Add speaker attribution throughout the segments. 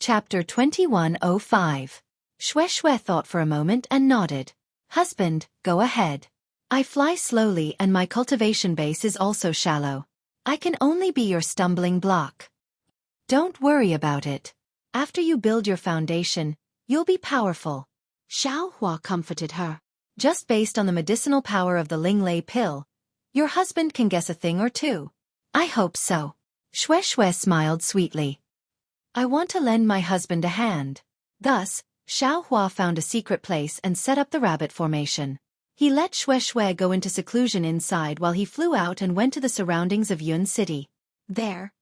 Speaker 1: Chapter 2105. Xueqi thought for a moment and nodded. Husband, go ahead. I fly slowly and my cultivation base is also shallow. I can only be your stumbling block. Don't worry about it. After you build your foundation, you'll be powerful. Xueqi comforted her. Just based on the medicinal power of the Linglei pill, your husband can guess a thing or two. I hope so. Xueqi smiled sweetly. I want to lend my husband a hand. Thus, Xueqi found a secret place and set up the rabbit formation. He let Xueqi go into seclusion inside while he flew out and went to the surroundings of Yun City. There,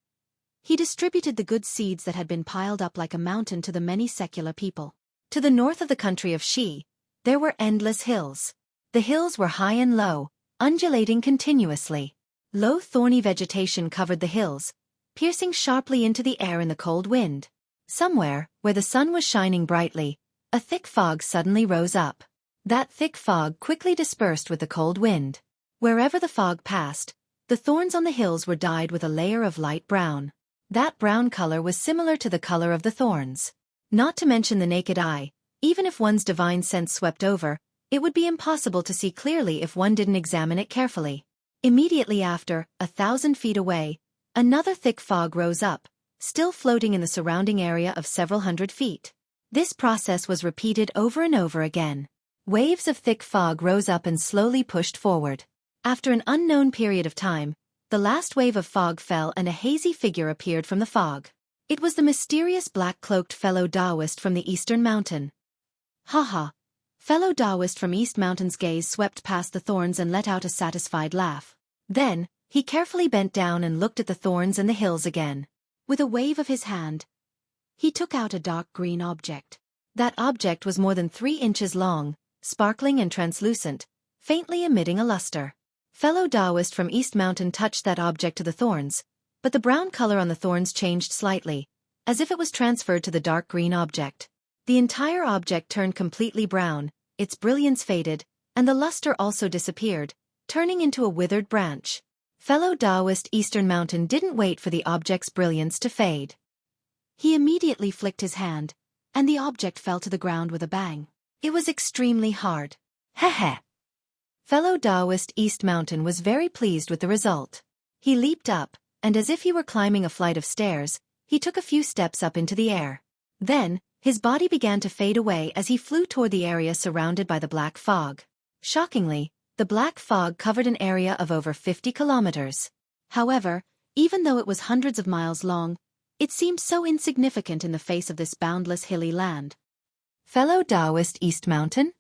Speaker 1: he distributed the good seeds that had been piled up like a mountain to the many secular people. To the north of the country of Xi, there were endless hills. The hills were high and low, undulating continuously. Low thorny vegetation covered the hills, piercing sharply into the air in the cold wind. Somewhere, where the sun was shining brightly, a thick fog suddenly rose up. That thick fog quickly dispersed with the cold wind. Wherever the fog passed, the thorns on the hills were dyed with a layer of light brown. That brown color was similar to the color of the thorns. Not to mention the naked eye, even if one's divine sense swept over, it would be impossible to see clearly if one didn't examine it carefully. Immediately after, 1,000 feet away, another thick fog rose up, still floating in the surrounding area of several hundred feet. This process was repeated over and over again. Waves of thick fog rose up and slowly pushed forward. After an unknown period of time, the last wave of fog fell and a hazy figure appeared from the fog. It was the mysterious black-cloaked fellow Taoist from the Eastern Mountain. Ha! Fellow Taoist from East Mountain's gaze swept past the thorns and let out a satisfied laugh. Then, he carefully bent down and looked at the thorns and the hills again. With a wave of his hand, he took out a dark green object. That object was more than 3 inches long, sparkling and translucent, faintly emitting a luster. Fellow Taoist from East Mountain touched that object to the thorns, but the brown color on the thorns changed slightly, as if it was transferred to the dark green object. The entire object turned completely brown, its brilliance faded, and the luster also disappeared, turning into a withered branch. Fellow Taoist Eastern Mountain didn't wait for the object's brilliance to fade. He immediately flicked his hand, and the object fell to the ground with a bang. It was extremely hard. Heh. Fellow Taoist East Mountain was very pleased with the result. He leaped up, and as if he were climbing a flight of stairs, he took a few steps up into the air. Then, his body began to fade away as he flew toward the area surrounded by the black fog. Shockingly, the black fog covered an area of over 50 kilometers. However, even though it was hundreds of miles long, it seemed so insignificant in the face of this boundless hilly land. Fellow Taoist East Mountain?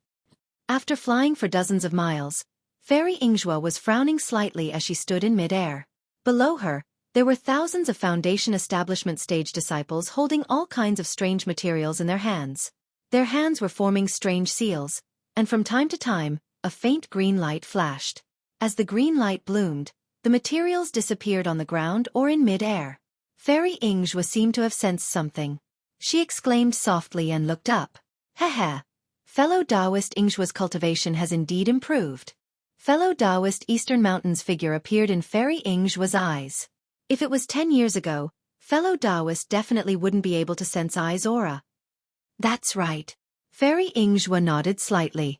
Speaker 1: After flying for dozens of miles, Fairy Ingxue was frowning slightly as she stood in mid-air. Below her, there were thousands of Foundation Establishment stage disciples holding all kinds of strange materials in their hands. Their hands were forming strange seals, and from time to time, a faint green light flashed. As the green light bloomed, the materials disappeared on the ground or in mid-air. Fairy Ingxue seemed to have sensed something. She exclaimed softly and looked up. Heh. Fellow Taoist Ingxue's cultivation has indeed improved. Fellow Taoist Eastern Mountain's figure appeared in Fairy Ingxue's eyes. If it was 10 years ago, fellow Taoist definitely wouldn't be able to sense Ai's aura. That's right. Fairy Ingxue nodded slightly.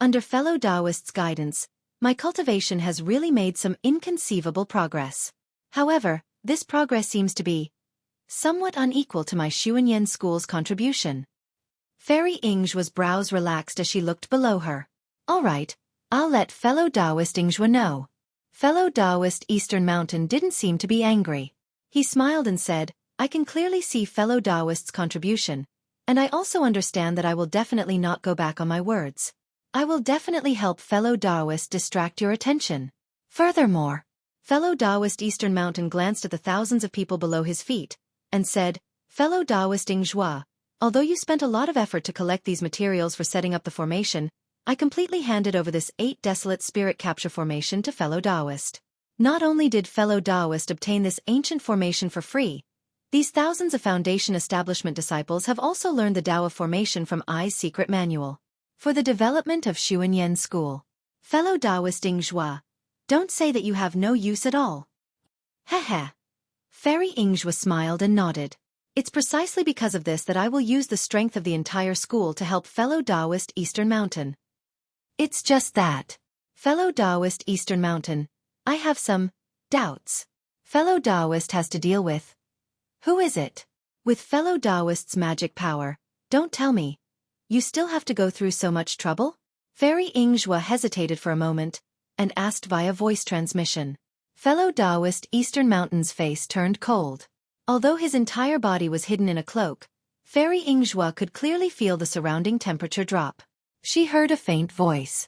Speaker 1: Under fellow Taoist's guidance, my cultivation has really made some inconceivable progress. However, this progress seems to be somewhat unequal to my Xueqi school's contribution. Fairy Ingxue's brows relaxed as she looked below her. All right, I'll let fellow Taoist Ingxue know. Fellow Taoist Eastern Mountain didn't seem to be angry. He smiled and said, I can clearly see fellow Taoist's contribution, and I also understand that I will definitely not go back on my words. I will definitely help fellow Taoist distract your attention. Furthermore, fellow Taoist Eastern Mountain glanced at the thousands of people below his feet, and said, Fellow Taoist Ingxue, although you spent a lot of effort to collect these materials for setting up the formation, I completely handed over this 8 desolate spirit capture formation to fellow Taoist. Not only did fellow Taoist obtain this ancient formation for free, these thousands of Foundation Establishment disciples have also learned the Tao of formation from Ai's secret manual. For the development of Xueqi School. Fellow Taoist Ingxue, don't say that you have no use at all. Heh. Fairy Ingxue smiled and nodded. It's precisely because of this that I will use the strength of the entire school to help fellow Taoist Eastern Mountain. It's just that. Fellow Taoist Eastern Mountain, I have some doubts. Fellow Taoist has to deal with. Who is it? With fellow Taoist's magic power, don't tell me. You still have to go through so much trouble? Fairy Ingzhua hesitated for a moment, and asked via voice transmission. Fellow Taoist Eastern Mountain's face turned cold. Although his entire body was hidden in a cloak, Fairy Ingzhua could clearly feel the surrounding temperature drop. She heard a faint voice.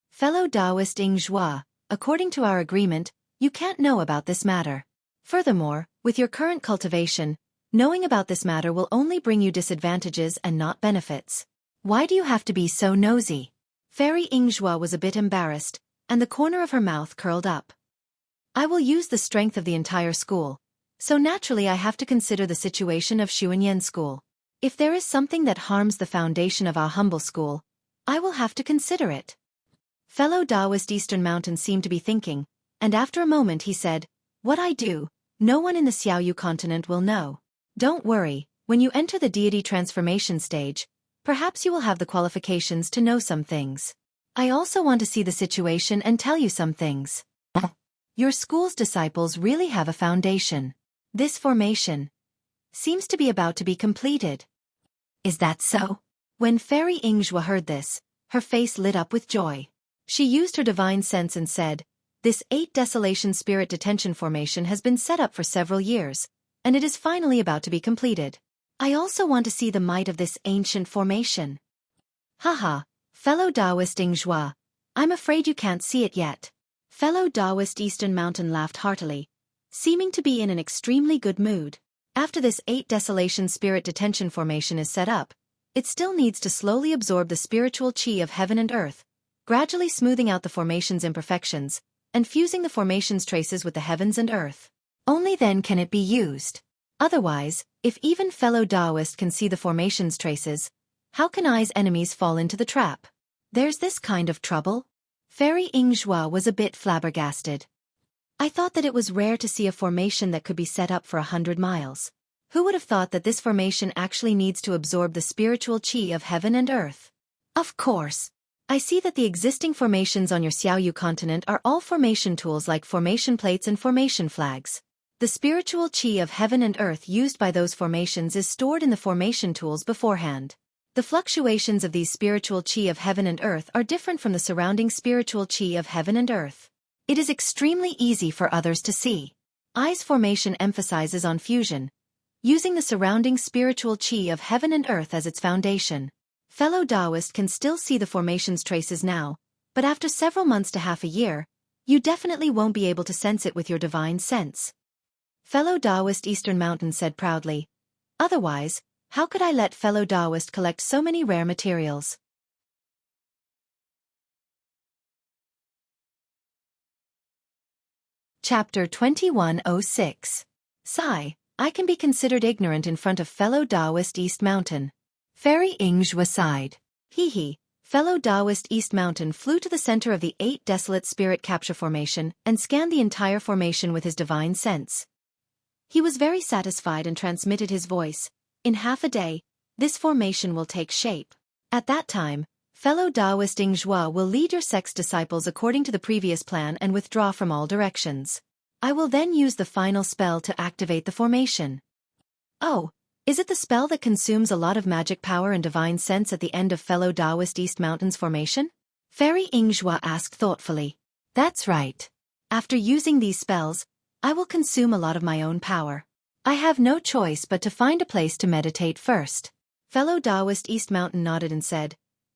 Speaker 1: Fellow Taoist Ingzhua, according to our agreement, you can't know about this matter. Furthermore, with your current cultivation, knowing about this matter will only bring you disadvantages and not benefits. Why do you have to be so nosy? Fairy Ingzhua was a bit embarrassed, and the corner of her mouth curled up. I will use the strength of the entire school, so naturally I have to consider the situation of Xueqi School. If there is something that harms the foundation of our humble school, I will have to consider it. Fellow Taoist Eastern Mountain seemed to be thinking, and after a moment he said, What I do, no one in the Xiaoyu continent will know. Don't worry, when you enter the deity transformation stage, perhaps you will have the qualifications to know some things. I also want to see the situation and tell you some things. Your school's disciples really have a foundation. This formation seems to be about to be completed. Is that so? When Fairy Ingzhua heard this, her face lit up with joy. She used her divine sense and said, This 8 Desolation Spirit Detention Formation has been set up for several years, and it is finally about to be completed. I also want to see the might of this ancient formation. Haha, fellow Taoist Ingzhua, I'm afraid you can't see it yet. Fellow Taoist Eastern Mountain laughed heartily, seeming to be in an extremely good mood. After this 8 Desolation Spirit Detention Formation is set up, it still needs to slowly absorb the spiritual qi of heaven and earth, gradually smoothing out the formation's imperfections, and fusing the formation's traces with the heavens and earth. Only then can it be used. Otherwise, if even fellow Taoist can see the formation's traces, how can I's enemies fall into the trap? There's this kind of trouble? Fairy Ingzhua was a bit flabbergasted. I thought that it was rare to see a formation that could be set up for 100 miles. Who would have thought that this formation actually needs to absorb the spiritual qi of heaven and earth? Of course. I see that the existing formations on your Xiaoyu continent are all formation tools like formation plates and formation flags. The spiritual qi of heaven and earth used by those formations is stored in the formation tools beforehand. The fluctuations of these spiritual qi of heaven and earth are different from the surrounding spiritual qi of heaven and earth. It is extremely easy for others to see. I's formation emphasizes on fusion, using the surrounding spiritual qi of heaven and earth as its foundation. Fellow Taoist can still see the formation's traces now, but after several months to half a year, you definitely won't be able to sense it with your divine sense. Fellow Taoist Eastern Mountain said proudly. Otherwise, how could I let fellow Taoist collect so many rare materials? Chapter 2106. Sigh, I can be considered ignorant in front of fellow Taoist East Mountain. Fairy Ingzhua sighed. Hee. Fellow Taoist East Mountain flew to the center of the 8 Desolate Spirit Capture Formation and scanned the entire formation with his divine sense. He was very satisfied and transmitted his voice. In half a day, this formation will take shape. At that time, fellow Taoist Ingzhua will lead your sect's disciples according to the previous plan and withdraw from all directions. I will then use the final spell to activate the formation. Oh, is it the spell that consumes a lot of magic power and divine sense at the end of fellow Taoist East Mountain's formation? Fairy Ingzhua asked thoughtfully. That's right. After using these spells, I will consume a lot of my own power. I have no choice but to find a place to meditate first. Fellow Taoist East Mountain nodded and said,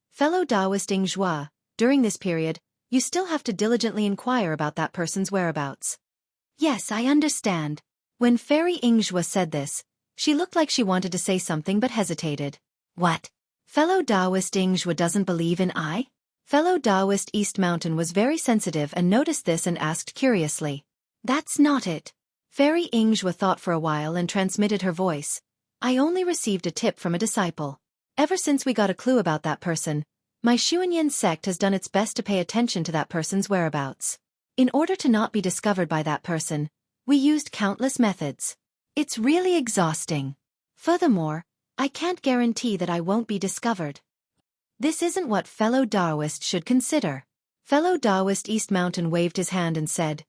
Speaker 1: Fellow Taoist Ingzhua, during this period, you still have to diligently inquire about that person's whereabouts. Yes, I understand. When Fairy Ingzhua said this, she looked like she wanted to say something but hesitated. What? Fellow Taoist Ingzhua doesn't believe in I? Fellow Taoist East Mountain was very sensitive and noticed this and asked curiously. That's not it. Fairy Ingzhua thought for a while and transmitted her voice. I only received a tip from a disciple. Ever since we got a clue about that person, my Xueqi sect has done its best to pay attention to that person's whereabouts. In order to not be discovered by that person, we used countless methods. It's really exhausting. Furthermore, I can't guarantee that I won't be discovered. This isn't what fellow Taoist should consider. Fellow Taoist East Mountain waved his hand and said,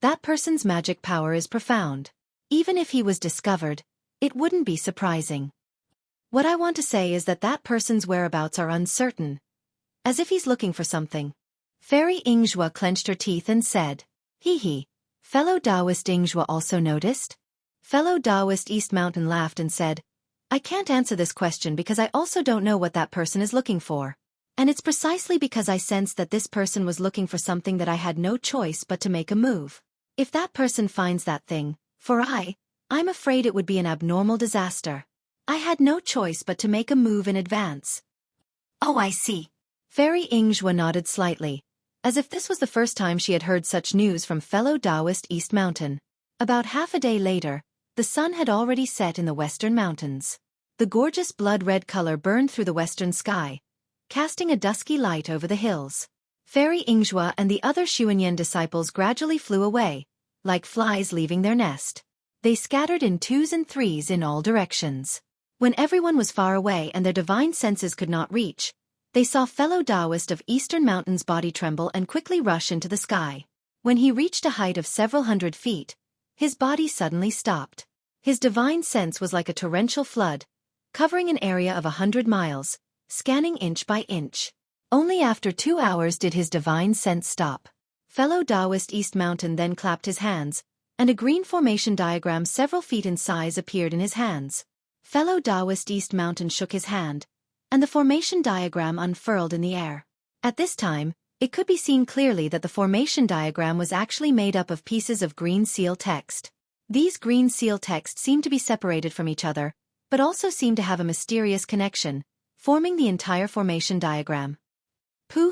Speaker 1: that person's magic power is profound. Even if he was discovered, it wouldn't be surprising. What I want to say is that that person's whereabouts are uncertain. As if he's looking for something. Fairy Ingzhua clenched her teeth and said, hee hee. Fellow Taoist Ingzhua also noticed? Fellow Taoist East Mountain laughed and said, I can't answer this question because I also don't know what that person is looking for. And it's precisely because I sensed that this person was looking for something that I had no choice but to make a move. If that person finds that thing, I'm afraid it would be an abnormal disaster. I had no choice but to make a move in advance. Oh, I see. Fairy Ingzhua nodded slightly, as if this was the first time she had heard such news from fellow Taoist East Mountain. About half a day later, the sun had already set in the western mountains. The gorgeous blood-red color burned through the western sky, casting a dusky light over the hills. Fairy Ingzhua and the other Xuanyan disciples gradually flew away, like flies leaving their nest. They scattered in twos and threes in all directions. When everyone was far away and their divine senses could not reach, they saw fellow Taoist of Eastern Mountains' body tremble and quickly rush into the sky. When he reached a height of several hundred feet, his body suddenly stopped. His divine sense was like a torrential flood, covering an area of 100 miles, scanning inch by inch. Only after 2 hours did his divine sense stop. Fellow Taoist East Mountain then clapped his hands, and a green formation diagram several feet in size appeared in his hands. Fellow Taoist East Mountain shook his hand, and the formation diagram unfurled in the air. At this time, it could be seen clearly that the formation diagram was actually made up of pieces of green seal text. These green seal text seemed to be separated from each other, but also seemed to have a mysterious connection, forming the entire formation diagram.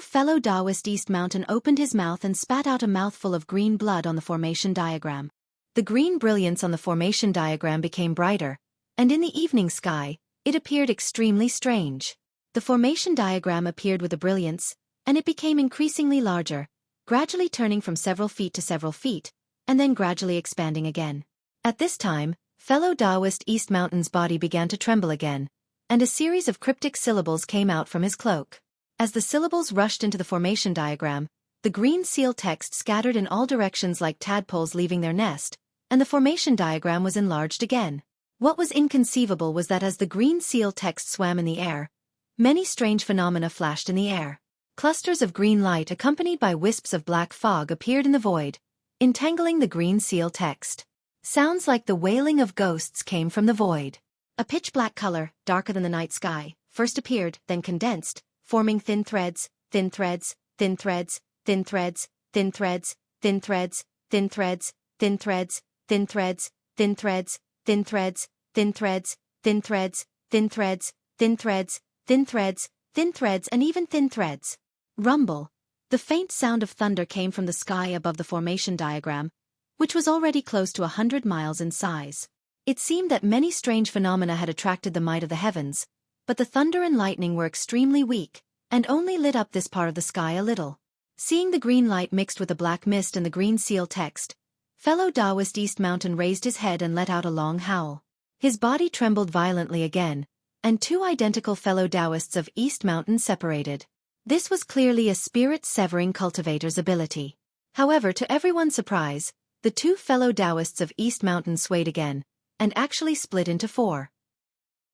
Speaker 1: Fellow Taoist East Mountain opened his mouth and spat out a mouthful of green blood on the formation diagram. The green brilliance on the formation diagram became brighter, and in the evening sky, it appeared extremely strange. The formation diagram appeared with a brilliance, and it became increasingly larger, gradually turning from several feet to several feet, and then gradually expanding again. At this time, fellow Taoist East Mountain's body began to tremble again, and a series of cryptic syllables came out from his cloak. As the syllables rushed into the formation diagram, the green seal text scattered in all directions like tadpoles leaving their nest, and the formation diagram was enlarged again. What was inconceivable was that as the green seal text swam in the air, many strange phenomena flashed in the air. Clusters of green light accompanied by wisps of black fog appeared in the void, entangling the green seal text. Sounds like the wailing of ghosts came from the void. A pitch-black color, darker than the night sky, first appeared, then condensed, forming thin threads, thin threads, thin threads, thin threads, thin threads, thin threads, thin threads, thin threads, thin threads, thin threads, thin threads, thin threads, thin threads, thin threads, thin threads, thin threads, thin threads, and even thin threads. Rumble. The faint sound of thunder came from the sky above the formation diagram, which was already close to 100 miles in size. It seemed that many strange phenomena had attracted the might of the heavens, but the thunder and lightning were extremely weak, and only lit up this part of the sky a little. Seeing the green light mixed with the black mist and the green seal text, fellow Taoist East Mountain raised his head and let out a long howl. His body trembled violently again, and two identical fellow Taoists of East Mountain separated. This was clearly a spirit-severing cultivator's ability. However, to everyone's surprise, the two fellow Taoists of East Mountain swayed again, and actually split into four.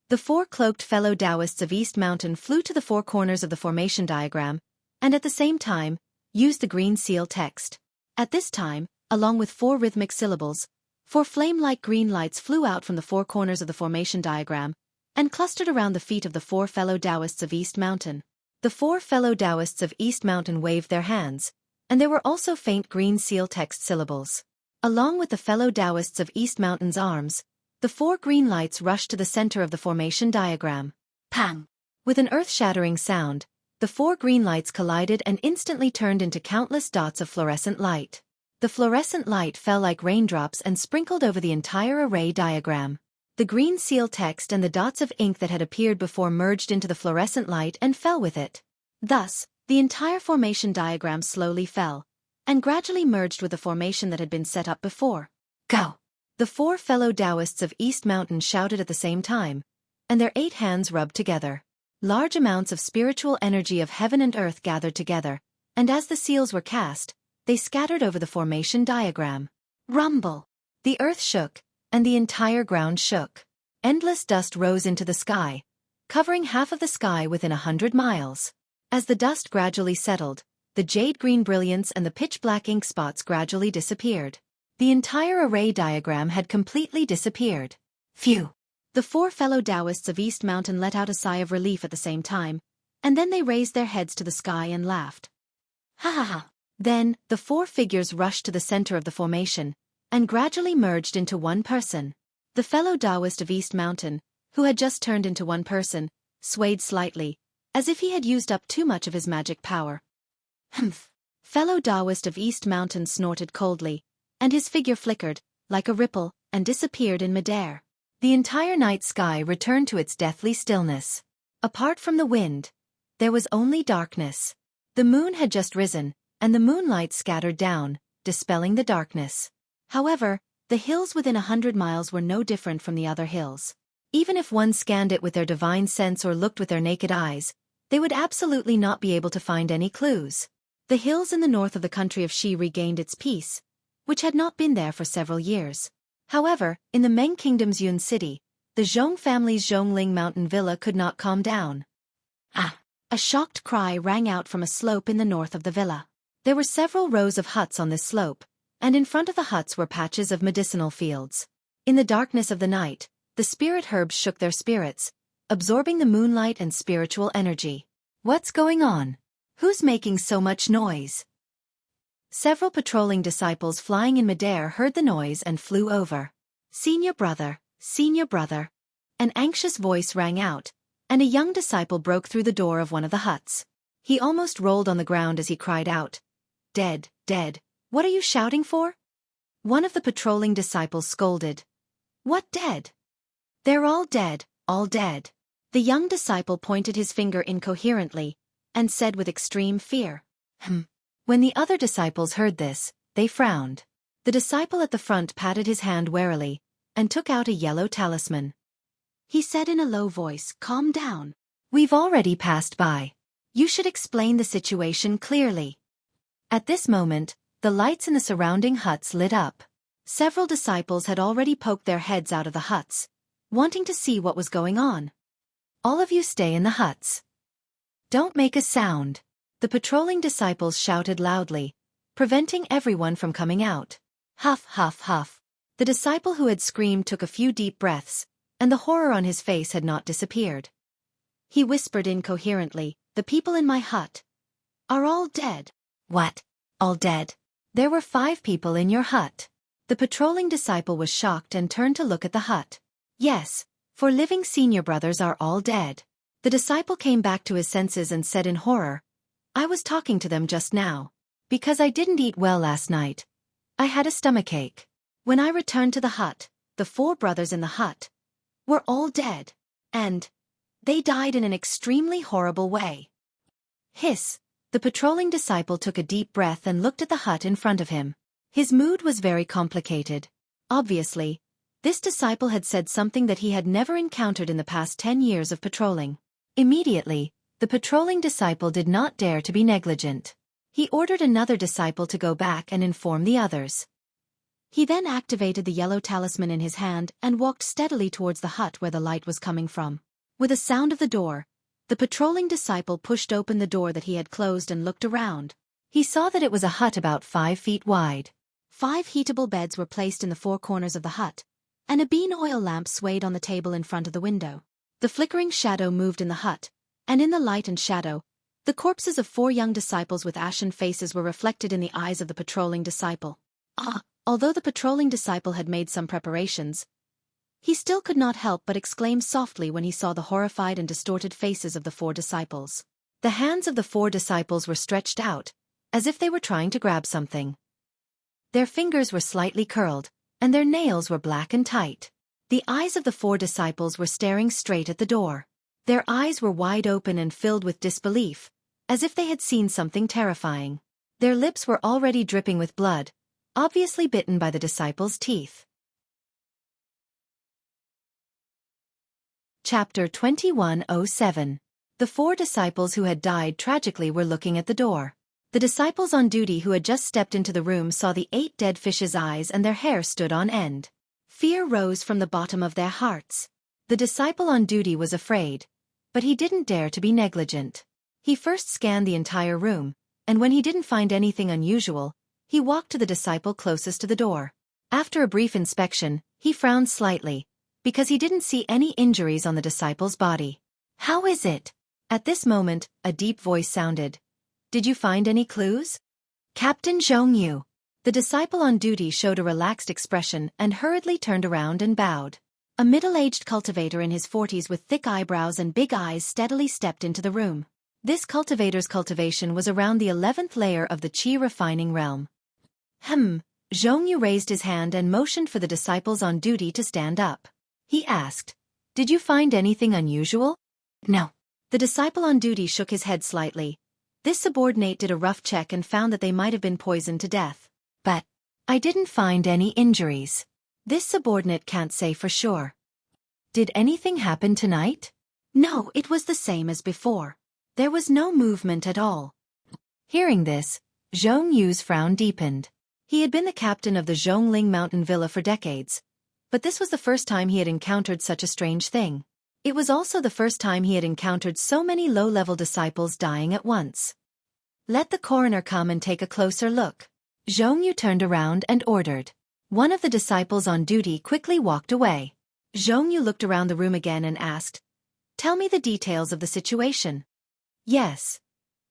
Speaker 1: The four cloaked fellow Taoists of East Mountain flew to the four corners of the formation diagram, and at the same time, used the green seal text. At this time, along with four rhythmic syllables, four flame-like green lights flew out from the four corners of the formation diagram, and clustered around the feet of the four fellow Taoists of East Mountain. The four fellow Taoists of East Mountain waved their hands, and there were also faint green seal text syllables. Along with the fellow Taoists of East Mountain's arms, the four green lights rushed to the center of the formation diagram. Pang! With an earth-shattering sound, the four green lights collided and instantly turned into countless dots of fluorescent light. The fluorescent light fell like raindrops and sprinkled over the entire array diagram. The green seal text and the dots of ink that had appeared before merged into the fluorescent light and fell with it. Thus, the entire formation diagram slowly fell, and gradually merged with the formation that had been set up before. Go! The 4 fellow Taoists of East Mountain shouted at the same time, and their 8 hands rubbed together. Large amounts of spiritual energy of heaven and earth gathered together, and as the seals were cast, they scattered over the formation diagram. Rumble! The earth shook, and the entire ground shook. Endless dust rose into the sky, covering half of the sky within 100 miles. As the dust gradually settled, the jade-green brilliance and the pitch-black ink spots gradually disappeared. The entire array diagram had completely disappeared. Phew! The 4 fellow Taoists of East Mountain let out a sigh of relief at the same time, and then they raised their heads to the sky and laughed. Ha ha ha! Then, the 4 figures rushed to the center of the formation, and gradually merged into one person. The fellow Taoist of East Mountain, who had just turned into one person, swayed slightly, as if he had used up too much of his magic power. Humph! Fellow Taoist of East Mountain snorted coldly, and his figure flickered, like a ripple, and disappeared in midair. The entire night sky returned to its deathly stillness. Apart from the wind, there was only darkness. The moon had just risen, and the moonlight scattered down, dispelling the darkness. However, the hills within 100 miles were no different from the other hills. Even if one scanned it with their divine sense or looked with their naked eyes, they would absolutely not be able to find any clues. The hills in the north of the country of Xi regained its peace, which had not been there for several years. However, in the Meng Kingdom's Yun City, the Zhong family's Zhongling Mountain Villa could not calm down. Ah! A shocked cry rang out from a slope in the north of the villa. There were several rows of huts on this slope, and in front of the huts were patches of medicinal fields. In the darkness of the night, the spirit herbs shook their spirits, absorbing the moonlight and spiritual energy. What's going on? Who's making so much noise? Several patrolling disciples flying in midair heard the noise and flew over. Senior brother, an anxious voice rang out, and a young disciple broke through the door of one of the huts. He almost rolled on the ground as he cried out, "Dead, dead, what are you shouting for?" One of the patrolling disciples scolded, "What dead? They're all dead, all dead." The young disciple pointed his finger incoherently, and said with extreme fear, When the other disciples heard this, they frowned. The disciple at the front patted his hand warily, and took out a yellow talisman. He said in a low voice, "Calm down. We've already passed by. You should explain the situation clearly." At this moment, the lights in the surrounding huts lit up. Several disciples had already poked their heads out of the huts, wanting to see what was going on. "All of you stay in the huts. Don't make a sound," the patrolling disciples shouted loudly, preventing everyone from coming out. Huff, huff, huff. The disciple who had screamed took a few deep breaths, and the horror on his face had not disappeared. He whispered incoherently, "The people in my hut are all dead." "What? All dead? There were 5 people in your hut." The patrolling disciple was shocked and turned to look at the hut. "Yes, 4 living senior brothers are all dead." The disciple came back to his senses and said in horror, "I was talking to them just now. Because I didn't eat well last night. I had a stomachache. When I returned to the hut, the 4 brothers in the hut were all dead. And they died in an extremely horrible way." Hiss! The patrolling disciple took a deep breath and looked at the hut in front of him. His mood was very complicated. Obviously, this disciple had said something that he had never encountered in the past 10 years of patrolling. Immediately, the patrolling disciple did not dare to be negligent. He ordered another disciple to go back and inform the others. He then activated the yellow talisman in his hand and walked steadily towards the hut where the light was coming from. With a sound of the door, the patrolling disciple pushed open the door that he had closed and looked around. He saw that it was a hut about 5 feet wide. 5 heatable beds were placed in the 4 corners of the hut, and a bean oil lamp swayed on the table in front of the window. The flickering shadow moved in the hut, and in the light and shadow, the corpses of 4 young disciples with ashen faces were reflected in the eyes of the patrolling disciple. Although the patrolling disciple had made some preparations, he still could not help but exclaim softly when he saw the horrified and distorted faces of the 4 disciples. The hands of the 4 disciples were stretched out, as if they were trying to grab something. Their fingers were slightly curled, and their nails were black and tight. The eyes of the 4 disciples were staring straight at the door. Their eyes were wide open and filled with disbelief, as if they had seen something terrifying. Their lips were already dripping with blood, obviously bitten by the disciples' teeth. Chapter 2107. The 4 disciples who had died tragically were looking at the door. The disciples on duty who had just stepped into the room saw the 8 dead fishes' eyes and their hair stood on end. Fear rose from the bottom of their hearts. The disciple on duty was afraid, but he didn't dare to be negligent. He first scanned the entire room, and when he didn't find anything unusual, he walked to the disciple closest to the door. After a brief inspection, he frowned slightly, because he didn't see any injuries on the disciple's body. "How is it?" At this moment, a deep voice sounded. "Did you find any clues?" "Captain Xueqi." The disciple on duty showed a relaxed expression and hurriedly turned around and bowed. A middle-aged cultivator in his 40s with thick eyebrows and big eyes steadily stepped into the room. This cultivator's cultivation was around the 11th layer of the qi refining realm. Xueqi raised his hand and motioned for the disciples on duty to stand up. He asked, "Did you find anything unusual?" "No." The disciple on duty shook his head slightly. This subordinate did a rough check and found that they might have been poisoned to death. "But I didn't find any injuries." This subordinate can't say for sure. "Did anything happen tonight?" "No, it was the same as before. There was no movement at all." Hearing this, Xueqi's frown deepened. He had been the captain of the Zhongling mountain villa for decades, but this was the first time he had encountered such a strange thing. It was also the first time he had encountered so many low-level disciples dying at once. "Let the coroner come and take a closer look." Xueqi turned around and ordered. One of the disciples on duty quickly walked away. Xueqi looked around the room again and asked, "Tell me the details of the situation." "Yes,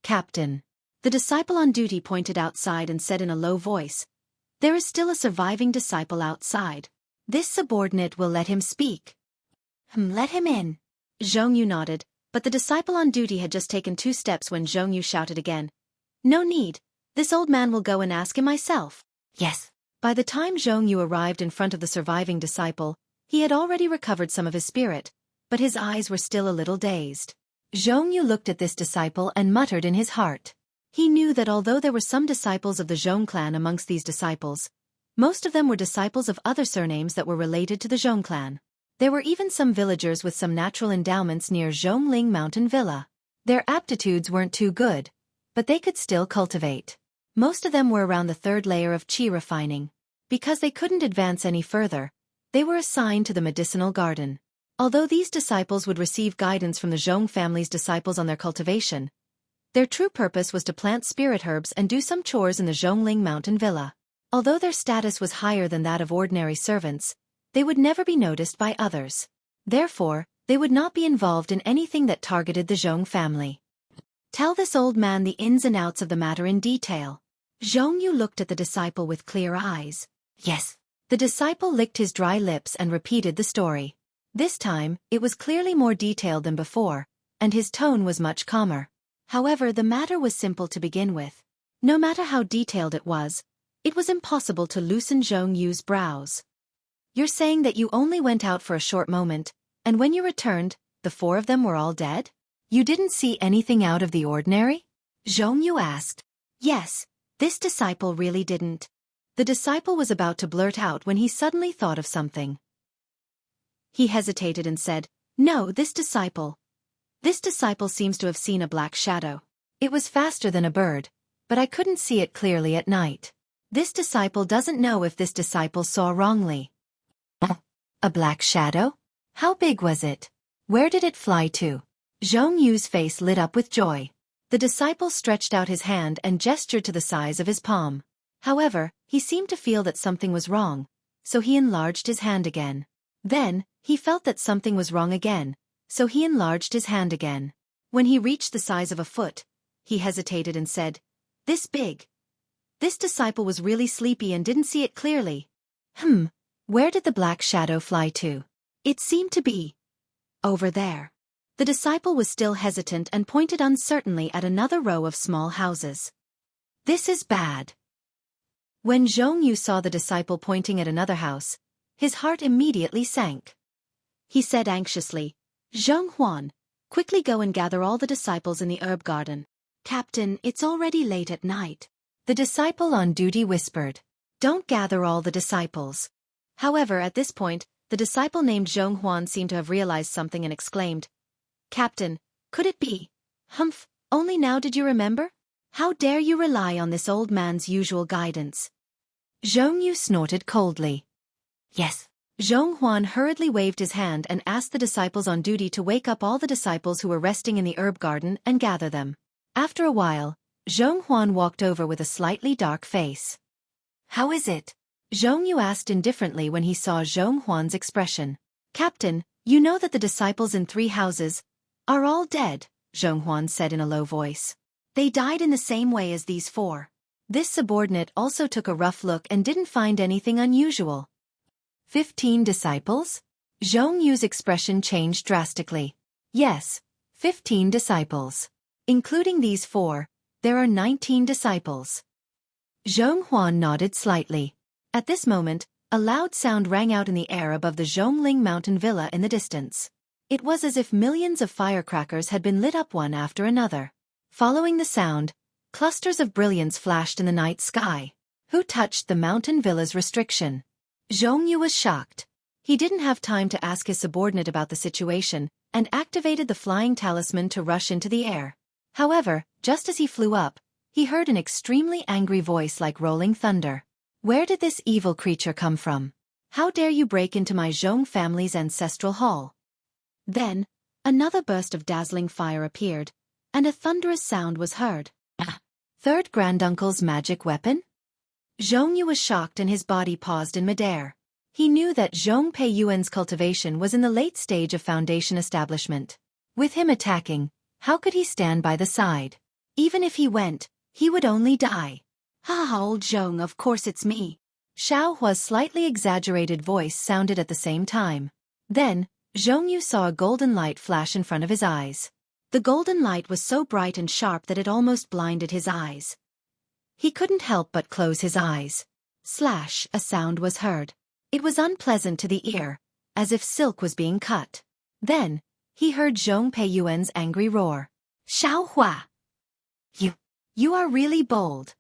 Speaker 1: Captain." The disciple on duty pointed outside and said in a low voice, "There is still a surviving disciple outside. This subordinate will let him speak." "Let him in." Xueqi nodded, but the disciple on duty had just taken 2 steps when Xueqi shouted again, "No need, this old man will go and ask him myself." "Yes." By the time Xueqi arrived in front of the surviving disciple, he had already recovered some of his spirit, but his eyes were still a little dazed. Xueqi looked at this disciple and muttered in his heart. He knew that although there were some disciples of the Zhong clan amongst these disciples, most of them were disciples of other surnames that were related to the Zhong clan. There were even some villagers with some natural endowments near Zhongling Mountain Villa. Their aptitudes weren't too good, but they could still cultivate. Most of them were around the 3rd layer of qi refining. Because they couldn't advance any further, they were assigned to the medicinal garden. Although these disciples would receive guidance from the Zhong family's disciples on their cultivation, their true purpose was to plant spirit herbs and do some chores in the Zhongling Mountain Villa. Although their status was higher than that of ordinary servants, they would never be noticed by others. Therefore, they would not be involved in anything that targeted the Zhong family. "Tell this old man the ins and outs of the matter in detail." Xueqi looked at the disciple with clear eyes. "Yes." The disciple licked his dry lips and repeated the story. This time, it was clearly more detailed than before, and his tone was much calmer. However, the matter was simple to begin with. No matter how detailed it was impossible to loosen Xueqi's brows. "You're saying that you only went out for a short moment, and when you returned, the 4 of them were all dead? You didn't see anything out of the ordinary?" Xueqi asked. "Yes, this disciple really didn't." The disciple was about to blurt out when he suddenly thought of something. He hesitated and said, "No, this disciple seems to have seen a black shadow. It was faster than a bird, but I couldn't see it clearly at night. This disciple doesn't know if this disciple saw wrongly." "A black shadow? How big was it? Where did it fly to?" Xueqi's face lit up with joy. The disciple stretched out his hand and gestured to the size of his palm. However, he seemed to feel that something was wrong, so he enlarged his hand again. Then, he felt that something was wrong again, so he enlarged his hand again. When he reached the size of a foot, he hesitated and said, "This big." This disciple was really sleepy and didn't see it clearly. Where did the black shadow fly to?" "It seemed to be over there." The disciple was still hesitant and pointed uncertainly at another row of small houses. "This is bad." When Xueqi saw the disciple pointing at another house, his heart immediately sank. He said anxiously, "Zheng, quickly go and gather all the disciples in the herb garden." "Captain, it's already late at night." The disciple on duty whispered, "Don't gather all the disciples." However, at this point, the disciple named Zhong Huan seemed to have realized something and exclaimed, "Captain, could it be? Humph, only now did you remember? How dare you rely on this old man's usual guidance?" Zhong Yu snorted coldly. "Yes." Zhong Huan hurriedly waved his hand and asked the disciples on duty to wake up all the disciples who were resting in the herb garden and gather them. After a while, Zhong Huan walked over with a slightly dark face. "How is it?" Zhong Yu asked indifferently when he saw Zhong Huan's expression. "Captain, you know that the disciples in 3 houses are all dead," Zhong Huan said in a low voice. "They died in the same way as these 4. This subordinate also took a rough look and didn't find anything unusual. 15 disciples? Zhong Yu's expression changed drastically. "Yes, 15 disciples. Including these 4, there are 19 disciples." Zhong Huan nodded slightly. At this moment, a loud sound rang out in the air above the Zhongling mountain villa in the distance. It was as if millions of firecrackers had been lit up one after another. Following the sound, clusters of brilliance flashed in the night sky. Who touched the mountain villa's restriction? Zhong Yu was shocked. He didn't have time to ask his subordinate about the situation, and activated the flying talisman to rush into the air. However, just as he flew up, he heard an extremely angry voice like rolling thunder. "Where did this evil creature come from? How dare you break into my Zhong family's ancestral hall?" Then, another burst of dazzling fire appeared, and a thunderous sound was heard. Third granduncle's magic weapon? Zhong Yu was shocked and his body paused in midair. He knew that Zhong Pei Yuan's cultivation was in the late stage of foundation establishment. With him attacking, how could he stand by the side? Even if he went, he would only die. "Ha, old Zhong, of course it's me." Xiao Hua's slightly exaggerated voice sounded at the same time. Then, Zhong Yu saw a golden light flash in front of his eyes. The golden light was so bright and sharp that it almost blinded his eyes. He couldn't help but close his eyes. Slash, a sound was heard. It was unpleasant to the ear, as if silk was being cut. Then, he heard Zhong Pei Yuan's angry roar. "Xiao Hua! You are really bold."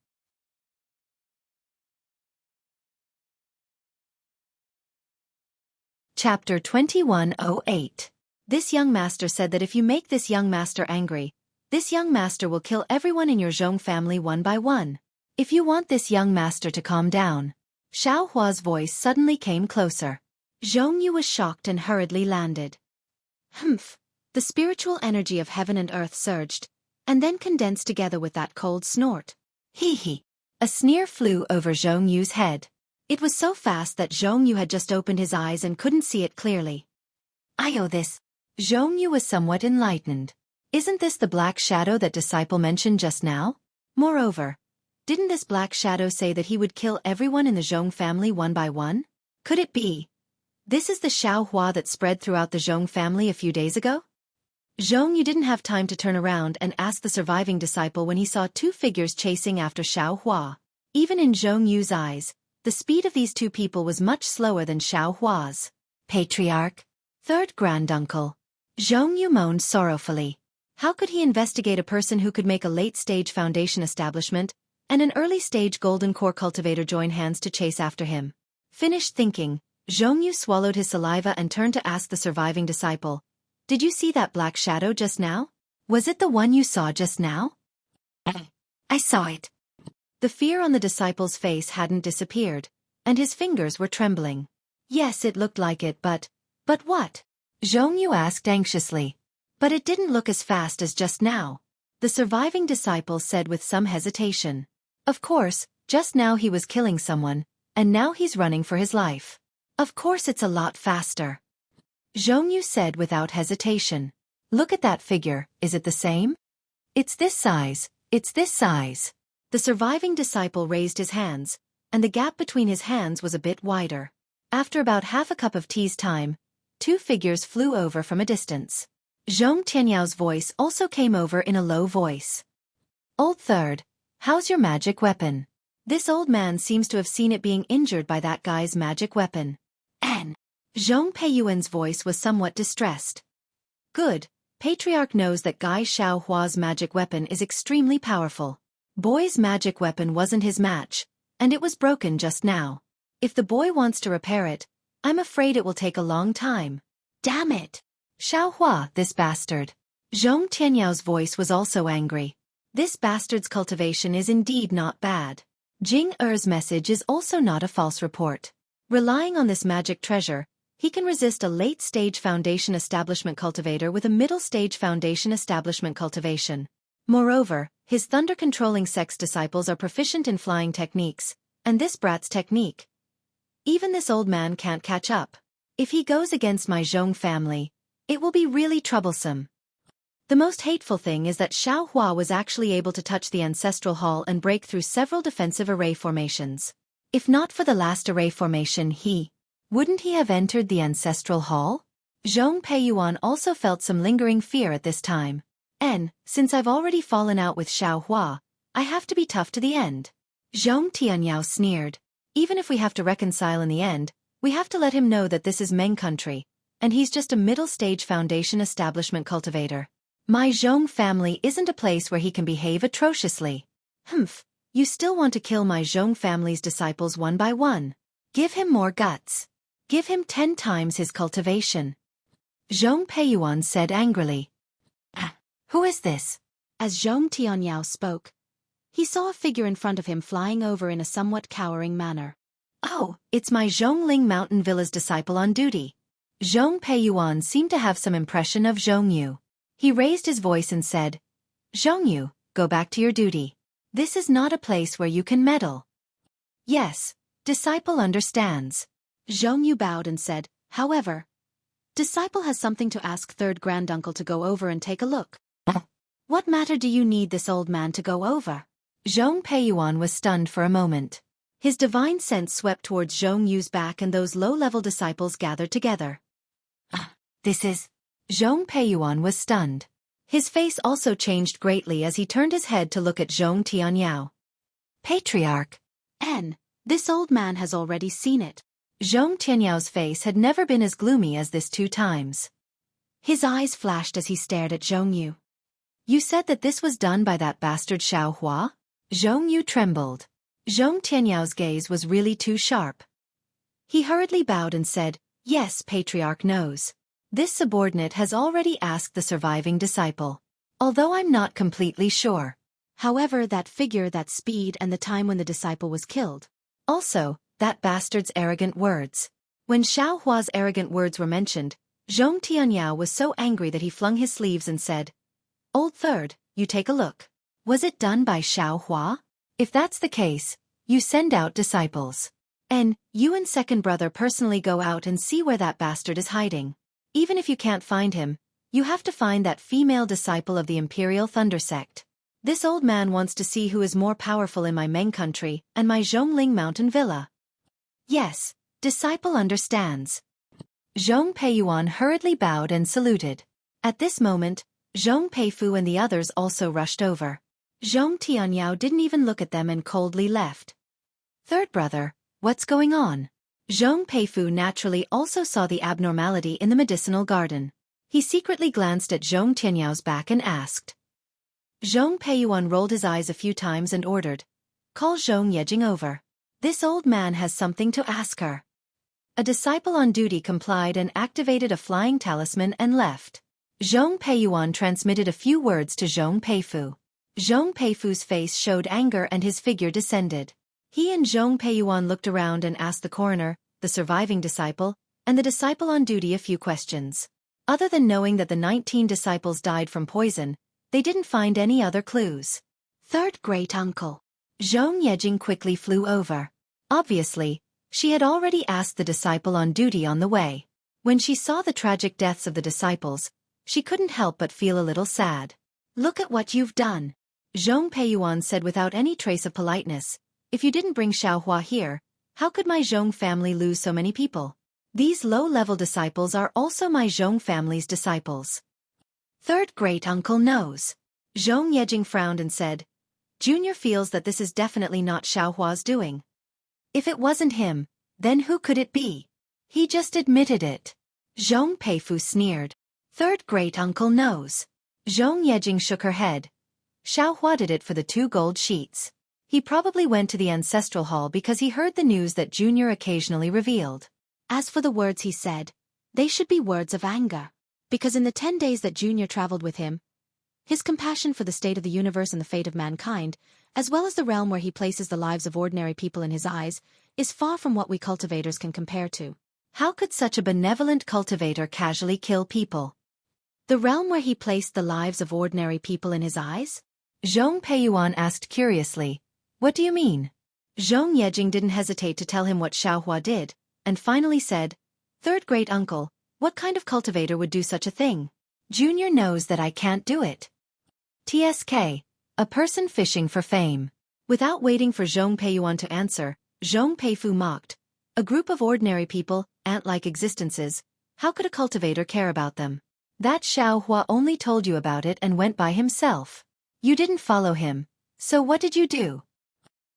Speaker 1: Chapter 2108. This young master said that if you make this young master angry, this young master will kill everyone in your Zhong family one by one. If you want this young master to calm down. Xiao Hua's voice suddenly came closer. Zhong Yu was shocked and hurriedly landed. Humph! The spiritual energy of heaven and earth surged, and then condensed together with that cold snort. Hee hee! A sneer flew over Zhong Yu's head. It was so fast that Zhong Yu had just opened his eyes and couldn't see it clearly. "I owe this." Zhong Yu was somewhat enlightened. Isn't this the black shadow that disciple mentioned just now? Moreover, didn't this black shadow say that he would kill everyone in the Zhong family one by one? Could it be? This is the Xiao Hua that spread throughout the Zhong family a few days ago? Zhong Yu didn't have time to turn around and ask the surviving disciple when he saw 2 figures chasing after Xiao Hua. Even in Zhong Yu's eyes, the speed of these 2 people was much slower than Xiao Hua's. Patriarch. Third granduncle. Zhong Yu moaned sorrowfully. How could he investigate a person who could make a late-stage foundation establishment and an early-stage golden core cultivator join hands to chase after him? Finished thinking, Zhong Yu swallowed his saliva and turned to ask the surviving disciple, "Did you see that black shadow just now? Was it the one you saw just now?" "I saw it." The fear on the disciple's face hadn't disappeared, and his fingers were trembling. "Yes, it looked like it, but what?" Zhong Yu asked anxiously. "But it didn't look as fast as just now," the surviving disciple said with some hesitation. "Of course, just now he was killing someone, and now he's running for his life. Of course it's a lot faster." Zhong Yu said without hesitation. "Look at that figure, is it the same? It's this size, it's this size." The surviving disciple raised his hands, and the gap between his hands was a bit wider. After about half a cup of tea's time, 2 figures flew over from a distance. Zhong Tianyao's voice also came over in a low voice. "Old Third, how's your magic weapon?" This old man seems to have seen it being injured by that guy's magic weapon. "An." Zhong Pei Yuan's voice was somewhat distressed. "Good, Patriarch knows that Guy Xiao Hua's magic weapon is extremely powerful. Boy's magic weapon wasn't his match, and it was broken just now. If the boy wants to repair it, I'm afraid it will take a long time. Damn it! Xiaohua, this bastard. Zhong Tianyao's voice was also angry. This bastard's cultivation is indeed not bad. Jing Er's message is also not a false report. Relying on this magic treasure, he can resist a late-stage foundation establishment cultivator with a middle-stage foundation establishment cultivation. Moreover, his thunder-controlling sex disciples are proficient in flying techniques, and this brat's technique. Even this old man can't catch up. If he goes against my Zhong family, it will be really troublesome. The most hateful thing is that Xiaohua was actually able to touch the ancestral hall and break through several defensive array formations. If not for the last array formation, wouldn't he have entered the ancestral hall? Zhong Peiyuan also felt some lingering fear at this time. Since I've already fallen out with Xiaohua, I have to be tough to the end. Zhong Tianyao sneered. Even if we have to reconcile in the end, we have to let him know that this is Meng country, and he's just a middle-stage foundation establishment cultivator. My Zhong family isn't a place where he can behave atrociously. Humph, you still want to kill my Zhong family's disciples one by one. Give him more guts. Give him 10 times his cultivation. Zhong Peiyuan said angrily. Who is this? As Zhong Tianyao spoke, he saw a figure in front of him flying over in a somewhat cowering manner. Oh, it's my Zhongling Mountain Villa's disciple on duty. Zhong Peiyuan seemed to have some impression of Zhongyu. He raised his voice and said, Zhongyu, go back to your duty. This is not a place where you can meddle. Yes, disciple understands. Zhongyu bowed and said, however, disciple has something to ask third granduncle to go over and take a look. What matter do you need this old man to go over? Zhong Peiyuan was stunned for a moment. His divine sense swept towards Zhongyu's back and those low-level disciples gathered together. This is... Zhong Peiyuan was stunned. His face also changed greatly as he turned his head to look at Zhong Tianyao. Patriarch. This old man has already seen it. Zhong Tianyao's face had never been as gloomy as this 2 times. His eyes flashed as he stared at Zhongyu. You said that this was done by that bastard Xiaohua? Zhongyu trembled. Zhong Tianyao's gaze was really too sharp. He hurriedly bowed and said, yes, Patriarch knows. This subordinate has already asked the surviving disciple. Although I'm not completely sure. However, that figure, that speed, and the time when the disciple was killed. Also, that bastard's arrogant words. When Xiaohua's arrogant words were mentioned, Zhong Tianyao was so angry that he flung his sleeves and said, Old Third, you take a look. Was it done by Xiaohua? If that's the case, you send out disciples. And you and second brother personally go out and see where that bastard is hiding. Even if you can't find him, you have to find that female disciple of the Imperial Thunder Sect. This old man wants to see who is more powerful in my Meng country and my Zhongling Mountain Villa. Yes, disciple understands. Zhong Peiyuan hurriedly bowed and saluted. At this moment, Zhong Peifu and the others also rushed over. Zhong Tianyao didn't even look at them and coldly left. Third brother, what's going on? Zhong Peifu naturally also saw the abnormality in the medicinal garden. He secretly glanced at Zhong Tianyao's back and asked. Zhong Peiyuan rolled his eyes a few times and ordered, call Zhong Yejing over. This old man has something to ask her. A disciple on duty complied and activated a flying talisman and left. Zhong Peiyuan transmitted a few words to Zhong Peifu. Zhong Peifu's face showed anger and his figure descended. He and Zhong Peiyuan looked around and asked the coroner, the surviving disciple, and the disciple on duty a few questions. Other than knowing that the 19 disciples died from poison, they didn't find any other clues. Third great uncle. Zhong Yejing quickly flew over. Obviously, she had already asked the disciple on duty on the way. When she saw the tragic deaths of the disciples, she couldn't help but feel a little sad. Look at what you've done. Zhong Peiyuan said without any trace of politeness, if you didn't bring Xiaohua here, how could my Zhong family lose so many people? These low-level disciples are also my Zhong family's disciples. Third great uncle knows. Zhong Yejing frowned and said, Junior feels that this is definitely not Xiaohua's doing. If it wasn't him, then who could it be? He just admitted it. Zhong Peifu sneered. Third great uncle knows. Zhong Yejing shook her head. Xiaohua did it for the 2 gold sheets. He probably went to the ancestral hall because he heard the news that Junior occasionally revealed. As for the words he said, they should be words of anger. Because in the 10 days that Junior traveled with him, his compassion for the state of the universe and the fate of mankind, as well as the realm where he places the lives of ordinary people in his eyes, is far from what we cultivators can compare to. How could such a benevolent cultivator casually kill people? The realm where he placed the lives of ordinary people in his eyes? Zhong Peiyuan asked curiously. What do you mean? Zhong Yejing didn't hesitate to tell him what Xiaohua did, and finally said, Third great uncle, what kind of cultivator would do such a thing? Junior knows that I can't do it. TSK, a person fishing for fame. Without waiting for Zhong Peiyuan to answer, Zhong Peifu mocked. A group of ordinary people, ant-like existences, how could a cultivator care about them? That Xiaohua only told you about it and went by himself. You didn't follow him, so what did you do?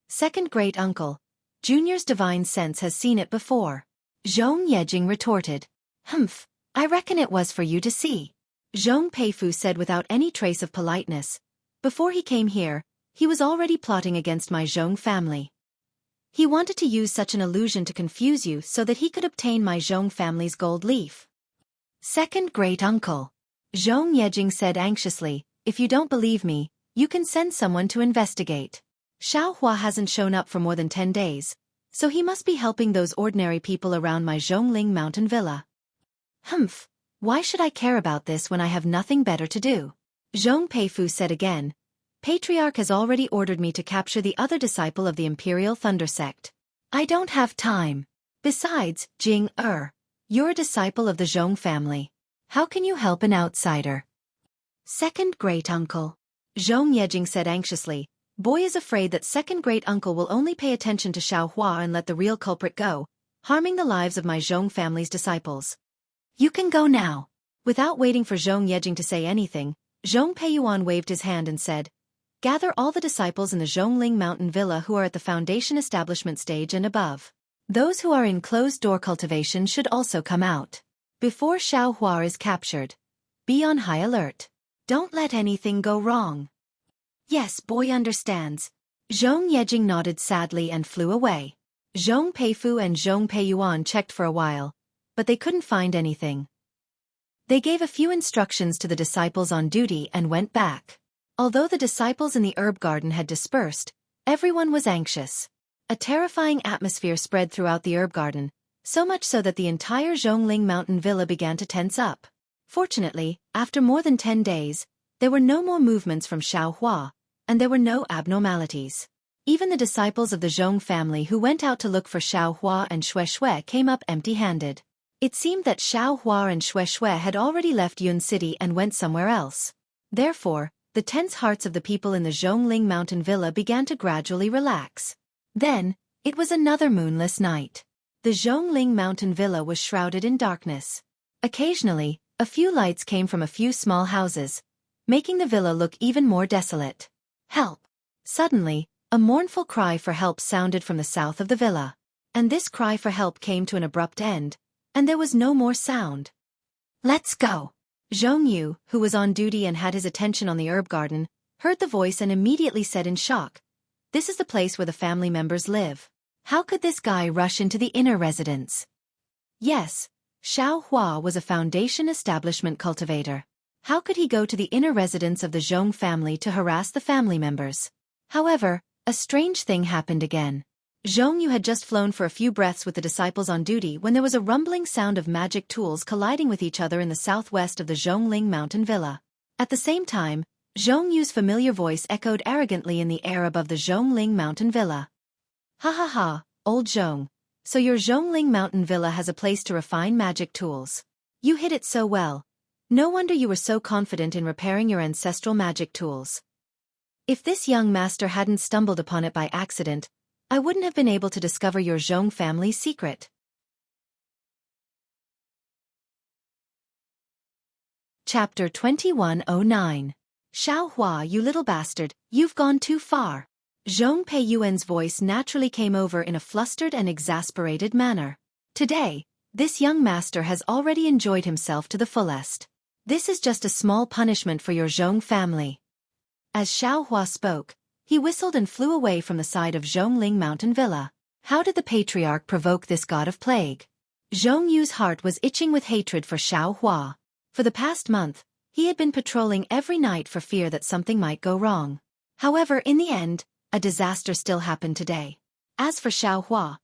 Speaker 1: Second great uncle, Junior's divine sense has seen it before. Zhong Yejing retorted. Humph, I reckon it was for you to see. Zhong Peifu said without any trace of politeness. Before he came here, he was already plotting against my Zhong family. He wanted to use such an illusion to confuse you so that he could obtain my Zhong family's gold leaf. Second great uncle, Zhong Yejing said anxiously, if you don't believe me, you can send someone to investigate. Xiaohua hasn't shown up for more than 10 days, so he must be helping those ordinary people around my Zhongling mountain villa. Humph, why should I care about this when I have nothing better to do? Zhong Peifu said again. Patriarch has already ordered me to capture the other disciple of the Imperial Thunder Sect. I don't have time. Besides, Jing you're a disciple of the Zhong family. How can you help an outsider? Second great uncle, Zhong Yejing said anxiously. Boy is afraid that second great uncle will only pay attention to Xiaohua and let the real culprit go, harming the lives of my Zhong family's disciples. You can go now. Without waiting for Zhong Yejing to say anything, Zhong Peiyuan waved his hand and said, Gather all the disciples in the Zhongling Mountain Villa who are at the foundation establishment stage and above. Those who are in closed-door cultivation should also come out. Before Xiaohua is captured, be on high alert. Don't let anything go wrong. Yes, boy understands. Zhong Yejing nodded sadly and flew away. Zhong Peifu and Zhong Peiyuan checked for a while, but they couldn't find anything. They gave a few instructions to the disciples on duty and went back. Although the disciples in the herb garden had dispersed, everyone was anxious. A terrifying atmosphere spread throughout the herb garden, so much so that the entire Zhongling mountain villa began to tense up. Fortunately, after more than 10 days, there were no more movements from Xiaohua, and there were no abnormalities. Even the disciples of the Zhong family who went out to look for Xiaohua and Xueqi came up empty-handed. It seemed that Xiaohua and Xueqi had already left Yun City and went somewhere else. Therefore, the tense hearts of the people in the Zhongling mountain villa began to gradually relax. Then, it was another moonless night. The Zhongling mountain villa was shrouded in darkness. Occasionally, a few lights came from a few small houses, making the villa look even more desolate. Help! Suddenly, a mournful cry for help sounded from the south of the villa. And this cry for help came to an abrupt end, and there was no more sound. Let's go! Zhong Yu, who was on duty and had his attention on the herb garden, heard the voice and immediately said in shock, This is the place where the family members live. How could this guy rush into the inner residence? Yes, Xiaohua was a foundation establishment cultivator. How could he go to the inner residence of the Zhong family to harass the family members? However, a strange thing happened again. Zhong Yu had just flown for a few breaths with the disciples on duty when there was a rumbling sound of magic tools colliding with each other in the southwest of the Zhongling mountain villa. At the same time, Zhong Yu's familiar voice echoed arrogantly in the air above the Zhongling mountain villa. Ha ha ha, old Zhong. So your Zhongling mountain villa has a place to refine magic tools. You hit it so well. No wonder you were so confident in repairing your ancestral magic tools. If this young master hadn't stumbled upon it by accident, I wouldn't have been able to discover your Zhong family's secret. Chapter 2109. Xiaohua, you little bastard, you've gone too far. Zhong Peiyuan's voice naturally came over in a flustered and exasperated manner. Today, this young master has already enjoyed himself to the fullest. This is just a small punishment for your Zhong family. As Xiaohua spoke, he whistled and flew away from the side of Zhongling mountain villa. How did the patriarch provoke this god of plague? Zhong Yu's heart was itching with hatred for Xiao Hua. For the past month, he had been patrolling every night for fear that something might go wrong. However, in the end, a disaster still happened today. As for Xiao Hua,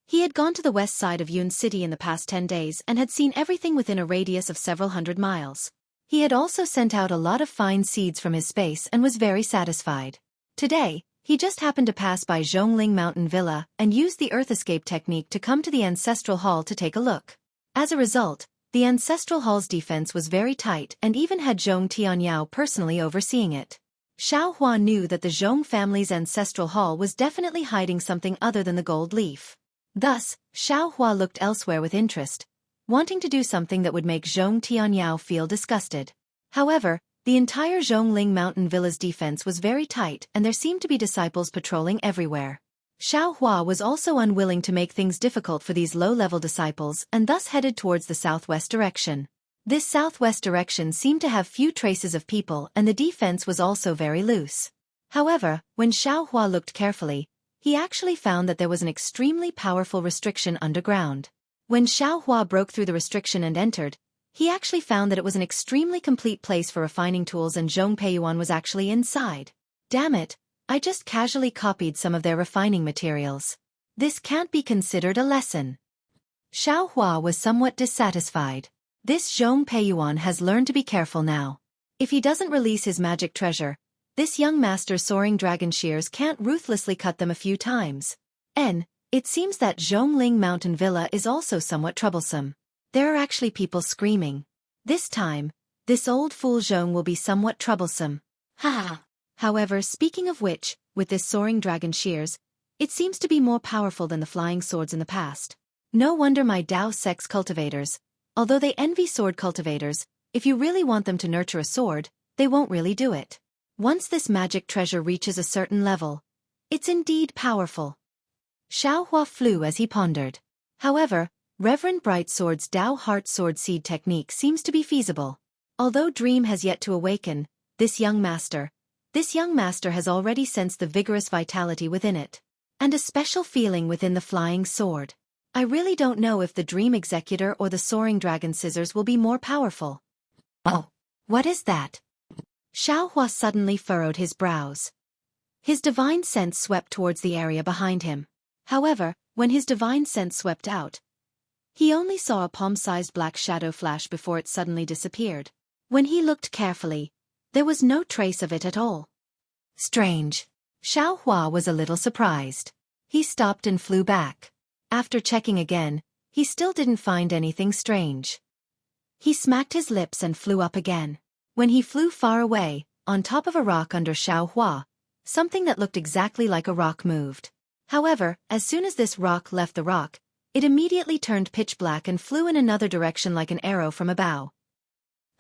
Speaker 1: he had gone to the west side of Yun City in the past 10 days and had seen everything within a radius of several hundred miles. He had also sent out a lot of fine seeds from his space and was very satisfied. Today, he just happened to pass by Zhongling Mountain Villa and used the Earth Escape technique to come to the Ancestral Hall to take a look. As a result, the Ancestral Hall's defense was very tight and even had Zhong Tianyao personally overseeing it. Xiao Hua knew that the Zhong family's Ancestral Hall was definitely hiding something other than the gold leaf. Thus, Xiao Hua looked elsewhere with interest, wanting to do something that would make Zhong Tianyao feel disgusted. However, the entire Zhongling Mountain Villa's defense was very tight and there seemed to be disciples patrolling everywhere. Xiao Hua was also unwilling to make things difficult for these low-level disciples and thus headed towards the southwest direction. This southwest direction seemed to have few traces of people and the defense was also very loose. However, when Xiao Hua looked carefully, he actually found that there was an extremely powerful restriction underground. When Xiao Hua broke through the restriction and entered, he actually found that it was an extremely complete place for refining tools and Zhong Peiyuan was actually inside. Damn it, I just casually copied some of their refining materials. This can't be considered a lesson. Xiao Hua was somewhat dissatisfied. This Zhong Peiyuan has learned to be careful now. If he doesn't release his magic treasure, this young master's soaring dragon shears can't ruthlessly cut them a few times. It seems that Zhongling Mountain Villa is also somewhat troublesome. There are actually people screaming. This time, this old fool Zhong will be somewhat troublesome. Haha. However, speaking of which, with this soaring dragon shears, it seems to be more powerful than the flying swords in the past. No wonder my Dao sex cultivators, although they envy sword cultivators, if you really want them to nurture a sword, they won't really do it. Once this magic treasure reaches a certain level, it's indeed powerful. Xiao Hua flew as he pondered. However, Reverend Brightsword's Dao Heart Sword Seed technique seems to be feasible. Although Dream has yet to awaken, this young master has already sensed the vigorous vitality within it, and a special feeling within the flying sword. I really don't know if the Dream Executor or the Soaring Dragon Scissors will be more powerful. Oh, what is that? Xiao Hua suddenly furrowed his brows. His divine sense swept towards the area behind him. However, when his divine sense swept out, he only saw a palm-sized black shadow flash before it suddenly disappeared. When he looked carefully, there was no trace of it at all. Strange. Xiao Hua was a little surprised. He stopped and flew back. After checking again, he still didn't find anything strange. He smacked his lips and flew up again. When he flew far away, on top of a rock under Xiao Hua, something that looked exactly like a rock moved. However, as soon as this rock left the rock, it immediately turned pitch black and flew in another direction like an arrow from a bow.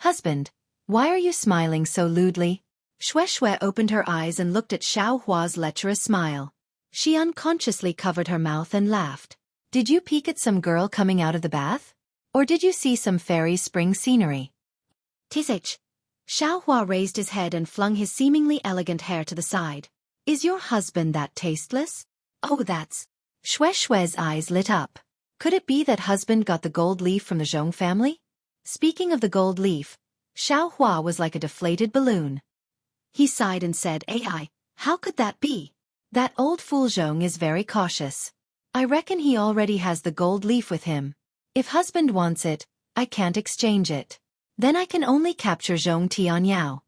Speaker 1: Husband, why are you smiling so lewdly? Xueqi opened her eyes and looked at Xiao Hua's lecherous smile. She unconsciously covered her mouth and laughed. Did you peek at some girl coming out of the bath? Or did you see some fairy spring scenery? Tsh. Xiao Hua raised his head and flung his seemingly elegant hair to the side. Is your husband that tasteless? Oh, that's... Xueqi's eyes lit up. Could it be that husband got the gold leaf from the Zhong family? Speaking of the gold leaf, Xiao Hua was like a deflated balloon. He sighed and said, "Ai, how could that be? That old fool Zhong is very cautious. I reckon he already has the gold leaf with him. If husband wants it, I can't exchange it. Then I can only capture Zhong Tianyao."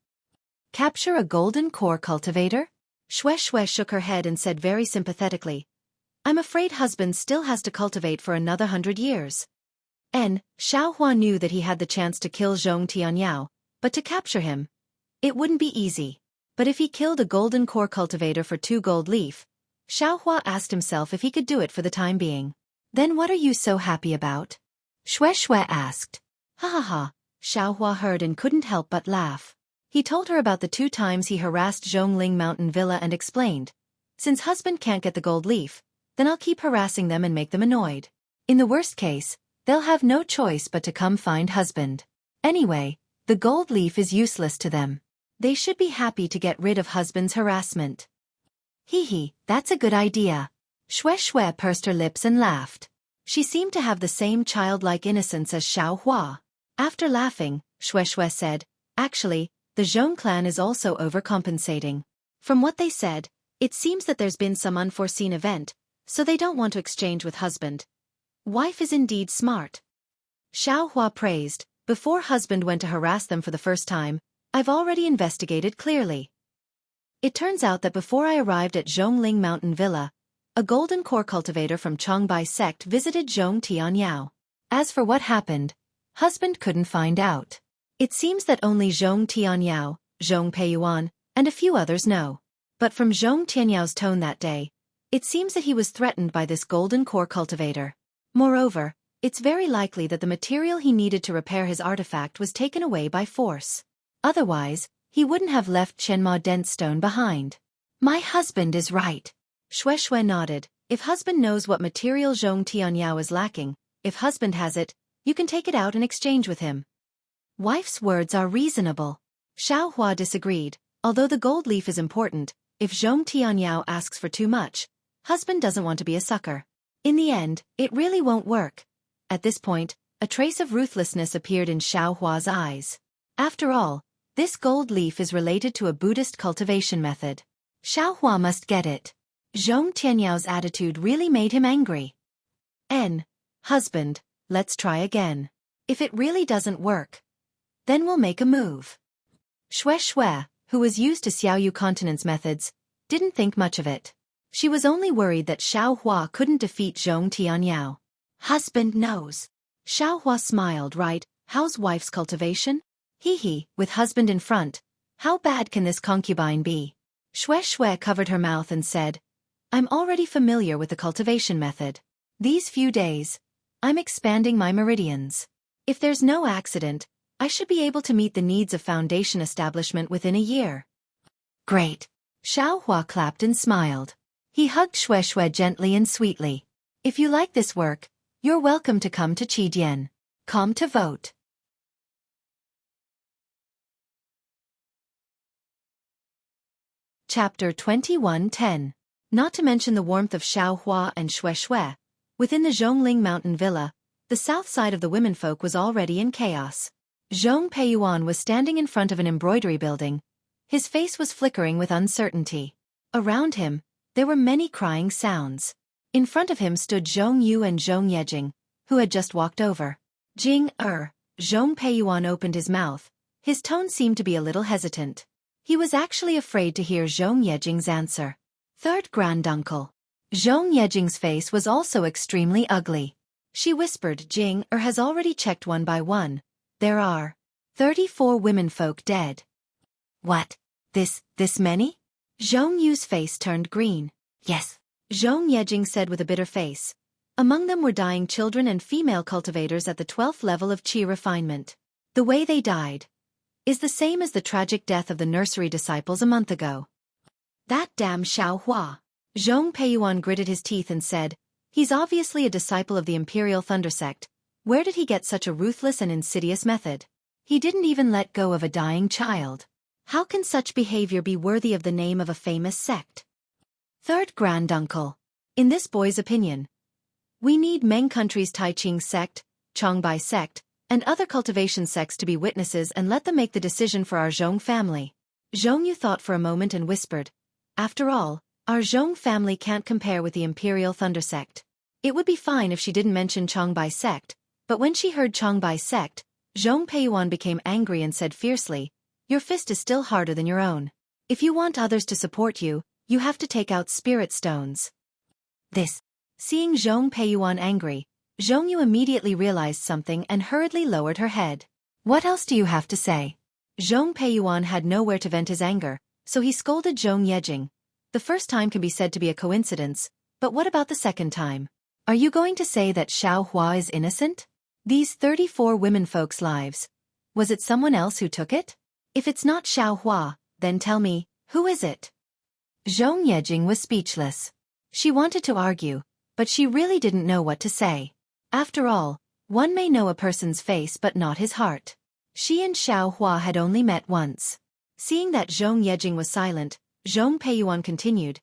Speaker 1: Capture a golden core cultivator? Xueqi shook her head and said very sympathetically, "I'm afraid husband still has to cultivate for another 100 years. Xiao Hua knew that he had the chance to kill Zhong Tianyao, but to capture him, it wouldn't be easy. But if he killed a golden core cultivator for 2 gold leaf, Xiao Hua asked himself if he could do it for the time being. Then what are you so happy about? Xueqi asked. Ha ha ha, Xiao Hua heard and couldn't help but laugh. He told her about the 2 times he harassed Zhongling Mountain Villa and explained, since husband can't get the gold leaf, then I'll keep harassing them and make them annoyed. In the worst case, they'll have no choice but to come find husband. Anyway, the gold leaf is useless to them. They should be happy to get rid of husband's harassment. Hee hee, that's a good idea. Xueqi pursed her lips and laughed. She seemed to have the same childlike innocence as Xiao Hua. After laughing, Xueqi said, "Actually, the Zhong clan is also overcompensating. From what they said, it seems that there's been some unforeseen event, so they don't want to exchange with husband. Wife is indeed smart." Xiao Hua praised, "Before husband went to harass them for the first time, I've already investigated clearly. It turns out that before I arrived at Zhongling Mountain Villa, a golden core cultivator from Chongbai sect visited Zhong Tianyao. As for what happened, husband couldn't find out. It seems that only Zhong Tianyao, Zhong Peiyuan, and a few others know. But from Zhong Tianyao's tone that day, it seems that he was threatened by this golden core cultivator. Moreover, it's very likely that the material he needed to repair his artifact was taken away by force. Otherwise, he wouldn't have left Chenma dense stone behind." "My husband is right." Xueqi nodded. "If husband knows what material Zhong Tianyao is lacking, if husband has it, you can take it out and exchange with him." "Wife's words are reasonable." Xiao Hua disagreed. "Although the gold leaf is important, if Zhong Tianyao asks for too much, husband doesn't want to be a sucker. In the end, it really won't work." At this point, a trace of ruthlessness appeared in Xiao Hua's eyes. After all, this gold leaf is related to a Buddhist cultivation method. Xiao Hua must get it. Zhong Tianyao's attitude really made him angry. Husband, let's try again. If it really doesn't work, then we'll make a move." Xueqi, who was used to Xiaoyu continent's methods, didn't think much of it. She was only worried that Xiao Hua couldn't defeat Zhong Tianyao. "Husband knows." Xiao Hua smiled. "Right, how's wife's cultivation?" "Hee, with husband in front. How bad can this concubine be?" Xueqi covered her mouth and said, "I'm already familiar with the cultivation method. These few days, I'm expanding my meridians. If there's no accident, I should be able to meet the needs of foundation establishment within a year." "Great." Xiao Hua clapped and smiled. He hugged Xueqi gently and sweetly. "If you like this work, you're welcome to come to Qidian. Come to vote." Chapter 21:10. Not to mention the warmth of Xiao Hua and Xueqi, within the Zhongling Mountain Villa, the south side of the womenfolk was already in chaos. Zhong Peiyuan was standing in front of an embroidery building. His face was flickering with uncertainty. Around him, there were many crying sounds. In front of him stood Zhong Yu and Zhong Yejing, who had just walked over. Zhong Peiyuan opened his mouth. His tone seemed to be a little hesitant. He was actually afraid to hear Zhong Yejing's answer. "Third granduncle." Zhong Yejing's face was also extremely ugly. She whispered, "Jing has already checked one by one. There are 34 womenfolk dead." "What? This many?" Zhong Yu's face turned green. "Yes," Zhong Yejing said with a bitter face. "Among them were dying children and female cultivators at the 12th level of Qi refinement. The way they died is the same as the tragic death of the nursery disciples a month ago." "That damn Xiao Hua." Zhong Peiyuan gritted his teeth and said, "He's obviously a disciple of the Imperial Thunder Sect. Where did he get such a ruthless and insidious method? He didn't even let go of a dying child. How can such behavior be worthy of the name of a famous sect?" "Third granduncle. In this boy's opinion, we need Meng country's Taiqing sect, Chongbai sect, and other cultivation sects to be witnesses and let them make the decision for our Zhong family." Zhong Yu thought for a moment and whispered, "After all, our Zhong family can't compare with the Imperial Thunder Sect. It would be fine if she didn't mention Chongbai sect, but when she heard Chongbai sect, Zhong Peiyuan became angry and said fiercely, "Your fist is still harder than your own. If you want others to support you, you have to take out spirit stones." Seeing Zhong Peiyuan angry, Zhong Yu immediately realized something and hurriedly lowered her head. "What else do you have to say?" Zhong Peiyuan had nowhere to vent his anger, so he scolded Zhong Yejing. "The first time can be said to be a coincidence, but what about the second time? Are you going to say that Xiao Hua is innocent? These 34 womenfolk's lives, was it someone else who took it? If it's not Xiao Hua, then tell me, who is it?" Zhong Yejing was speechless. She wanted to argue, but she really didn't know what to say. After all, one may know a person's face but not his heart. She and Xiao Hua had only met once. Seeing that Zhong Yejing was silent, Zhong Peiyuan continued,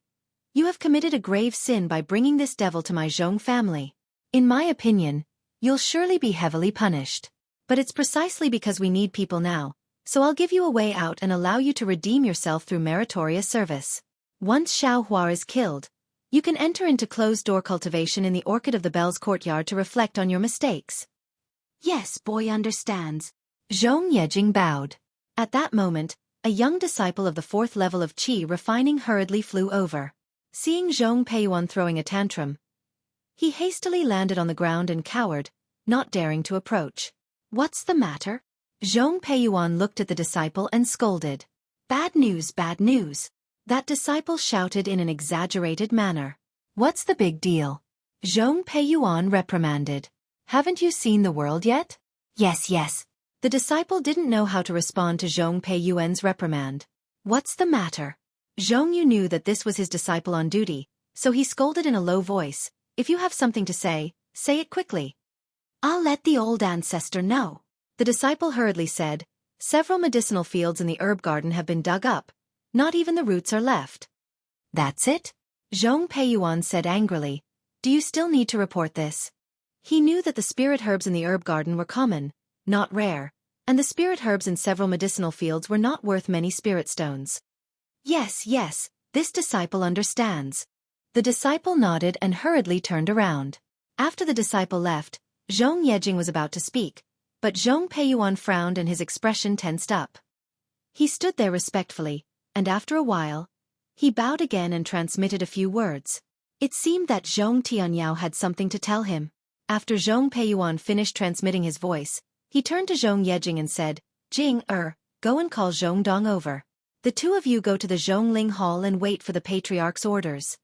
Speaker 1: "You have committed a grave sin by bringing this devil to my Zhong family. In my opinion, you'll surely be heavily punished. But it's precisely because we need people now, so I'll give you a way out and allow you to redeem yourself through meritorious service. Once Xiao Hua is killed, you can enter into closed-door cultivation in the Orchid of the Bells courtyard to reflect on your mistakes. Yes, boy understands. Zhong Yejing bowed. At that moment, a young disciple of the 4th level of Qi refining hurriedly flew over. Seeing Zhong Peiyuan throwing a tantrum, he hastily landed on the ground and cowered, not daring to approach. What's the matter? Zhong Peiyuan looked at the disciple and scolded. Bad news, bad news. That disciple shouted in an exaggerated manner. What's the big deal? Zhong Peiyuan reprimanded. Haven't you seen the world yet? Yes, yes. The disciple didn't know how to respond to Zhong Peiyuan's reprimand. What's the matter? Zhong Yu knew that this was his disciple on duty, so he scolded in a low voice. If you have something to say it quickly. I'll let the old ancestor know. The disciple hurriedly said, several medicinal fields in the herb garden have been dug up. Not even the roots are left. That's it? Zhong Peiyuan said angrily. Do you still need to report this? He knew that the spirit herbs in the herb garden were common, not rare, and the spirit herbs in several medicinal fields were not worth many spirit stones. Yes, yes, this disciple understands. The disciple nodded and hurriedly turned around. After the disciple left, Zhong Yejing was about to speak, but Zhong Peiyuan frowned and his expression tensed up. He stood there respectfully, and after a while, he bowed again and transmitted a few words. It seemed that Zhong Tianyao had something to tell him. After Zhong Peiyuan finished transmitting his voice, he turned to Zhong Yejing and said, Jing, go and call Zhong Dong over. The two of you go to the Zhongling Hall and wait for the patriarch's orders.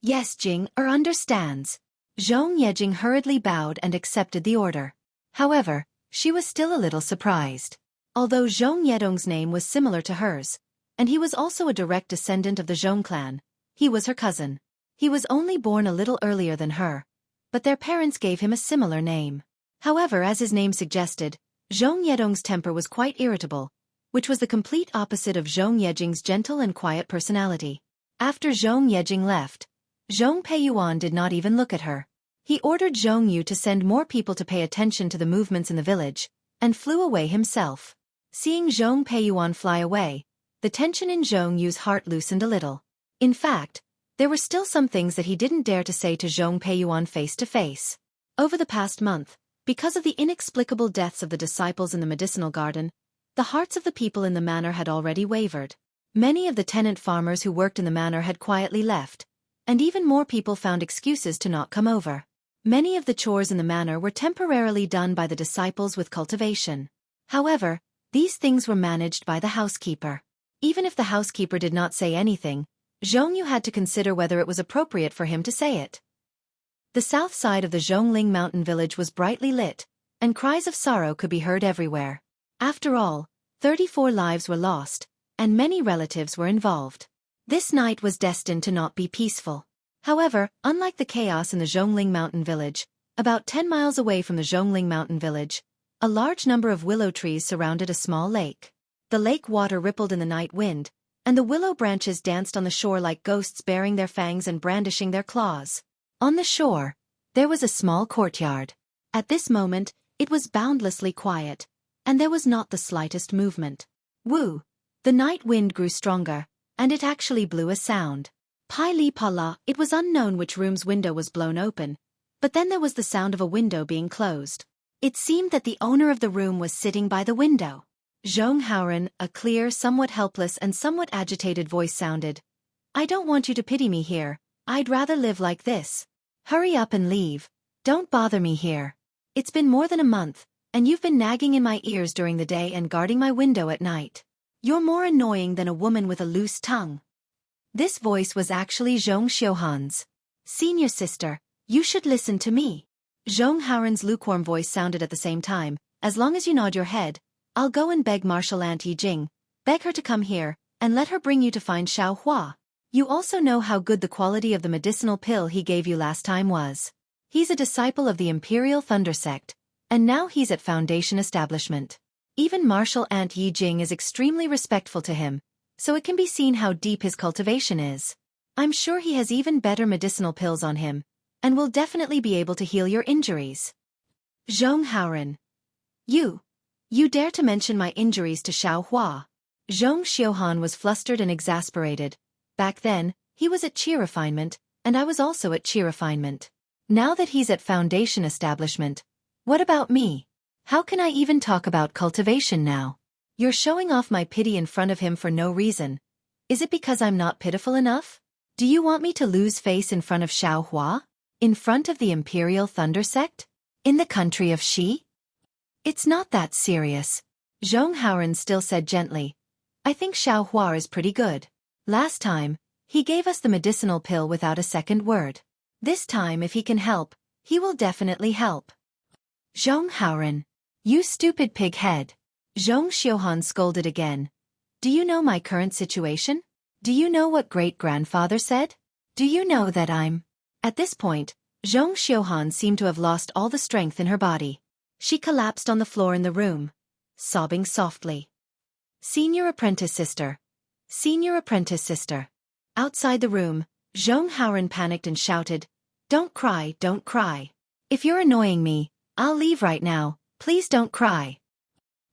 Speaker 1: Yes, Jing understands. Zhong Yejing hurriedly bowed and accepted the order. However, she was still a little surprised. Although Zhong Yedong's name was similar to hers, and he was also a direct descendant of the Zhong clan, he was her cousin. He was only born a little earlier than her, but their parents gave him a similar name. However, as his name suggested, Zhong Yedong's temper was quite irritable, which was the complete opposite of Zhong Yejing's gentle and quiet personality. After Zhong Yejing left, Zhong Peiyuan did not even look at her. He ordered Zhong Yu to send more people to pay attention to the movements in the village, and flew away himself. Seeing Zhong Peiyuan fly away, the tension in Zhong Yu's heart loosened a little. In fact, there were still some things that he didn't dare to say to Zhong Peiyuan face to face. Over the past month, because of the inexplicable deaths of the disciples in the medicinal garden, the hearts of the people in the manor had already wavered. Many of the tenant farmers who worked in the manor had quietly left, and even more people found excuses to not come over. Many of the chores in the manor were temporarily done by the disciples with cultivation. However, these things were managed by the housekeeper. Even if the housekeeper did not say anything, Zhong Yu had to consider whether it was appropriate for him to say it. The south side of the Zhongling mountain village was brightly lit, and cries of sorrow could be heard everywhere. After all, 34 lives were lost, and many relatives were involved. This night was destined to not be peaceful. However, unlike the chaos in the Zhongling mountain village, about 10 miles away from the Zhongling mountain village, a large number of willow trees surrounded a small lake. The lake water rippled in the night wind, and the willow branches danced on the shore like ghosts baring their fangs and brandishing their claws. On the shore, there was a small courtyard. At this moment, it was boundlessly quiet, and there was not the slightest movement. Woo! The night wind grew stronger, and it actually blew a sound. Pai li pa la, it was unknown which room's window was blown open, but then there was the sound of a window being closed. It seemed that the owner of the room was sitting by the window. Zhong Haoren, a clear, somewhat helpless and somewhat agitated voice sounded. I don't want you to pity me here, I'd rather live like this. Hurry up and leave. Don't bother me here. It's been more than a month, and you've been nagging in my ears during the day and guarding my window at night. You're more annoying than a woman with a loose tongue. This voice was actually Zhong Xiuhan's. Senior sister, you should listen to me. Zhong Haoren's lukewarm voice sounded at the same time. As long as you nod your head, I'll go and beg Martial Aunt Yi Jing, beg her to come here, and let her bring you to find Xiao Hua. You also know how good the quality of the medicinal pill he gave you last time was. He's a disciple of the Imperial Thunder Sect, and now he's at Foundation Establishment. Even Martial Aunt Yi Jing is extremely respectful to him, so it can be seen how deep his cultivation is. I'm sure he has even better medicinal pills on him, and will definitely be able to heal your injuries. Zhong Haoren. You dare to mention my injuries to Xiao Hua? Zhong Xiuhan was flustered and exasperated. Back then, he was at Qi Refinement, and I was also at Qi Refinement. Now that he's at Foundation Establishment, what about me? How can I even talk about cultivation now? You're showing off my pity in front of him for no reason. Is it because I'm not pitiful enough? Do you want me to lose face in front of Xiao Hua? In front of the Imperial Thunder Sect? In the country of Xi? It's not that serious. Zhong Haoren still said gently. I think Xiao Hua is pretty good. Last time, he gave us the medicinal pill without a second word. This time if he can help, he will definitely help. Zhong Haoren. You stupid pig head. Zhong Xiuhan scolded again. Do you know my current situation? Do you know what great-grandfather said? Do you know that I'm... At this point, Zhong Xiuhan seemed to have lost all the strength in her body. She collapsed on the floor in the room, sobbing softly. Senior apprentice sister. Senior apprentice sister. Outside the room, Zhong Haoren panicked and shouted, Don't cry, don't cry. If you're annoying me, I'll leave right now, please don't cry.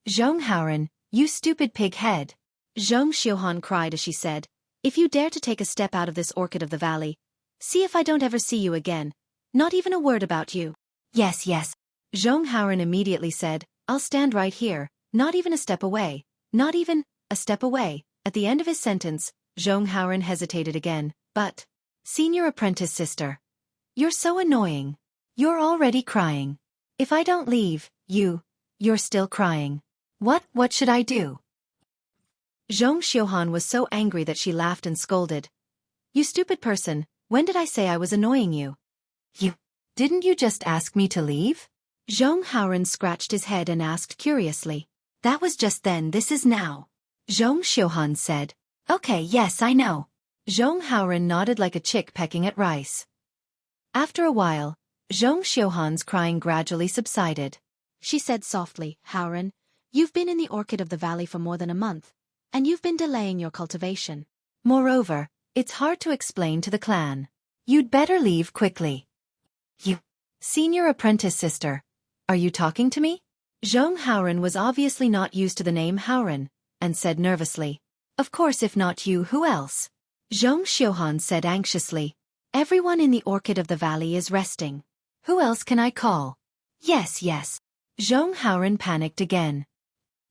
Speaker 1: Zhong Haoren, you stupid pig head. Zhong Xiuhan cried as she said, If you dare to take a step out of this orchid of the valley, see if I don't ever see you again. Not even a word about you. Yes. Zhong Haoren immediately said, I'll stand right here, not even a step away. Not even a step away. At the end of his sentence, Zhong Haoren hesitated again, but... Senior apprentice sister. You're so annoying. You're already crying. If I don't leave, you're still crying. What should I do? Zhong Xiuhan was so angry that she laughed and scolded. You stupid person, when did I say I was annoying you? Didn't you just ask me to leave? Zhong Haoren scratched his head and asked curiously. That was just then, this is now. Zhong Xiuhan said. Okay, yes, I know. Zhong Haoren nodded like a chick pecking at rice. After a while, Zhong Xiuhan's crying gradually subsided. She said softly, Haoren, you've been in the orchid of the valley for more than a month, and you've been delaying your cultivation. Moreover, it's hard to explain to the clan. You'd better leave quickly. You, senior apprentice sister, are you talking to me? Zhong Haoren was obviously not used to the name Haoren, and said nervously, Of course, if not you, who else? Zhong Xiuhan said anxiously, Everyone in the orchid of the valley is resting. Who else can I call? Yes. Zhong Haoren panicked again.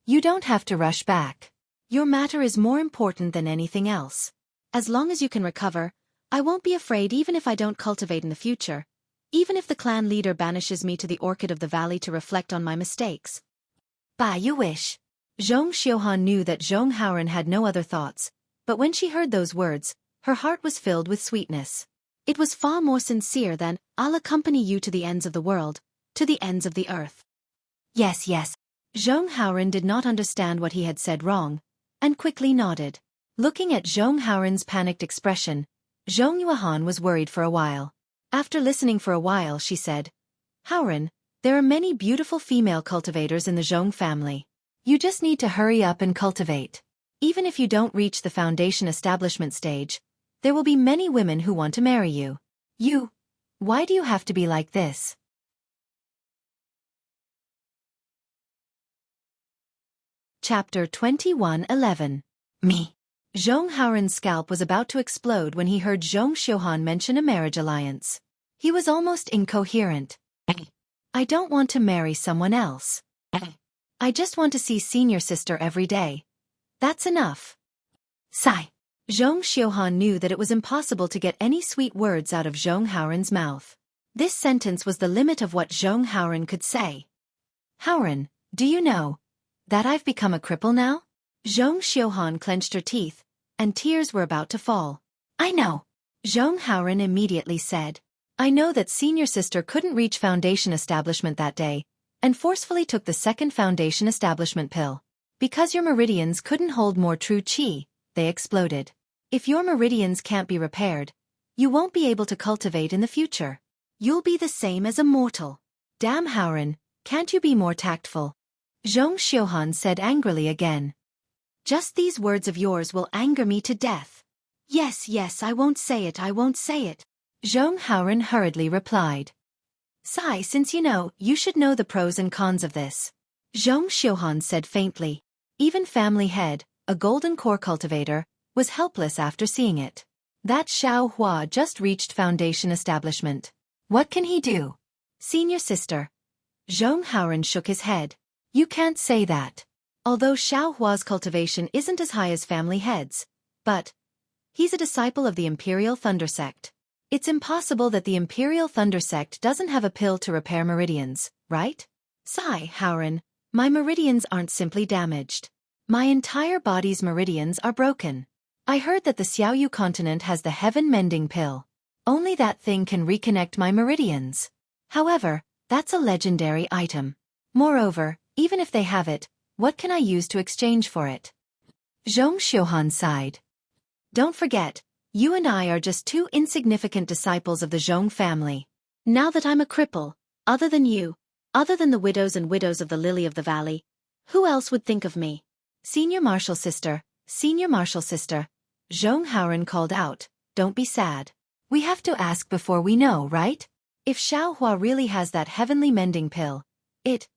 Speaker 1: You don't have to rush back. Your matter is more important than anything else. As long as you can recover, I won't be afraid even if I don't cultivate in the future. Even if the clan leader banishes me to the orchid of the valley to reflect on my mistakes. Bah, you wish. Zhong Xiuhan knew that Zhong Haoren had no other thoughts, but when she heard those words, her heart was filled with sweetness. It was far more sincere than, I'll accompany you to the ends of the world, to the ends of the earth. Yes. Zhong Haoren did not understand what he had said wrong, and quickly nodded. Looking at Zhong Haoren's panicked expression, Zhong Yuan was worried for a while. After listening for a while, she said, Haoren, there are many beautiful female cultivators in the Zhong family. You just need to hurry up and cultivate. Even if you don't reach the foundation establishment stage, there will be many women who want to marry you. Why do you have to be like this? Chapter 21:11. Me. Zhong Haoren's scalp was about to explode when he heard Zhong Xiuhan mention a marriage alliance. He was almost incoherent. I don't want to marry someone else. I just want to see senior sister every day. That's enough. Sigh. Zhong Xiuhan knew that it was impossible to get any sweet words out of Zhong Haoren's mouth. This sentence was the limit of what Zhong Haoren could say. Haoren, do you know that I've become a cripple now? Zhong Xiuhan clenched her teeth, and tears were about to fall. I know. Zhong Haoren immediately said. I know that senior sister couldn't reach foundation establishment that day, and forcefully took the second foundation establishment pill. Because your meridians couldn't hold more true qi, they exploded. If your meridians can't be repaired, you won't be able to cultivate in the future. You'll be the same as a mortal. Damn Haoren, can't you be more tactful? Zhong Xiuhan said angrily again. Just these words of yours will anger me to death. Yes, I won't say it. Zhong Haoren hurriedly replied. Sigh, since you know, you should know the pros and cons of this. Zhong Xiuhan said faintly. Even family head, a golden core cultivator, was helpless after seeing it. That Xiao Hua just reached foundation establishment. What can he do? Senior sister. Zhong Haoren shook his head. You can't say that. Although Xiao Hua's cultivation isn't as high as family heads, but he's a disciple of the Imperial Thunder Sect. It's impossible that the Imperial Thunder Sect doesn't have a pill to repair meridians, right? Sigh, Haoren, my meridians aren't simply damaged. My entire body's meridians are broken. I heard that the Xiaoyu continent has the heaven-mending pill. Only that thing can reconnect my meridians. However, that's a legendary item. Moreover, even if they have it, what can I use to exchange for it? Zhong Xiuhan sighed. Don't forget, you and I are just two insignificant disciples of the Zhong family. Now that I'm a cripple, other than you, other than the widows and widows of the Lily of the Valley, who else would think of me? Senior Marshal Sister, Zhong Haoren called out, don't be sad. We have to ask before we know, right? If Xiao Hua really has that heavenly mending pill, it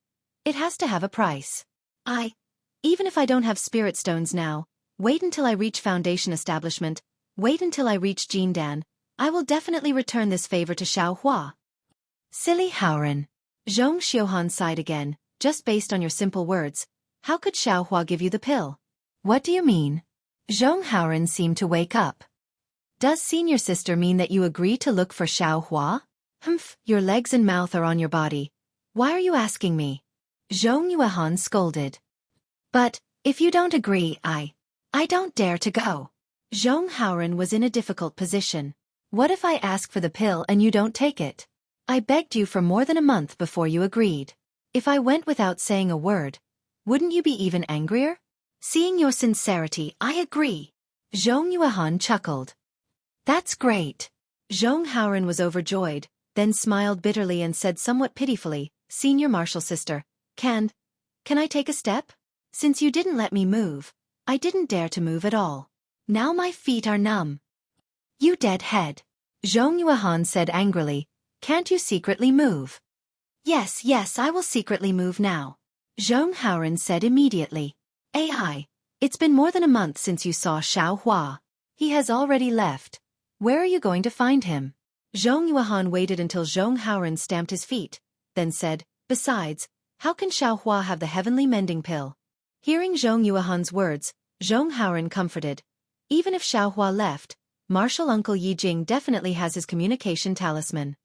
Speaker 1: has to have a price. Even if I don't have spirit stones now, wait until I reach foundation establishment, wait until I reach Jindan, I will definitely return this favor to Xiao Hua. Silly Haoren. Zhong Xiuhan sighed again, just based on your simple words, how could Xiao Hua give you the pill? What do you mean? Zhong Haoren seemed to wake up. Does senior sister mean that you agree to look for Xiao Hua? Humph, your legs and mouth are on your body. Why are you asking me? Zhong Yuehan scolded. But, if you don't agree, I don't dare to go. Zhong Haoren was in a difficult position. What if I ask for the pill and you don't take it? I begged you for more than a month before you agreed. If I went without saying a word, wouldn't you be even angrier? Seeing your sincerity, I agree. Zhong Yuehan chuckled. That's great. Zhong Haoren was overjoyed, then smiled bitterly and said somewhat pitifully, Senior Marshal Sister, can I take a step? Since you didn't let me move, I didn't dare to move at all. Now my feet are numb. You deadhead. Zhong Yuehan said angrily, can't you secretly move? Yes, I will secretly move now. Zhong Haoren said immediately. AI, it's been more than a month since you saw Xiao Hua. He has already left. Where are you going to find him? Zhong Yuehan waited until Zhong Haoren stamped his feet, then said, besides, how can Xiao Hua have the heavenly mending pill? Hearing Zhong Yuehan's words, Zhong Haoren comforted. Even if Xiao Hua left, Marshal Uncle Yi Jing definitely has his communication talisman.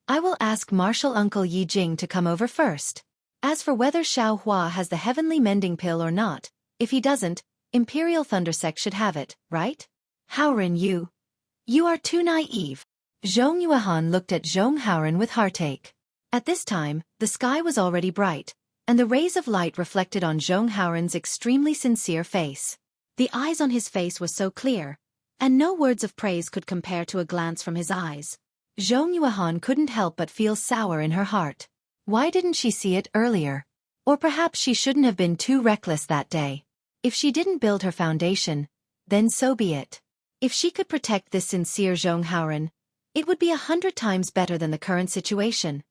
Speaker 1: I will ask Marshal Uncle Yi Jing to come over first. As for whether Xiao Hua has the heavenly mending pill or not, if he doesn't, Imperial Thunder Sect should have it, right? Haoren, you are too naive. Zhong Yuehan looked at Zhong Haoren with heartache. At this time, the sky was already bright, and the rays of light reflected on Zhong Haoren's extremely sincere face. The eyes on his face was so clear, and no words of praise could compare to a glance from his eyes. Zhong Yuehan couldn't help but feel sour in her heart. Why didn't she see it earlier? Or perhaps she shouldn't have been too reckless that day. If she didn't build her foundation, then so be it. If she could protect this sincere Zhong Haoren, it would be 100 times better than the current situation.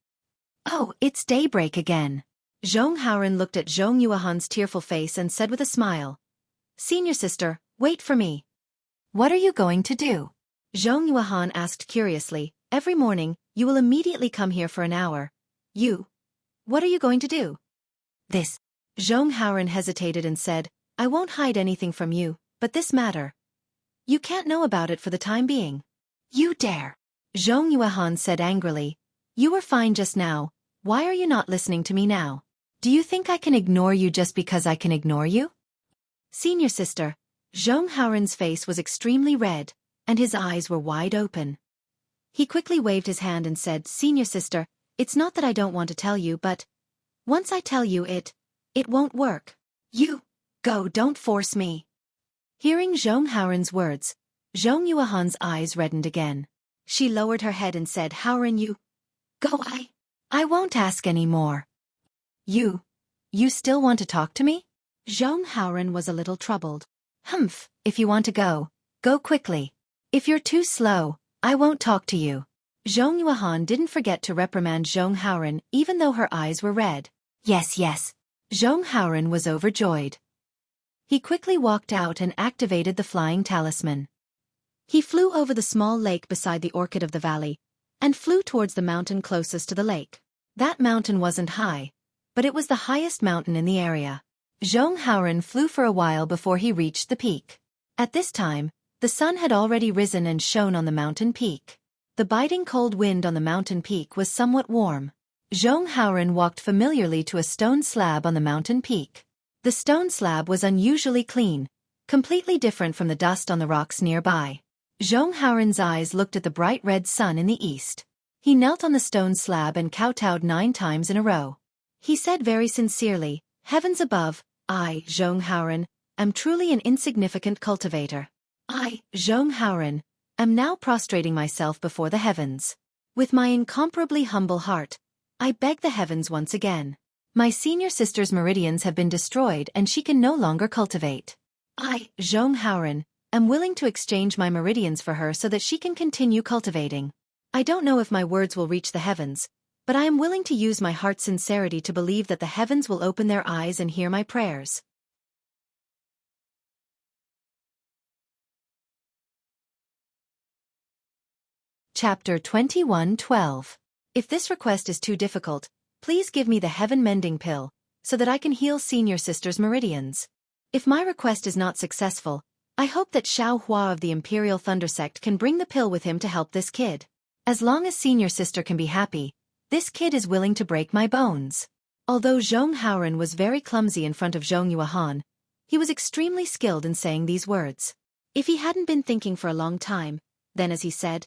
Speaker 1: Oh, it's daybreak again. Zhong Haoren looked at Zhong Yuehan's tearful face and said with a smile, Senior sister, wait for me. What are you going to do? Zhong Yuehan asked curiously, every morning, you will immediately come here for an hour. What are you going to do? This. Zhong Haoren hesitated and said, I won't hide anything from you, but this matter. You can't know about it for the time being. You dare. Zhong Yuehan said angrily, you were fine just now, why are you not listening to me now? Do you think I can ignore you just because I can ignore you? Senior sister, Zhong Haoren's face was extremely red, and his eyes were wide open. He quickly waved his hand and said, Senior sister, it's not that I don't want to tell you, but once I tell you it won't work. You, go, don't force me. Hearing Zhong Haoren's words, Zhong Yuehan's eyes reddened again. She lowered her head and said, Haoren, you, go, I won't ask any more. You still want to talk to me? Zhong Haoren was a little troubled. Humph, if you want to go, go quickly. If you're too slow, I won't talk to you. Zhong Yuan didn't forget to reprimand Zhong Haoran even though her eyes were red. Yes, yes. Zhong Haoran was overjoyed. He quickly walked out and activated the flying talisman. He flew over the small lake beside the orchid of the valley, and flew towards the mountain closest to the lake. That mountain wasn't high, but it was the highest mountain in the area. Zhong Haoran flew for a while before he reached the peak. At this time, the sun had already risen and shone on the mountain peak. The biting cold wind on the mountain peak was somewhat warm. Zhong Haoran walked familiarly to a stone slab on the mountain peak. The stone slab was unusually clean, completely different from the dust on the rocks nearby. Zhong Haoran's eyes looked at the bright red sun in the east. He knelt on the stone slab and kowtowed 9 times in a row. He said very sincerely, "Heavens above, I, Zhong Haoran, am truly an insignificant cultivator. I, Zhong Haoran, am now prostrating myself before the heavens. With my incomparably humble heart, I beg the heavens once again. My senior sister's meridians have been destroyed and she can no longer cultivate. I, Zhong Haoran, am willing to exchange my meridians for her so that she can continue cultivating. I don't know if my words will reach the heavens, but I am willing to use my heart's sincerity to believe that the heavens will open their eyes and hear my prayers." Chapter 21:12. If this request is too difficult, please give me the heaven-mending pill, so that I can heal senior sister's meridians. If my request is not successful, I hope that Xiao Hua of the Imperial Thunder Sect can bring the pill with him to help this kid. As long as senior sister can be happy, this kid is willing to break my bones. Although Zhong Haoran was very clumsy in front of Zhong Yuan, he was extremely skilled in saying these words. If he hadn't been thinking for a long time, then as he said,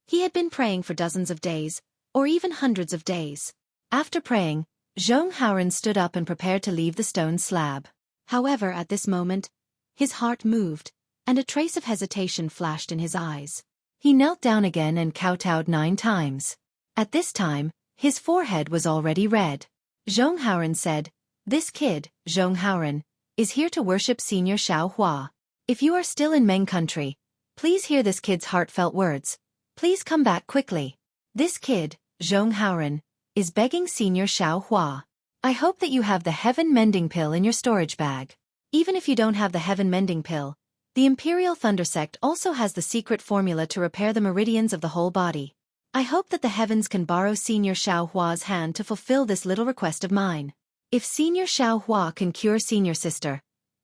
Speaker 1: he had been praying for dozens of days, or even hundreds of days. After praying, Zhong Haoran stood up and prepared to leave the stone slab. However, at this moment, his heart moved, and a trace of hesitation flashed in his eyes. He knelt down again and kowtowed 9 times. At this time, his forehead was already red. Zhong Haoran said, "This kid, Zhong Haoran, is here to worship Senior Xiao Hua. If you are still in Meng country, please hear this kid's heartfelt words. Please come back quickly. This kid, Zhong Haoran, is begging Senior Xiao Hua. I hope that you have the heaven-mending pill in your storage bag. Even if you don't have the heaven-mending pill, the Imperial Thunder Sect also has the secret formula to repair the meridians of the whole body. I hope that the heavens can borrow Senior Xiao Hua's hand to fulfill this little request of mine. If Senior Xiao Hua can cure senior sister,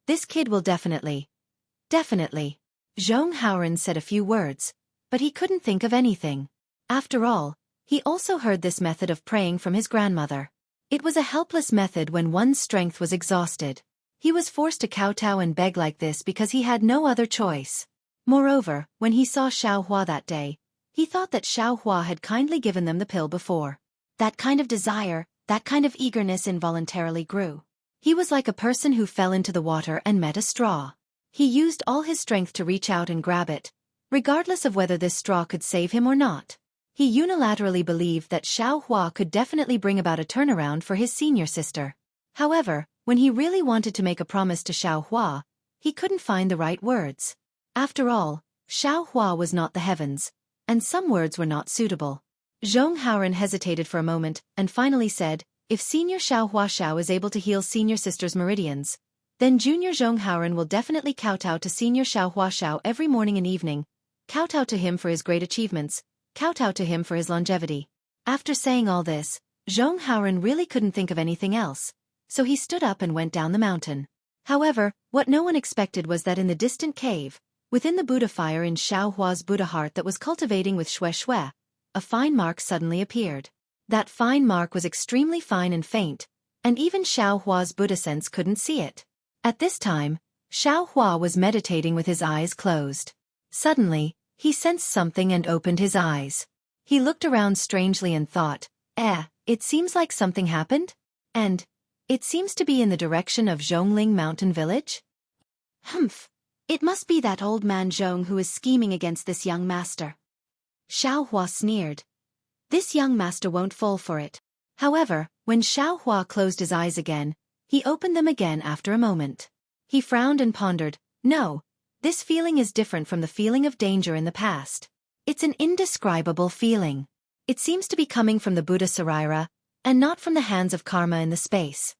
Speaker 1: this kid will definitely. Zhong Haoran said a few words, but he couldn't think of anything. After all, he also heard this method of praying from his grandmother. It was a helpless method when one's strength was exhausted. He was forced to kowtow and beg like this because he had no other choice. Moreover, when he saw Xiao Hua that day, he thought that Xiao Hua had kindly given them the pill before. That kind of desire, that kind of eagerness involuntarily grew. He was like a person who fell into the water and met a straw. He used all his strength to reach out and grab it, regardless of whether this straw could save him or not. He unilaterally believed that Xiao Hua could definitely bring about a turnaround for his senior sister. However, when he really wanted to make a promise to Xiao Hua, he couldn't find the right words. After all, Xiao Hua was not the heavens, and some words were not suitable. Zhong Haoran hesitated for a moment and finally said, "If Senior Xiao Hua Xiao is able to heal senior sister's meridians, then Junior Zhong Haoran will definitely kowtow to Senior Xiao Hua Xiao every morning and evening, kowtow to him for his great achievements, kowtow to him for his longevity." After saying all this, Zhong Haoran really couldn't think of anything else, so he stood up and went down the mountain. However, what no one expected was that in the distant cave, within the Buddha fire in Xiao Hua's Buddha heart that was cultivating with Xueqi, a fine mark suddenly appeared. That fine mark was extremely fine and faint, and even Xiao Hua's Buddha sense couldn't see it. At this time, Xiao Hua was meditating with his eyes closed. Suddenly, he sensed something and opened his eyes. He looked around strangely and thought, it seems like something happened? And it seems to be in the direction of Zhongling Mountain Village? Humph! It must be that old man Zhong who is scheming against this young master. Xiao Hua sneered. This young master won't fall for it. However, when Xiao Hua closed his eyes again, he opened them again after a moment. He frowned and pondered, "No, this feeling is different from the feeling of danger in the past. It's an indescribable feeling. It seems to be coming from the Buddha Sarira, and not from the hands of karma in the space.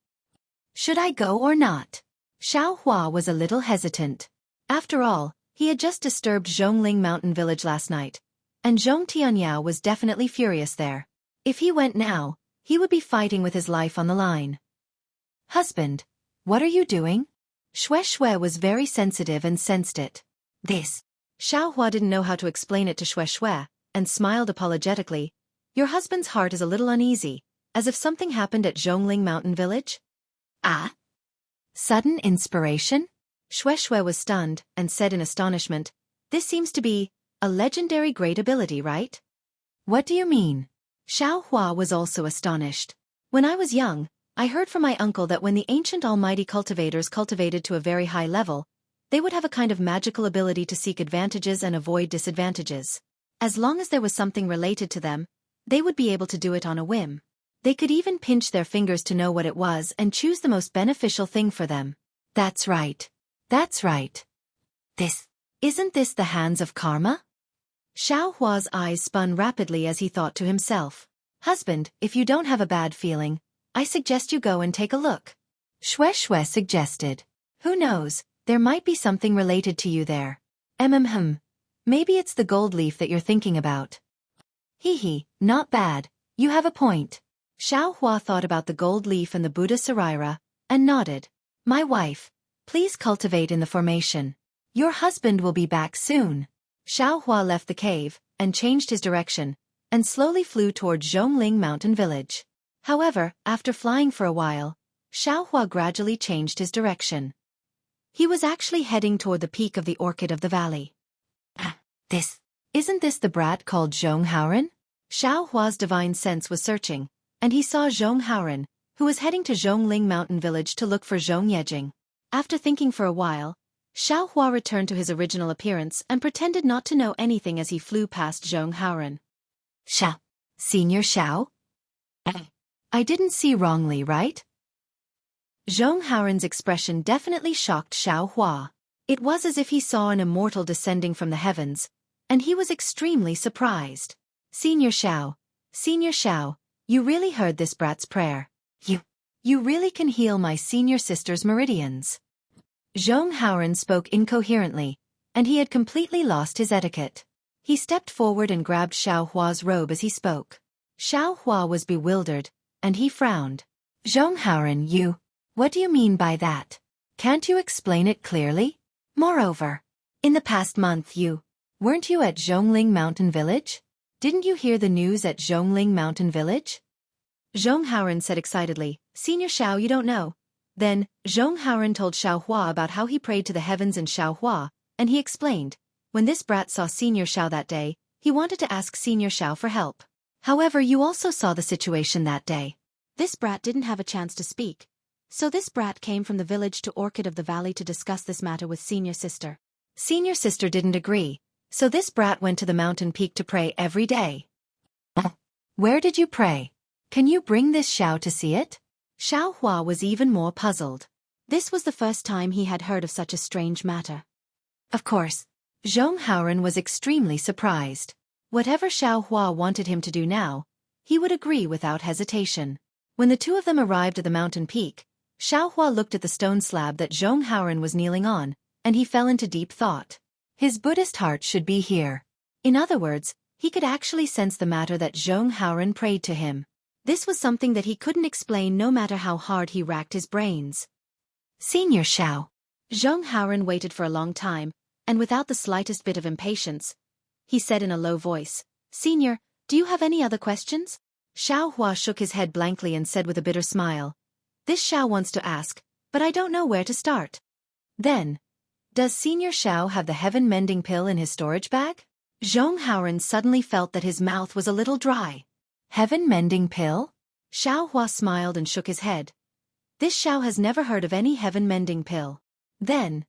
Speaker 1: Should I go or not? Xiao Hua was a little hesitant. After all, he had just disturbed Zhongling Mountain Village last night, and Zhong Tianyao was definitely furious there. If he went now, he would be fighting with his life on the line. Husband, what are you doing? Xueqi was very sensitive and sensed it. This. Xiao Hua didn't know how to explain it to Xueqi, and smiled apologetically. Your husband's heart is a little uneasy, as if something happened at Zhongling Mountain Village? Ah? Sudden inspiration? Xueqi was stunned, and said in astonishment, this seems to be a legendary great ability, right? What do you mean? Xiao Hua was also astonished. When I was young, I heard from my uncle that when the ancient almighty cultivators cultivated to a very high level, they would have a kind of magical ability to seek advantages and avoid disadvantages. As long as there was something related to them, they would be able to do it on a whim. They could even pinch their fingers to know what it was and choose the most beneficial thing for them. That's right. That's right. Isn't this the hands of karma? Xiao Hua's eyes spun rapidly as he thought to himself. Husband, if you don't have a bad feeling, I suggest you go and take a look. Xueqi suggested. Who knows, there might be something related to you there. Maybe it's the gold leaf that you're thinking about. Not bad, you have a point. Xiao Hua thought about the gold leaf and the Buddha Sarira, and nodded. My wife, please cultivate in the formation. Your husband will be back soon. Xiao Hua left the cave, and changed his direction, and slowly flew toward Zhongling Mountain Village. However, after flying for a while, Xiao Hua gradually changed his direction. He was actually heading toward the peak of the Orchid of the Valley. Isn't this the brat called Zhong Haoren? Xiao Hua's divine sense was searching, and he saw Zhong Haoren, who was heading to Zhongling Mountain Village to look for Zhong Yejing. After thinking for a while, Xiao Hua returned to his original appearance and pretended not to know anything as he flew past Zhong Haoren. Senior Xiao? I didn't see wrongly, right? Zhong Haoren's expression definitely shocked Xiao Hua. It was as if he saw an immortal descending from the heavens, and he was extremely surprised. Senior Xiao, you really heard this brat's prayer. You really can heal my senior sister's meridians. Zhong Haoren spoke incoherently, and he had completely lost his etiquette. He stepped forward and grabbed Xiao Hua's robe as he spoke. Xiao Hua was bewildered, and he frowned. Zhong Haoren, what do you mean by that? Can't you explain it clearly? Moreover, in the past month weren't you at Zhongling Mountain Village? Didn't you hear the news at Zhongling Mountain Village? Zhong Haoren said excitedly, Senior Xiao, you don't know. Then, Zhong Haoren told Xiao Hua about how he prayed to the heavens in Xiao Hua, and he explained, when this brat saw Senior Xiao that day, he wanted to ask Senior Xiao for help. However, you also saw the situation that day. This brat didn't have a chance to speak. So this brat came from the village to Orchid of the Valley to discuss this matter with Senior Sister. Senior Sister didn't agree, so this brat went to the mountain peak to pray every day. Where did you pray? Can you bring this Xiao to see it? Xiao Hua was even more puzzled. This was the first time he had heard of such a strange matter. Of course, Zhong Haoren was extremely surprised. Whatever Xiao Hua wanted him to do now, he would agree without hesitation. When the two of them arrived at the mountain peak, Xiao Hua looked at the stone slab that Zhong Haoren was kneeling on, and he fell into deep thought. His Buddhist heart should be here. In other words, he could actually sense the matter that Zhong Haoren prayed to him. This was something that he couldn't explain no matter how hard he racked his brains. Senior Xiao. Zhong Haoren waited for a long time, and without the slightest bit of impatience, he said in a low voice, Senior, do you have any other questions? Xiao Hua shook his head blankly and said with a bitter smile, This Xiao wants to ask, but I don't know where to start. Then, does Senior Xiao have the heaven-mending pill in his storage bag? Zhong Haoren suddenly felt that his mouth was a little dry. Heaven-mending pill? Xiao Hua smiled and shook his head. This Xiao has never heard of any heaven-mending pill. Then,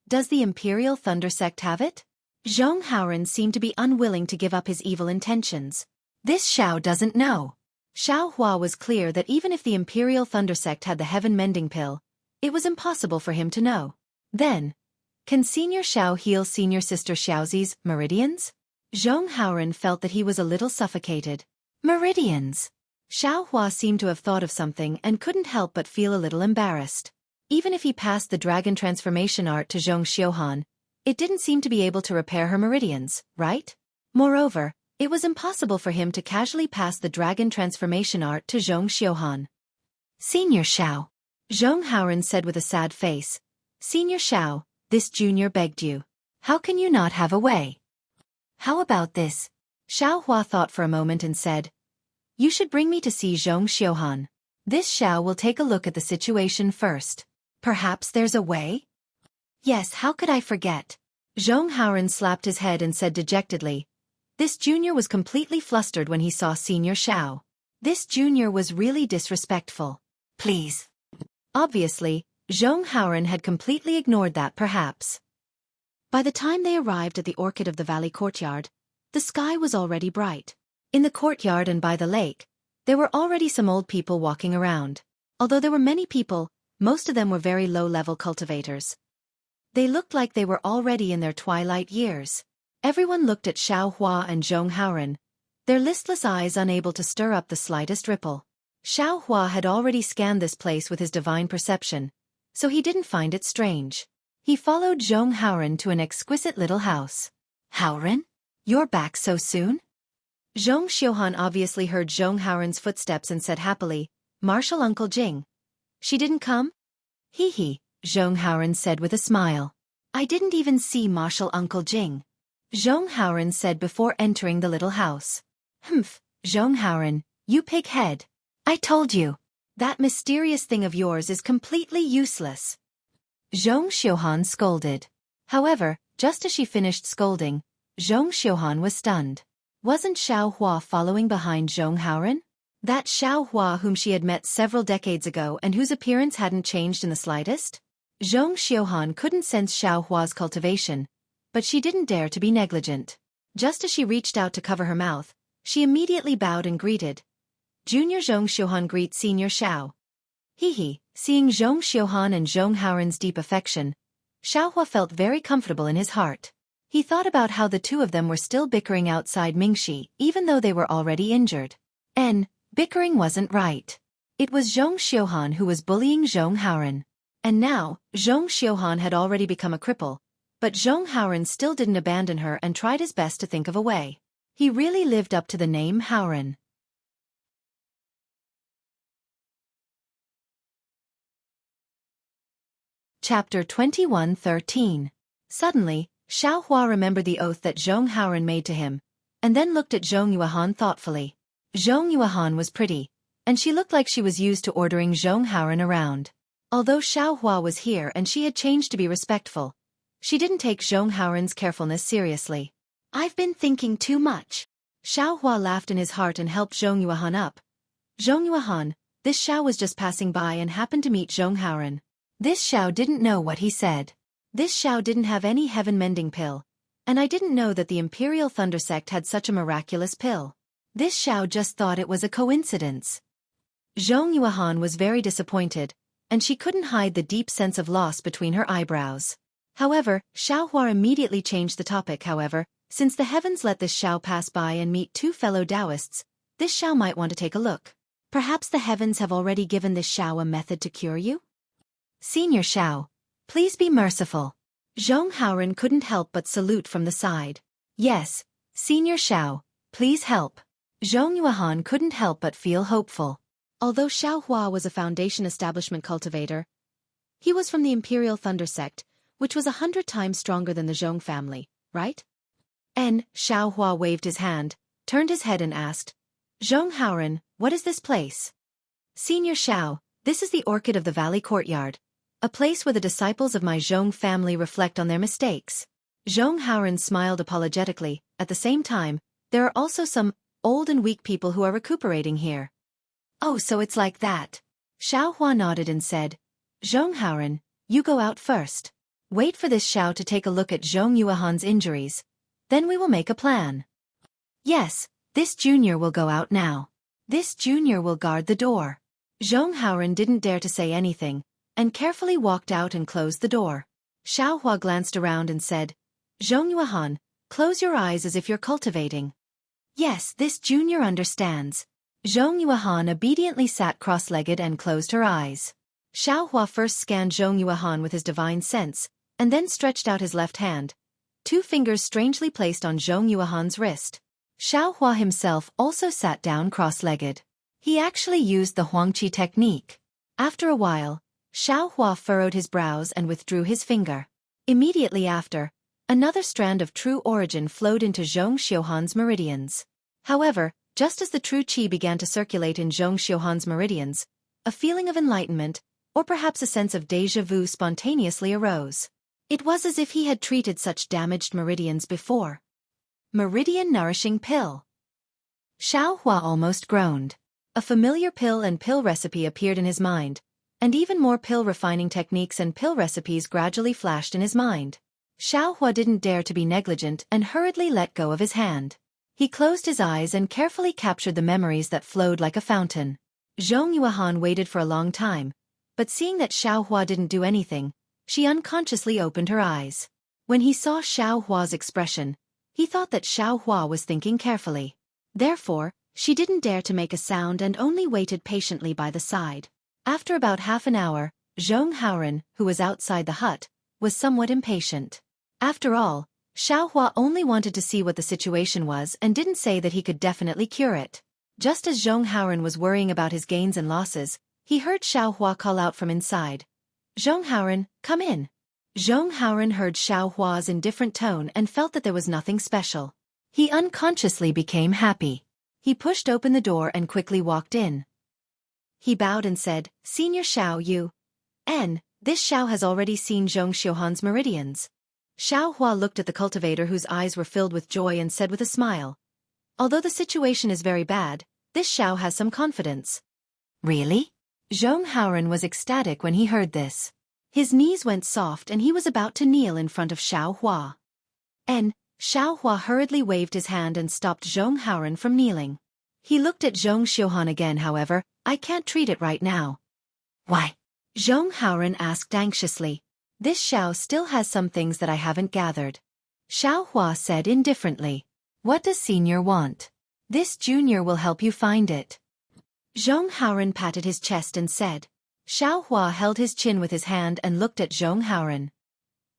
Speaker 1: does the Imperial Thunder Sect have it? Zhong Haoren seemed to be unwilling to give up his evil intentions. This Xiao doesn't know. Xiao Hua was clear that even if the Imperial Thunder Sect had the heaven-mending pill, it was impossible for him to know. Then, can Senior Xiao heal Senior Sister Xiaozi's meridians? Zhong Haoren felt that he was a little suffocated. Meridians. Xiao Hua seemed to have thought of something and couldn't help but feel a little embarrassed. Even if he passed the dragon transformation art to Zhong Xiuhan, it didn't seem to be able to repair her meridians, right? Moreover, it was impossible for him to casually pass the dragon transformation art to Zhong Xiuhan. Senior Xiao. Zhong Haoren said with a sad face. Senior Xiao, this junior begged you. How can you not have a way? How about this? Xiao Hua thought for a moment and said, you should bring me to see Zhong Xiuhan. This Xiao will take a look at the situation first. Perhaps there's a way? Yes, how could I forget? Zhong Haoren slapped his head and said dejectedly. This junior was completely flustered when he saw Senior Xiao. This junior was really disrespectful. Please. Obviously, Zhong Haoren had completely ignored that perhaps. By the time they arrived at the Orchid of the Valley courtyard, the sky was already bright. In the courtyard and by the lake, there were already some old people walking around. Although there were many people, most of them were very low-level cultivators. They looked like they were already in their twilight years. Everyone looked at Xiao Hua and Zhong Haoren, their listless eyes unable to stir up the slightest ripple. Xiao Hua had already scanned this place with his divine perception, so he didn't find it strange. He followed Zhong Haoren to an exquisite little house. Haoren? You're back so soon? Zhong Xiuhan obviously heard Zhong Haoren's footsteps and said happily, Martial Uncle Jing. She didn't come? Hee, Zhong Haoren said with a smile. I didn't even see Martial Uncle Jing. Zhong Haoren said before entering the little house. Humph, Zhong Haoren, you pig-head. I told you. That mysterious thing of yours is completely useless. Zhong Xiuhan scolded. However, just as she finished scolding, Zhong Xiuhan was stunned. Wasn't Xiao Hua following behind Zhong Haoren? That Xiao Hua whom she had met several decades ago and whose appearance hadn't changed in the slightest? Zhong Xiuhan couldn't sense Xiao Hua's cultivation, but she didn't dare to be negligent. Just as she reached out to cover her mouth, she immediately bowed and greeted. Junior Zhong Xiuhan greets Senior Xiao. Seeing Zhong Xiuhan and Zhong Haoren's deep affection, Xiao Hua felt very comfortable in his heart. He thought about how the two of them were still bickering outside Mingxi even though they were already injured. Bickering wasn't right. It was Zhong Xiuhan who was bullying Zhong Haoren. And now, Zhong Xiuhan had already become a cripple, but Zhong Haoren still didn't abandon her and tried his best to think of a way. He really lived up to the name Haoren. Chapter 21:13. Suddenly, Xiao Hua remembered the oath that Zhong Haoren made to him, and then looked at Zhong Yuehan thoughtfully. Zhong Yuehan was pretty, and she looked like she was used to ordering Zhong Haoren around. Although Xiao Hua was here and she had changed to be respectful, she didn't take Zhong Haoren's carefulness seriously. I've been thinking too much. Xiao Hua laughed in his heart and helped Zhong Yuehan up. Zhong Yuehan, this Xiao was just passing by and happened to meet Zhong Haoren. This Xiao didn't know what he said. This Xiao didn't have any heaven-mending pill, and I didn't know that the Imperial Thunder Sect had such a miraculous pill. This Xiao just thought it was a coincidence. Zhong Yuehan was very disappointed, and she couldn't hide the deep sense of loss between her eyebrows. However, Xiao Hua immediately changed the topic. Since the heavens let this Xiao pass by and meet two fellow Taoists, this Xiao might want to take a look. Perhaps the heavens have already given this Xiao a method to cure you? Senior Xiao, please be merciful. Zhong Haoren couldn't help but salute from the side. Yes, Senior Xiao, please help. Zhong Yuehan couldn't help but feel hopeful. Although Xiao Hua was a foundation establishment cultivator, he was from the Imperial Thunder Sect, which was 100 times stronger than the Zhong family, right? Xiao Hua waved his hand, turned his head and asked, Zhong Haoren, what is this place? Senior Xiao, this is the Orchid of the Valley courtyard, a place where the disciples of my Zhong family reflect on their mistakes. Zhong Haoren smiled apologetically. At the same time, there are also some old and weak people who are recuperating here. Oh, so it's like that. Xiao Hua nodded and said, Zhong Haoren, you go out first. Wait for this Xiao to take a look at Zhong Yuehan's injuries. Then we will make a plan. Yes, this junior will go out now. This junior will guard the door. Zhong Haoren didn't dare to say anything, and carefully walked out and closed the door. Xiao Hua glanced around and said, Zhong Yuehan, Close your eyes as if you're cultivating. Yes, this junior understands. Zhong Yuehan obediently sat cross-legged and closed her eyes. Xiaohua first scanned Zhong Yuehan with his divine sense, and then stretched out his left hand, 2 fingers strangely placed on Zhong Yuehan's wrist. Xiaohua himself also sat down cross-legged. He actually used the Xueqi technique. After a while, Xiaohua furrowed his brows and withdrew his finger. Immediately after, another strand of true origin flowed into Zhong Xiuhan's meridians. However, just as the true qi began to circulate in Zhong Xiuhan's meridians, a feeling of enlightenment, or perhaps a sense of déjà vu spontaneously arose. It was as if he had treated such damaged meridians before. Meridian-nourishing pill. Xiaohua almost groaned. A familiar pill and pill recipe appeared in his mind, and even more pill-refining techniques and pill recipes gradually flashed in his mind. Xiaohua didn't dare to be negligent and hurriedly let go of his hand. He closed his eyes and carefully captured the memories that flowed like a fountain. Zhong Yuehan waited for a long time, but seeing that Xiaohua didn't do anything, she unconsciously opened her eyes. When he saw Xiaohua's expression, he thought that Xiaohua was thinking carefully. Therefore, she didn't dare to make a sound and only waited patiently by the side. After about half an hour, Zhong Haoran, who was outside the hut, was somewhat impatient. After all, Xiaohua only wanted to see what the situation was and didn't say that he could definitely cure it. Just as Zhong Haoran was worrying about his gains and losses, he heard Xiaohua call out from inside. Zhong Haoran, come in. Zhong Haoran heard Xiaohua's indifferent tone and felt that there was nothing special. He unconsciously became happy. He pushed open the door and quickly walked in. He bowed and said, Senior Xiao Yu. This Xiao has already seen Zhong Xiuhan's meridians. Xiaohua looked at the cultivator whose eyes were filled with joy and said with a smile, although the situation is very bad, this Xiao has some confidence. Really? Zhong Haoran was ecstatic when he heard this. His knees went soft and he was about to kneel in front of Xiaohua. Xiaohua hurriedly waved his hand and stopped Zhong Haoran from kneeling. He looked at Zhong Xiuhan again. However, I can't treat it right now. Why? Zhong Haoran asked anxiously. This Xiao still has some things that I haven't gathered. Xiaohua said indifferently. What does Senior want? This junior will help you find it. Zhong Haoran patted his chest and said. Xiaohua held his chin with his hand and looked at Zhong Haoran.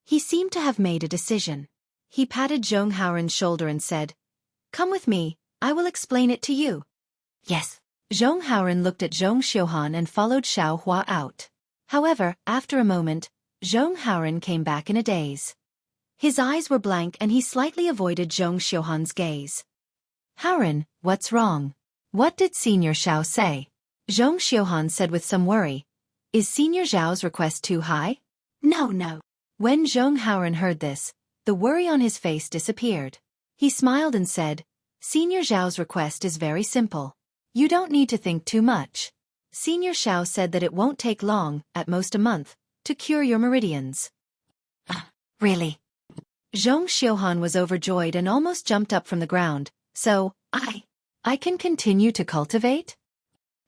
Speaker 1: He seemed to have made a decision. He patted Zhong Haoran's shoulder and said, Come with me, I will explain it to you. Yes. Zhong Haoran looked at Zhong Xiuhan and followed Xiaohua out. However, after a moment, Zhong Haoran came back in a daze. His eyes were blank and he slightly avoided Zhong Xiuhan's gaze. Haoran, what's wrong? What did Senior Xiao say? Zhong Xiuhan said with some worry. Is Senior Zhao's request too high? No. When Zhong Haoran heard this, the worry on his face disappeared. He smiled and said, Senior Zhao's request is very simple. You don't need to think too much. Senior Xiao said that it won't take long, at most a month, to cure your meridians. Really? Zhong Xiuhan was overjoyed and almost jumped up from the ground. So, I can continue to cultivate?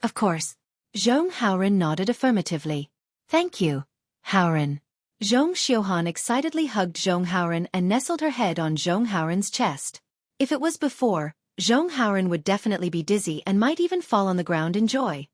Speaker 1: Of course. Zhong Haoran nodded affirmatively. Thank you, Haoran. Zhong Xiuhan excitedly hugged Zhong Haoran and nestled her head on Zhong Haoran's chest. If it was before, Zhong Haoran would definitely be dizzy and might even fall on the ground in joy.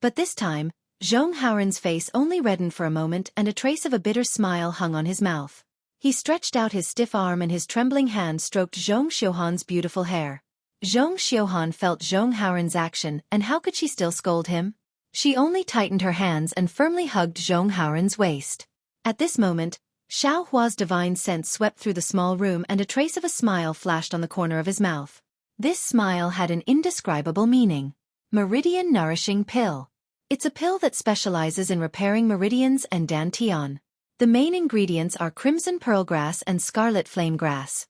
Speaker 1: But this time, Zhong Haoran's face only reddened for a moment and a trace of a bitter smile hung on his mouth. He stretched out his stiff arm and his trembling hand stroked Zhong Xiuhan's beautiful hair. Zhong Xiuhan felt Zhong Haoran's action, and how could she still scold him? She only tightened her hands and firmly hugged Zhong Haoran's waist. At this moment, Xiaohua's divine sense swept through the small room and a trace of a smile flashed on the corner of his mouth. This smile had an indescribable meaning. Meridian-nourishing pill. It's a pill that specializes in repairing meridians and dantian. The main ingredients are crimson pearlgrass and scarlet flame grass.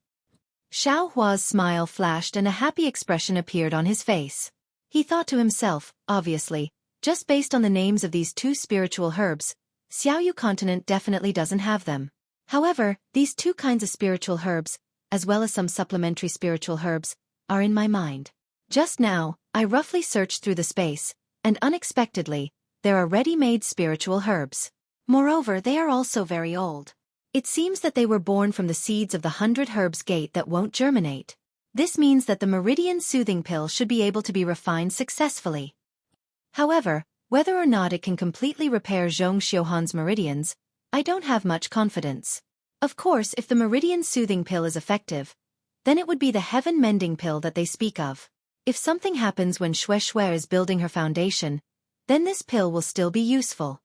Speaker 1: Xiaohua's smile flashed and a happy expression appeared on his face. He thought to himself, obviously, just based on the names of these 2 spiritual herbs, Xiaoyu continent definitely doesn't have them. However, these 2 kinds of spiritual herbs, as well as some supplementary spiritual herbs, are in my mind. Just now, I roughly searched through the space, and unexpectedly, there are ready-made spiritual herbs. Moreover, they are also very old. It seems that they were born from the seeds of the 100 herbs gate that won't germinate. This means that the meridian soothing pill should be able to be refined successfully. However, whether or not it can completely repair Zhong Xiuhan's meridians, I don't have much confidence. Of course, if the meridian soothing pill is effective, then it would be the heaven mending pill that they speak of. If something happens when Xueqi is building her foundation, then this pill will still be useful.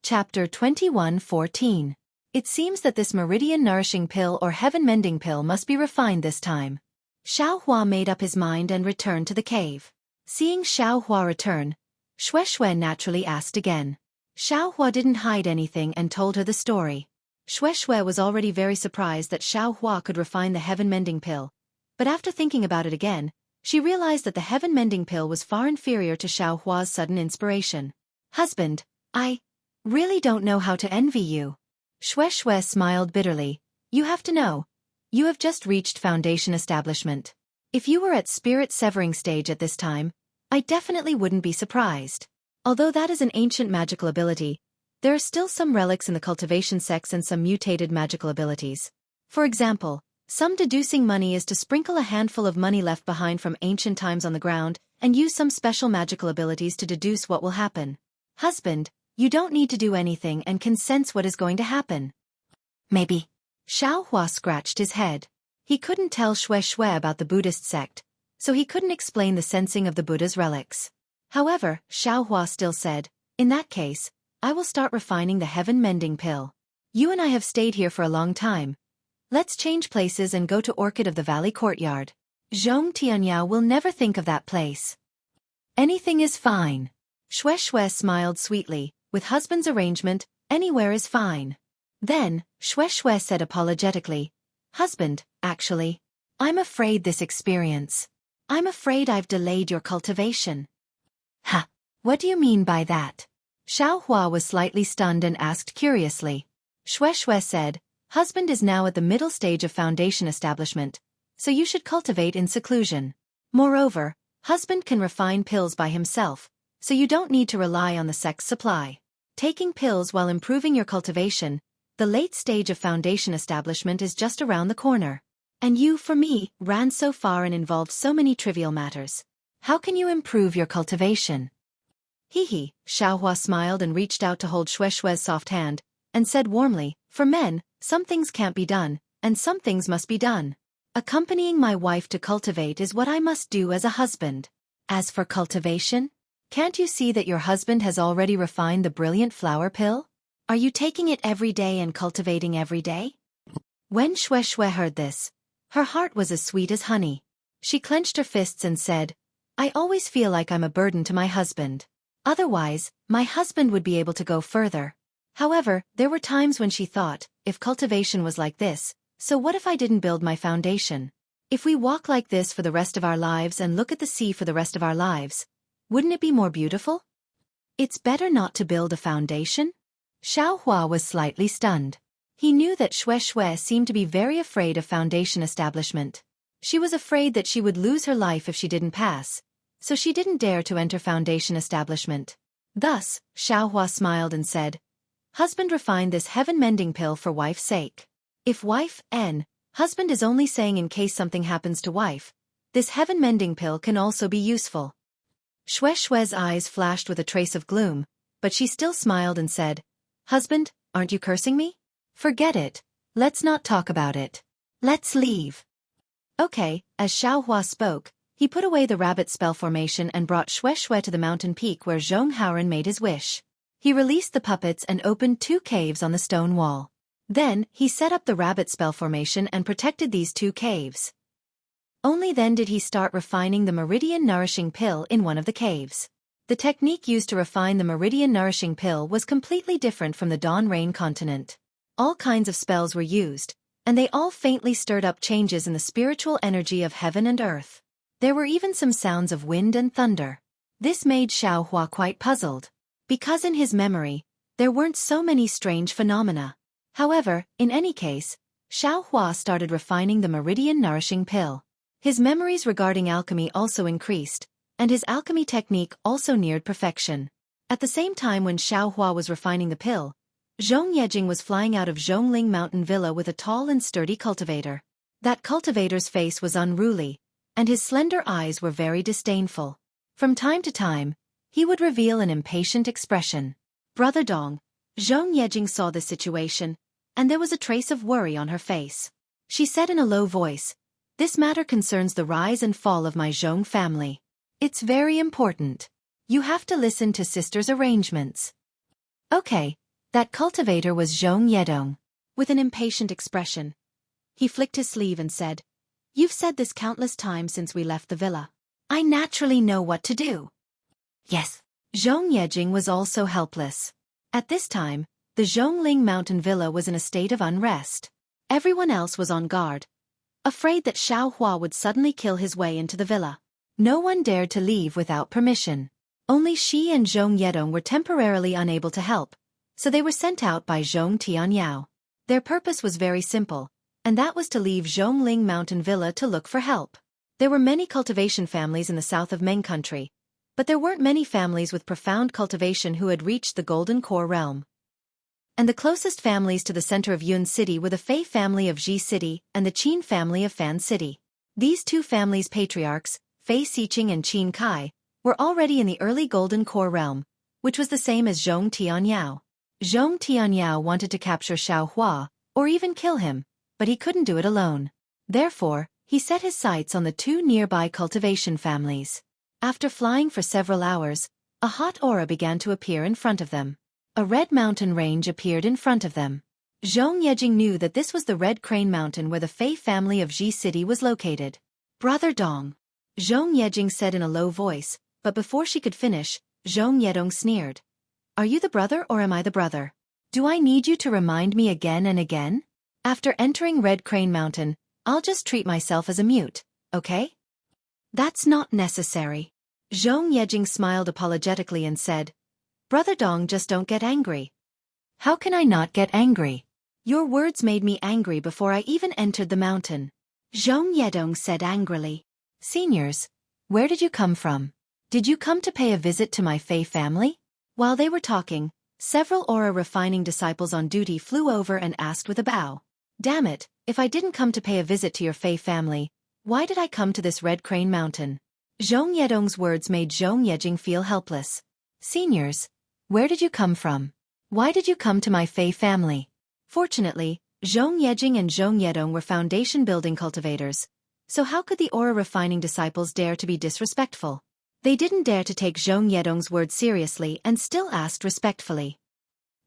Speaker 1: Chapter 21:14. It seems that this meridian nourishing pill or heaven mending pill must be refined this time. Xiao Hua made up his mind and returned to the cave. Seeing Xiao Hua return, Xueqi naturally asked again. Xiao Hua didn't hide anything and told her the story. Xueqi was already very surprised that Xiao Hua could refine the heaven mending pill, but after thinking about it again, she realized that the heaven mending pill was far inferior to Xiao Hua's sudden inspiration. Husband, I really don't know how to envy you. Xueqi smiled bitterly. You have to know. You have just reached foundation establishment. If you were at spirit severing stage at this time, I definitely wouldn't be surprised. Although that is an ancient magical ability, there are still some relics in the cultivation sects and some mutated magical abilities. For example, some deducing money is to sprinkle a handful of money left behind from ancient times on the ground and use some special magical abilities to deduce what will happen. Husband, you don't need to do anything and can sense what is going to happen. Maybe. Xiao Hua scratched his head. He couldn't tell Xueqi about the Buddhist sect, so he couldn't explain the sensing of the Buddha's relics. However, Xiao Hua still said, in that case, I will start refining the heaven mending pill. You and I have stayed here for a long time. Let's change places and go to Orchid of the Valley Courtyard. Zhong Tianyao will never think of that place. Anything is fine. Xueqi smiled sweetly. With husband's arrangement, anywhere is fine. Then, Xueqi said apologetically, Husband, actually, I'm afraid this experience. I'm afraid I've delayed your cultivation. Ha! What do you mean by that? Xiao Hua was slightly stunned and asked curiously. Xueqi said, Husband is now at the middle stage of foundation establishment, so you should cultivate in seclusion. Moreover, husband can refine pills by himself, so you don't need to rely on the sect's supply. Taking pills while improving your cultivation, the late stage of foundation establishment is just around the corner. And you, for me, ran so far and involved so many trivial matters. How can you improve your cultivation? Hee. Xiao Hua smiled and reached out to hold Xueqi's soft hand, and said warmly, For men, some things can't be done, and some things must be done. Accompanying my wife to cultivate is what I must do as a husband. As for cultivation, can't you see that your husband has already refined the brilliant flower pill? Are you taking it every day and cultivating every day? When Xueqi heard this, her heart was as sweet as honey. She clenched her fists and said, I always feel like I'm a burden to my husband. Otherwise, my husband would be able to go further. However, there were times when she thought, if cultivation was like this, so what if I didn't build my foundation? If we walk like this for the rest of our lives and look at the sea for the rest of our lives, wouldn't it be more beautiful? It's better not to build a foundation? Xiao Hua was slightly stunned. He knew that Xueqi seemed to be very afraid of foundation establishment. She was afraid that she would lose her life if she didn't pass, so she didn't dare to enter foundation establishment. Thus, Xiao Hua smiled and said, Husband refined this heaven-mending pill for wife's sake. If wife, husband is only saying in case something happens to wife, this heaven-mending pill can also be useful. Xueqi's eyes flashed with a trace of gloom, but she still smiled and said, Husband, aren't you cursing me? Forget it. Let's not talk about it. Let's leave. Okay, as Xiao Hua spoke, he put away the rabbit spell formation and brought Xueqi to the mountain peak where Zhong Haoren made his wish. He released the puppets and opened 2 caves on the stone wall. Then, he set up the rabbit spell formation and protected these 2 caves. Only then did he start refining the meridian nourishing pill in one of the caves. The technique used to refine the meridian nourishing pill was completely different from the Dawn Rain continent. All kinds of spells were used, and they all faintly stirred up changes in the spiritual energy of heaven and earth. There were even some sounds of wind and thunder. This made Xiao Hua quite puzzled, because in his memory, there weren't so many strange phenomena. However, in any case, Xiao Hua started refining the meridian nourishing pill. His memories regarding alchemy also increased, and his alchemy technique also neared perfection. At the same time when Xiao Hua was refining the pill, Zhong Yejing was flying out of Zhongling Mountain Villa with a tall and sturdy cultivator. That cultivator's face was unruly, and his slender eyes were very disdainful. From time to time, he would reveal an impatient expression. Brother Dong, Zhong Yejing saw the situation, and there was a trace of worry on her face. She said in a low voice, "This matter concerns the rise and fall of my Zhong family. It's very important. You have to listen to sister's arrangements." Okay, that cultivator was Zhong Yedong. With an impatient expression, he flicked his sleeve and said, "You've said this countless times since we left the villa. I naturally know what to do." Yes. Zhong Yejing was also helpless. At this time, the Zhongling Mountain Villa was in a state of unrest. Everyone else was on guard, afraid that Xiao Hua would suddenly kill his way into the villa. No one dared to leave without permission. Only she and Zhong Yedong were temporarily unable to help, so they were sent out by Zhong Tianyao. Their purpose was very simple, and that was to leave Zhongling Mountain Villa to look for help. There were many cultivation families in the south of Meng country, but there weren't many families with profound cultivation who had reached the Golden Core realm. And the closest families to the center of Yun City were the Fei family of Ji City and the Qin family of Fan City. These two families' patriarchs, Fei Xiqing and Qin Kai, were already in the early Golden Core realm, which was the same as Zhong Tianyao. Zhong Tianyao wanted to capture Xiao Hua, or even kill him, but he couldn't do it alone. Therefore, he set his sights on the two nearby cultivation families. After flying for several hours, a hot aura began to appear in front of them. A red mountain range appeared in front of them. Zhong Yejing knew that this was the Red Crane Mountain where the Fei family of Ji City was located. "Brother Dong," Zhong Yejing said in a low voice, but before she could finish, Zhong Yedong sneered. "Are you the brother or am I the brother? Do I need you to remind me again and again? After entering Red Crane Mountain, I'll just treat myself as a mute, okay?" "That's not necessary." Zhong Yejing smiled apologetically and said, "Brother Dong, just don't get angry." "How can I not get angry? Your words made me angry before I even entered the mountain." Zhong Yedong said angrily. "Seniors, where did you come from? Did you come to pay a visit to my Fei family?" While they were talking, several aura refining disciples on duty flew over and asked with a bow, "Damn it, if I didn't come to pay a visit to your Fei family, why did I come to this Red Crane Mountain?" Zhong Yedong's words made Zhong Yejing feel helpless. "Seniors, where did you come from? Why did you come to my Fei family?" Fortunately, Zhong Yejing and Zhong Yedong were foundation-building cultivators, so how could the aura refining disciples dare to be disrespectful? They didn't dare to take Zhong Yedong's words seriously and still asked respectfully.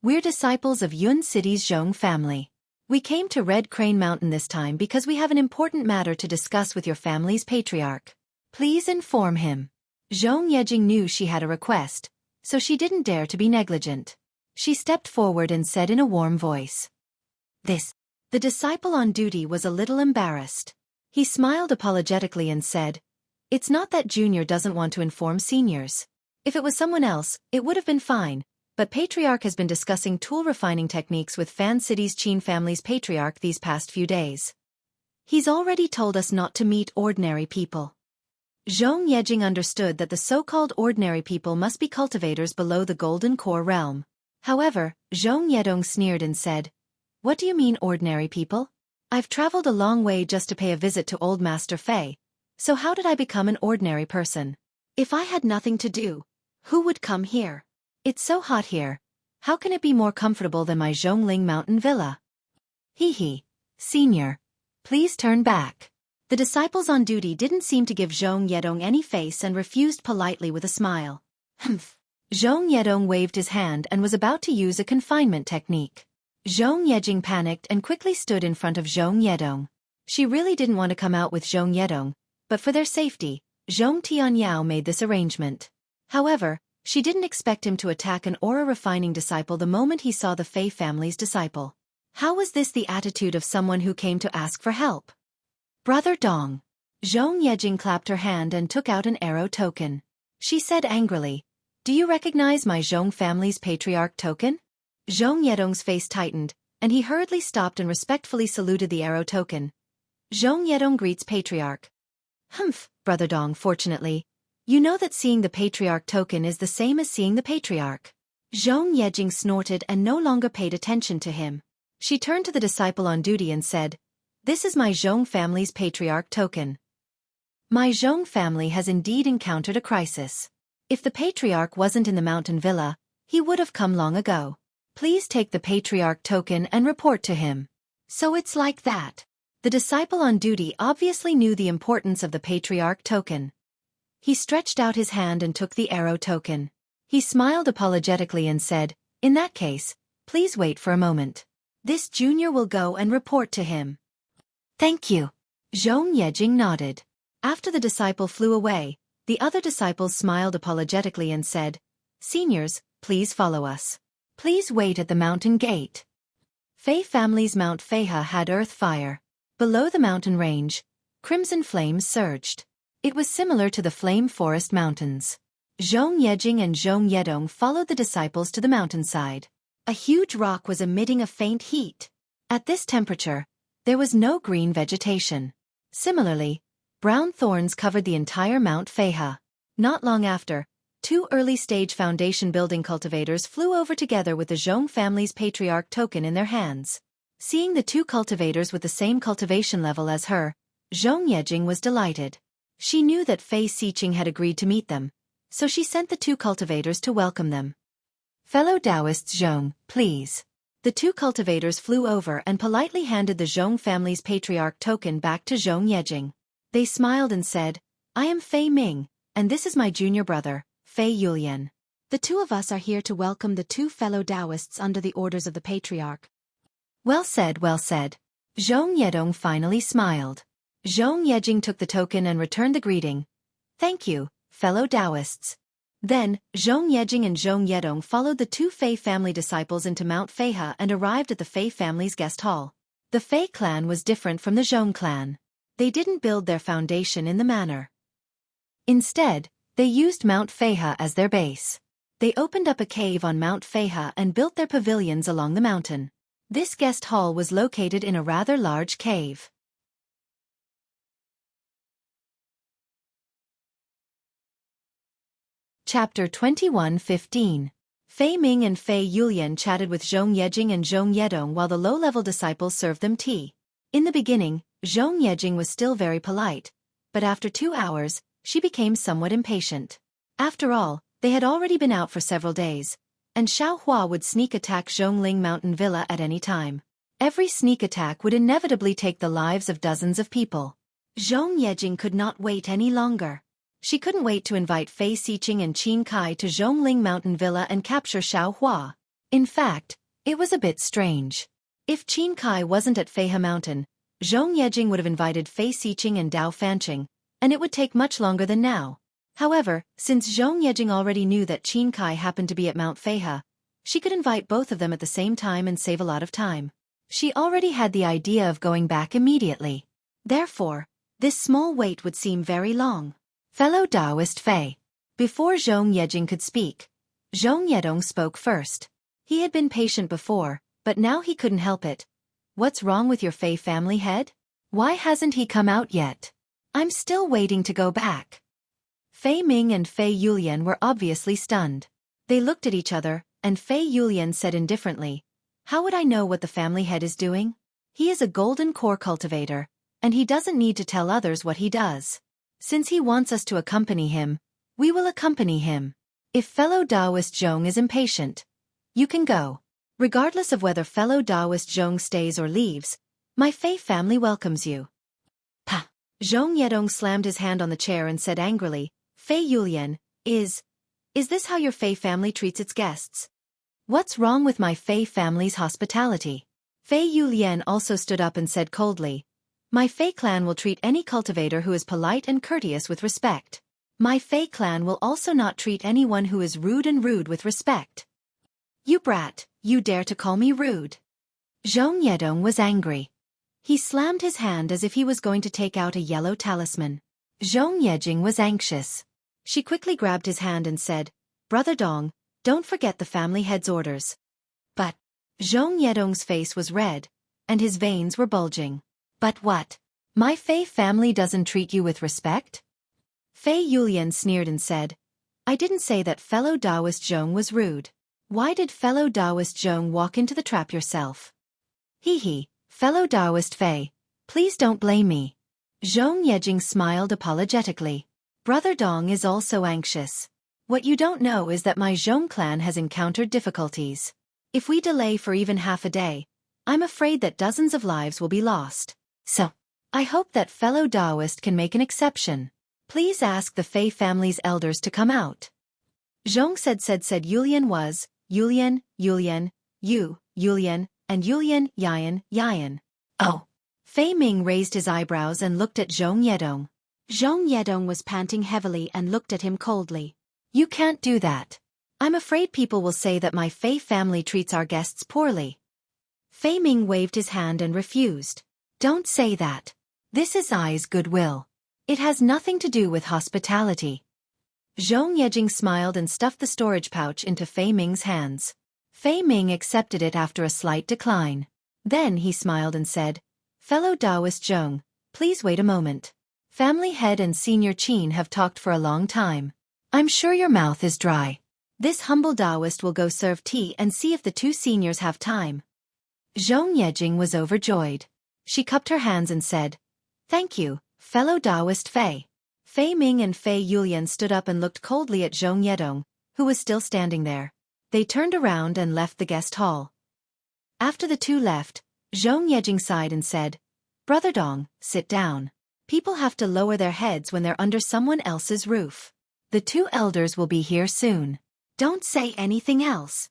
Speaker 1: "We're disciples of Yun City's Zhong family. We came to Red Crane Mountain this time because we have an important matter to discuss with your family's patriarch. Please inform him." Zhong Yejing knew she had a request, so she didn't dare to be negligent. She stepped forward and said in a warm voice, "This." The disciple on duty was a little embarrassed. He smiled apologetically and said, "It's not that Junior doesn't want to inform seniors. If it was someone else, it would have been fine, but Patriarch has been discussing tool refining techniques with Fan City's Qin family's patriarch these past few days. He's already told us not to meet ordinary people." Zhong Yejing understood that the so-called ordinary people must be cultivators below the Golden Core realm. However, Zhong Yedong sneered and said, "What do you mean ordinary people? I've traveled a long way just to pay a visit to Old Master Fei. So how did I become an ordinary person? If I had nothing to do, who would come here? It's so hot here. How can it be more comfortable than my Zhongling Mountain Villa?" "Hee, senior. Please turn back." The disciples on duty didn't seem to give Zhong Yedong any face and refused politely with a smile. "Humph." Zhong Yedong waved his hand and was about to use a confinement technique. Zhong Yejing panicked and quickly stood in front of Zhong Yedong. She really didn't want to come out with Zhong Yedong, but for their safety, Zhong Tianyao made this arrangement. However, she didn't expect him to attack an aura-refining disciple the moment he saw the Fei family's disciple. How was this the attitude of someone who came to ask for help? "Brother Dong." Zhong Yejing clapped her hand and took out an arrow token. She said angrily, "Do you recognize my Zhong family's patriarch token?" Zhong Yedong's face tightened, and he hurriedly stopped and respectfully saluted the arrow token. "Zhong Yedong greets patriarch." "Humph, Brother Dong, fortunately, You know that seeing the patriarch token is the same as seeing the patriarch. Zhong Yejing snorted and no longer paid attention to him. She turned to the disciple on duty and said, "This is my Zhong family's patriarch token. My Zhong family has indeed encountered a crisis. If the patriarch wasn't in the mountain villa, he would have come long ago. Please take the patriarch token and report to him." So it's like that. The disciple on duty obviously knew the importance of the patriarch token. He stretched out his hand and took the arrow token. He smiled apologetically and said, "In that case, please wait for a moment. This junior will go and report to him." "Thank you." Zhong Yejing nodded. After the disciple flew away, the other disciples smiled apologetically and said, "Seniors, please follow us. Please wait at the mountain gate." Fei family's Mount Feiha had earth fire. Below the mountain range, crimson flames surged. It was similar to the Flame Forest Mountains. Zhong Yejing and Zhong Yedong followed the disciples to the mountainside. A huge rock was emitting a faint heat. At this temperature, there was no green vegetation. Similarly, brown thorns covered the entire Mount Feiha. Not long after, two early-stage foundation building cultivators flew over together with the Zhong family's patriarch token in their hands. Seeing the two cultivators with the same cultivation level as her, Zhong Yejing was delighted. She knew that Fei Xiqing had agreed to meet them, so she sent the two cultivators to welcome them. "Fellow Taoists Zhong, please." The two cultivators flew over and politely handed the Zhong family's patriarch token back to Zhong Yejing. They smiled and said, "I am Fei Ming, and this is my junior brother, Fei Yulian. The two of us are here to welcome the two fellow Taoists under the orders of the patriarch." Well said, well said. Zhong Yedong finally smiled. Zhong Yejing took the token and returned the greeting. "Thank you, fellow Taoists." Then, Zhong Yejing and Zhong Yedong followed the two Fei family disciples into Mount Feiha and arrived at the Fei family's guest hall. The Fei clan was different from the Zhong clan. They didn't build their foundation in the manor. Instead, they used Mount Feiha as their base. They opened up a cave on Mount Feiha and built their pavilions along the mountain. This guest hall was located in a rather large cave. Chapter 21:15. Fei Ming and Fei Yulian chatted with Zhong Yejing and Zhong Yedong while the low-level disciples served them tea. In the beginning, Zhong Yejing was still very polite, but after 2 hours, she became somewhat impatient. After all, they had already been out for several days, and Xiao Hua would sneak attack Zhongling Mountain Villa at any time. Every sneak attack would inevitably take the lives of dozens of people. Zhong Yejing could not wait any longer. She couldn't wait to invite Fei Xiqing and Qin Kai to Zhongling Mountain Villa and capture Xiao Hua. In fact, it was a bit strange. If Qin Kai wasn't at Feiha Mountain, Zhong Yejing would have invited Fei Xiqing and Dao Fanqing, and it would take much longer than now. However, since Zhong Yejing already knew that Qin Kai happened to be at Mount Feiha, she could invite both of them at the same time and save a lot of time. She already had the idea of going back immediately. Therefore, this small wait would seem very long. Fellow Taoist Fei. Before Zhong Yejing could speak, Zhong Yedong spoke first. He had been patient before, but now he couldn't help it. "What's wrong with your Fei family head? Why hasn't he come out yet? I'm still waiting to go back." Fei Ming and Fei Yulian were obviously stunned. They looked at each other, and Fei Yulian said indifferently, "How would I know what the family head is doing? He is a golden core cultivator, and he doesn't need to tell others what he does. Since he wants us to accompany him, we will accompany him. If fellow Taoist Zhong is impatient, you can go. Regardless of whether fellow Taoist Zhong stays or leaves, my Fei family welcomes you." "Pah!" Zhong Yedong slammed his hand on the chair and said angrily, "Fei Yulian, is this how your Fei family treats its guests? What's wrong with my Fei family's hospitality?" Fei Yulian also stood up and said coldly, "My Fei clan will treat any cultivator who is polite and courteous with respect. My Fei clan will also not treat anyone who is rude with respect." "You brat, you dare to call me rude?" Zhong Yedong was angry. He slammed his hand as if he was going to take out a yellow talisman. Zhong Yejing was anxious. She quickly grabbed his hand and said, "Brother Dong, don't forget the family head's orders." "But..." Zhong Yedong's face was red, and his veins were bulging. "But what? My Fei family doesn't treat you with respect?" Fei Yulian sneered and said, I didn't say that fellow Taoist Zhong was rude. Why did fellow Taoist Zhong walk into the trap yourself? Hee, fellow Taoist Fei, please don't blame me. Zhong Yejing smiled apologetically. Brother Dong is also anxious. What you don't know is that my Zhong clan has encountered difficulties. If we delay for even half a day, I'm afraid that dozens of lives will be lost. So, I hope that fellow Taoist can make an exception. Please ask the Fei family's elders to come out. Zhong said Yulian was, Yulian, Yulian, and Yulian, Yayan. Oh. Fei Ming raised his eyebrows and looked at Zhong Yedong. Zhong Yedong was panting heavily and looked at him coldly. You can't do that. I'm afraid people will say that my Fei family treats our guests poorly. Fei Ming waved his hand and refused. Don't say that. This is I's goodwill. It has nothing to do with hospitality. Zhong Yejing smiled and stuffed the storage pouch into Fei Ming's hands. Fei Ming accepted it after a slight decline. Then he smiled and said, Fellow Taoist Zhong, please wait a moment. Family head and senior Qin have talked for a long time. I'm sure your mouth is dry. This humble Taoist will go serve tea and see if the two seniors have time. Zhong Yejing was overjoyed. She cupped her hands and said, Thank you, fellow Taoist Fei. Fei Ming and Fei Yulian stood up and looked coldly at Zhong Yedong, who was still standing there. They turned around and left the guest hall. After the two left, Zhong Yejing sighed and said, Brother Dong, sit down. People have to lower their heads when they're under someone else's roof. The two elders will be here soon. Don't say anything else.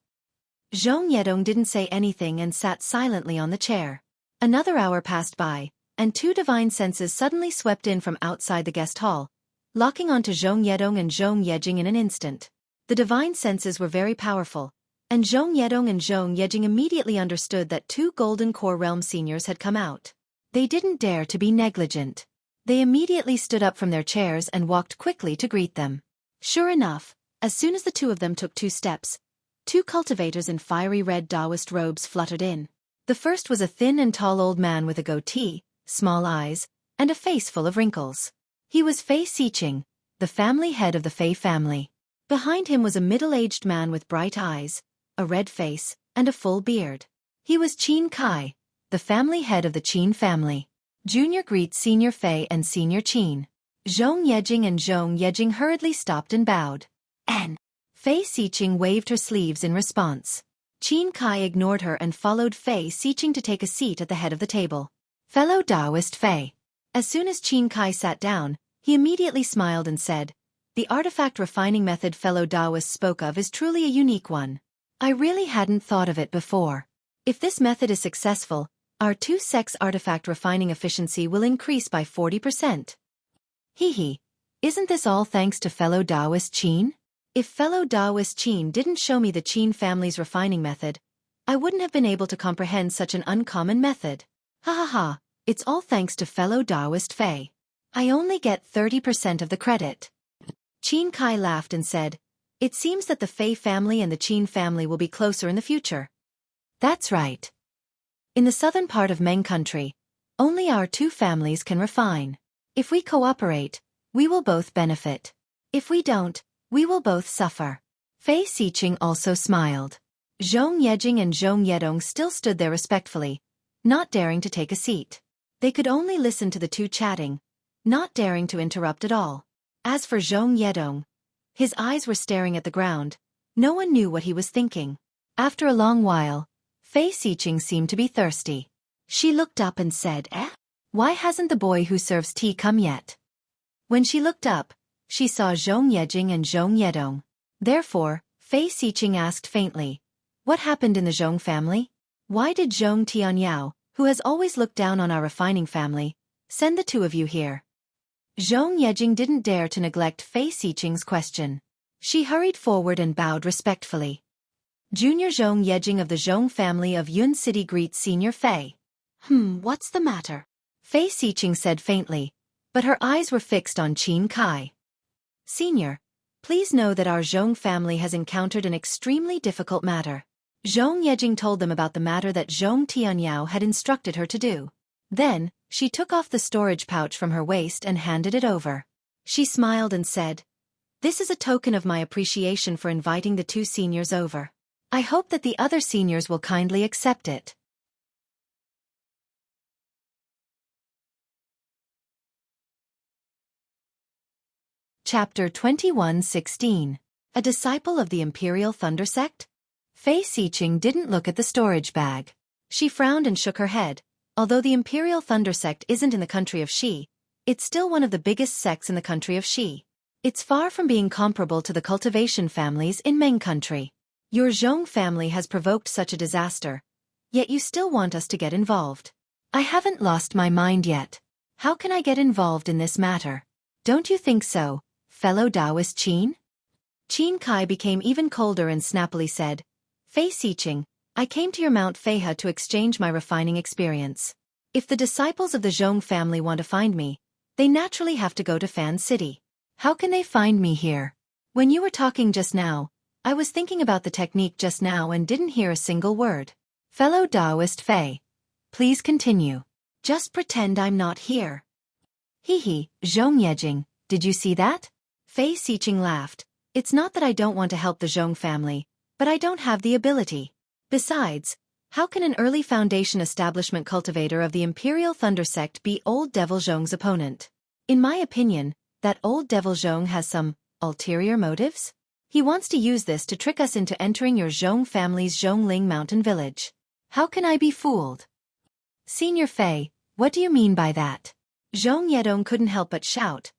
Speaker 1: Zhong Yedong didn't say anything and sat silently on the chair. Another hour passed by, and two divine senses suddenly swept in from outside the guest hall, locking onto Zhong Yedong and Zhong Yejing in an instant. The divine senses were very powerful, and Zhong Yedong and Zhong Yejing immediately understood that two Golden Core Realm seniors had come out. They didn't dare to be negligent. They immediately stood up from their chairs and walked quickly to greet them. Sure enough, as soon as the two of them took 2 steps, 2 cultivators in fiery red Taoist robes fluttered in. The first was a thin and tall old man with a goatee, small eyes, and a face full of wrinkles. He was Fei Xiqing, the family head of the Fei family. Behind him was a middle-aged man with bright eyes, a red face, and a full beard. He was Qin Kai, the family head of the Qin family. Junior greets Senior Fei and Senior Qin. Zhong Yejing and Zhong Yejing hurriedly stopped and bowed. And Fei Xiqing waved her sleeves in response. Qin Kai ignored her and followed Fei Xiqing to take a seat at the head of the table. Fellow Taoist Fei. As soon as Qin Kai sat down, he immediately smiled and said, The artifact refining method fellow Taoist spoke of is truly a unique one. I really hadn't thought of it before. If this method is successful, our 2-sex artifact refining efficiency will increase by 40%. Hee, isn't this all thanks to fellow Taoist Qin? If fellow Taoist Qin didn't show me the Qin family's refining method, I wouldn't have been able to comprehend such an uncommon method. Ha, it's all thanks to fellow Taoist Fei. I only get 30% of the credit. Qin Kai laughed and said, It seems that the Fei family and the Qin family will be closer in the future. That's right. In the southern part of Meng country, only our 2 families can refine. If we cooperate, we will both benefit. If we don't, we will both suffer. Fei Xiqing also smiled. Zhong Yejing and Zhong Yedong still stood there respectfully, not daring to take a seat. They could only listen to the two chatting, not daring to interrupt at all. As for Zhong Yedong, his eyes were staring at the ground. No one knew what he was thinking. After a long while, Fei Xiqing seemed to be thirsty. She looked up and said, Why hasn't the boy who serves tea come yet? When she looked up, she saw Zhong Yejing and Zhong Yedong. Therefore, Fei Xiqing asked faintly, What happened in the Zhong family? Why did Zhong Tianyao, who has always looked down on our refining family, send the 2 of you here? Zhong Yejing didn't dare to neglect Fei Xiqing's question. She hurried forward and bowed respectfully. Junior Zhong Yejing of the Zhong family of Yun City greets Senior Fei. What's the matter? Fei Xiqing said faintly, but her eyes were fixed on Qin Kai. Senior, please know that our Zhong family has encountered an extremely difficult matter. Zhong Yejing told them about the matter that Zhong Tianyao had instructed her to do. Then, she took off the storage pouch from her waist and handed it over. She smiled and said, "This is a token of my appreciation for inviting the 2 seniors over. I hope that the other seniors will kindly accept it." Chapter 21:16. A disciple of the Imperial Thunder Sect? Fei Xiqing didn't look at the storage bag. She frowned and shook her head. Although the Imperial Thunder Sect isn't in the country of Xi, it's still one of the biggest sects in the country of Xi. It's far from being comparable to the cultivation families in Meng country. Your Zhong family has provoked such a disaster, yet you still want us to get involved. I haven't lost my mind yet. How can I get involved in this matter? Don't you think so, fellow Taoist Qin? Qin Kai became even colder and snappily said, "Fei Xiqing, I came to your Mount Feihe to exchange my refining experience. If the disciples of the Zhong family want to find me, they naturally have to go to Fan City. How can they find me here? When you were talking just now, I was thinking about the technique just now and didn't hear a single word. Fellow Taoist Fei, please continue. Just pretend I'm not here." He, Zhong Yejing, did you see that? Fei Xiqing laughed. "It's not that I don't want to help the Zhong family, but I don't have the ability. Besides, how can an early foundation establishment cultivator of the Imperial Thunder Sect be Old Devil Zhong's opponent? In my opinion, that Old Devil Zhong has some ulterior motives. He wants to use this to trick us into entering your Zhong family's Zhongling mountain village. How can I be fooled?" "Senior Fei, what do you mean by that?" Zhong Yedong couldn't help but shout.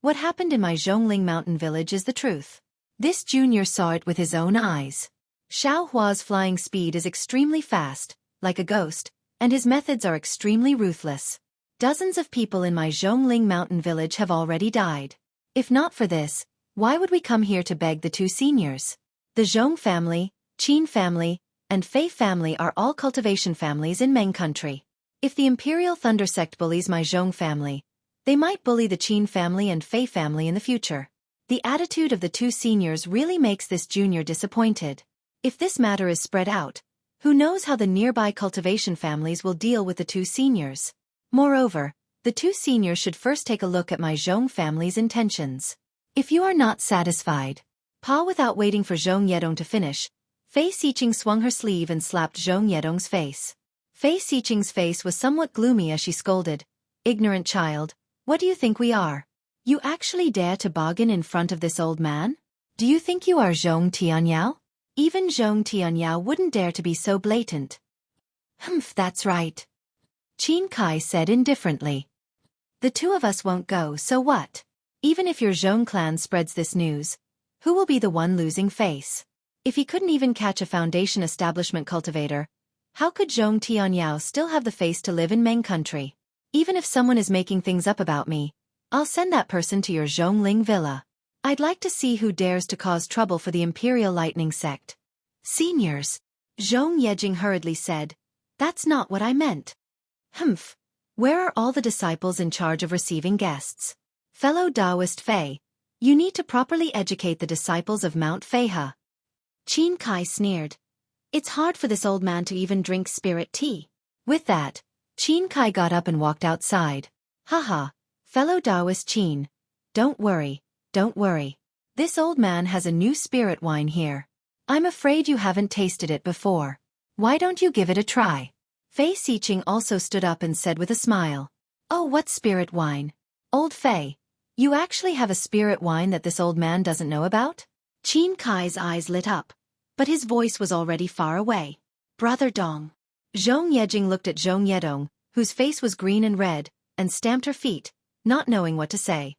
Speaker 1: "What happened in my Zhongling mountain village is the truth. This junior saw it with his own eyes. Xiao Hua's flying speed is extremely fast, like a ghost, and his methods are extremely ruthless. Dozens of people in my Zhongling mountain village have already died. If not for this, why would we come here to beg the 2 seniors? The Zhong family, Qin family, and Fei family are all cultivation families in Meng country. If the Imperial Thunder Sect bullies my Zhong family, they might bully the Qin family and Fei family in the future. The attitude of the 2 seniors really makes this junior disappointed. If this matter is spread out, who knows how the nearby cultivation families will deal with the 2 seniors. Moreover, the 2 seniors should first take a look at my Zhong family's intentions. If you are not satisfied." Without waiting for Zhong Yedong to finish, Fei Xiqing swung her sleeve and slapped Zhong Yedong's face. Fei Xiqing's face was somewhat gloomy as she scolded, "Ignorant child, what do you think we are? You actually dare to bargain in front of this old man? Do you think you are Zhong Tianyao? Even Zhong Tianyao wouldn't dare to be so blatant." "Humph, that's right," Qin Kai said indifferently. "The 2 of us won't go, so what? Even if your Zhong clan spreads this news, who will be the one losing face? If he couldn't even catch a foundation establishment cultivator, how could Zhong Tianyao still have the face to live in Meng country? Even if someone is making things up about me, I'll send that person to your Zhongling villa. I'd like to see who dares to cause trouble for the Imperial Lightning Sect." "Seniors," Zhong Yejing hurriedly said, "that's not what I meant." "Humph, where are all the disciples in charge of receiving guests? Fellow Taoist Fei, you need to properly educate the disciples of Mount Feihe." Qin Kai sneered. "It's hard for this old man to even drink spirit tea." With that, Qin Kai got up and walked outside. "Haha, fellow Taoist Qin, don't worry. Don't worry. This old man has a new spirit wine here. I'm afraid you haven't tasted it before. Why don't you give it a try?" Fei Xiqing also stood up and said with a smile, "Oh, what spirit wine? Old Fei, you actually have a spirit wine that this old man doesn't know about?" Qin Kai's eyes lit up, but his voice was already far away. "Brother Dong." Zhong Yejing looked at Zhong Yedong, whose face was green and red, and stamped her feet, not knowing what to say.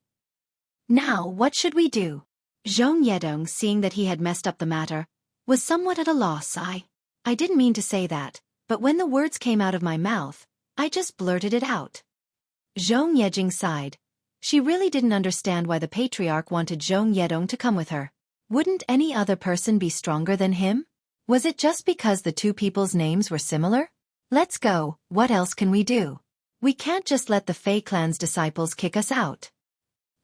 Speaker 1: "Now what should we do?" Zhong Yedong, seeing that he had messed up the matter, was somewhat at a loss. I didn't mean to say that, but when the words came out of my mouth, I just blurted it out. Zhong Yejing sighed. She really didn't understand why the patriarch wanted Zhong Yedong to come with her. Wouldn't any other person be stronger than him? Was it just because the 2 people's names were similar? Let's go, what else can we do? We can't just let the Fei clan's disciples kick us out.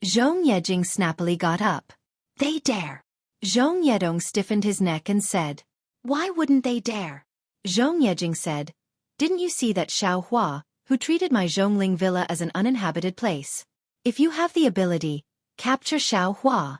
Speaker 1: Zhong Yejing snappily got up. "They dare." Zhong Yedong stiffened his neck and said, "Why wouldn't they dare?" Zhong Yejing said, "Didn't you see that Xiao Hua, who treated my Zhongling villa as an uninhabited place? If you have the ability, Capture Xiaohua.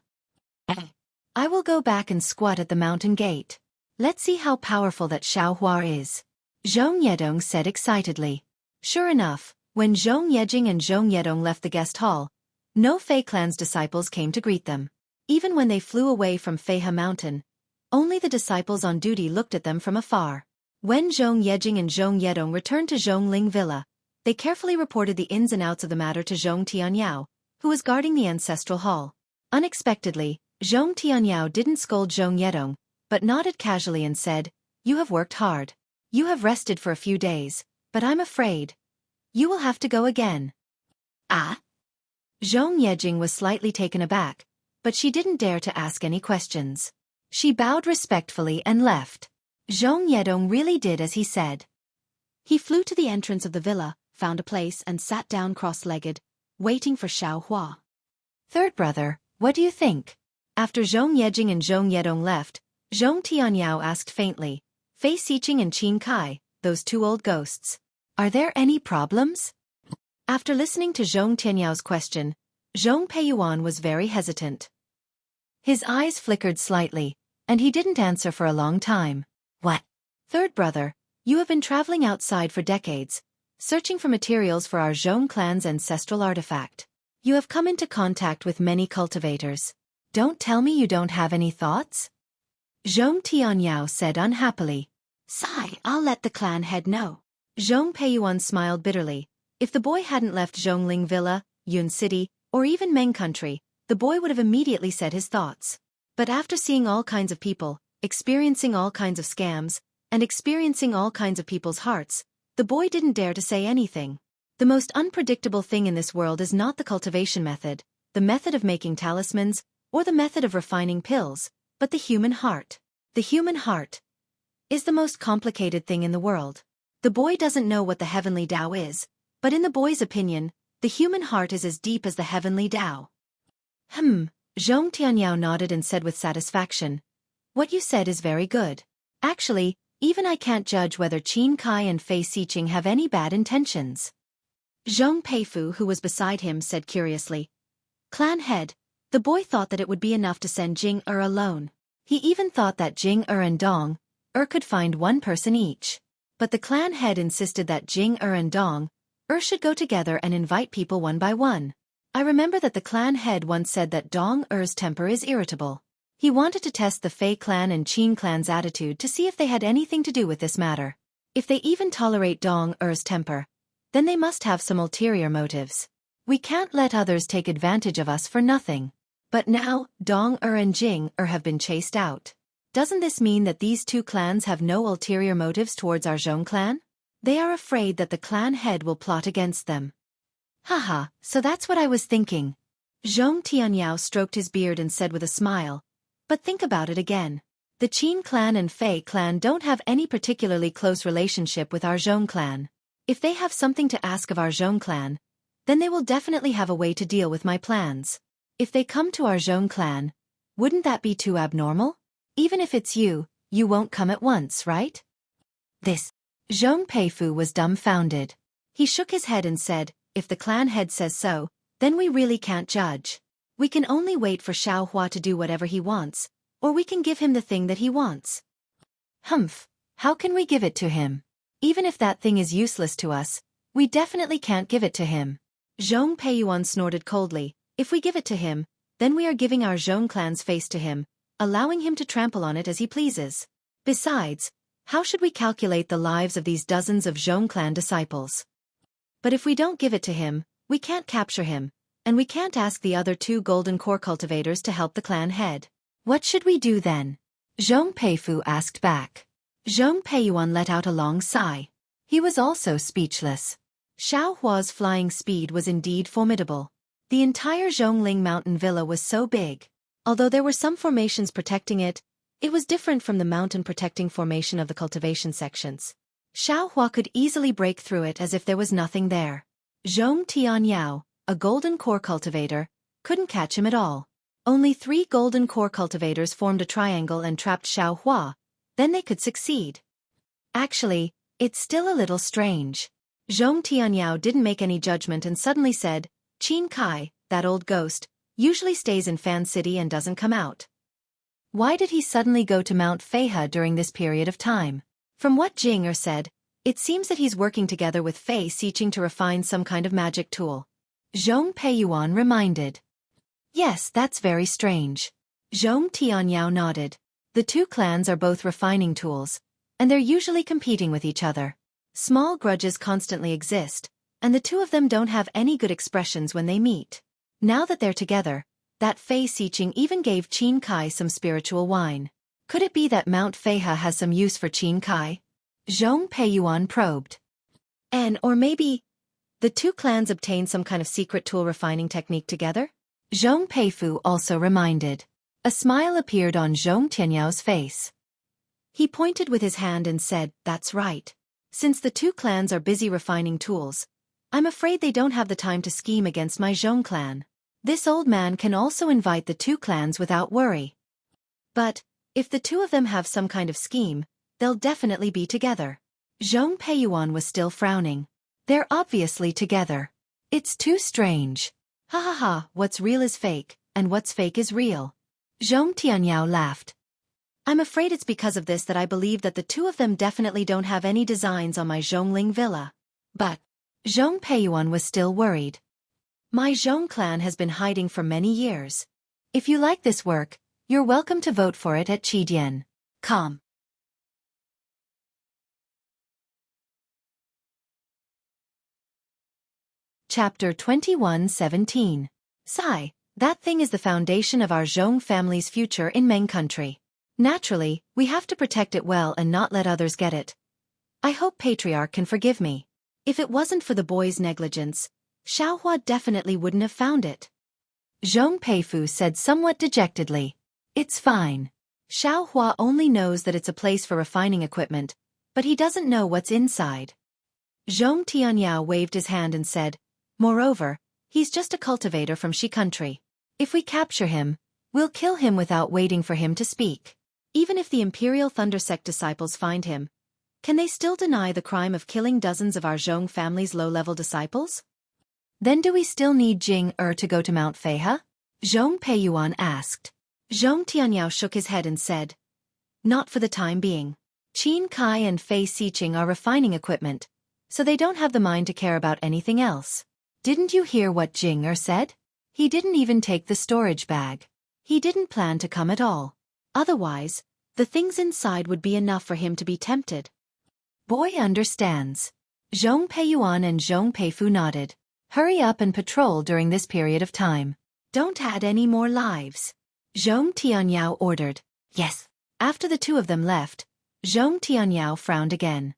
Speaker 1: I will go back and squat at the mountain gate. Let's see how powerful that Xiaohua is. Zhong Yedong said excitedly. Sure enough, when Zhong Yejing and Zhong Yedong left the guest hall, no Fei clan's disciples came to greet them. Even when they flew away from Feihe Mountain, only the disciples on duty looked at them from afar. When Zhong Yejing and Zhong Yedong returned to Zhongling Villa, they carefully reported the ins and outs of the matter to Zhong Tianyao, who was guarding the ancestral hall. Unexpectedly, Zhong Tianyao didn't scold Zhong Yedong, but nodded casually and said, "You have worked hard. You have rested for a few days, but I'm afraid you will have to go again." Ah? Zhong Yejing was slightly taken aback, but she didn't dare to ask any questions. She bowed respectfully and left. Zhong Yedong really did as he said. He flew to the entrance of the villa, found a place and sat down cross-legged, waiting for Xiaohua. Third brother, what do you think? After Zhong Yejing and Zhong Yedong left, Zhong Tianyao asked faintly, Fei Xiqing and Qin Kai, those two old ghosts. Are there any problems? After listening to Zhong Tianyao's question, Zhong Peiyuan was very hesitant. His eyes flickered slightly, and he didn't answer for a long time. What? Third brother, you have been traveling outside for decades, searching for materials for our Zhong clan's ancestral artifact. You have come into contact with many cultivators. Don't tell me you don't have any thoughts? Zhong Tianyao said unhappily. Sigh, I'll let the clan head know. Zhong Peiyuan smiled bitterly. If the boy hadn't left Zhongling Villa, Yun City, or even Meng Country, the boy would have immediately said his thoughts. But after seeing all kinds of people, experiencing all kinds of scams, and experiencing all kinds of people's hearts, the boy didn't dare to say anything. The most unpredictable thing in this world is not the cultivation method, the method of making talismans, or the method of refining pills, but the human heart. The human heart is the most complicated thing in the world. The boy doesn't know what the heavenly Tao is, but in the boy's opinion, the human heart is as deep as the heavenly Tao. Zhong Tianyao nodded and said with satisfaction, What you said is very good. Actually, even I can't judge whether Qin Kai and Fei Xiqing have any bad intentions. Zhong Peifu, who was beside him, said curiously, Clan head, the boy thought that it would be enough to send Jing alone. He even thought that Jing and Dong could find one person each. But the clan head insisted that Jing and Dong should go together and invite people one by one. I remember that the clan head once said that Dong temper is irritable. He wanted to test the Fei clan and Qin clan's attitude to see if they had anything to do with this matter. If they even tolerate Dong temper, then they must have some ulterior motives. We can't let others take advantage of us for nothing. But now, Dong and Jing have been chased out. Doesn't this mean that these two clans have no ulterior motives towards our Zhong clan? They are afraid that the clan head will plot against them. Haha, so that's what I was thinking. Zhong Tianyao stroked his beard and said with a smile, But think about it again. The Qin clan and Fei clan don't have any particularly close relationship with our Zhong clan. If they have something to ask of our Zhong clan, then they will definitely have a way to deal with my plans. If they come to our Zhong clan, wouldn't that be too abnormal? Even if it's you won't come at once, right? This. Zhong Peifu was dumbfounded. He shook his head and said, If the clan head says so, then we really can't judge. We can only wait for Xiaohua to do whatever he wants, or we can give him the thing that he wants. Humph, how can we give it to him? Even if that thing is useless to us, we definitely can't give it to him. Zhong Peiyuan snorted coldly. If we give it to him, then we are giving our Zhong clan's face to him, allowing him to trample on it as he pleases. Besides, how should we calculate the lives of these dozens of Zhong clan disciples? But if we don't give it to him, we can't capture him, and we can't ask the other two golden core cultivators to help the clan head. What should we do then? Zhong Peifu asked back. Zhong Peiyuan let out a long sigh. He was also speechless. Xiaohua's flying speed was indeed formidable. The entire Zhongling mountain villa was so big. Although there were some formations protecting it, it was different from the mountain protecting formation of the cultivation sections. Xiaohua could easily break through it as if there was nothing there. Zhong Tianyao, a golden core cultivator, couldn't catch him at all. Only 3 golden core cultivators formed a triangle and trapped Xiaohua, then they could succeed. Actually, it's still a little strange. Zhong Tianyao didn't make any judgment and suddenly said, Qin Kai, that old ghost, usually stays in Fan City and doesn't come out. Why did he suddenly go to Mount Feihe during this period of time? From what Jing said, it seems that he's working together with Fei Xiqing to refine some kind of magic tool. Zhong Peiyuan reminded. Yes, that's very strange. Zhong Tianyao nodded. The two clans are both refining tools, and they're usually competing with each other. Small grudges constantly exist, and the two of them don't have any good expressions when they meet. Now that they're together, that Fei Xiqing even gave Qin Kai some spiritual wine. Could it be that Mount Feihe has some use for Qin Kai? Zhong Peiyuan probed. Or maybe the two clans obtained some kind of secret tool refining technique together? Zhong Peifu also reminded. A smile appeared on Zhong Tianyao's face. He pointed with his hand and said, that's right. Since the two clans are busy refining tools, I'm afraid they don't have the time to scheme against my Zhong clan. This old man can also invite the two clans without worry. But, if the two of them have some kind of scheme, they'll definitely be together. Zhong Peiyuan was still frowning. They're obviously together. It's too strange. Ha ha ha, what's real is fake, and what's fake is real. Zhong Tianyao laughed. I'm afraid it's because of this that I believe that the two of them definitely don't have any designs on my Zhongling villa. But Zhong Peiyuan was still worried. My Zhong clan has been hiding for many years. If you like this work, you're welcome to vote for it at Qidian.com. Chapter 21:17. Sai, that thing is the foundation of our Zhong family's future in Meng country. Naturally, we have to protect it well and not let others get it. I hope Patriarch can forgive me. If it wasn't for the boy's negligence, Xiaohua definitely wouldn't have found it. Zhong Peifu said somewhat dejectedly. It's fine. Xiaohua only knows that it's a place for refining equipment, but he doesn't know what's inside. Zhong Tianyao waved his hand and said, moreover, he's just a cultivator from Xi country. If we capture him, we'll kill him without waiting for him to speak. Even if the Imperial Thunder Sect disciples find him, can they still deny the crime of killing dozens of our Zhong family's low-level disciples? Then do we still need Jing to go to Mount Feihe? Zhong Peiyuan asked. Zhong Tianyao shook his head and said, not for the time being. Qin Kai and Fei Xiqing are refining equipment, so they don't have the mind to care about anything else. Didn't you hear what Jing said? He didn't even take the storage bag. He didn't plan to come at all. Otherwise, the things inside would be enough for him to be tempted. Boy understands. Zhong Peiyuan and Zhong Peifu nodded. Hurry up and patrol during this period of time. Don't add any more lives. Zhong Tianyao ordered. Yes. After the two of them left, Zhong Tianyao frowned again.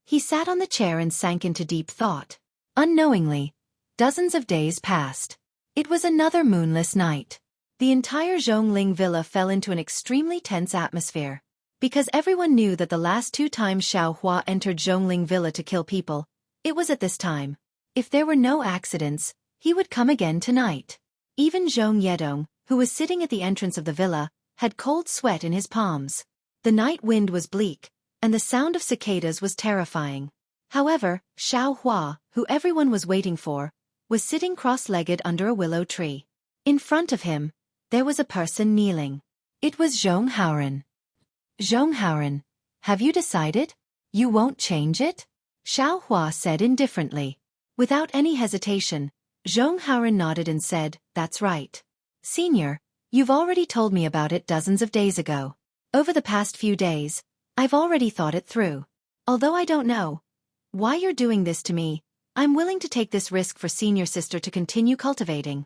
Speaker 1: He sat on the chair and sank into deep thought. Unknowingly, dozens of days passed. It was another moonless night. The entire Zhongling villa fell into an extremely tense atmosphere. Because everyone knew that the last two times Xiaohua entered Zhongling villa to kill people, it was at this time. If there were no accidents, he would come again tonight. Even Zhong Yedong, who was sitting at the entrance of the villa, had cold sweat in his palms. The night wind was bleak, and the sound of cicadas was terrifying. However, Xiaohua, who everyone was waiting for, was sitting cross-legged under a willow tree. In front of him, there was a person kneeling. It was Zhong Haoren. Zhong Haoren, have you decided? You won't change it? Xiaohua said indifferently. Without any hesitation, Zhong Haoren nodded and said, that's right. Senior, you've already told me about it dozens of days ago. Over the past few days, I've already thought it through. Although I don't know why you're doing this to me, I'm willing to take this risk for senior sister to continue cultivating.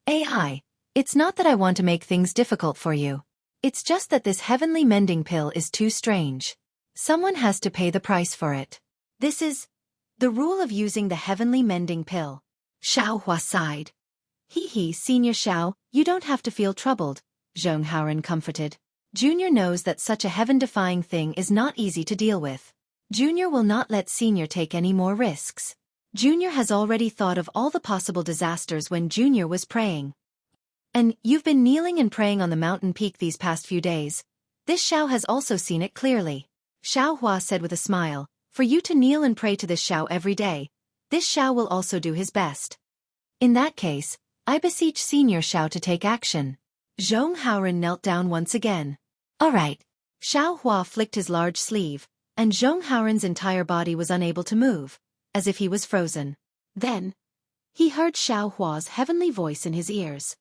Speaker 1: AI, it's not that I want to make things difficult for you. It's just that this heavenly mending pill is too strange. Someone has to pay the price for it. This is the rule of using the heavenly mending pill. Xiaohua sighed. Hee, Senior Xiao, you don't have to feel troubled, Zhong Haoren comforted. Junior knows that such a heaven-defying thing is not easy to deal with. Junior will not let Senior take any more risks. Junior has already thought of all the possible disasters when Junior was praying. And you've been kneeling and praying on the mountain peak these past few days. This Xiao has also seen it clearly. Xiaohua said with a smile, for you to kneel and pray to this Xiao every day, this Xiao will also do his best. In that case, I beseech Senior Xiao to take action. Zhong Haoren knelt down once again. All right. Xiao Hua flicked his large sleeve, and Zhong Haoren's entire body was unable to move, as if he was frozen. Then, he heard Xiao Hua's heavenly voice in his ears.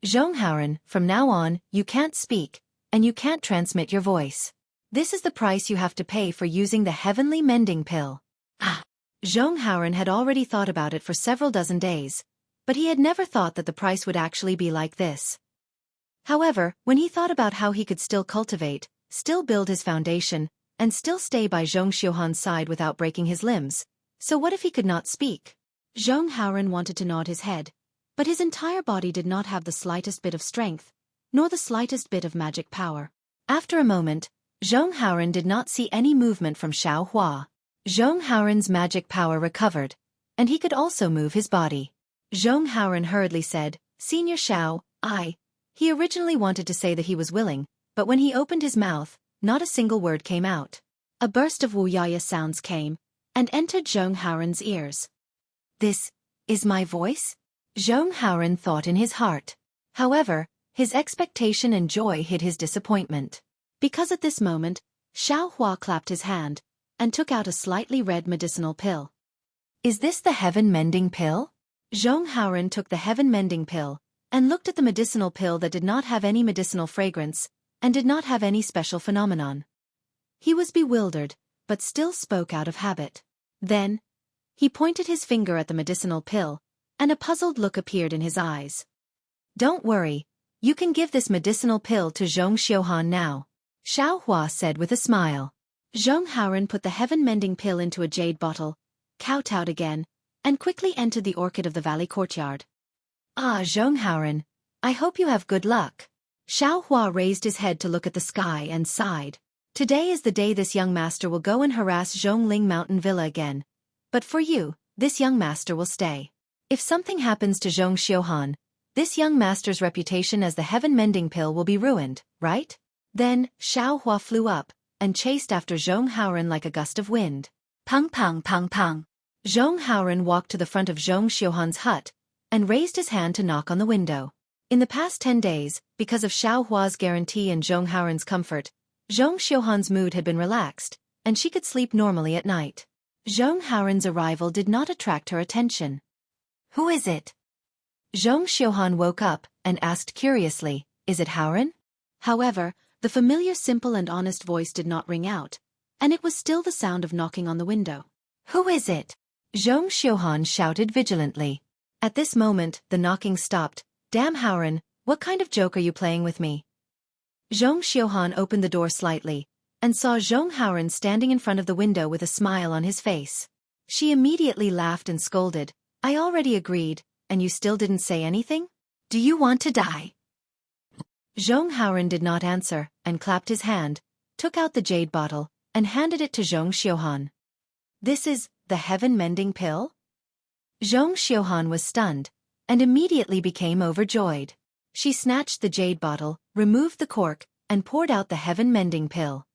Speaker 1: Zhong Haoren, from now on, you can't speak, and you can't transmit your voice. This is the price you have to pay for using the heavenly mending pill. Ah! Zhong Haoren had already thought about it for several dozen days, but he had never thought that the price would actually be like this. However, when he thought about how he could still cultivate, still build his foundation, and still stay by Zhong Xiuhan's side without breaking his limbs, so what if he could not speak? Zhong Haoren wanted to nod his head, but his entire body did not have the slightest bit of strength, nor the slightest bit of magic power. After a moment, Zhong Haoren did not see any movement from Xiao Hua. Zhong Haoren's magic power recovered, and he could also move his body. Zhong Haoren hurriedly said, Senior Xiao, He originally wanted to say that he was willing, but when he opened his mouth, not a single word came out. A burst of Wu Yaya sounds came, and entered Zhong Haoren's ears. This is my voice? Zhong Haoren thought in his heart. However, his expectation and joy hid his disappointment. Because at this moment, Xiao Hua clapped his hand, and took out a slightly red medicinal pill. Is this the heaven-mending pill? Zhong Haoren took the heaven-mending pill, and looked at the medicinal pill that did not have any medicinal fragrance, and did not have any special phenomenon. He was bewildered, but still spoke out of habit. Then, he pointed his finger at the medicinal pill, and a puzzled look appeared in his eyes. Don't worry, you can give this medicinal pill to Zhong Xiuhan now, Xiao Hua said with a smile. Zhong Haoren put the heaven-mending pill into a jade bottle, kowtowed again, and quickly entered the orchid of the valley courtyard. Ah, Zhong Haoren, I hope you have good luck. Xiao Hua raised his head to look at the sky and sighed. Today is the day this young master will go and harass Zhongling Mountain Villa again. But for you, this young master will stay. If something happens to Zhong Xiuhan, this young master's reputation as the heaven-mending pill will be ruined, right? Then, Xiao Hua flew up, and chased after Zhong Haoren like a gust of wind. Pang pang pang pang. Zhong Haoren walked to the front of Zhong Xiuhan's hut, and raised his hand to knock on the window. In the past 10 days, because of Xiao Hua's guarantee and Zhong Haoren's comfort, Zhong Xiuhan's mood had been relaxed, and she could sleep normally at night. Zhong Haoren's arrival did not attract her attention. Who is it? Zhong Xiuhan woke up, and asked curiously, is it Haoren? However, the familiar simple and honest voice did not ring out, and it was still the sound of knocking on the window. Who is it? Zhong Xiuhan shouted vigilantly. At this moment, the knocking stopped. Damn Haoren, what kind of joke are you playing with me? Zhong Xiuhan opened the door slightly, and saw Zhong Haoren standing in front of the window with a smile on his face. She immediately laughed and scolded. I already agreed, and you still didn't say anything? Do you want to die? Zhong Haoren did not answer, and clapped his hand, took out the jade bottle, and handed it to Zhong Xiuhan. This is the heaven-mending pill? Zhong Xiuhan was stunned, and immediately became overjoyed. She snatched the jade bottle, removed the cork, and poured out the heaven-mending pill.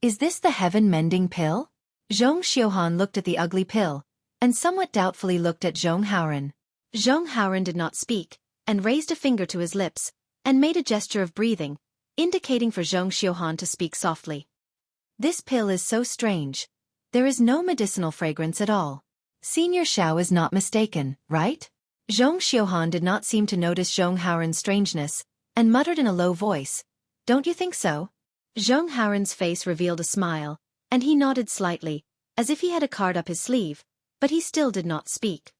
Speaker 1: Is this the heaven-mending pill? Zhong Xiuhan looked at the ugly pill, and somewhat doubtfully looked at Zhong Haoren. Zhong Haoren did not speak, and raised a finger to his lips, and made a gesture of breathing, indicating for Zhong Xiuhan to speak softly. This pill is so strange. There is no medicinal fragrance at all. Senior Xiao is not mistaken, right? Zhong Xiuhan did not seem to notice Zhong Haoren's strangeness, and muttered in a low voice, Don't you think so? Zhong Haoren's face revealed a smile, and he nodded slightly, as if he had a card up his sleeve, but he still did not speak.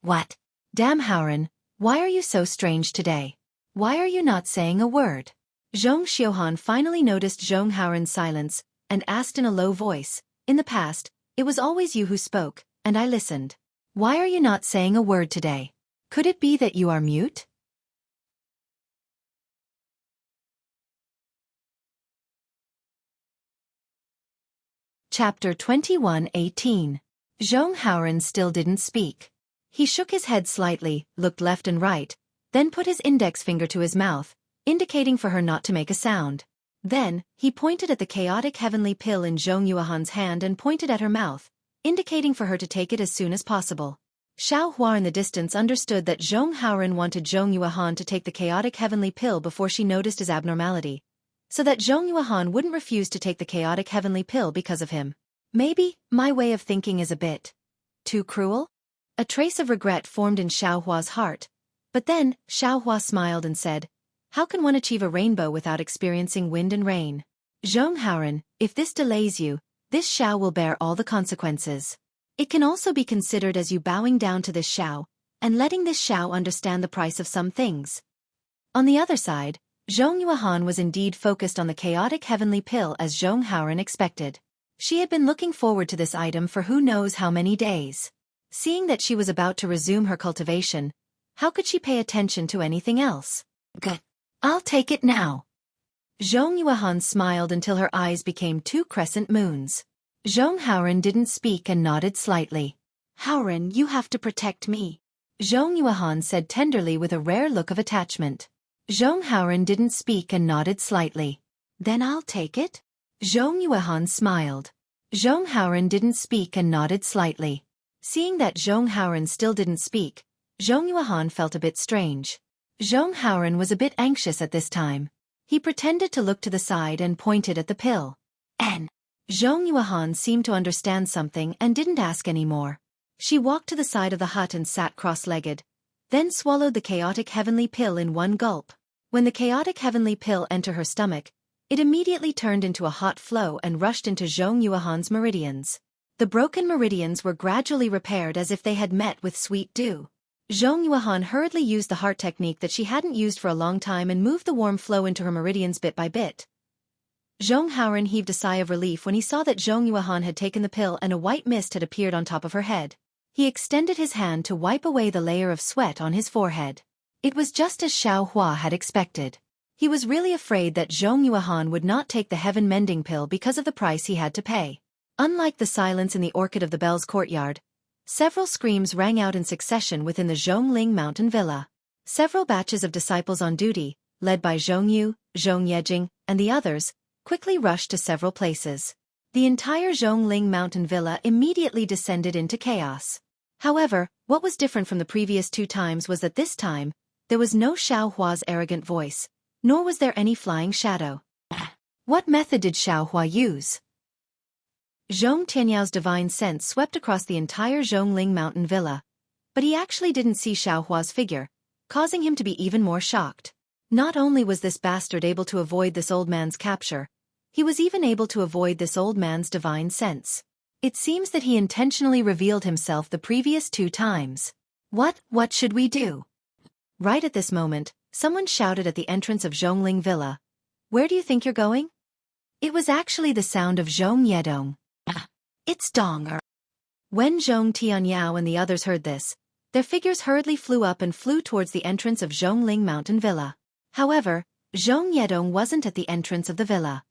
Speaker 1: What? Damn Haoren, why are you so strange today? Why are you not saying a word? Zhong Xiuhan finally noticed Zhong Haoren's silence, and asked in a low voice, In the past, it was always you who spoke, and I listened. Why are you not saying a word today? Could it be that you are mute? Chapter 21:18. Zhong Haoren still didn't speak. He shook his head slightly, looked left and right, then put his index finger to his mouth, indicating for her not to make a sound. Then, he pointed at the chaotic heavenly pill in Zhong Yuehan's hand and pointed at her mouth, indicating for her to take it as soon as possible. Xiao Hua in the distance understood that Zhong Haoren wanted Zhong Yuehan to take the chaotic heavenly pill before she noticed his abnormality, so that Zhong Yuehan wouldn't refuse to take the chaotic heavenly pill because of him. Maybe my way of thinking is a bit too cruel? A trace of regret formed in Xiao Hua's heart, but then Xiao Hua smiled and said, "How can one achieve a rainbow without experiencing wind and rain? Zhong Haoren, if this delays you, this Xiao will bear all the consequences. It can also be considered as you bowing down to this Xiao, and letting this Xiao understand the price of some things." On the other side, Zhong Yuehan was indeed focused on the chaotic heavenly pill as Zhong Haoren expected. She had been looking forward to this item for who knows how many days. Seeing that she was about to resume her cultivation, how could she pay attention to anything else? Good. I'll take it now. Zhong Yuehan smiled until her eyes became two crescent moons. Zhong Haoren didn't speak and nodded slightly. "Haoren, you have to protect me," Zhong Yuehan said tenderly with a rare look of attachment. Zhong Haoren didn't speak and nodded slightly. "Then I'll take it?" Zhong Yuehan smiled. Zhong Haoren didn't speak and nodded slightly. Seeing that Zhong Haoren still didn't speak, Zhong Yuehan felt a bit strange. Zhong Haoren was a bit anxious at this time. He pretended to look to the side and pointed at the pill. Zhong Yuehan seemed to understand something and didn't ask any more. She walked to the side of the hut and sat cross-legged, then swallowed the chaotic heavenly pill in one gulp. When the chaotic heavenly pill entered her stomach, it immediately turned into a hot flow and rushed into Zhong Yuehan's meridians. The broken meridians were gradually repaired as if they had met with sweet dew. Zhong Yuehan hurriedly used the heart technique that she hadn't used for a long time and moved the warm flow into her meridians bit by bit. Zhong Haoren heaved a sigh of relief when he saw that Zhong Yuehan had taken the pill and a white mist had appeared on top of her head. He extended his hand to wipe away the layer of sweat on his forehead. It was just as Xiao Hua had expected. He was really afraid that Zhong Yuehan would not take the heaven-mending pill because of the price he had to pay. Unlike the silence in the Orchid of the Bells courtyard, several screams rang out in succession within the Zhongling Mountain Villa. Several batches of disciples on duty, led by Zhong Yu, Zhong Yejing, and the others, quickly rushed to several places. The entire Zhongling Mountain Villa immediately descended into chaos. However, what was different from the previous two times was that this time, there was no Xiao Hua's arrogant voice, nor was there any flying shadow. What method did Xiao Hua use? Zhong Tianyao divine sense swept across the entire Zhongling Mountain Villa, but he actually didn't see Xiao Hua's figure, causing him to be even more shocked. Not only was this bastard able to avoid this old man's capture, he was even able to avoid this old man's divine sense. It seems that he intentionally revealed himself the previous two times. What should we do? Right at this moment, someone shouted at the entrance of Zhongling Villa. "Where do you think you're going?" It was actually the sound of Zhong Yedong. It's Dong. When Zhong Tianyao and the others heard this, their figures hurriedly flew up and flew towards the entrance of Zhongling Mountain Villa. However, Zhong Yedong wasn't at the entrance of the villa.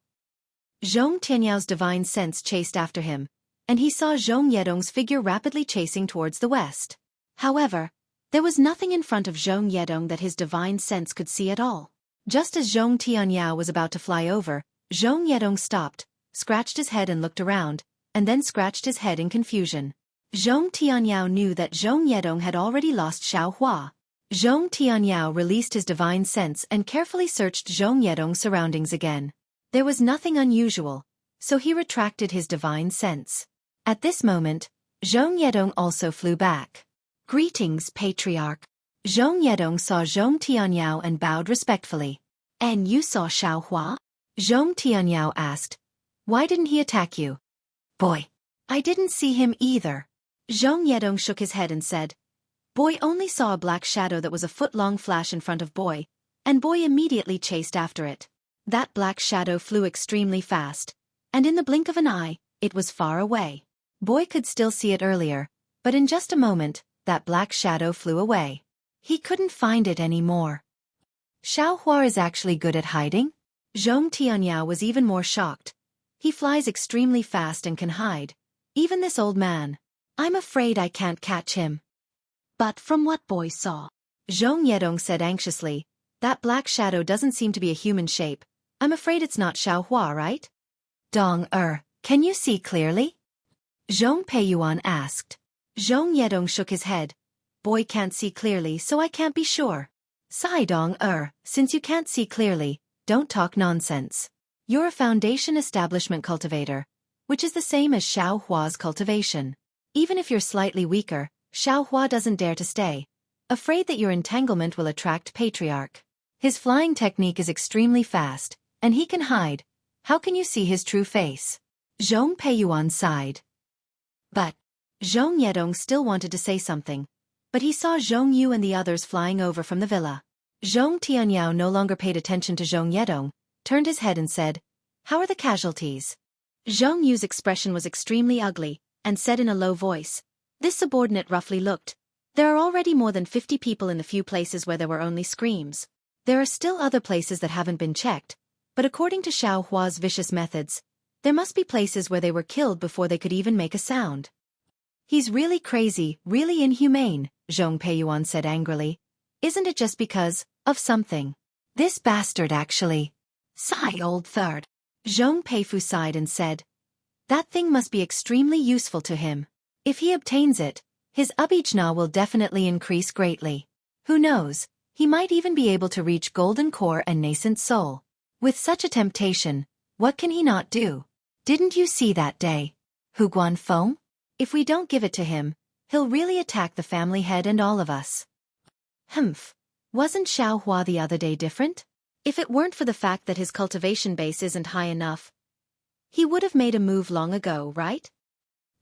Speaker 1: Zhong Tianyao's divine sense chased after him, and he saw Zhong Yedong's figure rapidly chasing towards the west. However, there was nothing in front of Zhong Yedong that his divine sense could see at all. Just as Zhong Tianyao was about to fly over, Zhong Yedong stopped, scratched his head and looked around, and then scratched his head in confusion. Zhong Tianyao knew that Zhong Yedong had already lost Xiao Hua. Zhong Tianyao released his divine sense and carefully searched Zhong Yedong's surroundings again. There was nothing unusual, so he retracted his divine sense. At this moment, Zhong Yedong also flew back. "Greetings, Patriarch." Zhong Yedong saw Zhong Tianyao and bowed respectfully. "And you saw Xiao Hua?" Zhong Tianyao asked. "Why didn't he attack you?" "Boy, I didn't see him either." Zhong Yedong shook his head and said, "Boy only saw a black shadow that was a foot-long flash in front of Boy, and Boy immediately chased after it. That black shadow flew extremely fast, and in the blink of an eye, it was far away. Boy could still see it earlier, but in just a moment, that black shadow flew away. He couldn't find it anymore." Xiao Hua is actually good at hiding? Zhong Tianyao was even more shocked. He flies extremely fast and can hide. Even this old man. I'm afraid I can't catch him. But from what Boy saw, Zhong Yedong said anxiously, that black shadow doesn't seem to be a human shape. I'm afraid it's not Xiao Hua, right? Dong can you see clearly? Zhong Peiyuan asked. Zhong Yedong shook his head, boy can't see clearly so I can't be sure. Saidong since you can't see clearly, don't talk nonsense. You're a foundation establishment cultivator, which is the same as Xiao Hua's cultivation. Even if you're slightly weaker, Xiao Hua doesn't dare to stay, afraid that your entanglement will attract patriarch. His flying technique is extremely fast, and he can hide. How can you see his true face? Zhong Peiyuan sighed. But Zhong Yedong still wanted to say something, but he saw Zhong Yu and the others flying over from the villa. Zhong Tianyao no longer paid attention to Zhong Yedong, turned his head and said, "How are the casualties?" Zhong Yu's expression was extremely ugly, and said in a low voice. This subordinate roughly looked. There are already more than 50 people in the few places where there were only screams. There are still other places that haven't been checked, but according to Xiao Hua's vicious methods, there must be places where they were killed before they could even make a sound. He's really crazy, really inhumane, Zhong Peiyuan said angrily. Isn't it just because of something? This bastard actually. Sigh, old third. Zhong Peifu sighed and said, that thing must be extremely useful to him. If he obtains it, his abijna will definitely increase greatly. Who knows, he might even be able to reach golden core and nascent soul. With such a temptation, what can he not do? Didn't you see that day? Hu Guanfeng? If we don't give it to him, he'll really attack the family head and all of us. Humph. Wasn't Xiao Hua the other day different? If it weren't for the fact that his cultivation base isn't high enough, he would have made a move long ago, right?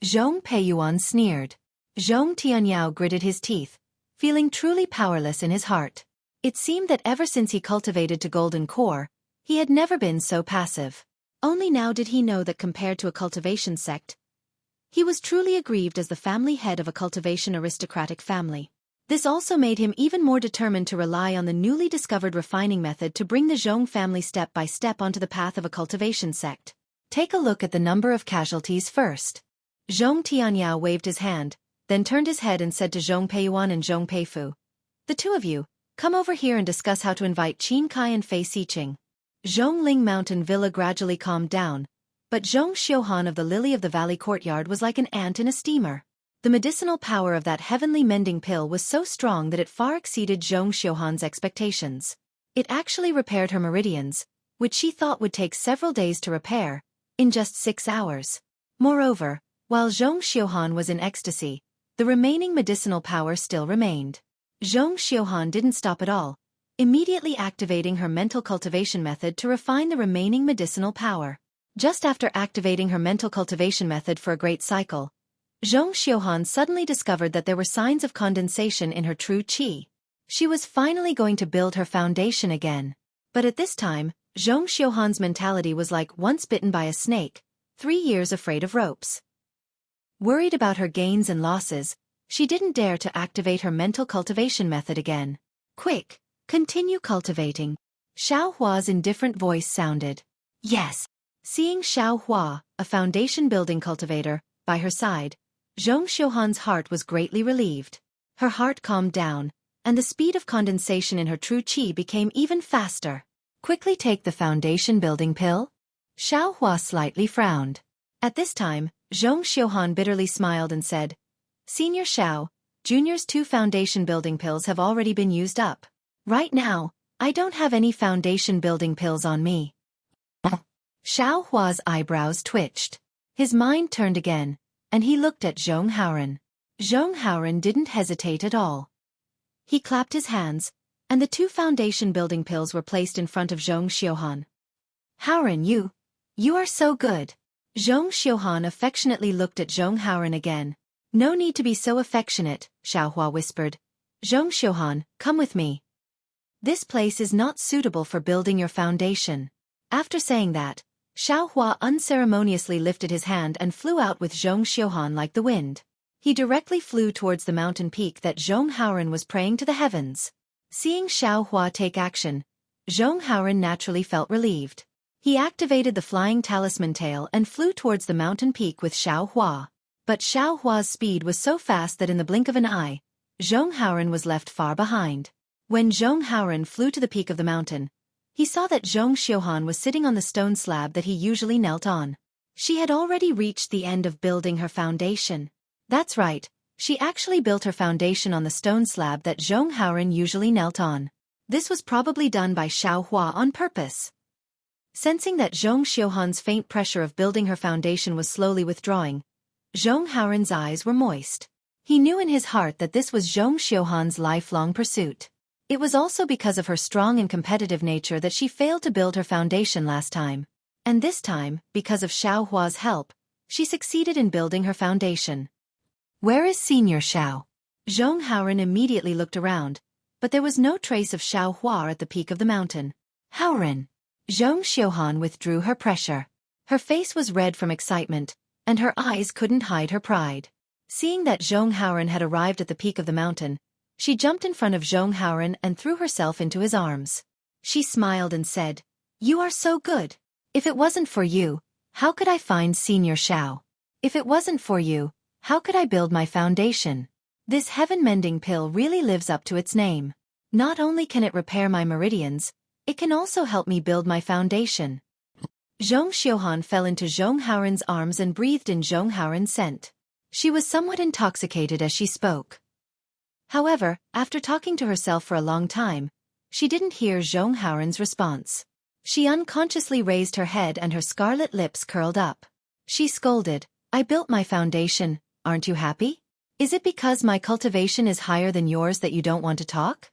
Speaker 1: Zhong Peiyuan sneered. Zhong Tianyao gritted his teeth, feeling truly powerless in his heart. It seemed that ever since he cultivated to golden core, he had never been so passive. Only now did he know that compared to a cultivation sect, he was truly aggrieved as the family head of a cultivation aristocratic family. This also made him even more determined to rely on the newly discovered refining method to bring the Zhong family step by step onto the path of a cultivation sect. Take a look at the number of casualties first. Zhong Tianyao waved his hand, then turned his head and said to Zhong Peiyuan and Zhong Peifu, the two of you, come over here and discuss how to invite Qin Kai and Fei Xiqing. Zhongling Mountain Villa gradually calmed down, but Zhong Xiuhan of the Lily of the Valley courtyard was like an ant in a steamer. The medicinal power of that heavenly mending pill was so strong that it far exceeded Zhong Xiuhan's expectations. It actually repaired her meridians, which she thought would take several days to repair, in just 6 hours. Moreover, while Zhong Xiuhan was in ecstasy, the remaining medicinal power still remained. Zhong Xiuhan didn't stop at all, immediately activating her mental cultivation method to refine the remaining medicinal power. Just after activating her mental cultivation method for a great cycle, Zhong Xiuhan suddenly discovered that there were signs of condensation in her true qi. She was finally going to build her foundation again. But at this time, Zhong Xiuhan's mentality was like once bitten by a snake, 3 years afraid of ropes. Worried about her gains and losses, she didn't dare to activate her mental cultivation method again. Quick, continue cultivating. Xiao Hua's indifferent voice sounded. Yes. Seeing Xiao Hua, a foundation-building cultivator, by her side, Zhong Xiuhan's heart was greatly relieved. Her heart calmed down, and the speed of condensation in her true qi became even faster. Quickly take the foundation-building pill? Xiao Hua slightly frowned. At this time, Zhong Xiuhan bitterly smiled and said, Senior Xiao, Junior's 2 foundation-building pills have already been used up. Right now, I don't have any foundation-building pills on me. Xiao Hua's eyebrows twitched. His mind turned again, and he looked at Zhong Haoran. Zhong Haoran didn't hesitate at all. He clapped his hands, and the 2 foundation-building pills were placed in front of Zhong Xiuhan. Haoran, you are so good. Zhong Xiuhan affectionately looked at Zhong Haoran again. No need to be so affectionate, Xiao Hua whispered. Zhong Xiuhan, come with me. This place is not suitable for building your foundation. After saying that, Xiao Hua unceremoniously lifted his hand and flew out with Zhong Xiuhan like the wind. He directly flew towards the mountain peak that Zhong Haoran was praying to the heavens. Seeing Xiao Hua take action, Zhong Haoran naturally felt relieved. He activated the flying talisman tail and flew towards the mountain peak with Xiao Hua. But Xiao Hua's speed was so fast that in the blink of an eye, Zhong Haoran was left far behind. When Zhong Haoran flew to the peak of the mountain, he saw that Zhong Xiuhan was sitting on the stone slab that he usually knelt on. She had already reached the end of building her foundation. That's right, She actually built her foundation on the stone slab that Zhong Haoren usually knelt on. This was probably done by Xiao Hua on purpose. Sensing that Zhong Xiuhan's faint pressure of building her foundation was slowly withdrawing, Zhong Haoren's eyes were moist. He knew in his heart that this was Zhong Xiuhan's lifelong pursuit. It was also because of her strong and competitive nature that she failed to build her foundation last time. And this time, because of Xiao Hua's help, she succeeded in building her foundation. Where is Senior Xiao? Zhong Haoren immediately looked around, but there was no trace of Xiao Hua at the peak of the mountain. Haoren! Zhong Xiuhan withdrew her pressure. Her face was red from excitement, and her eyes couldn't hide her pride. Seeing that Zhong Haoren had arrived at the peak of the mountain, she jumped in front of Zhong Haoren and threw herself into his arms. She smiled and said, "You are so good. If it wasn't for you, how could I find Senior Xiao? If it wasn't for you, how could I build my foundation? This heaven-mending pill really lives up to its name. Not only can it repair my meridians, it can also help me build my foundation." Zhong Xiuhan fell into Zhong Haoren's arms and breathed in Zhong Haoren's scent. She was somewhat intoxicated as she spoke. However, after talking to herself for a long time, she didn't hear Zhong Haoren's response. She unconsciously raised her head and her scarlet lips curled up. She scolded, "I built my foundation, aren't you happy? Is it because my cultivation is higher than yours that you don't want to talk?"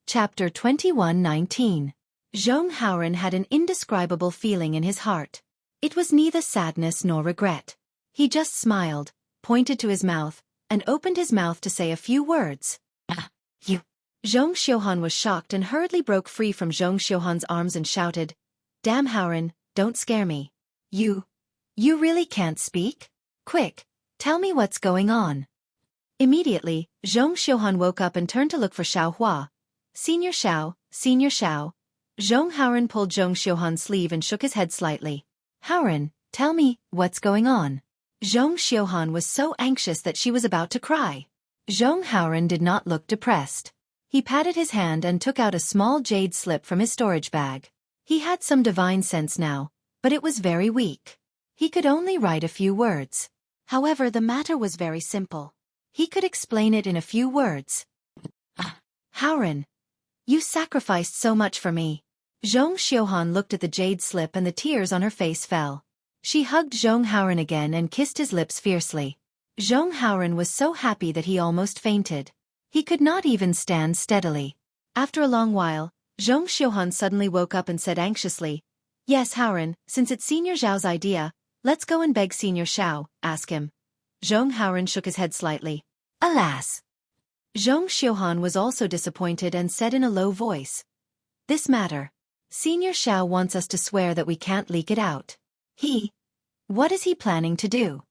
Speaker 1: Chapter 21:19. Zhong Haoren had an indescribable feeling in his heart. It was neither sadness nor regret. He just smiled, pointed to his mouth, and opened his mouth to say a few words. You. Zhong Xiuhan was shocked and hurriedly broke free from Zhong Xiuhan's arms and shouted, "Damn Haoren, don't scare me. You really can't speak? Quick, tell me what's going on." Immediately, Zhong Xiuhan woke up and turned to look for Xiao Hua. "Senior Xiao, Senior Xiao." Zhong Haoren pulled Zhong Xiuhan's sleeve and shook his head slightly. "Haoren, tell me, what's going on?" Zhong Xiuhan was so anxious that she was about to cry. Zhong Haoren did not look depressed. He patted his hand and took out a small jade slip from his storage bag. He had some divine sense now, but it was very weak. He could only write a few words. However, the matter was very simple. He could explain it in a few words. "Haoren, you sacrificed so much for me." Zhong Xiuhan looked at the jade slip and the tears on her face fell. She hugged Zhong Haoren again and kissed his lips fiercely. Zhong Haoren was so happy that he almost fainted. He could not even stand steadily. After a long while, Zhong Xiuhan suddenly woke up and said anxiously, "Yes, Haoren, since it's Senior Zhao's idea, let's go and beg Senior Xiao, ask him." Zhong Haoren shook his head slightly. "Alas." Zhong Xiuhan was also disappointed and said in a low voice, "This matter. Senior Xiao wants us to swear that we can't leak it out. What is he planning to do?"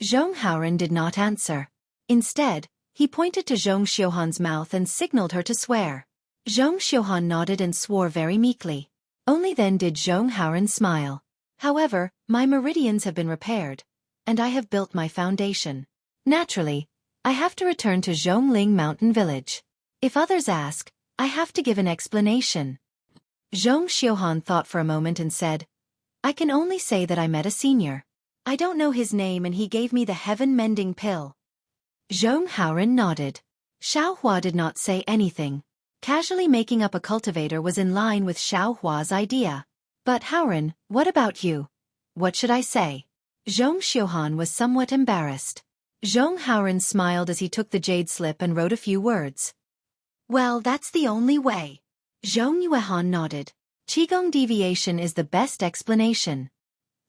Speaker 1: Zhong Haoren did not answer. Instead, he pointed to Zhong Xiuhan's mouth and signaled her to swear. Zhong Xiuhan nodded and swore very meekly. Only then did Zhong Haoren smile. "However, my meridians have been repaired, and I have built my foundation. Naturally, I have to return to Zhongling Mountain Village. If others ask, I have to give an explanation." Zhong Xiuhan thought for a moment and said, "I can only say that I met a senior. I don't know his name and he gave me the heaven-mending pill." Zhong Haoren nodded. Xiao Hua did not say anything. Casually making up a cultivator was in line with Xiao Hua's idea. "But Haoren, what about you? What should I say?" Zhong Xiuhan was somewhat embarrassed. Zhong Haoren smiled as he took the jade slip and wrote a few words. "Well, that's the only way." Zhong Yuehan nodded. "Qigong deviation is the best explanation.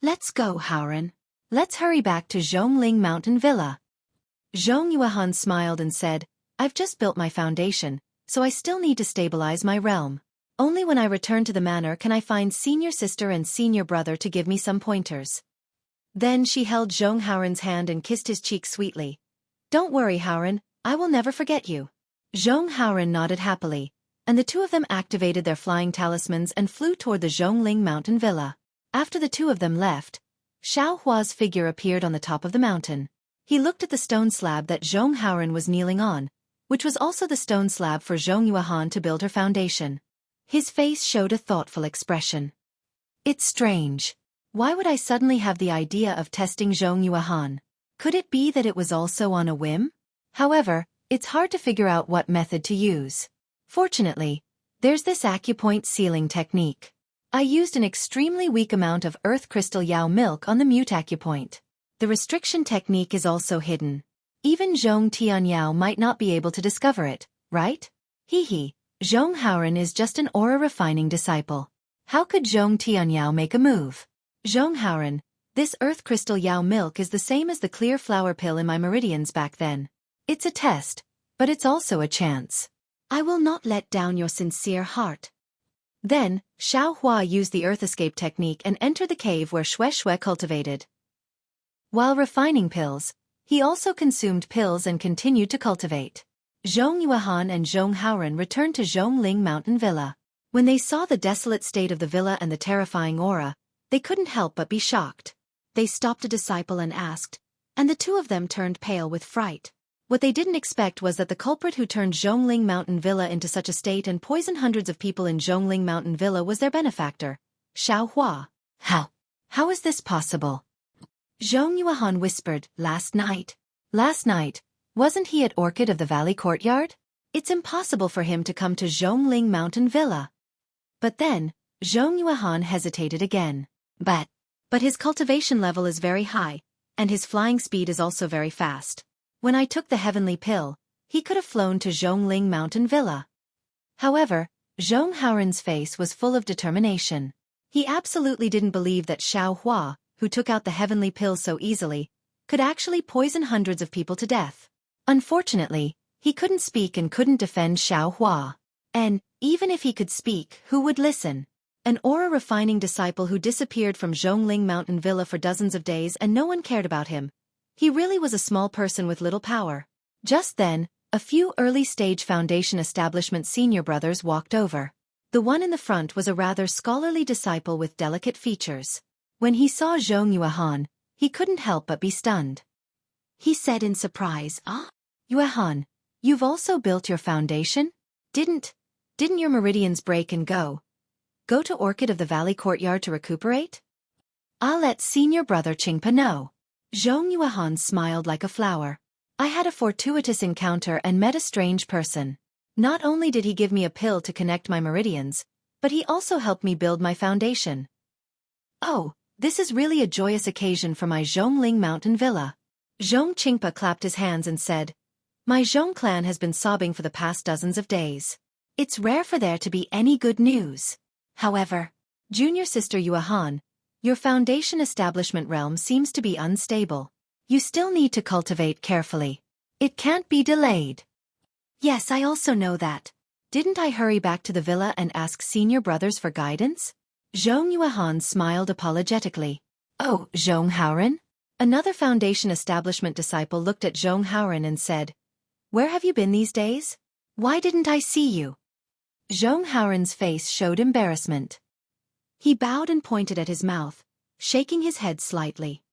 Speaker 1: Let's go, Haoren. Let's hurry back to Zhongling Mountain Villa." Zhong Yuehan smiled and said, "I've just built my foundation, so I still need to stabilize my realm. Only when I return to the manor can I find senior sister and senior brother to give me some pointers." Then she held Zhong Haoren's hand and kissed his cheek sweetly. "Don't worry, Haoren, I will never forget you." Zhong Haoren nodded happily, and the two of them activated their flying talismans and flew toward the Zhongling Mountain Villa. After the two of them left, Xiao Hua's figure appeared on the top of the mountain. He looked at the stone slab that Zhong Haoren was kneeling on, which was also the stone slab for Zhong Yuehan to build her foundation. His face showed a thoughtful expression. It's strange. Why would I suddenly have the idea of testing Zhong Yuehan? Could it be that it was also on a whim? However, it's hard to figure out what method to use. Fortunately, there's this acupoint sealing technique. I used an extremely weak amount of earth crystal yao milk on the mute acupoint. The restriction technique is also hidden. Even Zhong Tianyao might not be able to discover it, right? Hee. Zhong Haoren is just an aura refining disciple. How could Zhong Tianyao make a move? Zhong Haoren, this earth crystal yao milk is the same as the clear flower pill in my meridians back then. It's a test, but it's also a chance. I will not let down your sincere heart. Then, Xiao Hua used the earth escape technique and entered the cave where Xueqi cultivated. While refining pills, he also consumed pills and continued to cultivate. Zhong Yuehan and Zhong Haoren returned to Zhongling Mountain Villa. When they saw the desolate state of the villa and the terrifying aura, they couldn't help but be shocked. They stopped a disciple and asked, and the two of them turned pale with fright. What they didn't expect was that the culprit who turned Zhongling Mountain Villa into such a state and poisoned hundreds of people in Zhongling Mountain Villa was their benefactor, Xiao Hua. How is this possible? Zhong Yuehan whispered, Last night, wasn't he at Orchid of the Valley Courtyard? It's impossible for him to come to Zhongling Mountain Villa. But then, Zhong Yuehan hesitated again. But his cultivation level is very high, and his flying speed is also very fast. When I took the heavenly pill, he could have flown to Zhongling Mountain Villa. However, Zhong Haoren's face was full of determination. He absolutely didn't believe that Xiao Hua, who took out the heavenly pill so easily, could actually poison hundreds of people to death. Unfortunately, he couldn't speak and couldn't defend Xiao Hua. And, even if he could speak, who would listen? An aura-refining disciple who disappeared from Zhongling Mountain Villa for dozens of days and no one cared about him. He really was a small person with little power. Just then, a few early-stage Foundation Establishment senior brothers walked over. The one in the front was a rather scholarly disciple with delicate features. When he saw Zhong Yuehan, he couldn't help but be stunned. He said in surprise, Yuehan, you've also built your foundation? Didn't your meridians break and go to Orchid of the Valley Courtyard to recuperate? I'll let senior brother Qingpa know. Zhong Yuehan smiled like a flower. I had a fortuitous encounter and met a strange person. Not only did he give me a pill to connect my meridians, but he also helped me build my foundation. Oh, this is really a joyous occasion for my Zhongling Mountain Villa. Zhong Qingpa clapped his hands and said, My Zhong clan has been sobbing for the past dozens of days. It's rare for there to be any good news. However, junior sister Yuehan, your foundation establishment realm seems to be unstable. You still need to cultivate carefully. It can't be delayed. Yes, I also know that. Didn't I hurry back to the villa and ask senior brothers for guidance? Zhong Yuehan smiled apologetically. Oh, Zhong Haoren? Another foundation establishment disciple looked at Zhong Haoren and said, Where have you been these days? Why didn't I see you? Zhong Haoren's face showed embarrassment. He bowed and pointed at his mouth, shaking his head slightly.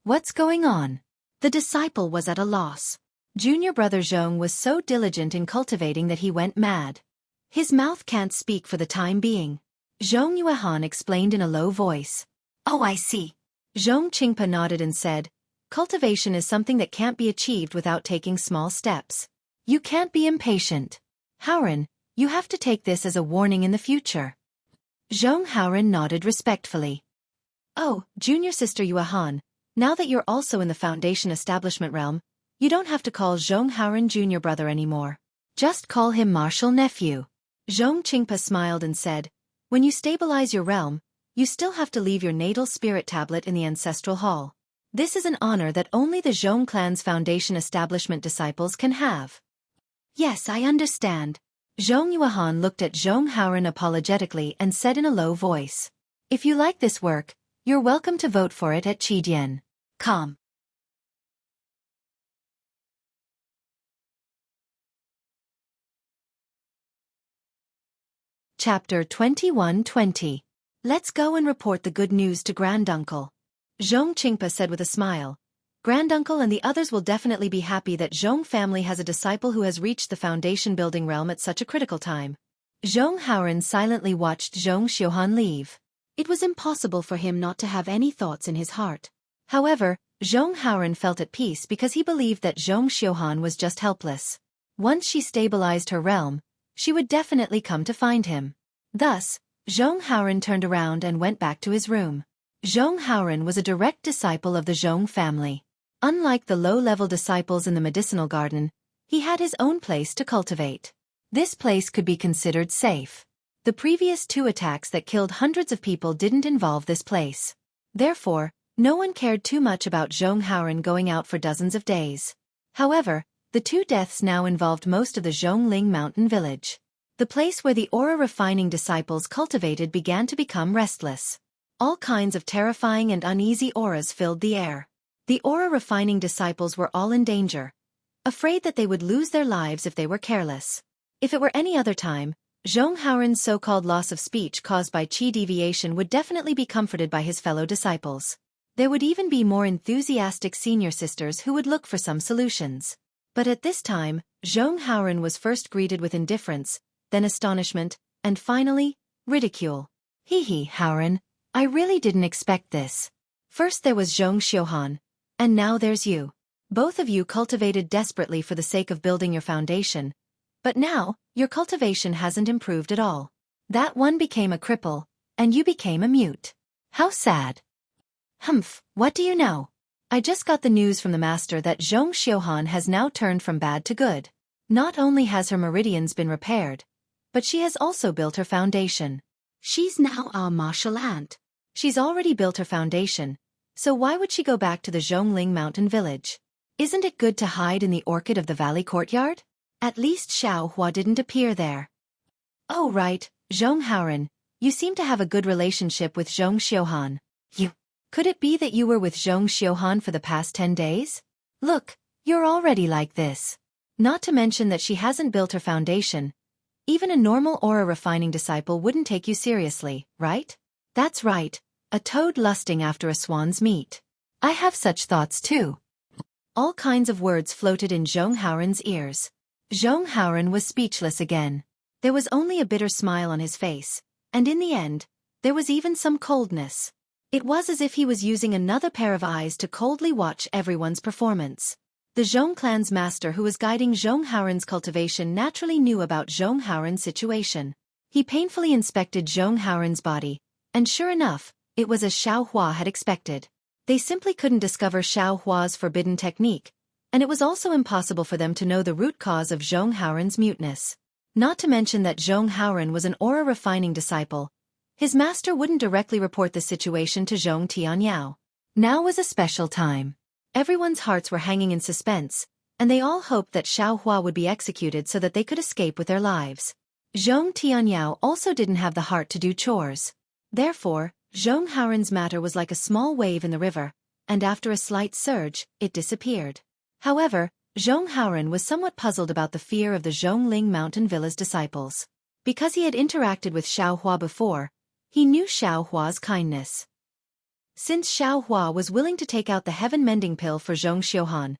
Speaker 1: What's going on? The disciple was at a loss. Junior brother Zhong was so diligent in cultivating that he went mad. His mouth can't speak for the time being. Zhong Yuehan explained in a low voice. Oh, I see. Zhong Qingpa nodded and said, Cultivation is something that can't be achieved without taking small steps. You can't be impatient. Haoren, you have to take this as a warning in the future. Zhong Haoren nodded respectfully. Oh, junior sister Yuehan, now that you're also in the foundation establishment realm, you don't have to call Zhong Haoren junior brother anymore. Just call him martial nephew. Zhong Qingpa smiled and said, When you stabilize your realm, you still have to leave your natal spirit tablet in the ancestral hall. This is an honor that only the Zhong clan's foundation establishment disciples can have. Yes, I understand. Zhong Yuehan looked at Zhong Haoren apologetically and said in a low voice, If you like this work, you're welcome to vote for it at Qidian. Com. Chapter 21-20. Let's go and report the good news to Granduncle. Zhong Qingpa said with a smile. Granduncle and the others will definitely be happy that Zhong family has a disciple who has reached the foundation building realm at such a critical time. Zhong Haoren silently watched Zhong Xiuhan leave. It was impossible for him not to have any thoughts in his heart. However, Zhong Haoren felt at peace because he believed that Zhong Xiuhan was just helpless. Once she stabilized her realm, she would definitely come to find him. Thus, Zhong Haoren turned around and went back to his room. Zhong Haoren was a direct disciple of the Zhong family. Unlike the low-level disciples in the medicinal garden, he had his own place to cultivate. This place could be considered safe. The previous 2 attacks that killed hundreds of people didn't involve this place. Therefore, no one cared too much about Zhong Haoren going out for dozens of days. However, the 2 deaths now involved most of the Zhongling mountain village. The place where the aura refining disciples cultivated began to become restless. All kinds of terrifying and uneasy auras filled the air. The aura refining disciples were all in danger, afraid that they would lose their lives if they were careless. If it were any other time, Zhong Haoren's so-called loss of speech caused by qi deviation would definitely be comforted by his fellow disciples. There would even be more enthusiastic senior sisters who would look for some solutions. But at this time, Zhong Haoren was first greeted with indifference, then astonishment, and finally, ridicule. Hee, Haoren, I really didn't expect this. First there was Zhong Xiuhan, and now there's you. Both of you cultivated desperately for the sake of building your foundation, but now, your cultivation hasn't improved at all. That one became a cripple, and you became a mute. How sad. Humph, what do you know? I just got the news from the master that Zhong Xiuhan has now turned from bad to good. Not only has her meridians been repaired, but she has also built her foundation. She's now our martial aunt. She's already built her foundation, so why would she go back to the Zhongling mountain village? Isn't it good to hide in the orchid of the valley courtyard? At least Xiao Hua didn't appear there. Oh right, Zhong Haoren, you seem to have a good relationship with Zhong Xiuhan. Could it be that you were with Zhong Xiuhan for the past 10 days? Look, you're already like this. Not to mention that she hasn't built her foundation. Even a normal aura refining disciple wouldn't take you seriously, right? That's right, a toad lusting after a swan's meat. I have such thoughts too. All kinds of words floated in Zhong Haoren's ears. Zhong Haoren was speechless again. There was only a bitter smile on his face, and in the end, there was even some coldness. It was as if he was using another pair of eyes to coldly watch everyone's performance. The Zhong clan's master who was guiding Zhong Haoren's cultivation naturally knew about Zhong Haoren's situation. He painfully inspected Zhong Haoren's body, and sure enough, it was as Xiao Hua had expected. They simply couldn't discover Xiao Hua's forbidden technique, and it was also impossible for them to know the root cause of Zhong Haoren's muteness. Not to mention that Zhong Haoren was an aura-refining disciple. His master wouldn't directly report the situation to Zhong Tianyao. Now was a special time. Everyone's hearts were hanging in suspense, and they all hoped that Xiao Hua would be executed so that they could escape with their lives. Zhong Tianyao also didn't have the heart to do chores. Therefore, Zhong Haoren's matter was like a small wave in the river, and after a slight surge, it disappeared. However, Zhong Haoren was somewhat puzzled about the fear of the Zhongling mountain villa's disciples. Because he had interacted with Xiao Hua before, he knew Xiao Hua's kindness. Since Xiao Hua was willing to take out the heaven mending pill for Zhong Xiuhan,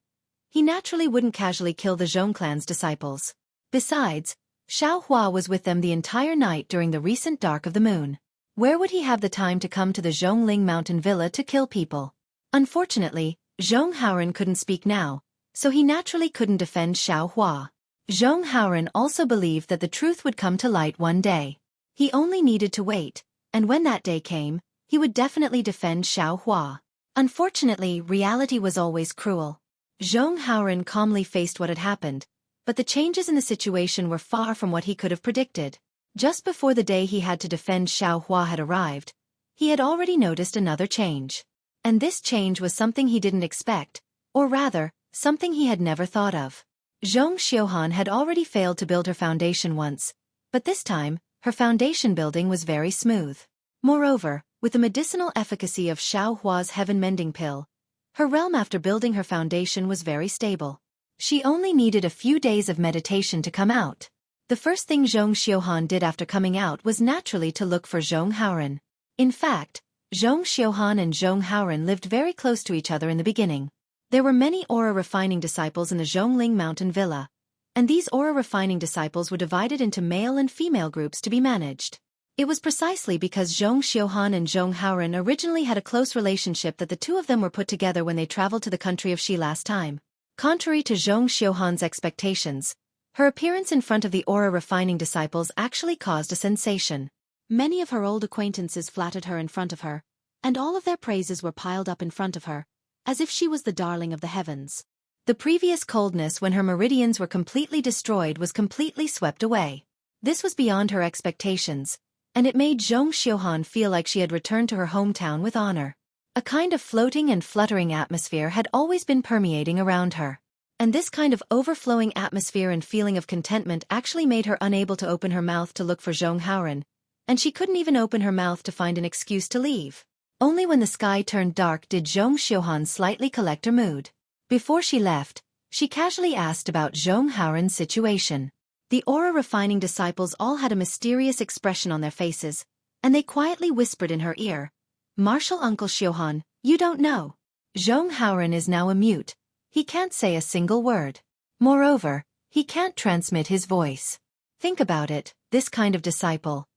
Speaker 1: he naturally wouldn't casually kill the Zhong clan's disciples. Besides, Xiao Hua was with them the entire night during the recent dark of the moon. Where would he have the time to come to the Zhongling mountain villa to kill people? Unfortunately, Zhong Haoren couldn't speak now, so he naturally couldn't defend Xiao Hua. Zhong Haoren also believed that the truth would come to light one day. He only needed to wait, and when that day came, he would definitely defend Xiao Hua. Unfortunately, reality was always cruel. Zhong Haoren calmly faced what had happened, but the changes in the situation were far from what he could have predicted. Just before the day he had to defend Xiao Hua had arrived, he had already noticed another change. And this change was something he didn't expect, or rather, something he had never thought of. Zhong Xiuhan had already failed to build her foundation once, but this time, her foundation building was very smooth. Moreover, with the medicinal efficacy of Xiao Hua's heaven-mending pill, her realm after building her foundation was very stable. She only needed a few days of meditation to come out. The first thing Zhong Xiuhan did after coming out was naturally to look for Zhong Haoren. In fact, Zhong Xiuhan and Zhong Haoren lived very close to each other in the beginning. There were many aura-refining disciples in the Zhongling mountain villa, and these aura-refining disciples were divided into male and female groups to be managed. It was precisely because Zhong Xiuhan and Zhong Haoren originally had a close relationship that the two of them were put together when they traveled to the country of Xi last time. Contrary to Zhong Xiuhan's expectations, her appearance in front of the aura refining disciples actually caused a sensation. Many of her old acquaintances flattered her in front of her, and all of their praises were piled up in front of her, as if she was the darling of the heavens. The previous coldness when her meridians were completely destroyed was completely swept away. This was beyond her expectations, and it made Zhong Xiuhan feel like she had returned to her hometown with honor. A kind of floating and fluttering atmosphere had always been permeating around her. And this kind of overflowing atmosphere and feeling of contentment actually made her unable to open her mouth to look for Zhong Haoren, and she couldn't even open her mouth to find an excuse to leave. Only when the sky turned dark did Zhong Xiuhan slightly collect her mood. Before she left, she casually asked about Zhong Haoren's situation. The aura-refining disciples all had a mysterious expression on their faces, and they quietly whispered in her ear, "Martial Uncle Xiuhan, you don't know. Zhong Haoren is now a mute. He can't say a single word. Moreover, he can't transmit his voice. Think about it, this kind of disciple.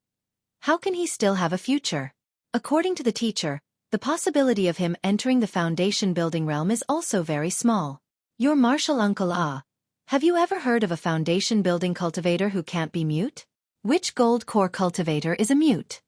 Speaker 1: How can he still have a future?" According to the teacher, the possibility of him entering the foundation building realm is also very small. Your martial uncle have you ever heard of a foundation building cultivator who can't be mute? Which gold core cultivator is a mute?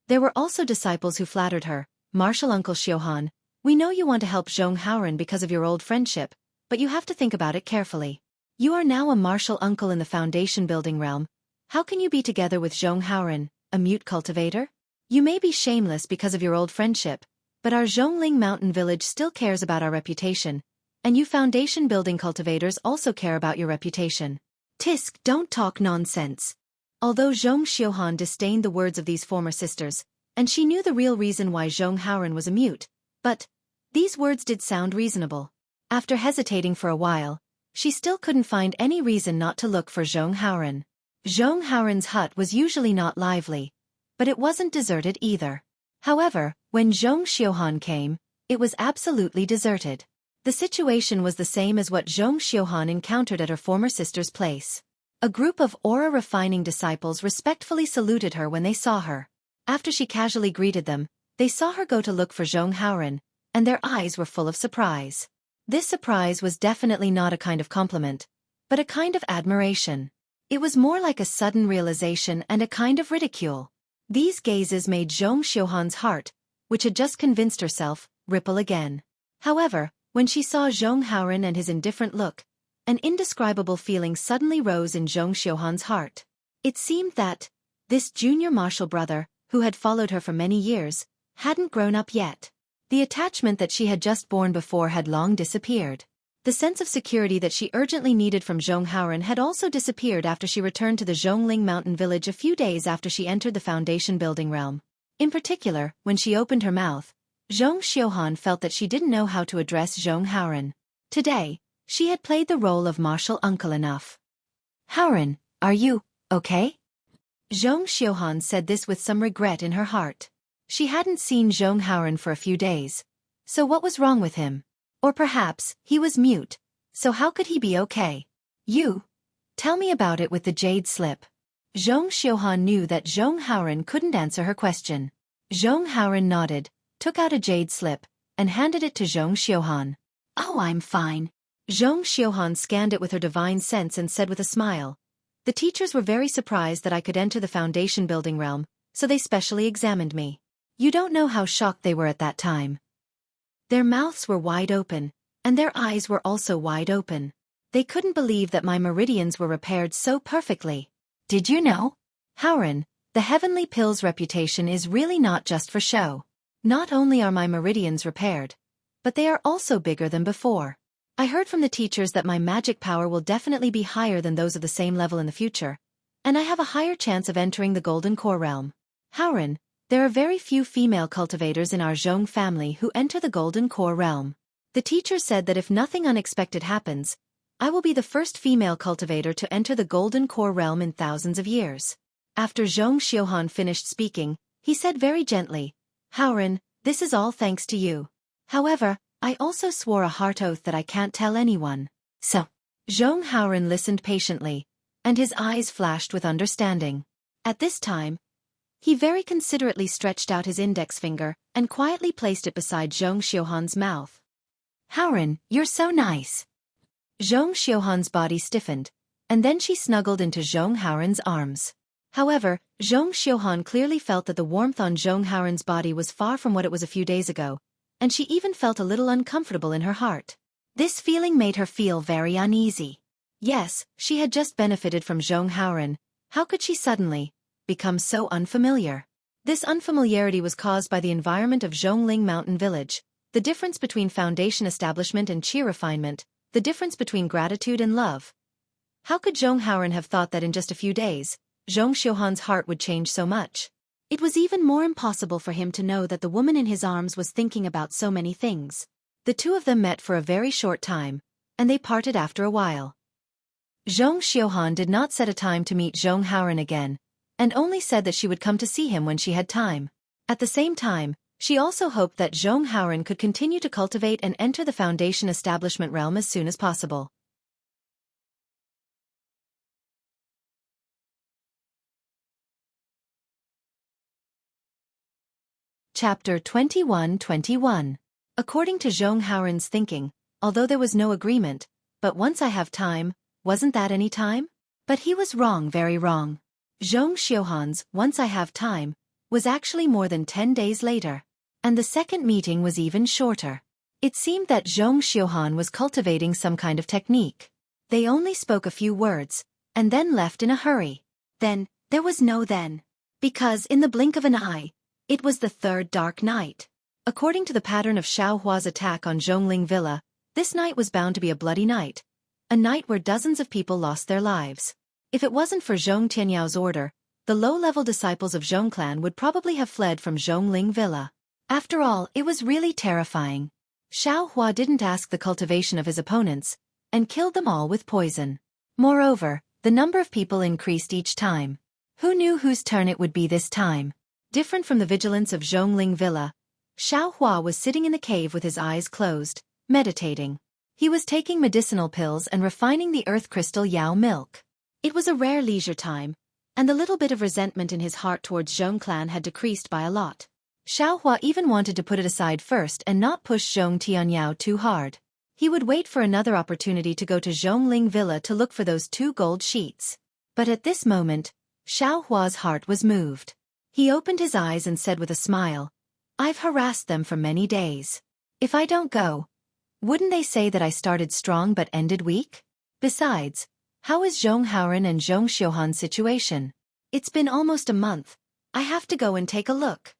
Speaker 1: There were also disciples who flattered her, "Martial Uncle Xiuhan, we know you want to help Zhong Haoren because of your old friendship, but you have to think about it carefully. You are now a martial uncle in the foundation building realm. How can you be together with Zhong Haoren, a mute cultivator? You may be shameless because of your old friendship, but our Zhongling mountain village still cares about our reputation, and you foundation building cultivators also care about your reputation. Tisk, don't talk nonsense." Although Zhong Xiuhan disdained the words of these former sisters, and she knew the real reason why Zhong Haoren was a mute, but these words did sound reasonable. After hesitating for a while, she still couldn't find any reason not to look for Zhong Haoren. Zhong Haoren's hut was usually not lively, but it wasn't deserted either. However, when Zhong Xiuhan came, it was absolutely deserted. The situation was the same as what Zhong Xiuhan encountered at her former sister's place. A group of aura-refining disciples respectfully saluted her when they saw her. After she casually greeted them, they saw her go to look for Zhong Haoren, and their eyes were full of surprise. This surprise was definitely not a kind of compliment, but a kind of admiration. It was more like a sudden realization and a kind of ridicule. These gazes made Zhong Xiuhan's heart, which had just convinced herself, ripple again. However, when she saw Zhong Haoren and his indifferent look, an indescribable feeling suddenly rose in Zhong Xiuhan's heart. It seemed that this junior martial brother, who had followed her for many years, hadn't grown up yet. The attachment that she had just borne before had long disappeared. The sense of security that she urgently needed from Zhong Haoren had also disappeared after she returned to the Zhongling mountain village a few days after she entered the foundation building realm. In particular, when she opened her mouth, Zhong Xiuhan felt that she didn't know how to address Zhong Haoren. Today, she had played the role of martial uncle enough. "Haoren, are you okay?" Zhong Xiuhan said this with some regret in her heart. She hadn't seen Zhong Haoren for a few days. So what was wrong with him? Or perhaps, he was mute, so how could he be okay? "You? Tell me about it with the jade slip." Zhong Xiuhan knew that Zhong Haoren couldn't answer her question. Zhong Haoren nodded, took out a jade slip, and handed it to Zhong Xiuhan. "Oh, I'm fine." Zhong Xiuhan scanned it with her divine sense and said with a smile, "The teachers were very surprised that I could enter the foundation building realm, so they specially examined me. You don't know how shocked they were at that time. Their mouths were wide open, and their eyes were also wide open. They couldn't believe that my meridians were repaired so perfectly. Did you know? Haoren, the heavenly pill's reputation is really not just for show. Not only are my meridians repaired, but they are also bigger than before. I heard from the teachers that my magic power will definitely be higher than those of the same level in the future, and I have a higher chance of entering the Golden Core realm. Haoren, there are very few female cultivators in our Zhong family who enter the Golden Core realm. The teacher said that if nothing unexpected happens, I will be the first female cultivator to enter the Golden Core realm in thousands of years." After Zhong Xiuhan finished speaking, he said very gently, "Haoren, this is all thanks to you. However, I also swore a heart oath that I can't tell anyone." So, Zhong Haoren listened patiently, and his eyes flashed with understanding. At this time, He very considerately stretched out his index finger and quietly placed it beside Zhong Xiuhan's mouth. "Howren, you're so nice." Zhong Xiuhan's body stiffened, and then she snuggled into Zhong Howren's arms. However, Zhong Xiuhan clearly felt that the warmth on Zhong Howren's body was far from what it was a few days ago, and she even felt a little uncomfortable in her heart. This feeling made her feel very uneasy. Yes, she had just benefited from Zhong Howren. How could she suddenly become so unfamiliar? This unfamiliarity was caused by the environment of Zhongling Mountain Village, the difference between foundation establishment and chi refinement, the difference between gratitude and love. How could Zhong Howren have thought that in just a few days, Zhong Xiuhan's heart would change so much? It was even more impossible for him to know that the woman in his arms was thinking about so many things. The two of them met for a very short time, and they parted after a while. Zhong Xiuhan did not set a time to meet Zhong Howren again, and only said that she would come to see him when she had time. At the same time, she also hoped that Zhong Howren could continue to cultivate and enter the foundation establishment realm as soon as possible. Chapter 21-21. According to Zhong Howren's thinking, although there was no agreement, but once I have time, wasn't that any time? But he was wrong, very wrong. Zhong Xiuhan's once I have time was actually more than 10 days later. And the second meeting was even shorter. It seemed that Zhong Xiuhan was cultivating some kind of technique. They only spoke a few words, and then left in a hurry. Then, there was no then. Because in the blink of an eye, it was the third dark night. According to the pattern of Xiao Hua's attack on Zhongling Villa, this night was bound to be a bloody night. A night where dozens of people lost their lives. If it wasn't for Zhong Tianyao order, the low-level disciples of Zhong clan would probably have fled from Zhongling Villa. After all, it was really terrifying. Xiao Hua didn't ask the cultivation of his opponents, and killed them all with poison. Moreover, the number of people increased each time. Who knew whose turn it would be this time? Different from the vigilance of Zhongling Villa, Xiao Hua was sitting in the cave with his eyes closed, meditating. He was taking medicinal pills and refining the earth crystal Yao milk. It was a rare leisure time, and the little bit of resentment in his heart towards Zhong clan had decreased by a lot. Xiao Hua even wanted to put it aside first and not push Zhong Tianyao too hard. He would wait for another opportunity to go to Zhongling Villa to look for those 2 gold sheets. But at this moment, Xiao Hua's heart was moved. He opened his eyes and said with a smile, "I've harassed them for many days. If I don't go, wouldn't they say that I started strong but ended weak? Besides, how is Zhong Howren and Zhong Xiuhan's situation? It's been almost a month. I have to go and take a look."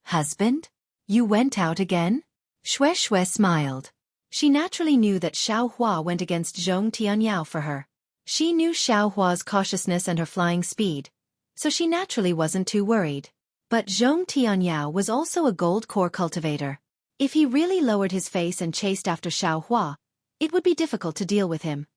Speaker 1: "Husband? You went out again?" Xueqi smiled. She naturally knew that Xiao Hua went against Zhong Tianyao for her. She knew Xiao Hua's cautiousness and her flying speed, so she naturally wasn't too worried. But Zhong Tianyao was also a gold core cultivator. If he really lowered his face and chased after Xiao Hua, it would be difficult to deal with him.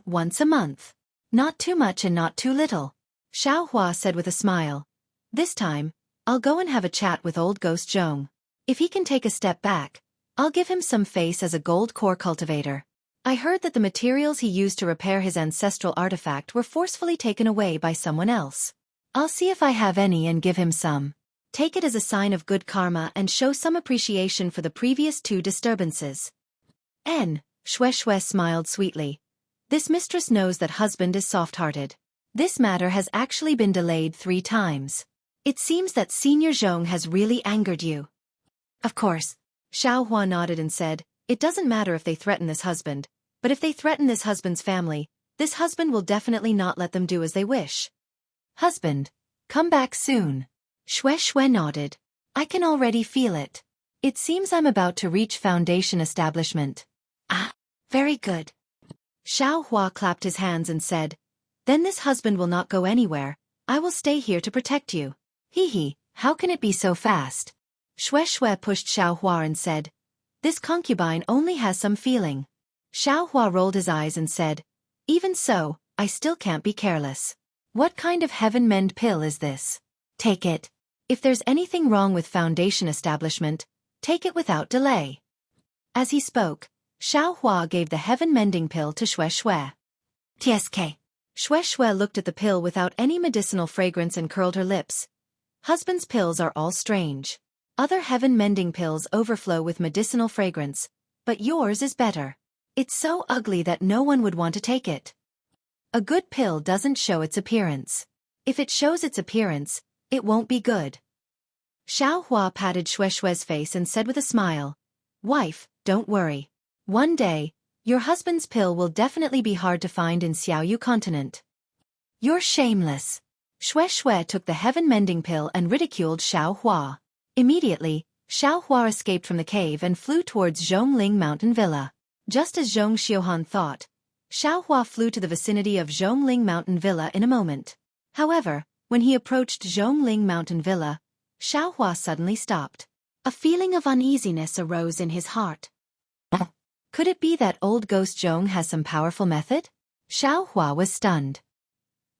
Speaker 1: Once a month. Not too much and not too little. Xiao Hua said with a smile. "This time, I'll go and have a chat with old Ghost Zhong. If he can take a step back, I'll give him some face as a gold core cultivator. I heard that the materials he used to repair his ancestral artifact were forcefully taken away by someone else. I'll see if I have any and give him some. Take it as a sign of good karma and show some appreciation for the previous 2 disturbances." Xueqi smiled sweetly. This mistress knows that husband is soft-hearted. This matter has actually been delayed 3 times. It seems that Senior Zhong has really angered you. Of course. Xiao Hua nodded and said, "It doesn't matter if they threaten this husband, but if they threaten this husband's family, this husband will definitely not let them do as they wish." "Husband, come back soon." Xueqi nodded. "I can already feel it. It seems I'm about to reach foundation establishment." "Ah, very good." Xiao Hua clapped his hands and said, "Then this husband will not go anywhere. I will stay here to protect you." "Hee, how can it be so fast?" Xueqi pushed Xiao Hua and said, "This concubine only has some feeling." Xiao Hua rolled his eyes and said, "Even so, I still can't be careless. What kind of heaven-mend pill is this? Take it. If there's anything wrong with foundation establishment, take it without delay." As he spoke, Xiao Hua gave the heaven-mending pill to Xueqi. "TSK." Xueqi looked at the pill without any medicinal fragrance and curled her lips. Husband's pills are all strange. Other heaven-mending pills overflow with medicinal fragrance, but yours is better. It's so ugly that no one would want to take it. A good pill doesn't show its appearance. If it shows its appearance, it won't be good. Xiaohua patted Xueqi's face and said with a smile, "Wife, don't worry. One day, your husband's pill will definitely be hard to find in Xiaoyu continent." "You're shameless." Xueqi took the heaven-mending pill and ridiculed Xiaohua. Immediately, Xiaohua escaped from the cave and flew towards Zhongling Mountain Villa. Just as Zhong Xiuhan thought, Xiaohua flew to the vicinity of Zhongling Mountain Villa in a moment. However, when he approached Zhongling Mountain Villa, Xiaohua suddenly stopped. A feeling of uneasiness arose in his heart. Could it be that old ghost Zhong has some powerful method? Xiaohua was stunned.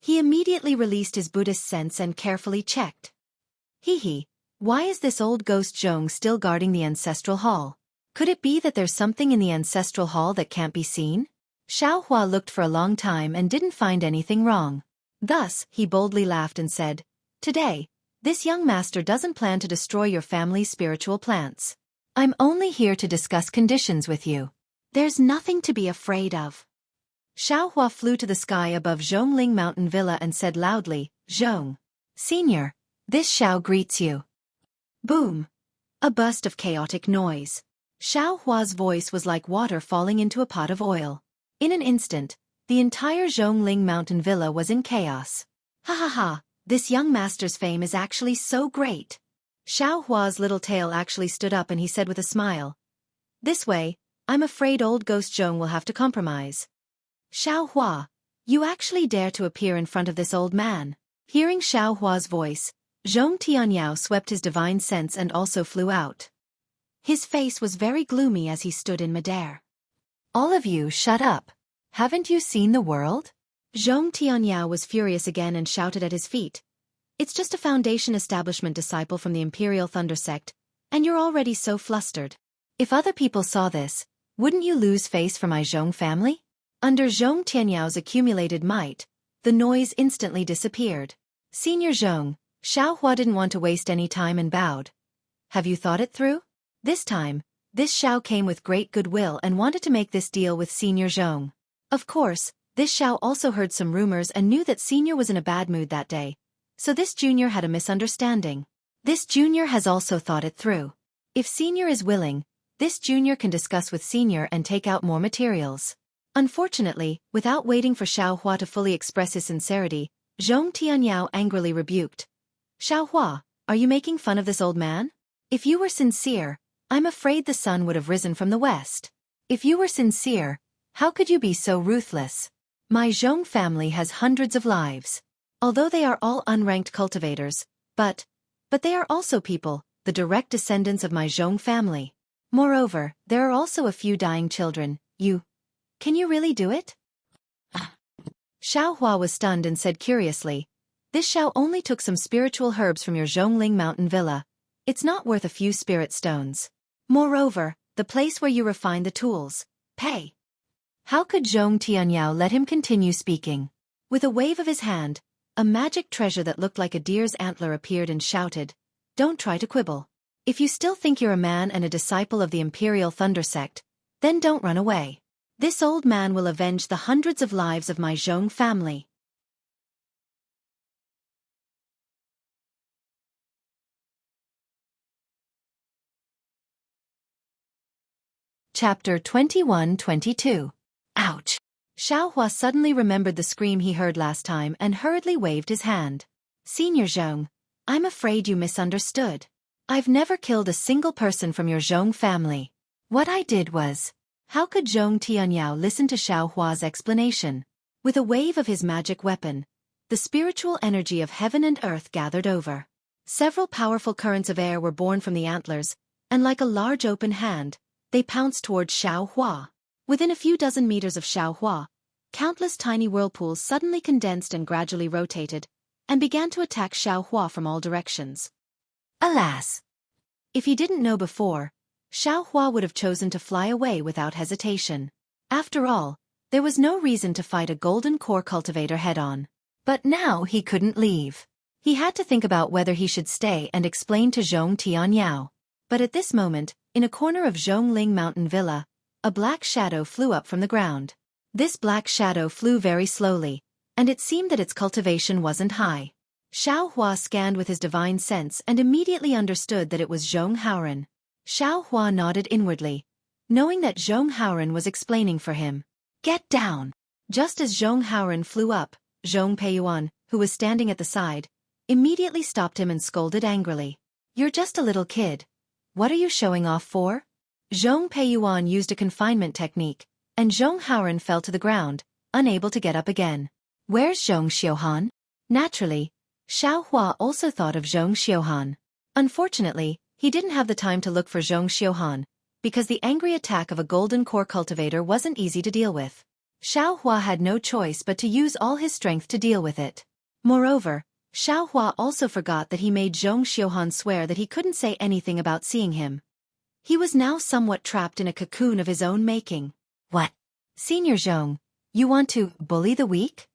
Speaker 1: He immediately released his Buddhist sense and carefully checked. Hee, why is this old ghost Zhong still guarding the ancestral hall? Could it be that there's something in the ancestral hall that can't be seen? Xiaohua looked for a long time and didn't find anything wrong. Thus, he boldly laughed and said, "Today, this young master doesn't plan to destroy your family's spiritual plants. I'm only here to discuss conditions with you. There's nothing to be afraid of." Xiaohua flew to the sky above Zhongling Mountain Villa and said loudly, "Zhong, Senior, this Xiao greets you." Boom! A burst of chaotic noise. Xiaohua's voice was like water falling into a pot of oil. In an instant, the entire Zhongling Mountain Villa was in chaos. "Ha ha ha, this young master's fame is actually so great." Xiaohua's little tail actually stood up and he said with a smile, "This way, I'm afraid old ghost Zhong will have to compromise." "Xiaohua, you actually dare to appear in front of this old man?" Hearing Xiaohua's voice, Zhong Tianyao swept his divine sense and also flew out. His face was very gloomy as he stood in midair. "All of you shut up. Haven't you seen the world?" Zhong Tianyao was furious again and shouted at his feet. "It's just a foundation establishment disciple from the Imperial Thunder Sect, and you're already so flustered. If other people saw this, wouldn't you lose face for my Zhong family?" Under Zhong Tianyao's accumulated might, the noise instantly disappeared. "Senior Zhong," Xiaohua didn't want to waste any time and bowed. "Have you thought it through?" This time, this Xiao came with great goodwill and wanted to make this deal with Senior Zhong. Of course, this Xiao also heard some rumors and knew that Senior was in a bad mood that day, so this junior had a misunderstanding. This junior has also thought it through. If Senior is willing, this junior can discuss with Senior and take out more materials. Unfortunately, without waiting for Xiaohua to fully express his sincerity, Zhong Tianyao angrily rebuked. "Xiaohua, are you making fun of this old man? If you were sincere, I'm afraid the sun would have risen from the west. If you were sincere, how could you be so ruthless? My Zhong family has hundreds of lives. Although they are all unranked cultivators, but they are also people, the direct descendants of my Zhong family. Moreover, there are also a few dying children. Can you really do it?" Xiaohua was stunned and said curiously, "This Xiao only took some spiritual herbs from your Zhongling Mountain Villa. It's not worth a few spirit stones. Moreover, the place where you refine the tools, pay." How could Zhong Tianyao let him continue speaking? With a wave of his hand, a magic treasure that looked like a deer's antler appeared and shouted, "Don't try to quibble. If you still think you're a man and a disciple of the Imperial Thunder Sect, then don't run away. This old man will avenge the hundreds of lives of my Zhong family." Chapter 21-22. Ouch! Xiaohua suddenly remembered the scream he heard last time and hurriedly waved his hand. "Senior Zhong, I'm afraid you misunderstood. I've never killed a single person from your Zhong family. What I did was..." How could Zhong Tianyao listen to Xiaohua's explanation? With a wave of his magic weapon, the spiritual energy of heaven and earth gathered over. Several powerful currents of air were born from the antlers, and like a large open hand, they pounced towards Xiaohua. Within a few dozen meters of Xiaohua, countless tiny whirlpools suddenly condensed and gradually rotated, and began to attack Xiaohua from all directions. Alas! If he didn't know before, Xiaohua would have chosen to fly away without hesitation. After all, there was no reason to fight a golden core cultivator head-on. But now he couldn't leave. He had to think about whether he should stay and explain to Zhong Tianyao. But at this moment, in a corner of Zhongling Mountain Villa, a black shadow flew up from the ground. This black shadow flew very slowly, and it seemed that its cultivation wasn't high. Xiao Hua scanned with his divine sense and immediately understood that it was Zhong Haoran. Xiao Hua nodded inwardly, knowing that Zhong Haoran was explaining for him. Get down! Just as Zhong Haoran flew up, Zhong Peiyuan, who was standing at the side, immediately stopped him and scolded angrily. You're just a little kid. What are you showing off for? Zhong Peiyuan used a confinement technique, and Zhong Haoran fell to the ground, unable to get up again. Where's Zhong Xiuhan? Naturally, Xiao Hua also thought of Zhong Xiuhan. Unfortunately, he didn't have the time to look for Zhong Xiuhan, because the angry attack of a golden core cultivator wasn't easy to deal with. Xiao Hua had no choice but to use all his strength to deal with it. Moreover, Xiao Hua also forgot that he made Zhong Xiuhan swear that he couldn't say anything about seeing him. He was now somewhat trapped in a cocoon of his own making. What? Senior Zhong, you want to bully the weak?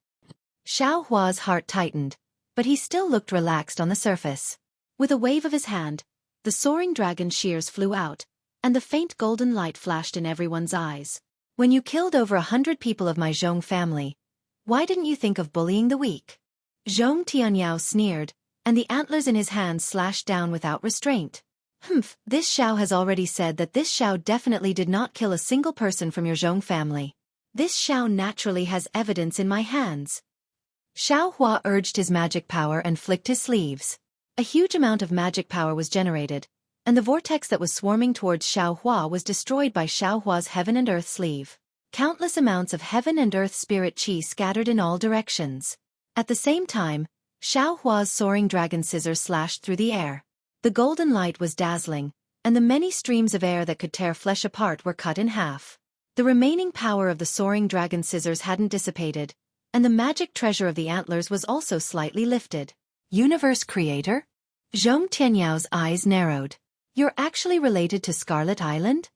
Speaker 1: Xiao Hua's heart tightened, but he still looked relaxed on the surface. With a wave of his hand, the soaring dragon shears flew out, and the faint golden light flashed in everyone's eyes. When you killed over 100 people of my Zhong family, why didn't you think of bullying the weak? Zhong Tianyao sneered, and the antlers in his hands slashed down without restraint. Humph, this Xiao has already said that this Xiao definitely did not kill a single person from your Zhong family. This Xiao naturally has evidence in my hands. Xiao Hua urged his magic power and flicked his sleeves. A huge amount of magic power was generated, and the vortex that was swarming towards Xiao Hua was destroyed by Xiao Hua's heaven and earth sleeve. Countless amounts of heaven and earth spirit qi scattered in all directions. At the same time, Xiao Hua's soaring dragon scissors slashed through the air. The golden light was dazzling, and the many streams of air that could tear flesh apart were cut in half. The remaining power of the soaring dragon scissors hadn't dissipated, and the magic treasure of the antlers was also slightly lifted. Universe Creator? Zhong Tianyao's eyes narrowed. You're actually related to Scarlet Island?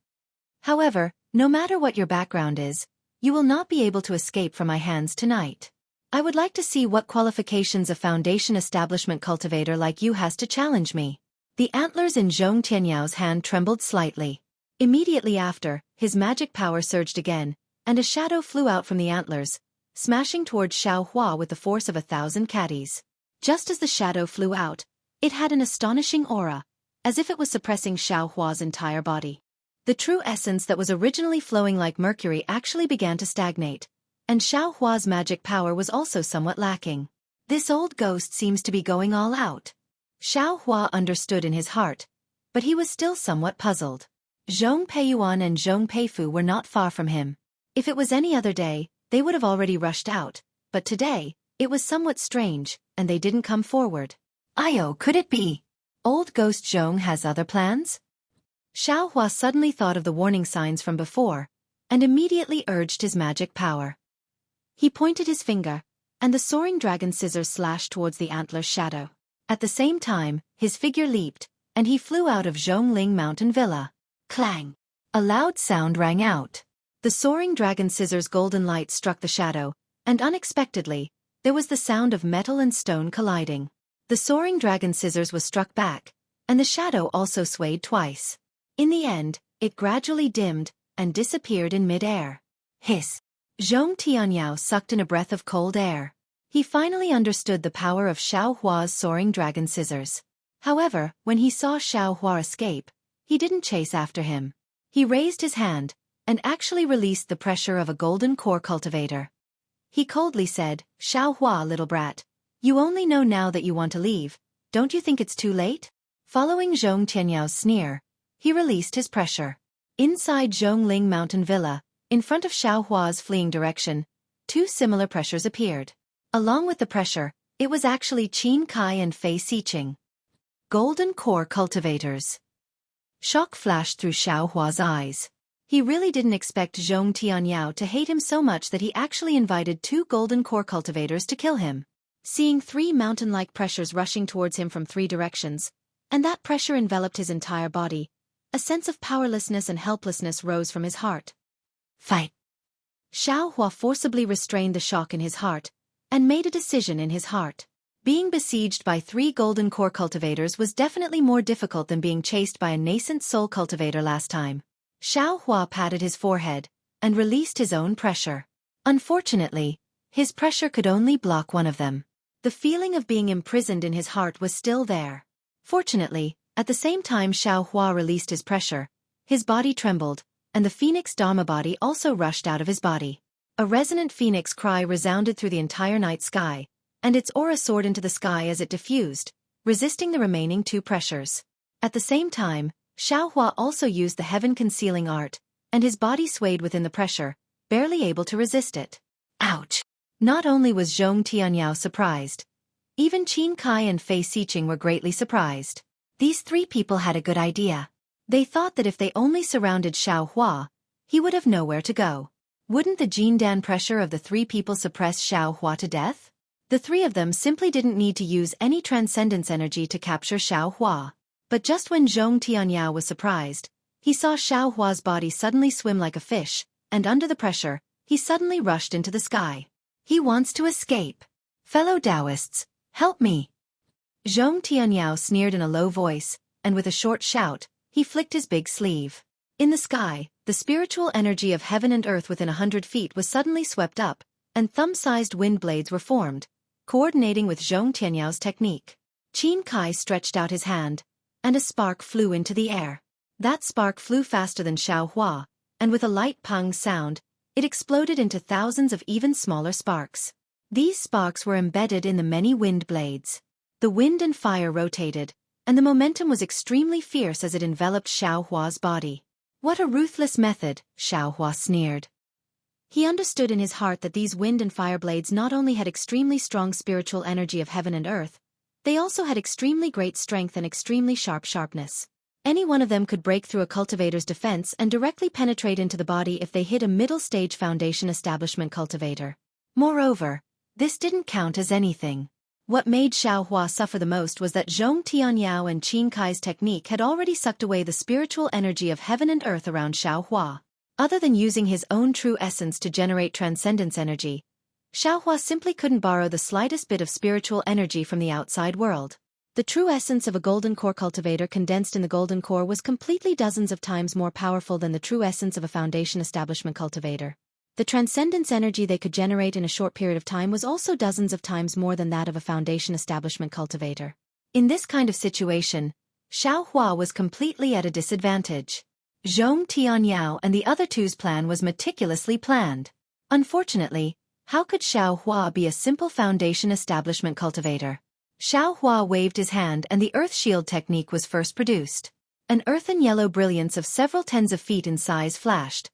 Speaker 1: However, no matter what your background is, you will not be able to escape from my hands tonight. I would like to see what qualifications a foundation establishment cultivator like you has to challenge me. The antlers in Zhong Tianyao's hand trembled slightly. Immediately after, his magic power surged again, and a shadow flew out from the antlers, smashing towards Xiao Hua with the force of 1,000 catties. Just as the shadow flew out, it had an astonishing aura, as if it was suppressing Xiao Hua's entire body. The true essence that was originally flowing like mercury actually began to stagnate, and Xiao Hua's magic power was also somewhat lacking. This old ghost seems to be going all out. Xiao Hua understood in his heart, but he was still somewhat puzzled. Zhong Peiyuan and Zhong Peifu were not far from him. If it was any other day, they would have already rushed out, but today, it was somewhat strange, and they didn't come forward. Io, could it be? Old Ghost Zhong has other plans? Xiao Hua suddenly thought of the warning signs from before, and immediately urged his magic power. He pointed his finger, and the soaring dragon scissors slashed towards the antler's shadow. At the same time, his figure leaped, and he flew out of Zhongling Mountain Villa. Clang! A loud sound rang out. The soaring dragon scissors' golden light struck the shadow, and unexpectedly, there was the sound of metal and stone colliding. The soaring dragon scissors was struck back, and the shadow also swayed twice. In the end, it gradually dimmed, and disappeared in mid-air. Hiss! Zhong Tianyao sucked in a breath of cold air. He finally understood the power of Xiao Hua's soaring dragon scissors. However, when he saw Xiao Hua escape, he didn't chase after him. He raised his hand, and actually released the pressure of a golden core cultivator. He coldly said, Xiao Hua, little brat, you only know now that you want to leave, don't you think it's too late? Following Zhong Tianyao's sneer, he released his pressure. Inside Zhongling Mountain Villa, in front of Xiao Hua's fleeing direction, two similar pressures appeared. Along with the pressure, it was actually Qin Kai and Fei Siqing. Golden core cultivators. Shock flashed through Xiao Hua's eyes. He really didn't expect Zhong Tianyao to hate him so much that he actually invited two golden core cultivators to kill him. Seeing three mountain-like pressures rushing towards him from three directions, and that pressure enveloped his entire body, a sense of powerlessness and helplessness rose from his heart. Fight! Xiao Hua forcibly restrained the shock in his heart, and made a decision in his heart. Being besieged by 3 golden core cultivators was definitely more difficult than being chased by a nascent soul cultivator last time. Xiao Hua patted his forehead and released his own pressure. Unfortunately, his pressure could only block one of them. The feeling of being imprisoned in his heart was still there. Fortunately, at the same time Xiao Hua released his pressure, his body trembled, and the phoenix Dharma body also rushed out of his body. A resonant phoenix cry resounded through the entire night sky, and its aura soared into the sky as it diffused, resisting the remaining 2 pressures. At the same time, Xiao Hua also used the heaven-concealing art, and his body swayed within the pressure, barely able to resist it. Ouch! Not only was Zhong Tianyao surprised, even Qin Kai and Fei Xiqing were greatly surprised. These 3 people had a good idea. They thought that if they only surrounded Xiao Hua, he would have nowhere to go. Wouldn't the Jindan pressure of the 3 people suppress Xiao Hua to death? The 3 of them simply didn't need to use any transcendence energy to capture Xiao Hua. But just when Zhong Tianyao was surprised, he saw Xiao Hua's body suddenly swim like a fish, and under the pressure, he suddenly rushed into the sky. He wants to escape. Fellow Taoists, help me! Zhong Tianyao sneered in a low voice, and with a short shout, he flicked his big sleeve. In the sky, the spiritual energy of heaven and earth within 100 feet was suddenly swept up, and thumb-sized wind blades were formed, coordinating with Zhong Tianyao's technique. Qin Kai stretched out his hand, and a spark flew into the air. That spark flew faster than Xiao Hua, and with a light pang sound, it exploded into thousands of even smaller sparks. These sparks were embedded in the many wind blades. The wind and fire rotated, and the momentum was extremely fierce as it enveloped Xiao Hua's body. What a ruthless method, Xiao Hua sneered. He understood in his heart that these wind and fire blades not only had extremely strong spiritual energy of heaven and earth, they also had extremely great strength and extremely sharpness. Any one of them could break through a cultivator's defense and directly penetrate into the body if they hit a middle-stage foundation establishment cultivator. Moreover, this didn't count as anything. What made Xiao Hua suffer the most was that Zhong Tianyao and Qin Kai's technique had already sucked away the spiritual energy of heaven and earth around Xiao Hua. Other than using his own true essence to generate transcendence energy, Xiao Hua simply couldn't borrow the slightest bit of spiritual energy from the outside world. The true essence of a golden core cultivator condensed in the golden core was completely dozens of times more powerful than the true essence of a foundation establishment cultivator. The transcendence energy they could generate in a short period of time was also dozens of times more than that of a foundation establishment cultivator. In this kind of situation, Xiao Hua was completely at a disadvantage. Zhong Tianyao and the other 2's plan was meticulously planned. Unfortunately, how could Xiao Hua be a simple foundation establishment cultivator? Xiao Hua waved his hand and the earth shield technique was first produced. An earthen yellow brilliance of several tens of feet in size flashed,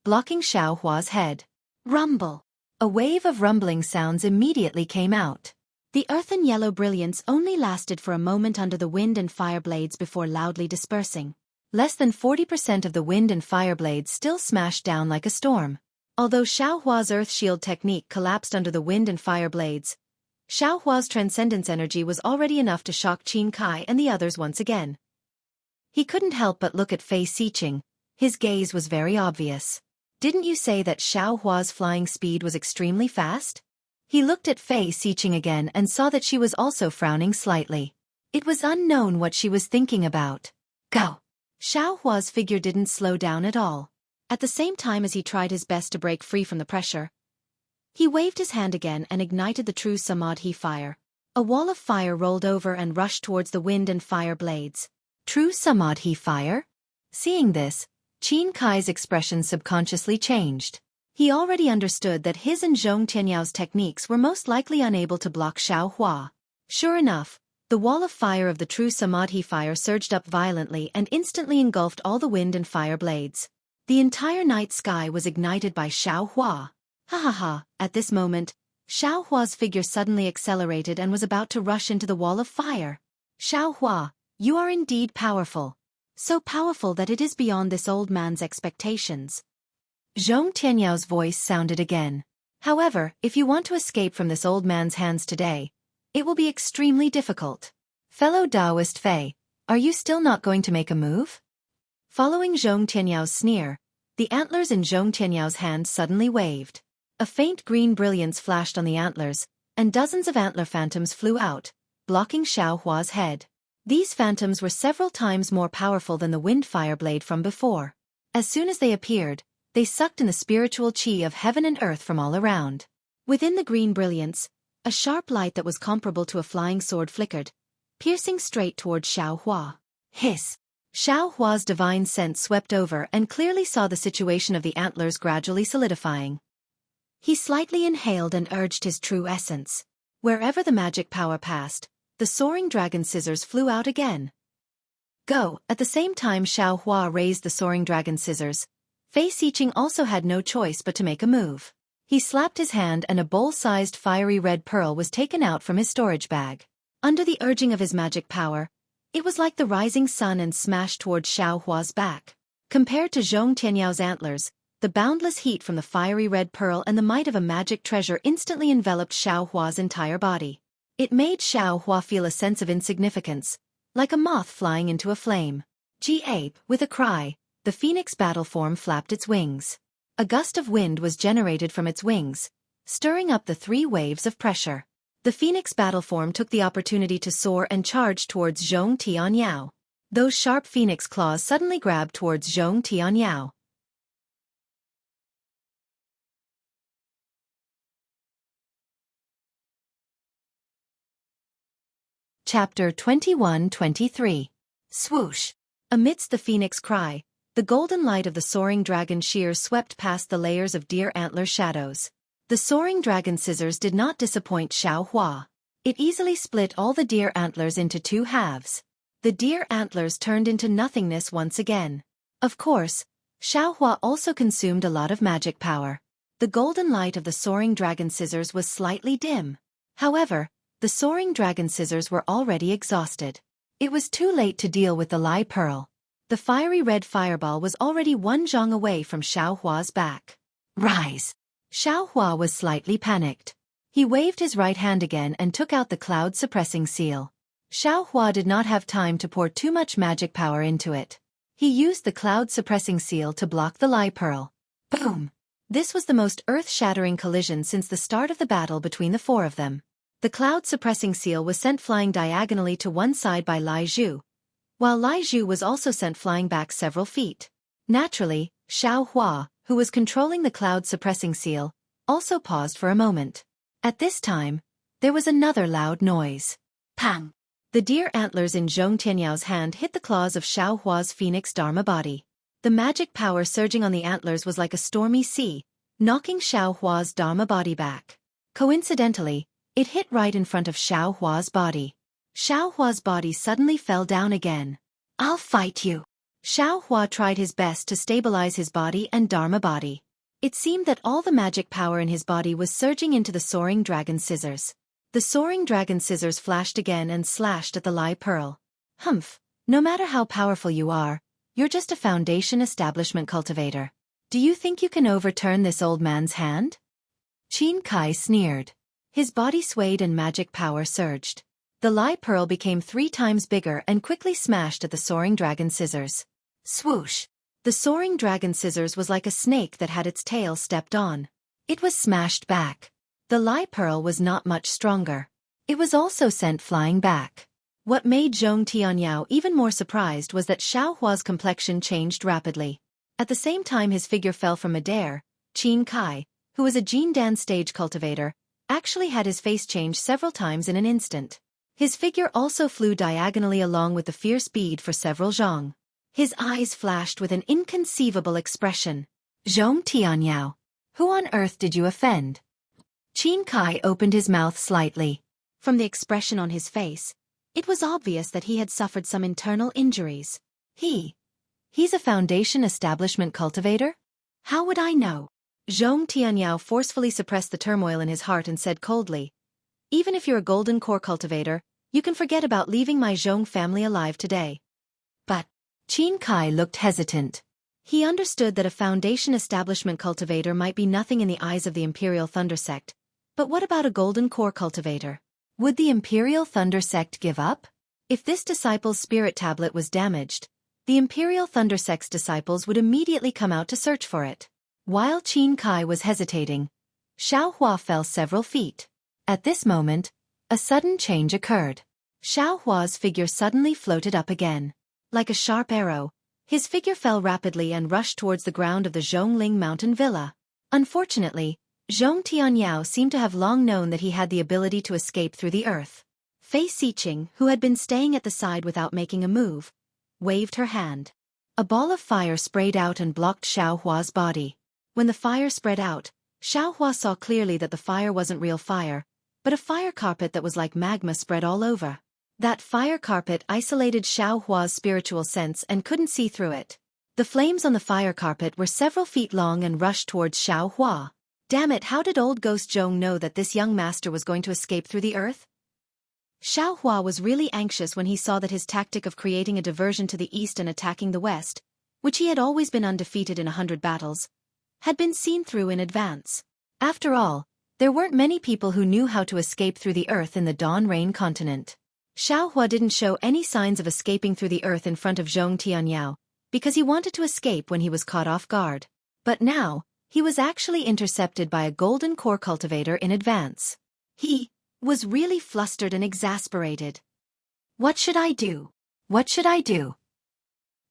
Speaker 1: blocking Xiao Hua's head. Rumble! A wave of rumbling sounds immediately came out. The earthen yellow brilliance only lasted for a moment under the wind and fire blades before loudly dispersing. Less than 40% of the wind and fire blades still smashed down like a storm. Although Xiao Hua's earth shield technique collapsed under the wind and fire blades, Xiao Hua's transcendence energy was already enough to shock Qin Kai and the others once again. He couldn't help but look at Fei Xiqing. His gaze was very obvious. Didn't you say that Xiao Hua's flying speed was extremely fast? He looked at Fei Xiqing again and saw that she was also frowning slightly. It was unknown what she was thinking about. Go! Xiao Hua's figure didn't slow down at all. At the same time as he tried his best to break free from the pressure, he waved his hand again and ignited the true Samadhi fire. A wall of fire rolled over and rushed towards the wind and fire blades. True Samadhi fire? Seeing this, Qin Kai's expression subconsciously changed. He already understood that his and Zhong Tianyao's techniques were most likely unable to block Xiao Hua. Sure enough, the wall of fire of the true Samadhi fire surged up violently and instantly engulfed all the wind and fire blades. The entire night sky was ignited by Xiao Hua. Ha ha ha! At this moment, Xiao Hua's figure suddenly accelerated and was about to rush into the wall of fire. Xiao Hua, you are indeed powerful. So powerful that it is beyond this old man's expectations. Zhong Tianyao's voice sounded again. However, if you want to escape from this old man's hands today, it will be extremely difficult. Fellow Taoist Fei, are you still not going to make a move? Following Zhong Tianyao's sneer, the antlers in Zhong Tianyao's hand suddenly waved. A faint green brilliance flashed on the antlers, and dozens of antler phantoms flew out, blocking Xiao Hua's head. These phantoms were several times more powerful than the wind fire blade from before. As soon as they appeared, they sucked in the spiritual chi of heaven and earth from all around. Within the green brilliance, a sharp light that was comparable to a flying sword flickered, piercing straight toward Xiao Hua. Hiss! Xiao Hua's divine sense swept over and clearly saw the situation of the antlers gradually solidifying. He slightly inhaled and urged his true essence. Wherever the magic power passed, the soaring dragon scissors flew out again. Go! At the same time Xiao Hua raised the soaring dragon scissors. Fei Xiqing also had no choice but to make a move. He slapped his hand and a bowl-sized fiery red pearl was taken out from his storage bag. Under the urging of his magic power, it was like the rising sun and smashed toward Xiao Hua's back. Compared to Zhong Tianyao antlers, the boundless heat from the fiery red pearl and the might of a magic treasure instantly enveloped Xiao Hua's entire body. It made Xiao Hua feel a sense of insignificance, like a moth flying into a flame. G-ape, with a cry, the phoenix battle form flapped its wings. A gust of wind was generated from its wings, stirring up the 3 waves of pressure. The phoenix battle form took the opportunity to soar and charge towards Zhong Tianyao. Those sharp phoenix claws suddenly grabbed towards Zhong Tianyao. Chapter 21-23. Swoosh! Amidst the phoenix cry, the golden light of the soaring dragon shears swept past the layers of deer antler shadows. The soaring dragon scissors did not disappoint Xiao Hua. It easily split all the deer antlers into 2 halves. The deer antlers turned into nothingness once again. Of course, Xiao Hua also consumed a lot of magic power. The golden light of the soaring dragon scissors was slightly dim. However, the soaring dragon scissors were already exhausted. It was too late to deal with the Lai Pearl. The fiery red fireball was already 1 zhang away from Xiao Hua's back. Rise! Xiao Hua was slightly panicked. He waved his right hand again and took out the cloud-suppressing seal. Xiao Hua did not have time to pour too much magic power into it. He used the cloud-suppressing seal to block the Lai Pearl. Boom! This was the most earth-shattering collision since the start of the battle between the 4 of them. The cloud-suppressing seal was sent flying diagonally to one side by Lai Zhu, while Lai Zhu was also sent flying back several feet. Naturally, Xiao Hua, who was controlling the cloud-suppressing seal, also paused for a moment. At this time, there was another loud noise. Pang! The deer antlers in Zhong Tianyao's hand hit the claws of Xiao Hua's phoenix dharma body. The magic power surging on the antlers was like a stormy sea, knocking Xiao Hua's dharma body back. Coincidentally, it hit right in front of Xiao Hua's body. Xiao Hua's body suddenly fell down again. I'll fight you. Xiao Hua tried his best to stabilize his body and dharma body. It seemed that all the magic power in his body was surging into the soaring dragon scissors. The soaring dragon scissors flashed again and slashed at the Lai Pearl. Humph, no matter how powerful you are, you're just a foundation establishment cultivator. Do you think you can overturn this old man's hand? Qin Kai sneered. His body swayed and magic power surged. The Lai Pearl became 3 times bigger and quickly smashed at the soaring dragon scissors. Swoosh! The soaring dragon scissors was like a snake that had its tail stepped on. It was smashed back. The Lai Pearl was not much stronger. It was also sent flying back. What made Zhong Tianyao even more surprised was that Xiao Hua's complexion changed rapidly. At the same time his figure fell from midair, Qin Kai, who was a Jindan stage cultivator, actually had his face change several times in an instant. His figure also flew diagonally along with the fierce bead for several zhang. His eyes flashed with an inconceivable expression. Zhong Tianyao, who on earth did you offend? Qin Kai opened his mouth slightly. From the expression on his face, it was obvious that he had suffered some internal injuries. He's a foundation establishment cultivator? How would I know? Zhong Tianyao forcefully suppressed the turmoil in his heart and said coldly, even if you're a golden core cultivator, you can forget about leaving my Zhong family alive today. But Qin Kai looked hesitant. He understood that a foundation establishment cultivator might be nothing in the eyes of the Imperial Thunder Sect, but what about a golden core cultivator? Would the Imperial Thunder Sect give up? If this disciple's spirit tablet was damaged, the Imperial Thunder Sect's disciples would immediately come out to search for it. While Qin Kai was hesitating, Xiao Hua fell several feet. At this moment, a sudden change occurred. Xiao Hua's figure suddenly floated up again. Like a sharp arrow, his figure fell rapidly and rushed towards the ground of the Zhongling mountain villa. Unfortunately, Zhong Tianyao seemed to have long known that he had the ability to escape through the earth. Fei Xiqing, who had been staying at the side without making a move, waved her hand. A ball of fire sprayed out and blocked Xiao Hua's body. When the fire spread out, Xiao Hua saw clearly that the fire wasn't real fire, but a fire carpet that was like magma spread all over. That fire carpet isolated Xiao Hua's spiritual sense and couldn't see through it. The flames on the fire carpet were several feet long and rushed towards Xiao Hua. Damn it, how did old Ghost Zhong know that this young master was going to escape through the earth? Xiao Hua was really anxious when he saw that his tactic of creating a diversion to the east and attacking the west, which he had always been undefeated in 100 battles, had been seen through in advance. After all, there weren't many people who knew how to escape through the earth in the Dawn Rain continent. Xiao Hua didn't show any signs of escaping through the earth in front of Zhong Tianyao, because he wanted to escape when he was caught off guard. But now, he was actually intercepted by a golden core cultivator in advance. He was really flustered and exasperated. What should I do? What should I do?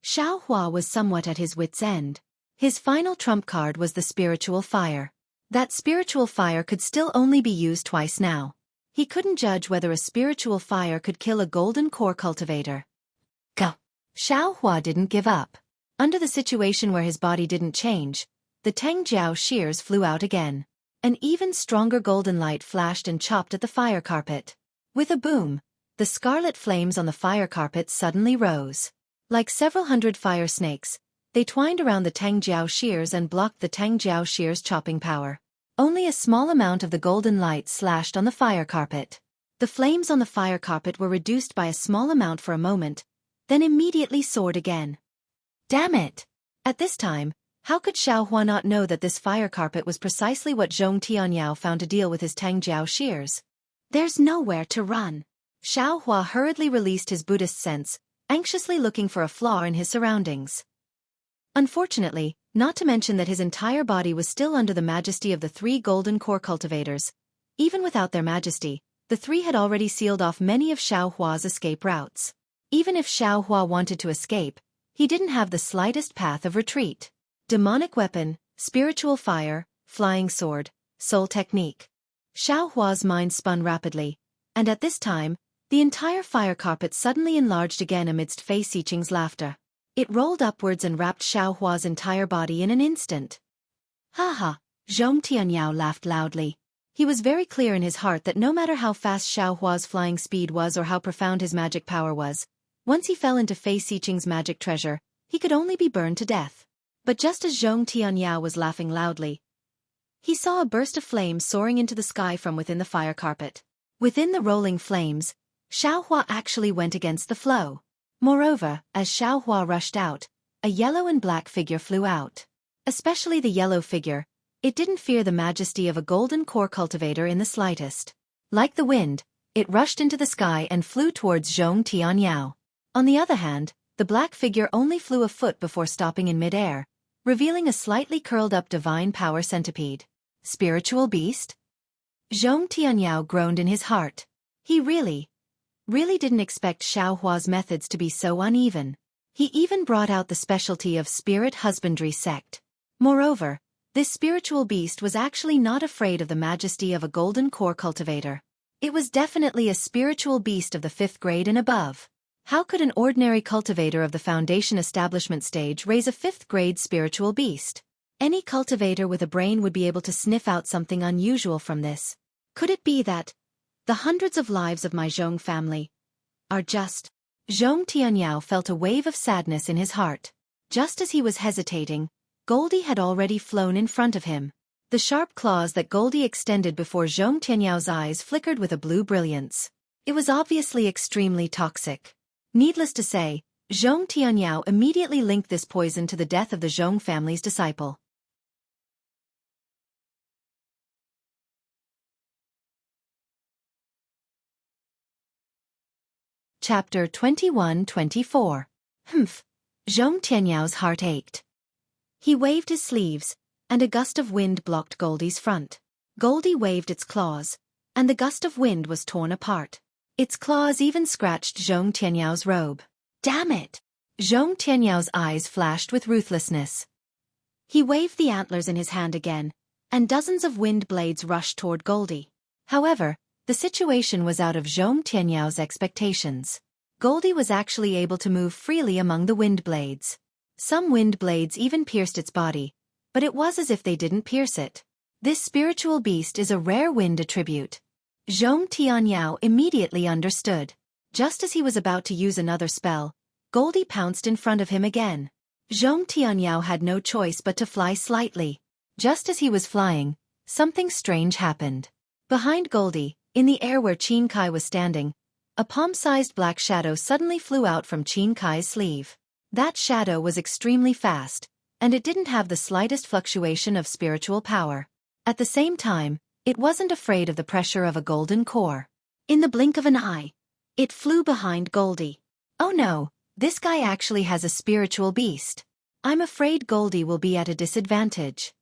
Speaker 1: Xiao Hua was somewhat at his wits' end. His final trump card was the spiritual fire. That spiritual fire could still only be used twice now. He couldn't judge whether a spiritual fire could kill a golden core cultivator. Go! Xiao Hua didn't give up. Under the situation where his body didn't change, the Tang Jiao shears flew out again. An even stronger golden light flashed and chopped at the fire carpet. With a boom, the scarlet flames on the fire carpet suddenly rose. Like several hundred fire snakes, they twined around the Tang Jiao shears and blocked the Tang Jiao shears' chopping power. Only a small amount of the golden light slashed on the fire carpet. The flames on the fire carpet were reduced by a small amount for a moment, then immediately soared again. Damn it! At this time, how could Xiao Hua not know that this fire carpet was precisely what Zhong Tianyao found to deal with his Tang Jiao shears? There's nowhere to run. Xiao Hua hurriedly released his Buddhist sense, anxiously looking for a flaw in his surroundings. Unfortunately, not to mention that his entire body was still under the majesty of the 3 golden core cultivators. Even without their majesty, the 3 had already sealed off many of Xiao Hua's escape routes. Even if Xiao Hua wanted to escape, he didn't have the slightest path of retreat. Demonic weapon, spiritual fire, flying sword, soul technique. Xiao Hua's mind spun rapidly, and at this time, the entire fire carpet suddenly enlarged again amidst Fei Xiqing's laughter. It rolled upwards and wrapped Xiao Hua's entire body in an instant. Ha ha, Zhong Tianyao laughed loudly. He was very clear in his heart that no matter how fast Xiao Hua's flying speed was or how profound his magic power was, once he fell into Fei Xiqing's magic treasure, he could only be burned to death. But just as Zhong Tianyao was laughing loudly, he saw a burst of flames soaring into the sky from within the fire carpet. Within the rolling flames, Xiao Hua actually went against the flow. Moreover, as Xiao Hua rushed out, a yellow and black figure flew out. Especially the yellow figure, it didn't fear the majesty of a golden core cultivator in the slightest. Like the wind, it rushed into the sky and flew towards Zhong Tianyao. On the other hand, the black figure only flew a foot before stopping in midair, revealing a slightly curled-up divine power centipede. Spiritual beast? Zhong Tianyao groaned in his heart. He really didn't expect Xiao Hua's methods to be so uneven. He even brought out the specialty of spirit husbandry sect. Moreover, this spiritual beast was actually not afraid of the majesty of a golden core cultivator. It was definitely a spiritual beast of the 5th grade and above. How could an ordinary cultivator of the foundation establishment stage raise a 5th grade spiritual beast? Any cultivator with a brain would be able to sniff out something unusual from this. Could it be that the hundreds of lives of my Zhong family are just... Zhong Tianyao felt a wave of sadness in his heart. Just as he was hesitating, Goldie had already flown in front of him. The sharp claws that Goldie extended before Zhong Tianyao's eyes flickered with a blue brilliance. It was obviously extremely toxic. Needless to say, Zhong Tianyao immediately linked this poison to the death of the Zhong family's disciple. Chapter 21-24. Humph. Zhong Tianyao's heart ached. He waved his sleeves, and a gust of wind blocked Goldie's front. Goldie waved its claws, and the gust of wind was torn apart. Its claws even scratched Zhong Tianyao robe. Damn it! Zhong Tianyao eyes flashed with ruthlessness. He waved the antlers in his hand again, and dozens of wind blades rushed toward Goldie. However, the situation was out of Zhong Tianyao expectations. Goldie was actually able to move freely among the wind blades. Some wind blades even pierced its body, but it was as if they didn't pierce it. This spiritual beast is a rare wind attribute. Zhong Tianyao immediately understood. Just as he was about to use another spell, Goldie pounced in front of him again. Zhong Tianyao had no choice but to fly slightly. Just as he was flying, something strange happened. Behind Goldie, in the air where Qin Kai was standing, a palm-sized black shadow suddenly flew out from Qin Kai's sleeve. That shadow was extremely fast, and it didn't have the slightest fluctuation of spiritual power. At the same time, it wasn't afraid of the pressure of a golden core. In the blink of an eye, it flew behind Goldie. Oh no, this guy actually has a spiritual beast. I'm afraid Goldie will be at a disadvantage.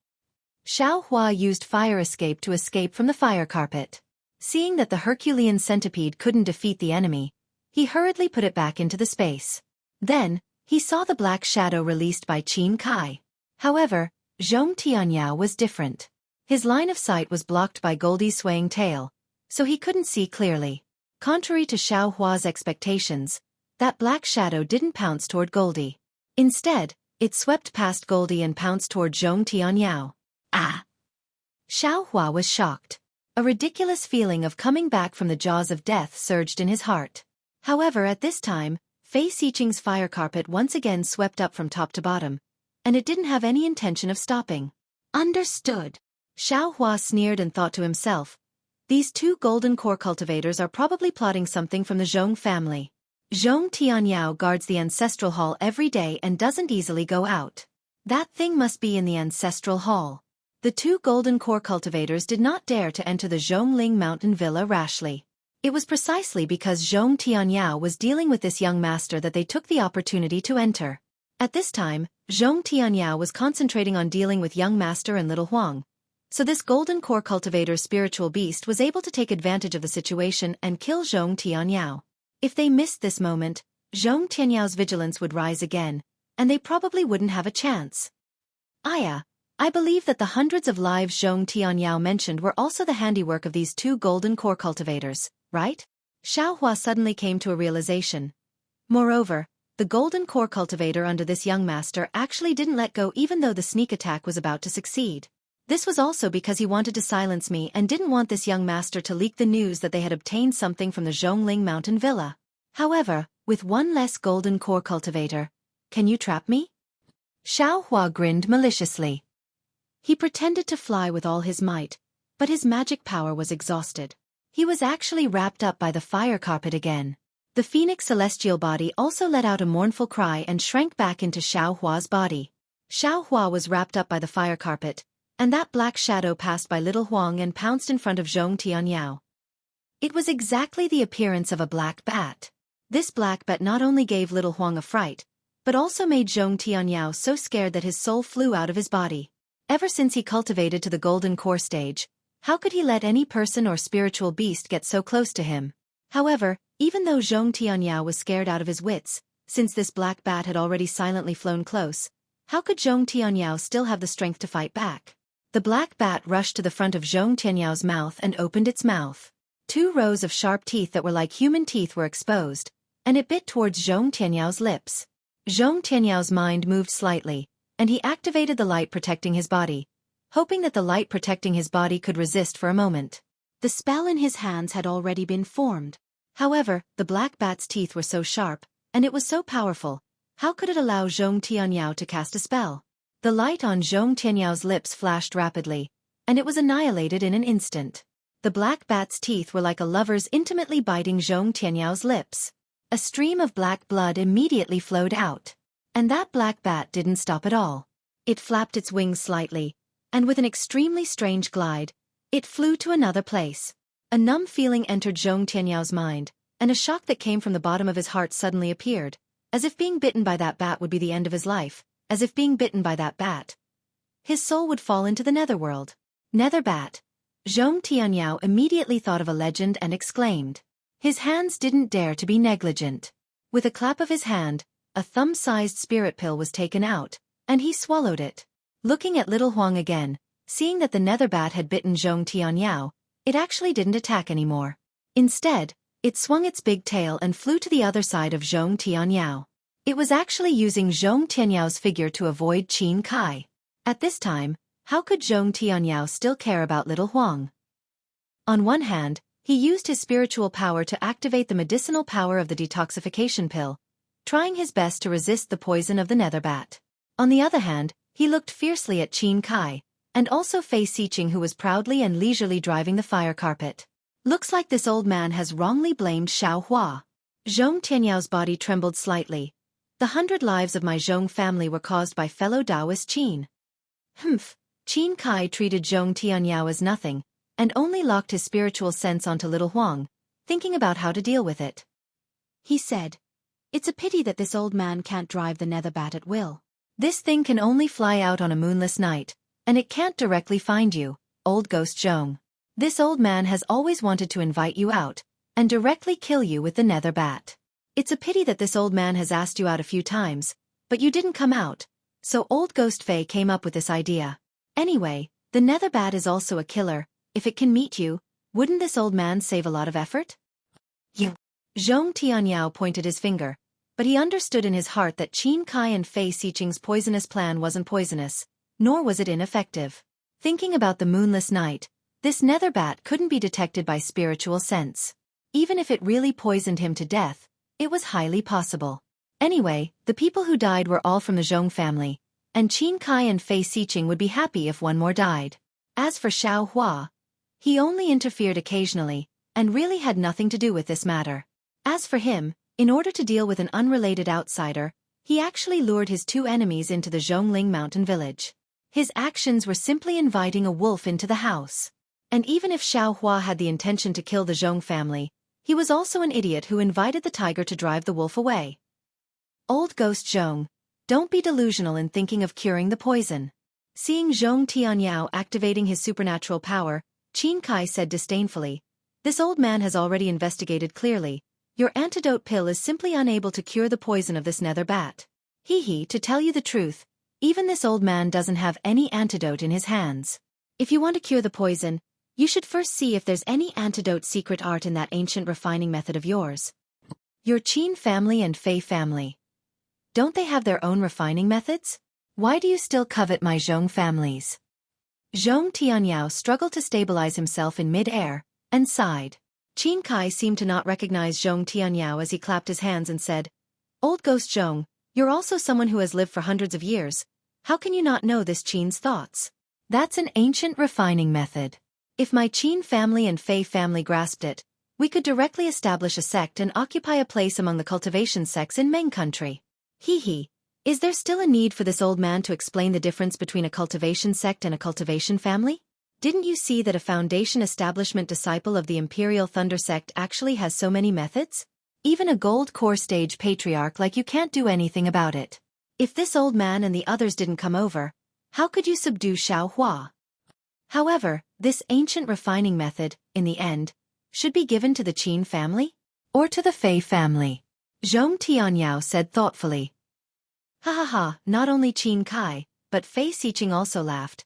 Speaker 1: Xiaohua used fire escape to escape from the fire carpet. Seeing that the Herculean centipede couldn't defeat the enemy, he hurriedly put it back into the space. Then, he saw the black shadow released by Qin Kai. However, Zhong Tianyao was different. His line of sight was blocked by Goldie's swaying tail, so he couldn't see clearly. Contrary to Xiaohua's expectations, that black shadow didn't pounce toward Goldie. Instead, it swept past Goldie and pounced toward Zhong Tianyao. Ah! Xiaohua was shocked. A ridiculous feeling of coming back from the jaws of death surged in his heart. However, at this time, Fei Xiqing's fire carpet once again swept up from top to bottom, and it didn't have any intention of stopping. Understood. Xiaohua sneered and thought to himself, these two golden core cultivators are probably plotting something from the Zhong family. Zhong Tianyao guards the ancestral hall every day and doesn't easily go out. That thing must be in the ancestral hall. The two golden core cultivators did not dare to enter the Zhongling mountain villa rashly. It was precisely because Zhong Tianyao was dealing with this young master that they took the opportunity to enter. At this time, Zhong Tianyao was concentrating on dealing with young master and little Huang. So this golden core cultivator's spiritual beast was able to take advantage of the situation and kill Zhong Tianyao. If they missed this moment, Zhong Tianyao's vigilance would rise again, and they probably wouldn't have a chance. I believe that the hundreds of lives Zhong Tianyao mentioned were also the handiwork of these two golden core cultivators, right? Xiaohua suddenly came to a realization. Moreover, the golden core cultivator under this young master actually didn't let go even though the sneak attack was about to succeed. This was also because he wanted to silence me and didn't want this young master to leak the news that they had obtained something from the Zhongling mountain villa. However, with one less golden core cultivator, can you trap me? Xiaohua grinned maliciously. He pretended to fly with all his might, but his magic power was exhausted. He was actually wrapped up by the fire carpet again. The phoenix celestial body also let out a mournful cry and shrank back into Xiaohua's body. Xiaohua was wrapped up by the fire carpet, and that black shadow passed by little Huang and pounced in front of Zhong Tianyao. It was exactly the appearance of a black bat. This black bat not only gave little Huang a fright, but also made Zhong Tianyao so scared that his soul flew out of his body. Ever since he cultivated to the golden core stage, how could he let any person or spiritual beast get so close to him? However, even though Zhong Tianyao was scared out of his wits, since this black bat had already silently flown close, how could Zhong Tianyao still have the strength to fight back? The black bat rushed to the front of Zhong Tianyao's mouth and opened its mouth. 2 rows of sharp teeth that were like human teeth were exposed, and it bit towards Zhong Tianyao's lips. Zhong Tianyao's mind moved slightly, and he activated the light protecting his body, hoping that the light protecting his body could resist for a moment. The spell in his hands had already been formed. However, the black bat's teeth were so sharp, and it was so powerful, how could it allow Zhong Tianyao to cast a spell? The light on Zhong Tianyao's lips flashed rapidly, and it was annihilated in an instant. The black bat's teeth were like a lover's intimately biting Zhong Tianyao's lips. A stream of black blood immediately flowed out. And that black bat didn't stop at all. It flapped its wings slightly, and with an extremely strange glide, it flew to another place. A numb feeling entered Zhong Tianyao's mind, and a shock that came from the bottom of his heart suddenly appeared, as if being bitten by that bat would be the end of his life, as if being bitten by that bat. His soul would fall into the netherworld. Nether bat. Zhong Tianyao immediately thought of a legend and exclaimed. His hands didn't dare to be negligent. With a clap of his hand, a thumb-sized spirit pill was taken out, and he swallowed it. Looking at little Huang again, seeing that the nether bat had bitten Zhong Tianyao, it actually didn't attack anymore. Instead, it swung its big tail and flew to the other side of Zhong Tianyao. It was actually using Zhong Tianyao's figure to avoid Qin Kai. At this time, how could Zhong Tianyao still care about little Huang? On one hand, he used his spiritual power to activate the medicinal power of the detoxification pill, trying his best to resist the poison of the nether bat. On the other hand, he looked fiercely at Qin Kai, and also Fei Xiqing, who was proudly and leisurely driving the fire carpet. Looks like this old man has wrongly blamed Xiao Hua. Zhong Tianyao's body trembled slightly. The 100 lives of my Zhong family were caused by fellow Taoist Qin. Humph. Qin Kai treated Zhong Tianyao as nothing, and only locked his spiritual sense onto little Huang, thinking about how to deal with it. He said, "It's a pity that this old man can't drive the nether bat at will. This thing can only fly out on a moonless night, and it can't directly find you, old ghost Zhong. This old man has always wanted to invite you out, and directly kill you with the nether bat. It's a pity that this old man has asked you out a few times, but you didn't come out, so old ghost Fei came up with this idea. Anyway, the nether bat is also a killer. If it can meet you, wouldn't this old man save a lot of effort?" You. Zhong Tianyao pointed his finger, but he understood in his heart that Qin Kai and Fei Xiqing's poisonous plan wasn't poisonous, nor was it ineffective. Thinking about the moonless night, this nether bat couldn't be detected by spiritual sense. Even if it really poisoned him to death, it was highly possible. Anyway, the people who died were all from the Zhong family, and Qin Kai and Fei Xiqing would be happy if one more died. As for Xiao Hua, he only interfered occasionally, and really had nothing to do with this matter. As for him, in order to deal with an unrelated outsider, he actually lured his two enemies into the Zhongling mountain village. His actions were simply inviting a wolf into the house. And even if Xiao Hua had the intention to kill the Zhong family, he was also an idiot who invited the tiger to drive the wolf away. Old ghost Zhong, don't be delusional in thinking of curing the poison. Seeing Zhong Tianyao activating his supernatural power, Qin Kai said disdainfully, "This old man has already investigated clearly. Your antidote pill is simply unable to cure the poison of this nether bat. To tell you the truth, even this old man doesn't have any antidote in his hands. If you want to cure the poison, you should first see if there's any antidote secret art in that ancient refining method of yours. Your Qin family and Fei family. Don't they have their own refining methods? Why do you still covet my Zhong families?" Zhong Tianyao struggled to stabilize himself in mid-air, and sighed. Qin Kai seemed to not recognize Zhong Tianyao as he clapped his hands and said, "Old ghost Zhong, you're also someone who has lived for hundreds of years. How can you not know this Qin's thoughts? That's an ancient refining method. If my Qin family and Fei family grasped it, we could directly establish a sect and occupy a place among the cultivation sects in Meng country. Is there still a need for this old man to explain the difference between a cultivation sect and a cultivation family? Didn't you see that a foundation establishment disciple of the Imperial Thunder sect actually has so many methods? Even a gold core stage patriarch like you can't do anything about it. If this old man and the others didn't come over, how could you subdue Xiao Hua? However, this ancient refining method, in the end, should be given to the Qin family? Or to the Fei family?" Zhong Tianyao said thoughtfully. Not only Qin Kai, but Fei Xiqing also laughed.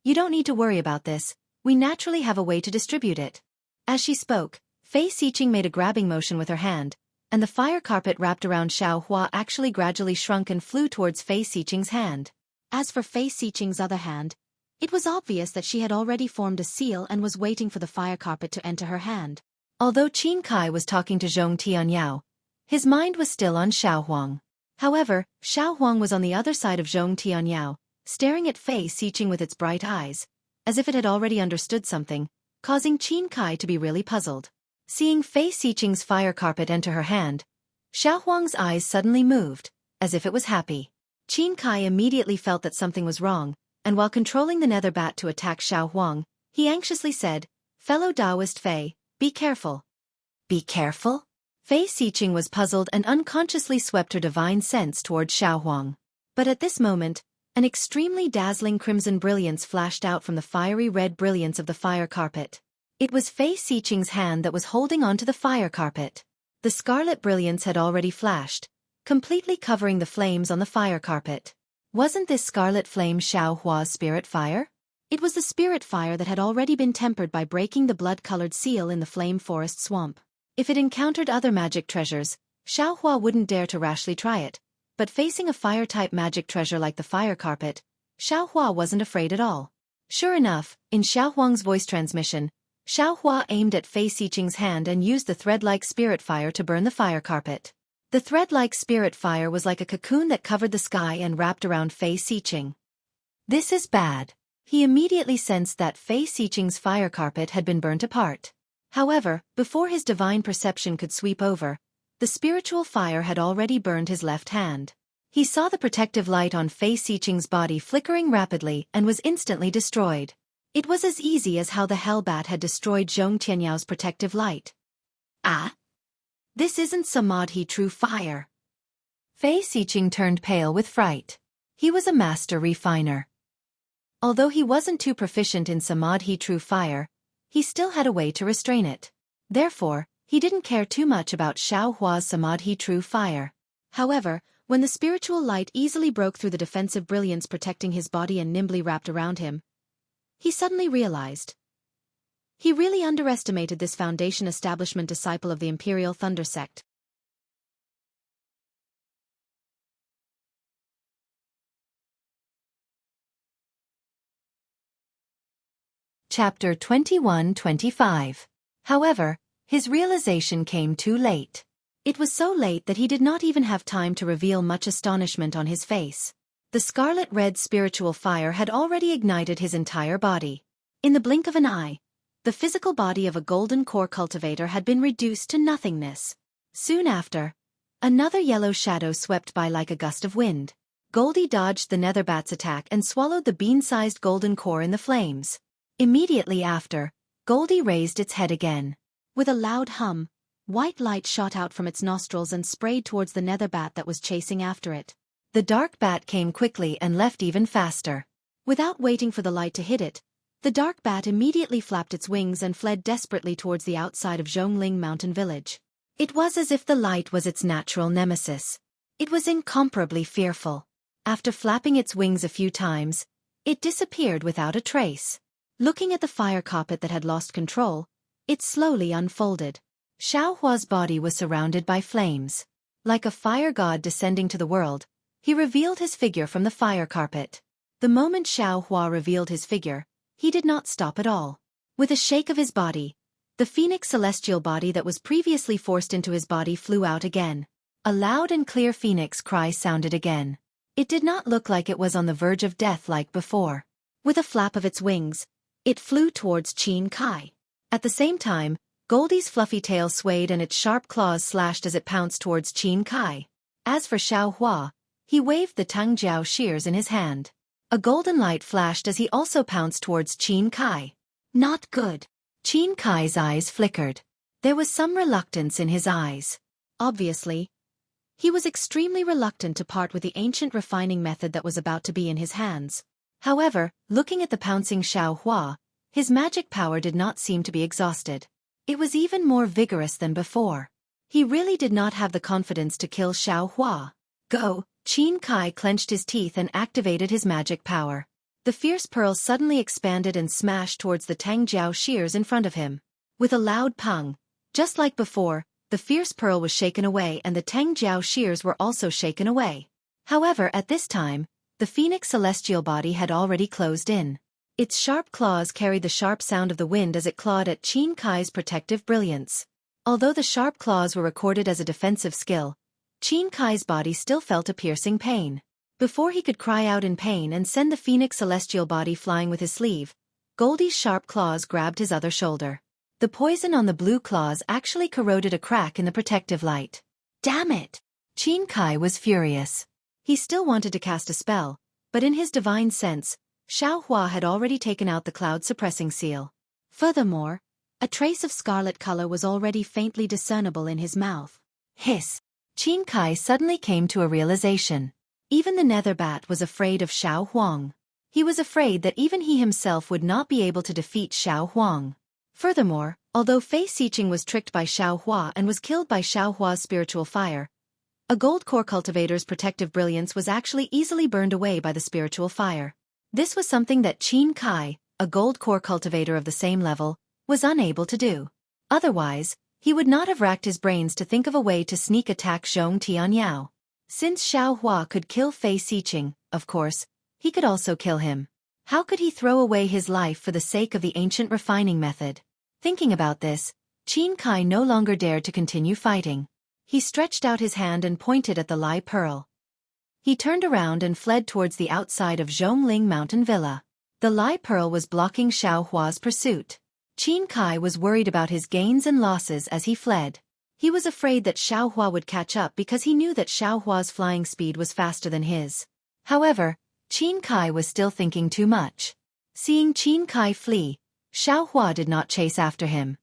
Speaker 1: "You don't need to worry about this, we naturally have a way to distribute it." As she spoke, Fei Xiqing made a grabbing motion with her hand, and the fire carpet wrapped around Xiao Hua actually gradually shrunk and flew towards Fei Xiqing's hand. As for Fei Xiqing's other hand, it was obvious that she had already formed a seal and was waiting for the fire carpet to enter her hand. Although Qin Kai was talking to Zhong Tianyao, his mind was still on Xiao Huang. However, Xiao Huang was on the other side of Zhong Tianyao, staring at Fei Xiqing with its bright eyes, as if it had already understood something, causing Qin Kai to be really puzzled. Seeing Fei Xiqing's fire carpet enter her hand, Xiao Huang's eyes suddenly moved, as if it was happy. Qin Kai immediately felt that something was wrong, and while controlling the nether bat to attack Xiao Huang, he anxiously said, "Fellow Taoist Fei, be careful." "Be careful?" Fei Xiqing was puzzled and unconsciously swept her divine sense toward Xiao Huang. But at this moment, An extremely dazzling crimson brilliance flashed out from the fiery red brilliance of the fire carpet. It was Fei Xiqing's hand that was holding onto the fire carpet. The scarlet brilliance had already flashed, completely covering the flames on the fire carpet. Wasn't this scarlet flame Xiao Hua's spirit fire? It was the spirit fire that had already been tempered by breaking the blood-colored seal in the flame forest swamp. If it encountered other magic treasures, Xiao Hua wouldn't dare to rashly try it, but facing a fire-type magic treasure like the fire carpet, Xiao Hua wasn't afraid at all. Sure enough, in Xiao Huang's voice transmission, Xiao Hua aimed at Fei Xiqing's hand and used the thread-like spirit fire to burn the fire carpet. The thread-like spirit fire was like a cocoon that covered the sky and wrapped around Fei Xiqing. This is bad. He immediately sensed that Fei Xiqing's fire carpet had been burnt apart. However, before his divine perception could sweep over, the spiritual fire had already burned his left hand. He saw the protective light on Fei Xiqing's body flickering rapidly and was instantly destroyed. It was as easy as how the Hellbat had destroyed Zhong Tianyao protective light. Ah! This isn't Samadhi true fire. Fei Xiqing turned pale with fright. He was a master refiner. Although he wasn't too proficient in Samadhi true fire, he still had a way to restrain it. Therefore, he didn't care too much about Xiao Hua's Samadhi true fire. However, when the spiritual light easily broke through the defensive brilliance protecting his body and nimbly wrapped around him, he suddenly realized. He really underestimated this Foundation establishment disciple of the Imperial Thunder Sect. Chapter 21-25. However, his realization came too late. It was so late that he did not even have time to reveal much astonishment on his face. The scarlet-red spiritual fire had already ignited his entire body. In the blink of an eye, the physical body of a golden core cultivator had been reduced to nothingness. Soon after, another yellow shadow swept by like a gust of wind. Goldie dodged the netherbat's attack and swallowed the bean-sized golden core in the flames. Immediately after, Goldie raised its head again. With a loud hum, white light shot out from its nostrils and sprayed towards the netherbat that was chasing after it. The dark bat came quickly and left even faster. Without waiting for the light to hit it, the dark bat immediately flapped its wings and fled desperately towards the outside of Zhongling Mountain Village. It was as if the light was its natural nemesis. It was incomparably fearful. After flapping its wings a few times, it disappeared without a trace. Looking at the fire carpet that had lost control, it slowly unfolded. Xiao Hua's body was surrounded by flames. Like a fire god descending to the world, he revealed his figure from the fire carpet. The moment Xiao Hua revealed his figure, he did not stop at all. With a shake of his body, the phoenix celestial body that was previously forced into his body flew out again. A loud and clear phoenix cry sounded again. It did not look like it was on the verge of death like before. With a flap of its wings, it flew towards Qin Kai. At the same time, Goldie's fluffy tail swayed and its sharp claws slashed as it pounced towards Qin Kai. As for Xiao Hua, he waved the Tangjiao shears in his hand. A golden light flashed as he also pounced towards Qin Kai. Not good. Qin Kai's eyes flickered. There was some reluctance in his eyes. Obviously, he was extremely reluctant to part with the ancient refining method that was about to be in his hands. However, looking at the pouncing Xiao Hua, his magic power did not seem to be exhausted. It was even more vigorous than before. He really did not have the confidence to kill Xiao Hua. Go! Qin Kai clenched his teeth and activated his magic power. The fierce pearl suddenly expanded and smashed towards the Tangjiao shears in front of him. With a loud pung, just like before, the fierce pearl was shaken away and the Tangjiao shears were also shaken away. However, at this time, the phoenix celestial body had already closed in. Its sharp claws carried the sharp sound of the wind as it clawed at Qin Kai's protective brilliance. Although the sharp claws were recorded as a defensive skill, Qin Kai's body still felt a piercing pain. Before he could cry out in pain and send the phoenix celestial body flying with his sleeve, Goldie's sharp claws grabbed his other shoulder. The poison on the blue claws actually corroded a crack in the protective light. Damn it! Qin Kai was furious. He still wanted to cast a spell, but in his divine sense, Xiao Hua had already taken out the cloud-suppressing seal. Furthermore, a trace of scarlet color was already faintly discernible in his mouth. Hiss! Qin Kai suddenly came to a realization. Even the nether bat was afraid of Xiao Huang. He was afraid that even he himself would not be able to defeat Xiao Huang. Furthermore, although Fei Xiqing was tricked by Xiao Hua and was killed by Xiao Hua's spiritual fire, a gold core cultivator's protective brilliance was actually easily burned away by the spiritual fire. This was something that Qin Kai, a gold core cultivator of the same level, was unable to do. Otherwise, he would not have racked his brains to think of a way to sneak attack Zhong Tianyao. Since Xiao Hua could kill Fei Xiqing, of course, he could also kill him. How could he throw away his life for the sake of the ancient refining method? Thinking about this, Qin Kai no longer dared to continue fighting. He stretched out his hand and pointed at the Lai Pearl. He turned around and fled towards the outside of Zhongling Mountain Villa. The Lai Pearl was blocking Xiao Hua's pursuit. Qin Kai was worried about his gains and losses as he fled. He was afraid that Xiao Hua would catch up because he knew that Xiao Hua's flying speed was faster than his. However, Qin Kai was still thinking too much. Seeing Qin Kai flee, Xiao Hua did not chase after him.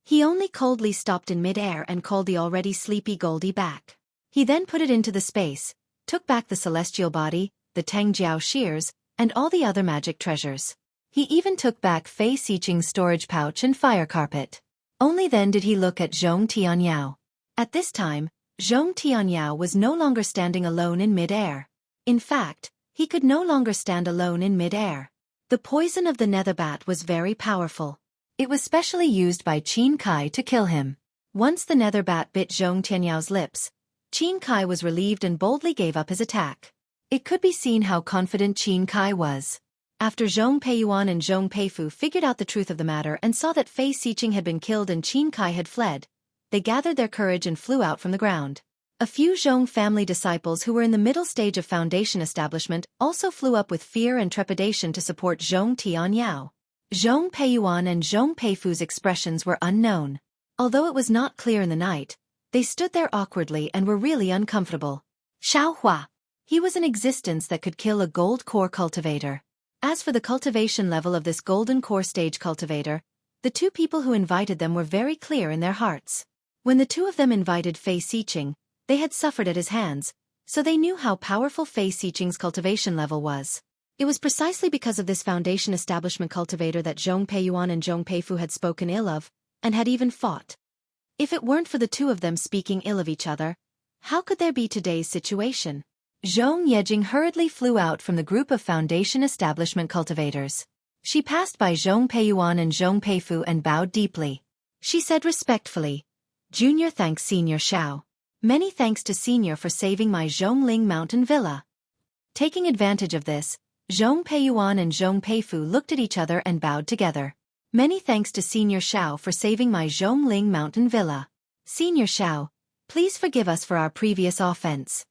Speaker 1: He only coldly stopped in mid-air and called the already sleepy Goldie back. He then put it into the space, took back the celestial body, the Tangjiao shears, and all the other magic treasures. He even took back Fei Xiqing's storage pouch and fire carpet. Only then did he look at Zhong Tianyao. At this time, Zhong Tianyao was no longer standing alone in mid-air. In fact, he could no longer stand alone in mid-air. The poison of the nether bat was very powerful. It was specially used by Qin Kai to kill him. Once the nether bat bit Zhong Tianyao's lips, Qin Kai was relieved and boldly gave up his attack. It could be seen how confident Qin Kai was. After Zhong Peiyuan and Zhong Peifu figured out the truth of the matter and saw that Fei Xiqing had been killed and Qin Kai had fled, they gathered their courage and flew out from the ground. A few Zhong family disciples who were in the middle stage of foundation establishment also flew up with fear and trepidation to support Zhong Tianyao. Zhong Peiyuan and Zhong Peifu's expressions were unknown. Although it was not clear in the night, they stood there awkwardly and were really uncomfortable. Xiao Hua. He was an existence that could kill a gold core cultivator. As for the cultivation level of this golden core stage cultivator, the two people who invited them were very clear in their hearts. When the two of them invited Fei Xiqing, they had suffered at his hands, so they knew how powerful Fei Xiqing's cultivation level was. It was precisely because of this foundation establishment cultivator that Zhong Peiyuan and Zhong Peifu had spoken ill of, and had even fought. If it weren't for the two of them speaking ill of each other, how could there be today's situation? Zhong Yejing hurriedly flew out from the group of foundation establishment cultivators. She passed by Zhong Peiyuan and Zhong Peifu and bowed deeply. She said respectfully, "Junior thanks Senior Xiao. Many thanks to Senior for saving my Zhongling Mountain Villa." Taking advantage of this, Zhong Peiyuan and Zhong Peifu looked at each other and bowed together. "Many thanks to Senior Xiao for saving my Zhongling Mountain Villa. Senior Xiao, please forgive us for our previous offense."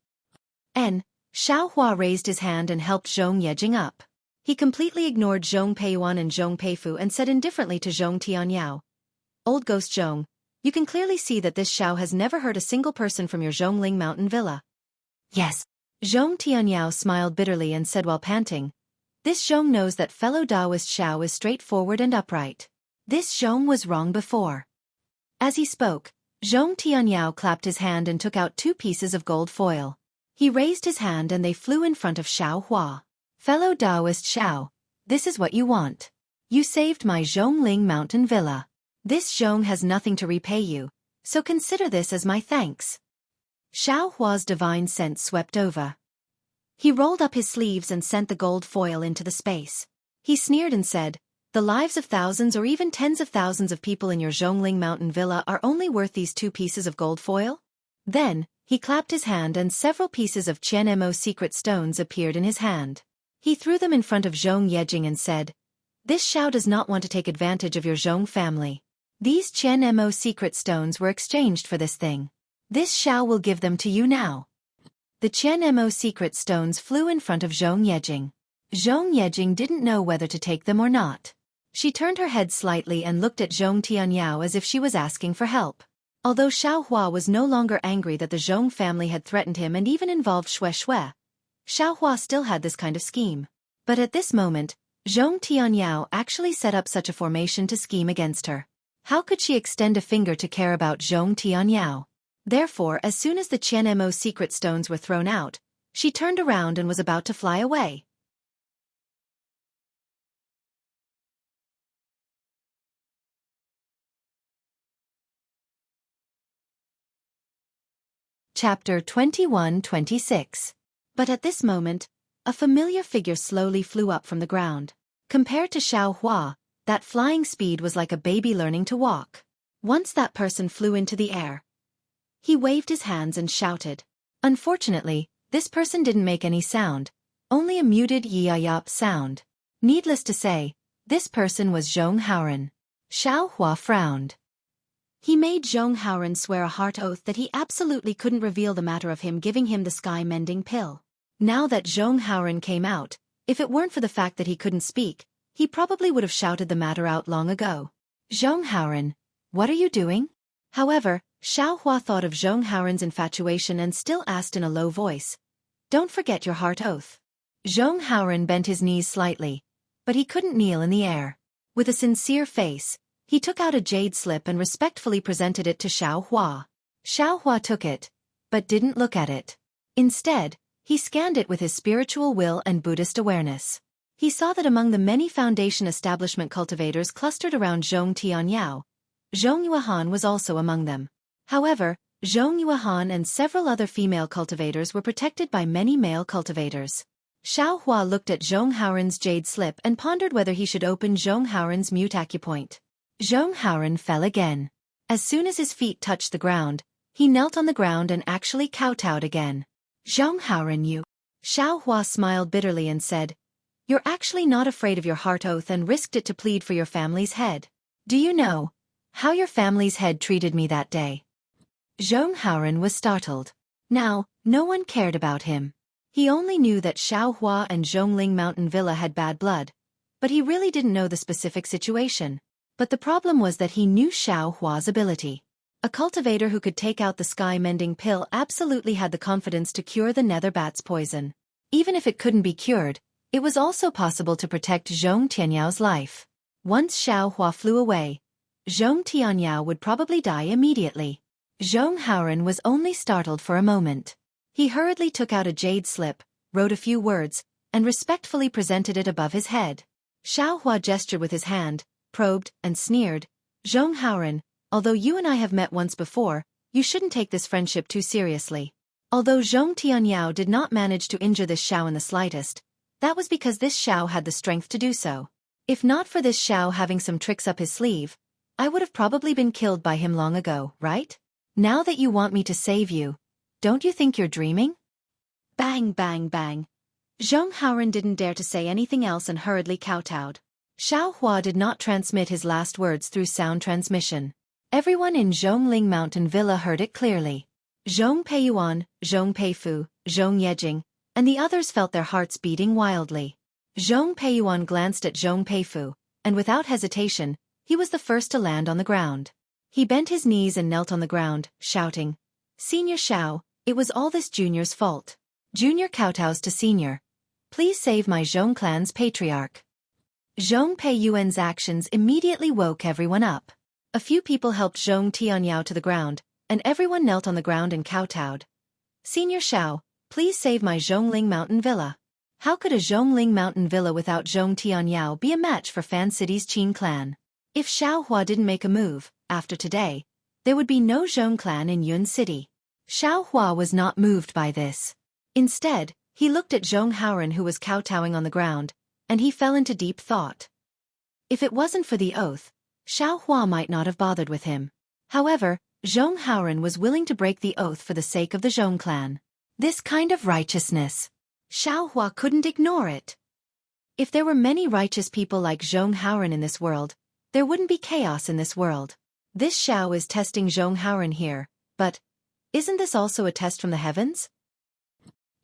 Speaker 1: Xiao Hua raised his hand and helped Zhong Yejing up. He completely ignored Zhong Peiyuan and Zhong Peifu and said indifferently to Zhong Tianyao, "Old Ghost Zhong, you can clearly see that this Xiao has never hurt a single person from your Zhongling Mountain Villa." "Yes." Zhong Tianyao smiled bitterly and said while panting, "This Zhong knows that fellow Taoist Xiao is straightforward and upright. This Zhong was wrong before." As he spoke, Zhong Tianyao clapped his hand and took out 2 pieces of gold foil. He raised his hand and they flew in front of Xiao Hua. "Fellow Taoist Xiao, this is what you want. You saved my Zhongling Mountain Villa. This Zhong has nothing to repay you, so consider this as my thanks." Xiao Hua's divine sense swept over. He rolled up his sleeves and sent the gold foil into the space. He sneered and said, "The lives of thousands or even tens of thousands of people in your Zhongling Mountain Villa are only worth these 2 pieces of gold foil?" Then, he clapped his hand and several pieces of Qianmo secret stones appeared in his hand. He threw them in front of Zhong Yejing and said, "This Xiao does not want to take advantage of your Zhong family. These Qianmo secret stones were exchanged for this thing. This Xiao will give them to you now." The Qianmo secret stones flew in front of Zhong Yejing. Zhong Yejing didn't know whether to take them or not. She turned her head slightly and looked at Zhong Tianyao as if she was asking for help. Although Xiao Hua was no longer angry that the Zhong family had threatened him and even involved Xueqi, Xiao Hua still had this kind of scheme. But at this moment, Zhong Tianyao actually set up such a formation to scheme against her. How could she extend a finger to care about Zhong Tianyao? Therefore, as soon as the Qianmo secret stones were thrown out, She turned around and was about to fly away. Chapter 21-26. But at this moment, a familiar figure slowly flew up from the ground. Compared to Xiao Hua, that flying speed was like a baby learning to walk. Once that person flew into the air. He waved his hands and shouted. Unfortunately, this person didn't make any sound, only a muted yi-yop sound. Needless to say, this person was Zhong Haoren. Xiao Hua frowned. He made Zhong Haoren swear a heart oath that he absolutely couldn't reveal the matter of him giving him the sky-mending pill. Now that Zhong Haoren came out, if it weren't for the fact that he couldn't speak, he probably would have shouted the matter out long ago. Zhong Haoren, what are you doing? However, Xiao Hua thought of Zhong Haoren's infatuation and still asked in a low voice. Don't forget your heart oath. Zhong Haoren bent his knees slightly, but he couldn't kneel in the air. With a sincere face, he took out a jade slip and respectfully presented it to Xiao Hua. Xiao Hua took it, but didn't look at it. Instead, he scanned it with his spiritual will and Buddhist awareness. He saw that among the many foundation establishment cultivators clustered around Zhong Tianyao, Zhong Yuehan was also among them. However, Zhong Yuehan and several other female cultivators were protected by many male cultivators. Xiao Hua looked at Zhong Haoren's jade slip and pondered whether he should open Zhong Haoren's mute acupoint. Zhong Haoren fell again. As soon as his feet touched the ground, he knelt on the ground and actually kowtowed again. Zhong Haoren, you. Xiao Hua smiled bitterly and said, you're actually not afraid of your heart oath and risked it to plead for your family's head. Do you know how your family's head treated me that day? Zhong Haoren was startled. Now, no one cared about him. He only knew that Xiao Hua and Zhongling Mountain Villa had bad blood, but he really didn't know the specific situation. But the problem was that he knew Xiao Hua's ability. A cultivator who could take out the sky-mending pill absolutely had the confidence to cure the nether bat's poison. Even if it couldn't be cured, it was also possible to protect Zhong Tianyao's life. Once Xiao Hua flew away, Zhong Tianyao would probably die immediately. Zhong Haoren was only startled for a moment. He hurriedly took out a jade slip, wrote a few words, and respectfully presented it above his head. Xiao Hua gestured with his hand, probed, and sneered. Zhong Haoren, although you and I have met once before, you shouldn't take this friendship too seriously. Although Zhong Tianyao did not manage to injure this Xiao in the slightest, that was because this Xiao had the strength to do so. If not for this Xiao having some tricks up his sleeve, I would have probably been killed by him long ago, right? Now that you want me to save you, don't you think you're dreaming? Bang, bang, bang. Zhong Haoren didn't dare to say anything else and hurriedly kowtowed. Xiao Hua did not transmit his last words through sound transmission. Everyone in Zhongling Mountain Villa heard it clearly. Zhong Peiyuan, Zhong Peifu, Zhong Yejing, and the others felt their hearts beating wildly. Zhong Peiyuan glanced at Zhong Peifu, and without hesitation, he was the first to land on the ground. He bent his knees and knelt on the ground, shouting, Senior Xiao, it was all this junior's fault. Junior kowtows to senior. Please save my Zhong clan's patriarch. Zhong Peiyuan's actions immediately woke everyone up. A few people helped Zhong Tianyao to the ground, and everyone knelt on the ground and kowtowed. Senior Xiao, please save my Zhongling Mountain Villa. How could a Zhongling Mountain Villa without Zhong Tianyao be a match for Fan City's Qin clan? If Xiao Hua didn't make a move, after today, there would be no Zhong clan in Yun City. Xiao Hua was not moved by this. Instead, he looked at Zhong Haoren who was kowtowing on the ground, and he fell into deep thought. If it wasn't for the oath, Xiao Hua might not have bothered with him. However, Zhong Haoren was willing to break the oath for the sake of the Zhong clan. This kind of righteousness. Xiao Hua couldn't ignore it. If there were many righteous people like Zhong Haoren in this world, there wouldn't be chaos in this world. This Xiao is testing Zhong Haoren here, but isn't this also a test from the heavens?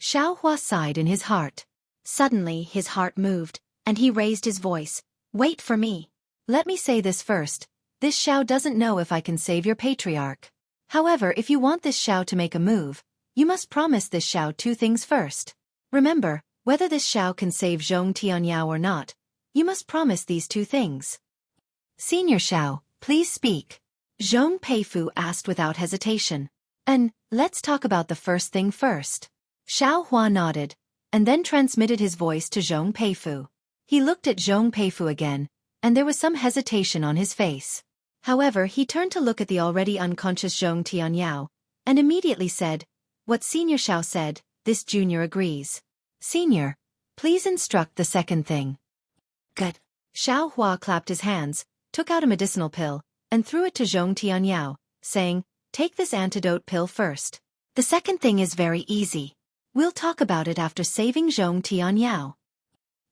Speaker 1: Xiao Hua sighed in his heart. Suddenly his heart moved, and he raised his voice. Wait for me. Let me say this first. This Xiao doesn't know if I can save your patriarch. However, if you want this Xiao to make a move, you must promise this Xiao two things first. Remember, whether this Xiao can save Zhong Tianyao or not, you must promise these two things. Senior Xiao, please speak. Zhong Peifu asked without hesitation. And let's talk about the first thing first. Xiao Hua nodded, and then transmitted his voice to Zhong Peifu. He looked at Zhong Peifu again, and there was some hesitation on his face. However, he turned to look at the already unconscious Zhong Tianyao, and immediately said, "What Senior Xiao said, this junior agrees. Senior, please instruct the second thing." Good. Xiao Hua clapped his hands, took out a medicinal pill, and threw it to Zhong Tianyao, saying, "Take this antidote pill first. The second thing is very easy. We'll talk about it after saving Zhong Tianyao."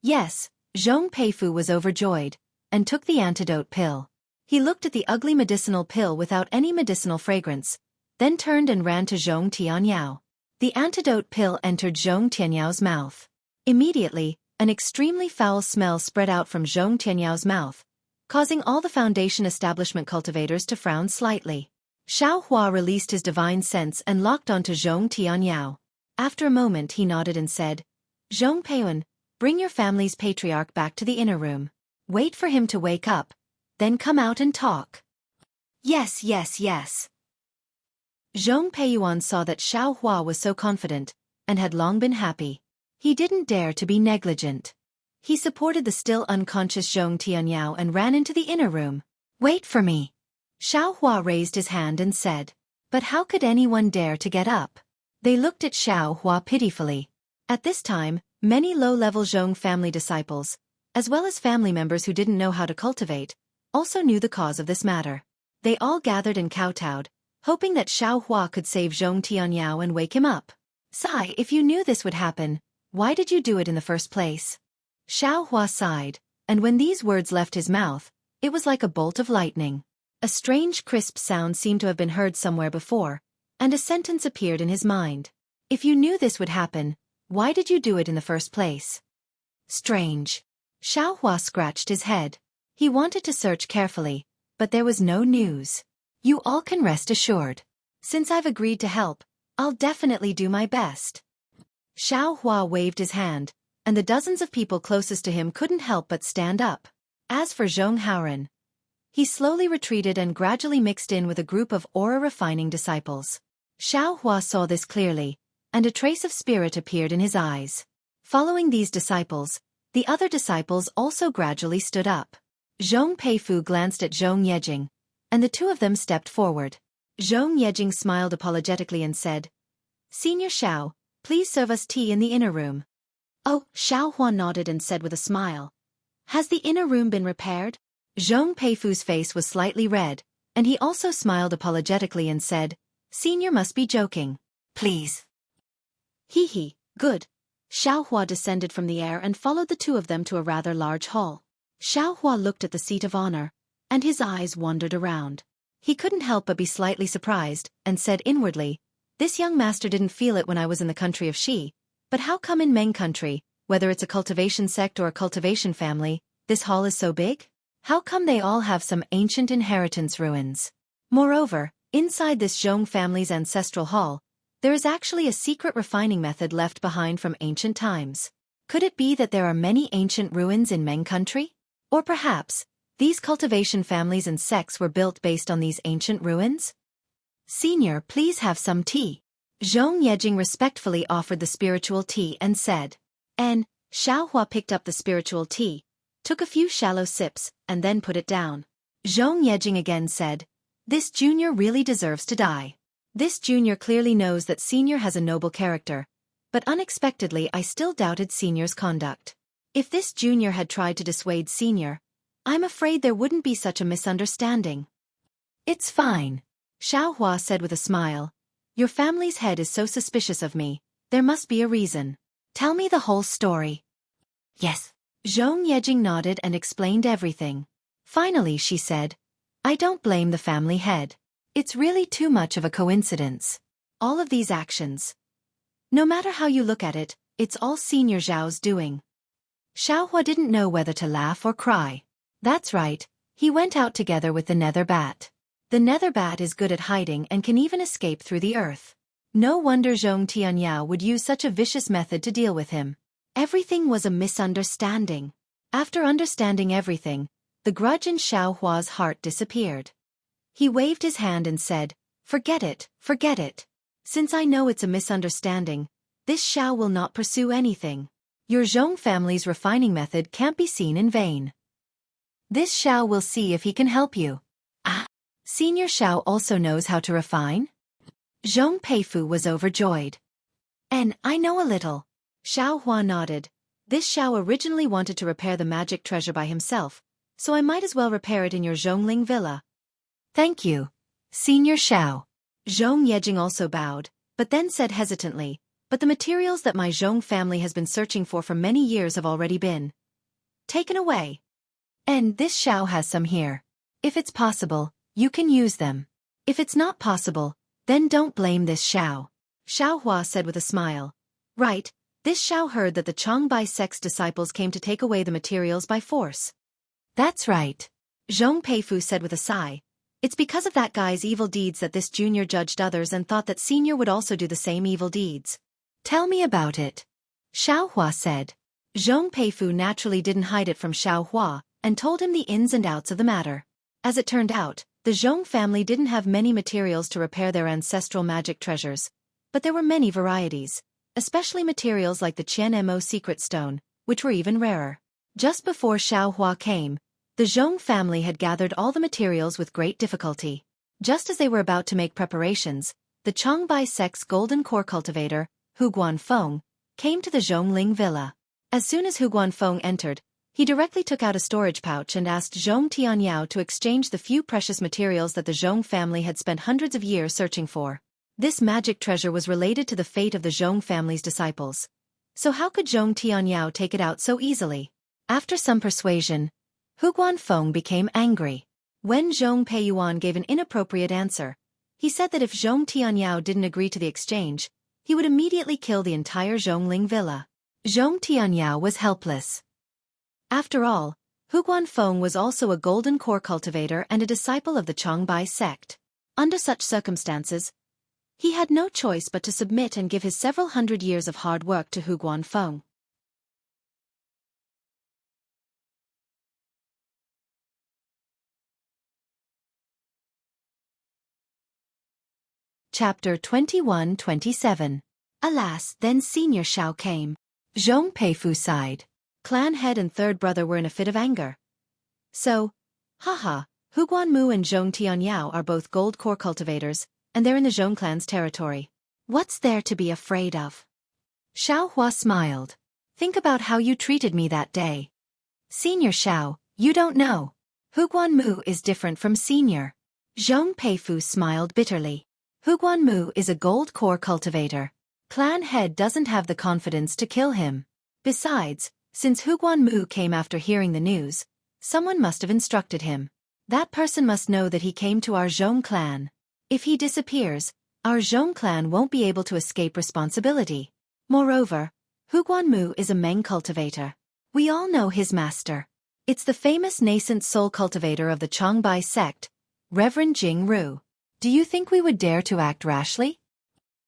Speaker 1: Yes, Zhong Peifu was overjoyed, and took the antidote pill. He looked at the ugly medicinal pill without any medicinal fragrance, then turned and ran to Zhong Tianyao. The antidote pill entered Zhong Tianyao's mouth. Immediately, an extremely foul smell spread out from Zhong Tianyao's mouth, causing all the Foundation establishment cultivators to frown slightly. Xiao Hua released his divine sense and locked onto Zhong Tianyao. After a moment he nodded and said, "Zhong Peiyun, bring your family's patriarch back to the inner room. Wait for him to wake up, then come out and talk." Yes. Zhong Peiyuan saw that Xiao Hua was so confident, and had long been happy. He didn't dare to be negligent. He supported the still unconscious Zhong Tianyao and ran into the inner room. "Wait for me." Xiao Hua raised his hand and said. But how could anyone dare to get up? They looked at Xiao Hua pitifully. At this time, many low-level Zhong family disciples, as well as family members who didn't know how to cultivate, also knew the cause of this matter. They all gathered and kowtowed, hoping that Xiao Hua could save Zhong Tianyao and wake him up. "Sigh, if you knew this would happen, why did you do it in the first place?" Xiao Hua sighed, and when these words left his mouth, it was like a bolt of lightning. A strange crisp sound seemed to have been heard somewhere before, and a sentence appeared in his mind. "If you knew this would happen, why did you do it in the first place?" Strange. Xiao Hua scratched his head. He wanted to search carefully, but there was no news. "You all can rest assured. Since I've agreed to help, I'll definitely do my best." Xiao Hua waved his hand, and the dozens of people closest to him couldn't help but stand up. As for Zhong Haoren, he slowly retreated and gradually mixed in with a group of aura-refining disciples. Xiao Hua saw this clearly, and a trace of spirit appeared in his eyes. Following these disciples, the other disciples also gradually stood up. Zhong Peifu glanced at Zhong Yejing, and the two of them stepped forward. Zhong Yejing smiled apologetically and said, "Senior Xiao, please serve us tea in the inner room." "Oh," Xiao Hua nodded and said with a smile, "Has the inner room been repaired?" Zhong Peifu's face was slightly red, and he also smiled apologetically and said, "Senior must be joking. Please." Hee, good. Xiao Hua descended from the air and followed the two of them to a rather large hall. Xiao Hua looked at the seat of honor, and his eyes wandered around. He couldn't help but be slightly surprised, and said inwardly, "This young master didn't feel it when I was in the country of Xi, but how come in Meng country, whether it's a cultivation sect or a cultivation family, this hall is so big? How come they all have some ancient inheritance ruins? Moreover, inside this Zhong family's ancestral hall, there is actually a secret refining method left behind from ancient times. Could it be that there are many ancient ruins in Meng country? Or perhaps, these cultivation families and sects were built based on these ancient ruins?" "Senior, please have some tea." Zhong Yejing respectfully offered the spiritual tea and said. Xiao Hua picked up the spiritual tea, took a few shallow sips, and then put it down. Zhong Yejing again said, "This junior really deserves to die. This junior clearly knows that senior has a noble character, but unexpectedly I still doubted senior's conduct. If this junior had tried to dissuade senior, I'm afraid there wouldn't be such a misunderstanding." "It's fine," Xiao Hua said with a smile. "Your family's head is so suspicious of me, there must be a reason. Tell me the whole story." "Yes." Zhong Yejing nodded and explained everything. Finally she said, "I don't blame the family head. It's really too much of a coincidence. All of these actions. No matter how you look at it, it's all Senior Zhao's doing." Xiao Hua didn't know whether to laugh or cry. That's right, he went out together with the nether bat. The nether bat is good at hiding and can even escape through the earth. No wonder Zhong Tianyao would use such a vicious method to deal with him. Everything was a misunderstanding. After understanding everything, the grudge in Xiao Hua's heart disappeared. He waved his hand and said, forget it. Since I know it's a misunderstanding, This Xiao will not pursue anything. Your Zhong family's refining method can't be seen in vain. This Xiao will see if he can help you. Ah, Senior Xiao also knows how to refine? Zhong Peifu was overjoyed. And I know a little. Xiao Hua nodded. This Xiao originally wanted to repair the magic treasure by himself, so I might as well repair it in your Zhongling villa. Thank you, Senior Xiao. Zhong Yejing also bowed, but then said hesitantly, but the materials that my Zhong family has been searching for many years have already been taken away. And this Xiao has some here. If it's possible, you can use them. If it's not possible, then don't blame this Xiao. Xiao Hua said with a smile. Right, this Xiao heard that the Changbai sect's disciples came to take away the materials by force. That's right. Zhong Peifu said with a sigh. It's because of that guy's evil deeds that this junior judged others and thought that senior would also do the same evil deeds. Tell me about it. Xiao Hua said. Zhong Peifu naturally didn't hide it from Xiao Hua, and told him the ins and outs of the matter. As it turned out, the Zhong family didn't have many materials to repair their ancestral magic treasures, but there were many varieties, especially materials like the Qian Mo secret stone, which were even rarer. Just before Xiao Hua came, the Zhong family had gathered all the materials with great difficulty. Just as they were about to make preparations, the Changbai sect's golden core cultivator, Hu Guanfeng, came to the Zhongling villa. As soon as Hu Guanfeng entered, he directly took out a storage pouch and asked Zhong Tianyao to exchange the few precious materials that the Zhong family had spent hundreds of years searching for. This magic treasure was related to the fate of the Zhong family's disciples. So how could Zhong Tianyao take it out so easily? After some persuasion, Hu Guanfeng became angry. When Zhong Peiyuan gave an inappropriate answer, he said that if Zhong Tianyao didn't agree to the exchange, he would immediately kill the entire Zhongling villa. Zhong Tianyao was helpless. After all, Hu Guanfeng was also a golden core cultivator and a disciple of the Changbai sect. Under such circumstances, he had no choice but to submit and give his several hundred years of hard work to Hu Guanfeng. Chapter 21-27. Alas, then Senior Xiao came. Zhong Peifu sighed. Clan head and third brother were in a fit of anger. So, haha, Hu Guanmu and Zhong Tianyao are both gold core cultivators, and they're in the Zhong clan's territory. What's there to be afraid of? Xiao Hua smiled. Think about how you treated me that day. Senior Xiao, you don't know. Hu Guanmu is different from Senior. Zhong Peifu smiled bitterly. Hu Guanmu is a gold core cultivator. Clan head doesn't have the confidence to kill him. Besides, since Hu Guanmu came after hearing the news, someone must have instructed him. That person must know that he came to our Zhong clan. If he disappears, our Zhong clan won't be able to escape responsibility. Moreover, Hu Guanmu is a Meng cultivator. We all know his master. It's the famous nascent soul cultivator of the Changbai sect, Reverend Jing Ru. Do you think we would dare to act rashly?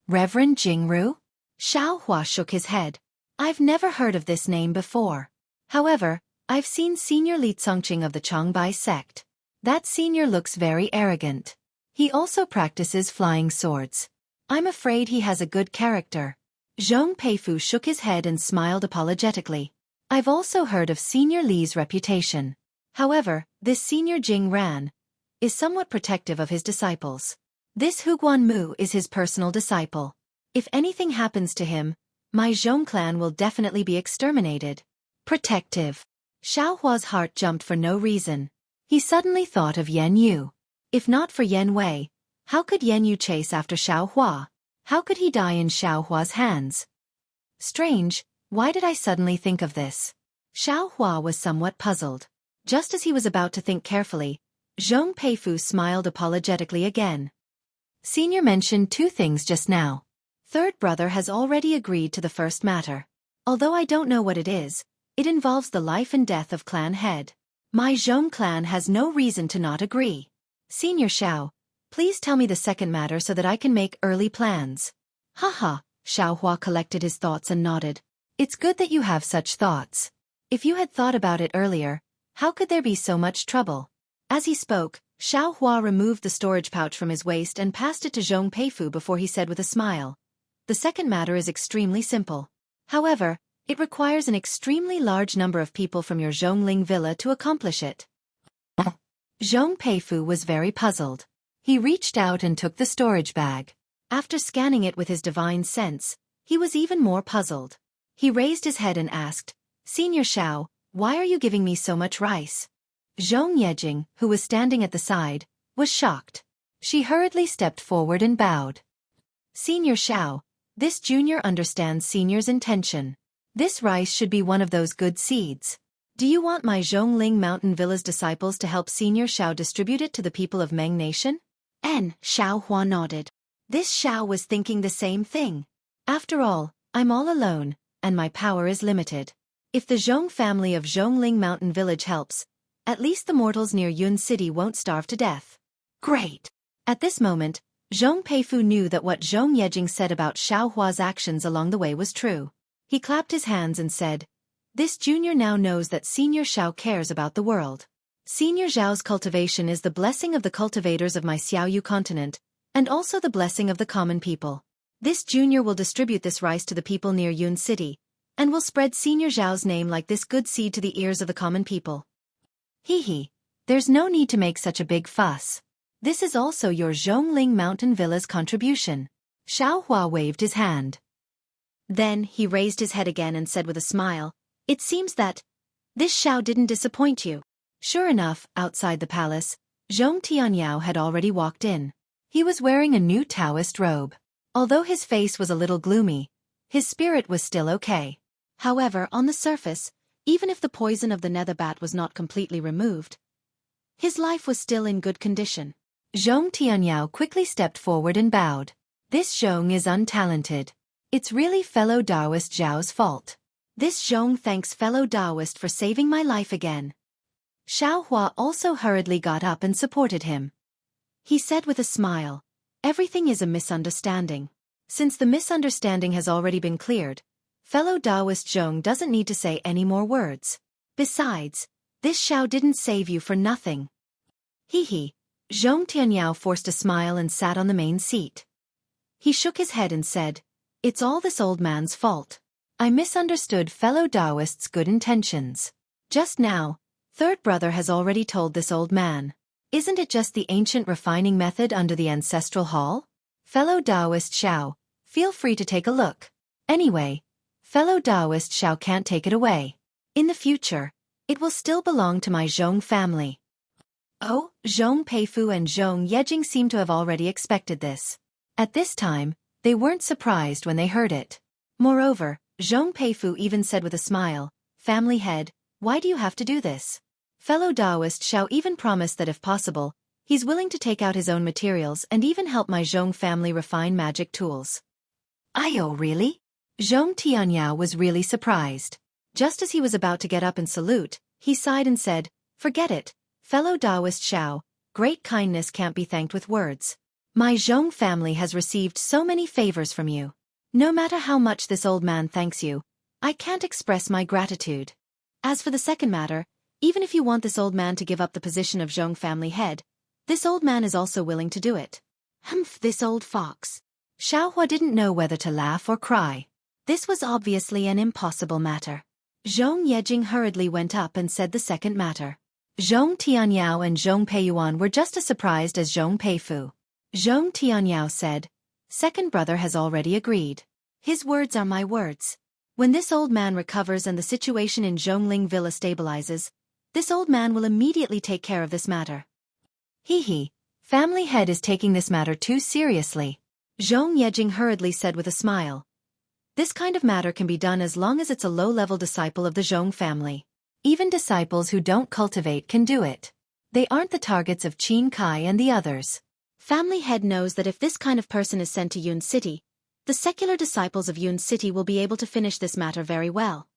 Speaker 1: Reverend Jing Ru? Xiao Hua shook his head. I've never heard of this name before. However, I've seen Senior Li Congqing of the Changbai sect. That senior looks very arrogant. He also practices flying swords. I'm afraid he has a good character. Zhong Peifu shook his head and smiled apologetically. I've also heard of Senior Li's reputation. However, this Senior Jing Ran is somewhat protective of his disciples. This Hu Guanmu is his personal disciple. If anything happens to him, my Zhong clan will definitely be exterminated. Protective. Xiao Hua's heart jumped for no reason. He suddenly thought of Yan Yu. If not for Yan Wei, how could Yan Yu chase after Xiao Hua? How could he die in Xiao Hua's hands? Strange, why did I suddenly think of this? Xiao Hua was somewhat puzzled. Just as he was about to think carefully, Zhong Peifu smiled apologetically again. Senior mentioned two things just now. Third brother has already agreed to the first matter. Although I don't know what it is, it involves the life and death of clan head. My Zhong clan has no reason to not agree. Senior Xiao, please tell me the second matter so that I can make early plans. Haha, Xiao Hua collected his thoughts and nodded. It's good that you have such thoughts. If you had thought about it earlier, how could there be so much trouble? As he spoke, Xiao Hua removed the storage pouch from his waist and passed it to Zhong Peifu before he said with a smile. The second matter is extremely simple. However, it requires an extremely large number of people from your Zhongling villa to accomplish it. Zhong Peifu was very puzzled. He reached out and took the storage bag. After scanning it with his divine sense, he was even more puzzled. He raised his head and asked, "Senior Xiao, why are you giving me so much rice?" Zhong Yejing, who was standing at the side, was shocked. She hurriedly stepped forward and bowed. "Senior Xiao, this junior understands senior's intention. This rice should be one of those good seeds. Do you want my Zhongling Mountain Villa's disciples to help Senior Xiao distribute it to the people of Meng Nation?" Xiao Hua nodded. This Xiao was thinking the same thing. After all, I'm all alone, and my power is limited. If the Zhong family of Zhongling Mountain Village helps, at least the mortals near Yun City won't starve to death. Great! At this moment, Zhong Peifu knew that what Zhong Yejing said about Xiao Hua's actions along the way was true. He clapped his hands and said, "This junior now knows that Senior Xiao cares about the world. Senior Zhao's cultivation is the blessing of the cultivators of my Xiaoyu continent, and also the blessing of the common people. This junior will distribute this rice to the people near Yun City, and will spread Senior Zhao's name like this good seed to the ears of the common people." Hee, there's no need to make such a big fuss. This is also your Zhongling Mountain Villa's contribution. Xiao Hua waved his hand. Then he raised his head again and said with a smile, "It seems that this Xiao didn't disappoint you." Sure enough, outside the palace, Zhong Tianyao had already walked in. He was wearing a new Taoist robe. Although his face was a little gloomy, his spirit was still okay. However, on the surface, even if the poison of the nether bat was not completely removed, his life was still in good condition. Zhong Tianyao quickly stepped forward and bowed. "This Zhong is untalented. It's really fellow Taoist Zhao's fault. This Zhong thanks fellow Taoist for saving my life again." Xiao Hua also hurriedly got up and supported him. He said with a smile, "Everything is a misunderstanding. Since the misunderstanding has already been cleared, fellow Taoist Zhong doesn't need to say any more words. Besides, this Xiao didn't save you for nothing." Hee. Zhong Tianyao forced a smile and sat on the main seat. He shook his head and said, "It's all this old man's fault. I misunderstood fellow Taoist's good intentions. Just now, third brother has already told this old man. Isn't it just the ancient refining method under the ancestral hall? Fellow Taoist Xiao, feel free to take a look. Anyway, fellow Taoist Xiao can't take it away. In the future, it will still belong to my Zhong family." Oh, Zhong Peifu and Zhong Yejing seemed to have already expected this. At this time, they weren't surprised when they heard it. Moreover, Zhong Peifu even said with a smile, "Family head, why do you have to do this?" Fellow Taoist Xiao even promised that if possible, he's willing to take out his own materials and even help my Zhong family refine magic tools. "Ayo, really?" Zhong Tianyao was really surprised. Just as he was about to get up and salute, he sighed and said, "Forget it, fellow Taoist Xiao, great kindness can't be thanked with words. My Zhong family has received so many favors from you. No matter how much this old man thanks you, I can't express my gratitude. As for the second matter, even if you want this old man to give up the position of Zhong family head, this old man is also willing to do it." Humph, this old fox. Xiao Hua didn't know whether to laugh or cry. This was obviously an impossible matter. Zhong Yejing hurriedly went up and said the second matter. Zhong Tianyao and Zhong Peiyuan were just as surprised as Zhong Peifu. Zhong Tianyao said, "Second brother has already agreed. His words are my words. When this old man recovers and the situation in Zhongling Villa stabilizes, this old man will immediately take care of this matter." Hee, family head is taking this matter too seriously. Zhong Yejing hurriedly said with a smile. "This kind of matter can be done as long as it's a low-level disciple of the Zhong family. Even disciples who don't cultivate can do it. They aren't the targets of Qin Kai and the others. Family head knows that if this kind of person is sent to Yun City, the secular disciples of Yun City will be able to finish this matter very well."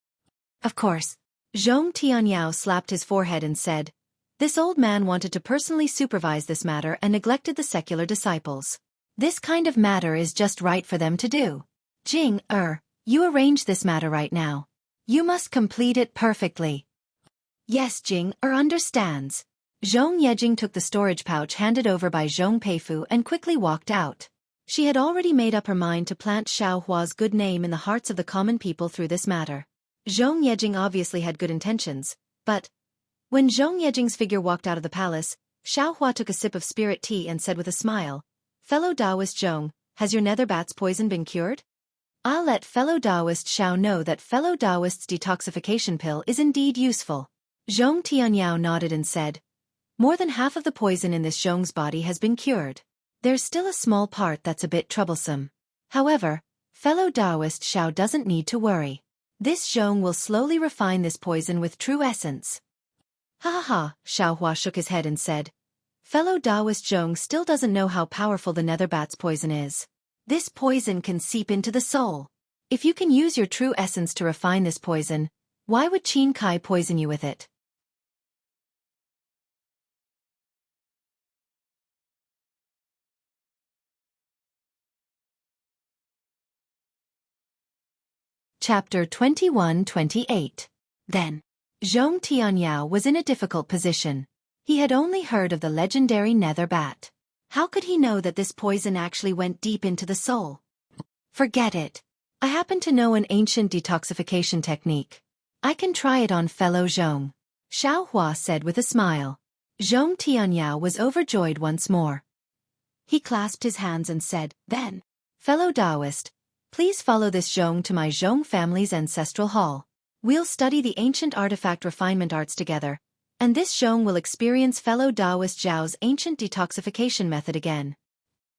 Speaker 1: Of course. Zhong Tianyao slapped his forehead and said, "This old man wanted to personally supervise this matter and neglected the secular disciples. This kind of matter is just right for them to do. Jing, you arrange this matter right now. You must complete it perfectly." "Yes, Jing understands." Zhong Yejing took the storage pouch handed over by Zhong Peifu and quickly walked out. She had already made up her mind to plant Xiao Hua's good name in the hearts of the common people through this matter. Zhong Yejing obviously had good intentions, but when Zhong Yejing's figure walked out of the palace, Xiao Hua took a sip of spirit tea and said with a smile, "Fellow Taoist Zhong, has your nether bat's poison been cured? I'll let fellow Taoist Xiao know that fellow Taoist's detoxification pill is indeed useful." Zhong Tianyao nodded and said, "More than half of the poison in this Zhong's body has been cured. There's still a small part that's a bit troublesome. However, fellow Taoist Xiao doesn't need to worry. This Zhong will slowly refine this poison with true essence." "Ha ha ha," Xiao Hua shook his head and said, "Fellow Taoist Zhong still doesn't know how powerful the nether bat's poison is. This poison can seep into the soul. If you can use your true essence to refine this poison, why would Qin Kai poison you with it?" Chapter 21-28. Then, Zhong Tianyao was in a difficult position. He had only heard of the legendary nether bat. How could he know that this poison actually went deep into the soul? Forget it. I happen to know an ancient detoxification technique. I can try it on fellow Zhong, Xiao Hua said with a smile. Zhong Tianyao was overjoyed once more. He clasped his hands and said, "Then, fellow Taoist, please follow this Zhong to my Zhong family's ancestral hall. We'll study the ancient artifact refinement arts together, and this Zhong will experience fellow Taoist Zhao's ancient detoxification method again."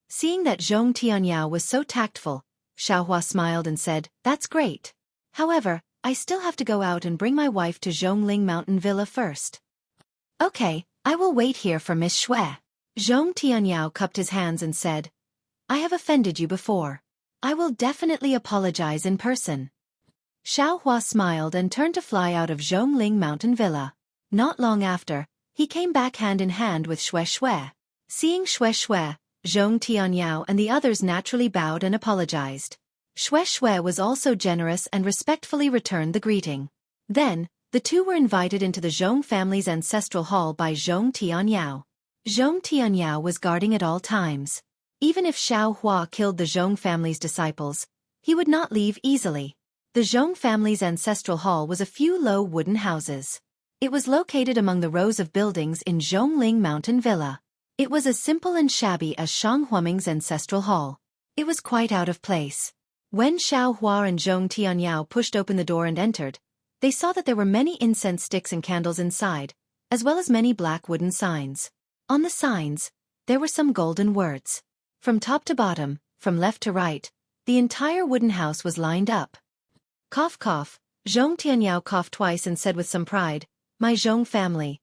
Speaker 1: Seeing that Zhong Tianyao was so tactful, Xiao Hua smiled and said, "That's great. However, I still have to go out and bring my wife to Zhongling Mountain Villa first." "Okay, I will wait here for Miss Xue." Zhong Tianyao cupped his hands and said, "I have offended you before. I will definitely apologize in person." Xiao Hua smiled and turned to fly out of Zhongling Mountain Villa. Not long after, he came back hand in hand with Xueqi. Seeing Xueqi, Zhong Tianyao and the others naturally bowed and apologized. Xueqi was also generous and respectfully returned the greeting. Then, the two were invited into the Zhong family's ancestral hall by Zhong Tianyao. Zhong Tianyao was guarding at all times. Even if Xiao Hua killed the Zhong family's disciples, he would not leave easily. The Zhong family's ancestral hall was a few low wooden houses. It was located among the rows of buildings in Zhongling Mountain Villa. It was as simple and shabby as Shang Huaming's ancestral hall. It was quite out of place. When Xiao Hua and Zhong Tianyao pushed open the door and entered, they saw that there were many incense sticks and candles inside, as well as many black wooden signs. On the signs, there were some golden words. From top to bottom, from left to right, the entire wooden house was lined up. Cough cough, Zhong Tianyao coughed twice and said with some pride, "My Zhong family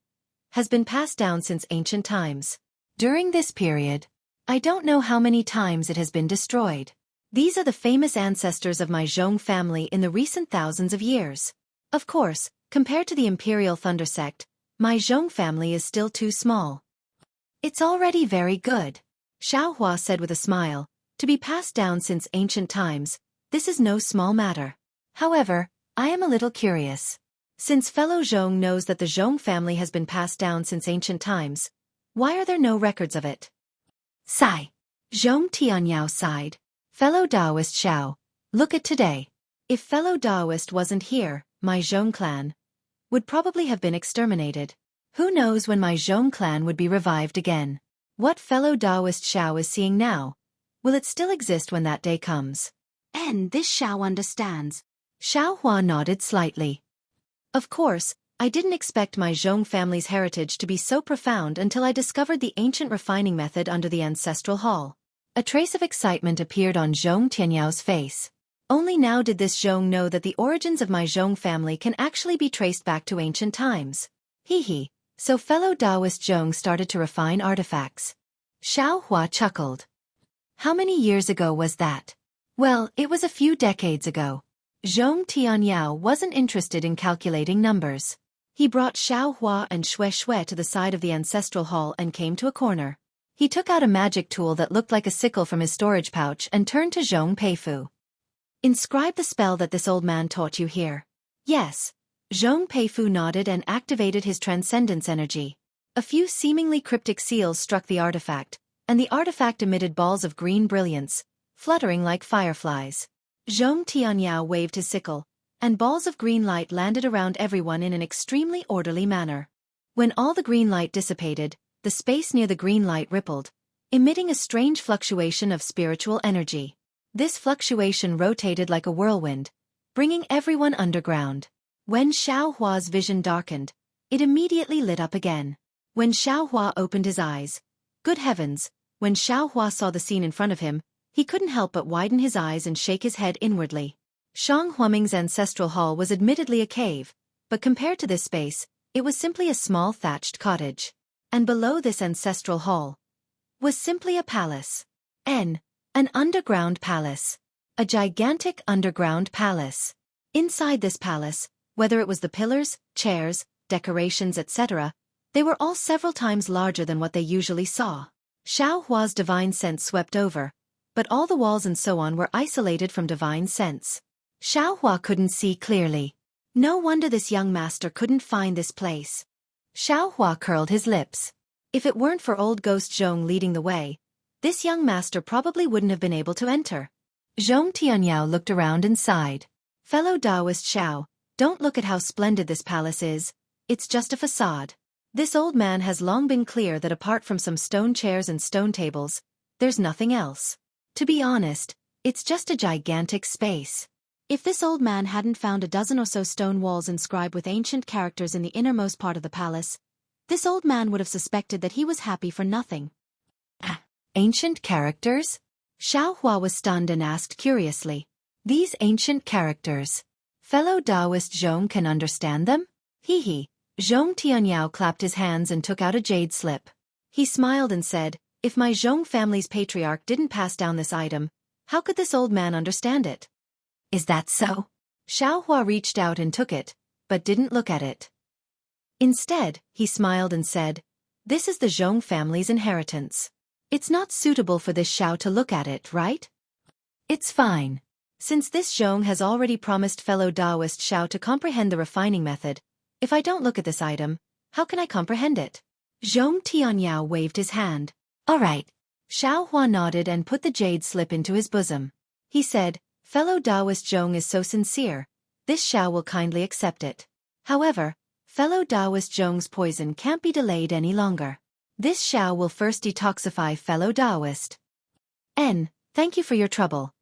Speaker 1: has been passed down since ancient times. During this period, I don't know how many times it has been destroyed. These are the famous ancestors of my Zhong family in the recent thousands of years. Of course, compared to the Imperial Thunder Sect, my Zhong family is still too small." "It's already very good," Xiao Hua said with a smile. "To be passed down since ancient times, this is no small matter. However, I am a little curious. Since fellow Zhong knows that the Zhong family has been passed down since ancient times, why are there no records of it?" Sigh. Zhong Tianyao sighed. "Fellow Taoist Xiao, look at today. If fellow Taoist wasn't here, my Zhong clan would probably have been exterminated. Who knows when my Zhong clan would be revived again? What fellow Taoist Xiao is seeing now, will it still exist when that day comes?" "And this Xiao understands." Xiao Hua nodded slightly. "Of course, I didn't expect my Zhong family's heritage to be so profound until I discovered the ancient refining method under the ancestral hall." A trace of excitement appeared on Zhong Tianyao's face. Only now did this Zhong know that the origins of my Zhong family can actually be traced back to ancient times. Hee. So fellow Taoist Zhong started to refine artifacts. Xiao Hua chuckled. "How many years ago was that?" "Well, it was a few decades ago." Zhong Tianyao wasn't interested in calculating numbers. He brought Xiao Hua and Xueqi to the side of the ancestral hall and came to a corner. He took out a magic tool that looked like a sickle from his storage pouch and turned to Zhong Peifu. "Inscribe the spell that this old man taught you here." "Yes." Zhong Peifu nodded and activated his transcendence energy. A few seemingly cryptic seals struck the artifact, and the artifact emitted balls of green brilliance, fluttering like fireflies. Zhong Tianyao waved his sickle, and balls of green light landed around everyone in an extremely orderly manner. When all the green light dissipated, the space near the green light rippled, emitting a strange fluctuation of spiritual energy. This fluctuation rotated like a whirlwind, bringing everyone underground. When Xiaohua's vision darkened, it immediately lit up again. When Xiaohua opened his eyes, good heavens, when Xiaohua saw the scene in front of him, he couldn't help but widen his eyes and shake his head inwardly. Shang Huaming's ancestral hall was admittedly a cave, but compared to this space, it was simply a small thatched cottage. And below this ancestral hall was simply a palace. An underground palace. A gigantic underground palace. Inside this palace, whether it was the pillars, chairs, decorations, etc., they were all several times larger than what they usually saw. Xiaohua's divine sense swept over, but all the walls and so on were isolated from divine sense. Xiaohua couldn't see clearly. No wonder this young master couldn't find this place. Xiaohua curled his lips. If it weren't for old ghost Zhong leading the way, this young master probably wouldn't have been able to enter. Zhong Tianyao looked around and sighed. Fellow Taoist Xiao, don't look at how splendid this palace is, it's just a facade. This old man has long been clear that apart from some stone chairs and stone tables, there's nothing else. To be honest, it's just a gigantic space. If this old man hadn't found a dozen or so stone walls inscribed with ancient characters in the innermost part of the palace, this old man would have suspected that he was happy for nothing. Ancient characters? Xiaohua was stunned and asked curiously. These ancient characters. Fellow Taoist Zhong can understand them? Hee. Zhong Tianyao clapped his hands and took out a jade slip. He smiled and said, if my Zhong family's patriarch didn't pass down this item, how could this old man understand it? Is that so? Xiaohua reached out and took it, but didn't look at it. Instead, he smiled and said, this is the Zhong family's inheritance. It's not suitable for this Xiao to look at it, right? It's fine. Since this Zhong has already promised fellow Taoist Xiao to comprehend the refining method, if I don't look at this item, how can I comprehend it? Zhong Tianyao waved his hand. All right. Xiaohua nodded and put the jade slip into his bosom. He said, fellow Taoist Zhong is so sincere, this Xiao will kindly accept it. However, fellow Taoist Zhong's poison can't be delayed any longer. This Xiao will first detoxify fellow Taoist. Thank you for your trouble.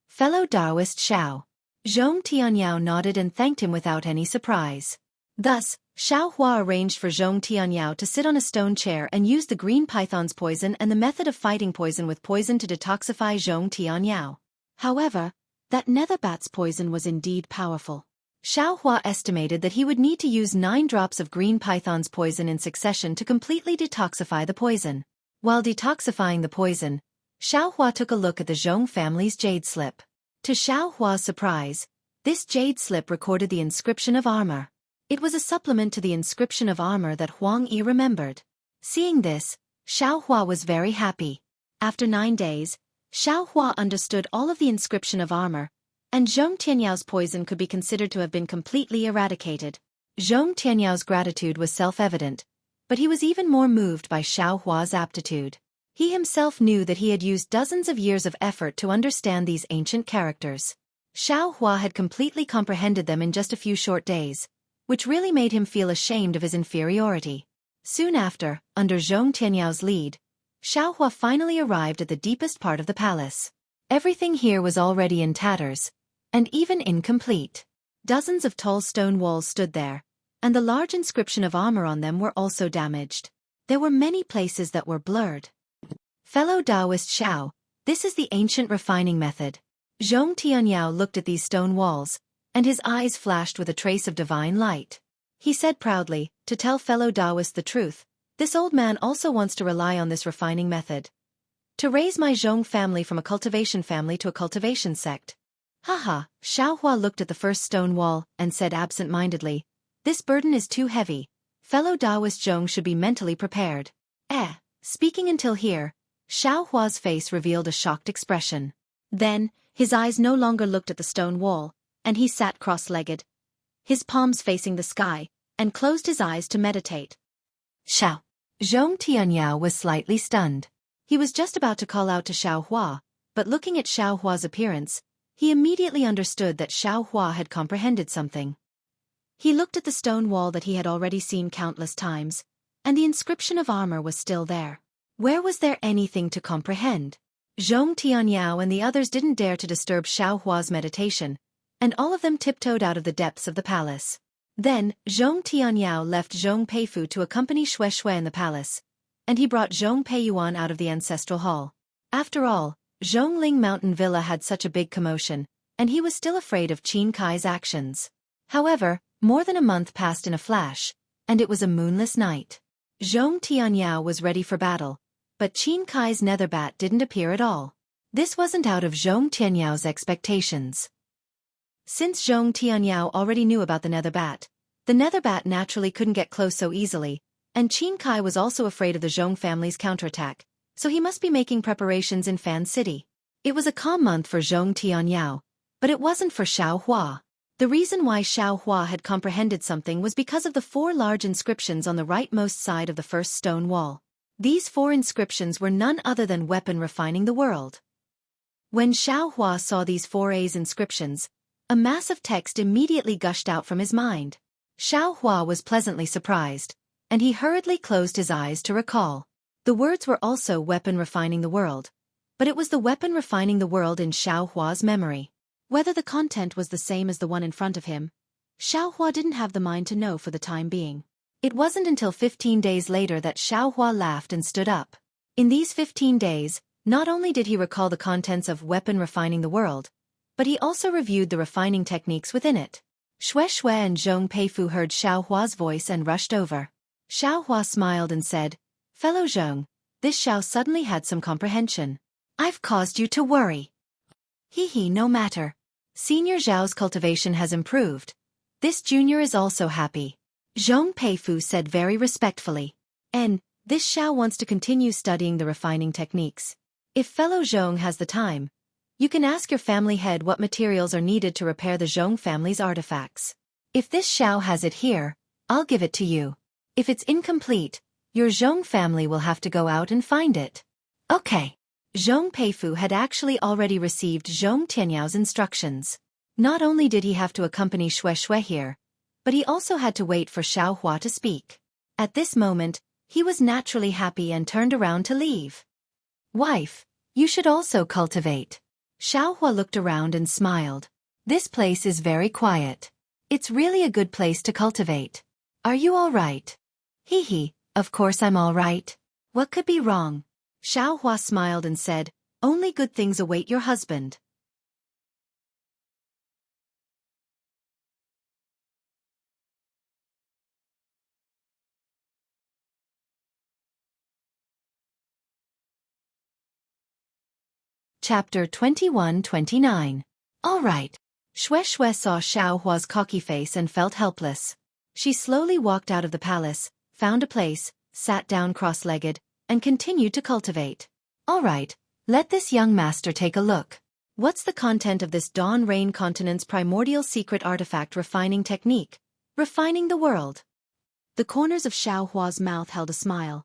Speaker 1: Fellow Taoist Xiao. Zhong Tianyao nodded and thanked him without any surprise. Thus, Xiaohua arranged for Zhong Tianyao to sit on a stone chair and use the green python's poison and the method of fighting poison with poison to detoxify Zhong Tianyao. However, that nether bat's poison was indeed powerful. Xiaohua estimated that he would need to use 9 drops of green python's poison in succession to completely detoxify the poison. While detoxifying the poison, Xiaohua took a look at the Zhong family's jade slip. To Xiaohua's surprise, this jade slip recorded the inscription of armor. It was a supplement to the inscription of armor that Huang Yi remembered. Seeing this, Xiaohua was very happy. After 9 days, Xiaohua understood all of the inscription of armor, and Zhong Tianyao's poison could be considered to have been completely eradicated. Zhong Tianyao's gratitude was self-evident, but he was even more moved by Xiaohua's aptitude. He himself knew that he had used dozens of years of effort to understand these ancient characters. Xiaohua had completely comprehended them in just a few short days, which really made him feel ashamed of his inferiority. Soon after, under Zhong Tianyao's lead, Xiaohua finally arrived at the deepest part of the palace. Everything here was already in tatters, and even incomplete. Dozens of tall stone walls stood there, and the large inscription of armor on them were also damaged. There were many places that were blurred. Fellow Taoist Xiao, this is the ancient refining method. Zhong Tianyao looked at these stone walls, and his eyes flashed with a trace of divine light. He said proudly, to tell fellow Taoists the truth, this old man also wants to rely on this refining method to raise my Zhong family from a cultivation family to a cultivation sect. Haha, Xiaohua looked at the first stone wall and said absent-mindedly, this burden is too heavy. Fellow Taoist Zhong should be mentally prepared. Speaking until here, Xiaohua's face revealed a shocked expression. Then, his eyes no longer looked at the stone wall, and he sat cross-legged, his palms facing the sky, and closed his eyes to meditate. Xiao. Zhong Tianyao was slightly stunned. He was just about to call out to Xueqi, but looking at Xueqi's appearance, he immediately understood that Xueqi had comprehended something. He looked at the stone wall that he had already seen countless times, and the inscription of armor was still there. Where was there anything to comprehend? Zhong Tianyao and the others didn't dare to disturb Xueqi's meditation, and all of them tiptoed out of the depths of the palace. Then, Zhong Tianyao left Zhong Peifu to accompany Xueqi in the palace, and he brought Zhong Peiyuan out of the ancestral hall. After all, Zhongling Mountain Villa had such a big commotion, and he was still afraid of Qin Kai's actions. However, more than a month passed in a flash, and it was a moonless night. Zhong Tianyao was ready for battle, but Qin Kai's nether bat didn't appear at all. This wasn't out of Zhong Tianyao's expectations. Since Zhong Tianyao already knew about the nether bat naturally couldn't get close so easily, and Qin Kai was also afraid of the Zhong family's counterattack, so he must be making preparations in Fan City. It was a calm month for Zhong Tianyao, but it wasn't for Xueqi. The reason why Xueqi had comprehended something was because of the 4 large inscriptions on the rightmost side of the first stone wall. These 4 inscriptions were none other than weapon refining the world. When Xueqi saw these 4 inscriptions, a mass of text immediately gushed out from his mind. Xueqi was pleasantly surprised, and he hurriedly closed his eyes to recall. The words were also weapon refining the world, but it was the weapon refining the world in Xueqi's memory. Whether the content was the same as the one in front of him, Xueqi didn't have the mind to know for the time being. It wasn't until 15 days later that Xueqi laughed and stood up. In these 15 days, not only did he recall the contents of weapon refining the world, but he also reviewed the refining techniques within it. Xueqi and Zhong Peifu heard Xueqi's voice and rushed over. Xueqi smiled and said, "Fellow Zhong, this Xiao suddenly had some comprehension. I've caused you to worry." No matter. Senior Zhao's cultivation has improved. This junior is also happy. Zhong Peifu said very respectfully. And, this Xiao wants to continue studying the refining techniques. If fellow Zhong has the time, you can ask your family head what materials are needed to repair the Zhong family's artifacts. If this Xiao has it here, I'll give it to you. If it's incomplete, your Zhong family will have to go out and find it. Okay. Zhong Peifu had actually already received Zhong Tianyao's instructions. Not only did he have to accompany Xueqi here, but he also had to wait for Xueqi to speak. At this moment, he was naturally happy and turned around to leave. "Wife, you should also cultivate." Xueqi looked around and smiled. "This place is very quiet. It's really a good place to cultivate. Are you all right?" Of course I'm all right. What could be wrong?" Xueqi smiled and said, "Only good things await your husband." Chapter 21-29. All right. Xueqi saw Xueqi's cocky face and felt helpless. She slowly walked out of the palace, found a place, sat down cross-legged, and continued to cultivate. "All right, let this young master take a look. What's the content of this Dawn Rain Continent's primordial secret artifact refining technique? Refining the world." The corners of Xueqi's mouth held a smile.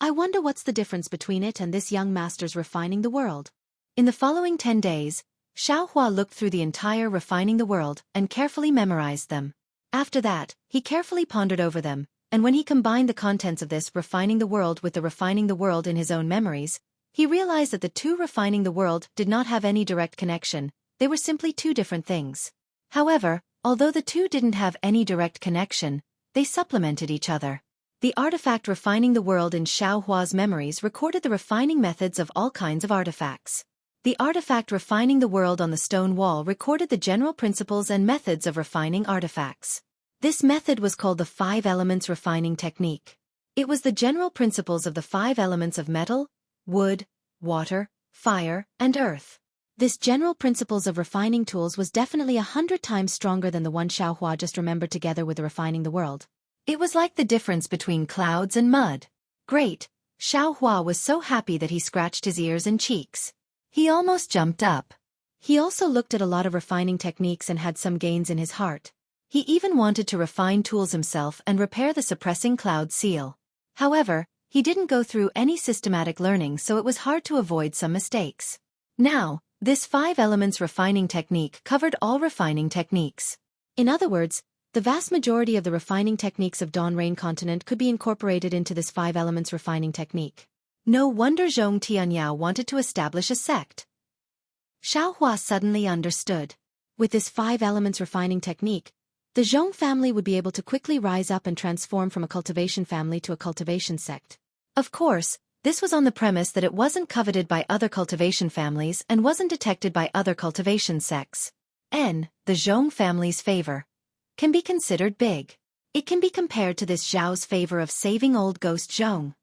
Speaker 1: "I wonder what's the difference between it and this young master's refining the world." In the following 10 days, Xueqi looked through the entire refining the world and carefully memorized them. After that, he carefully pondered over them, and when he combined the contents of this refining the world with the refining the world in his own memories, he realized that the 2 refining the world did not have any direct connection, they were simply 2 different things. However, although the 2 didn't have any direct connection, they supplemented each other. The artifact refining the world in Xueqi's memories recorded the refining methods of all kinds of artifacts. The artifact refining the world on the stone wall recorded the general principles and methods of refining artifacts. This method was called the 5 elements refining technique. It was the general principles of the 5 elements of metal, wood, water, fire, and earth. This general principles of refining tools was definitely 100 times stronger than the one Xueqi just remembered together with the refining the world. It was like the difference between clouds and mud. Great! Xueqi was so happy that he scratched his ears and cheeks. He almost jumped up. He also looked at a lot of refining techniques and had some gains in his heart. He even wanted to refine tools himself and repair the suppressing cloud seal. However, He didn't go through any systematic learning, so it was hard to avoid some mistakes. Now, this 5 elements refining technique covered all refining techniques. In other words, the vast majority of the refining techniques of Dawn Rain continent could be incorporated into this 5 elements refining technique. No wonder Zhong Tianyao wanted to establish a sect. Xiaohua suddenly understood. With this 5 elements refining technique, the Zhong family would be able to quickly rise up and transform from a cultivation family to a cultivation sect. Of course, this was on the premise that it wasn't coveted by other cultivation families and wasn't detected by other cultivation sects. The Zhong family's favor can be considered big. It can be compared to this Zhao's favor of saving old ghost Zhong.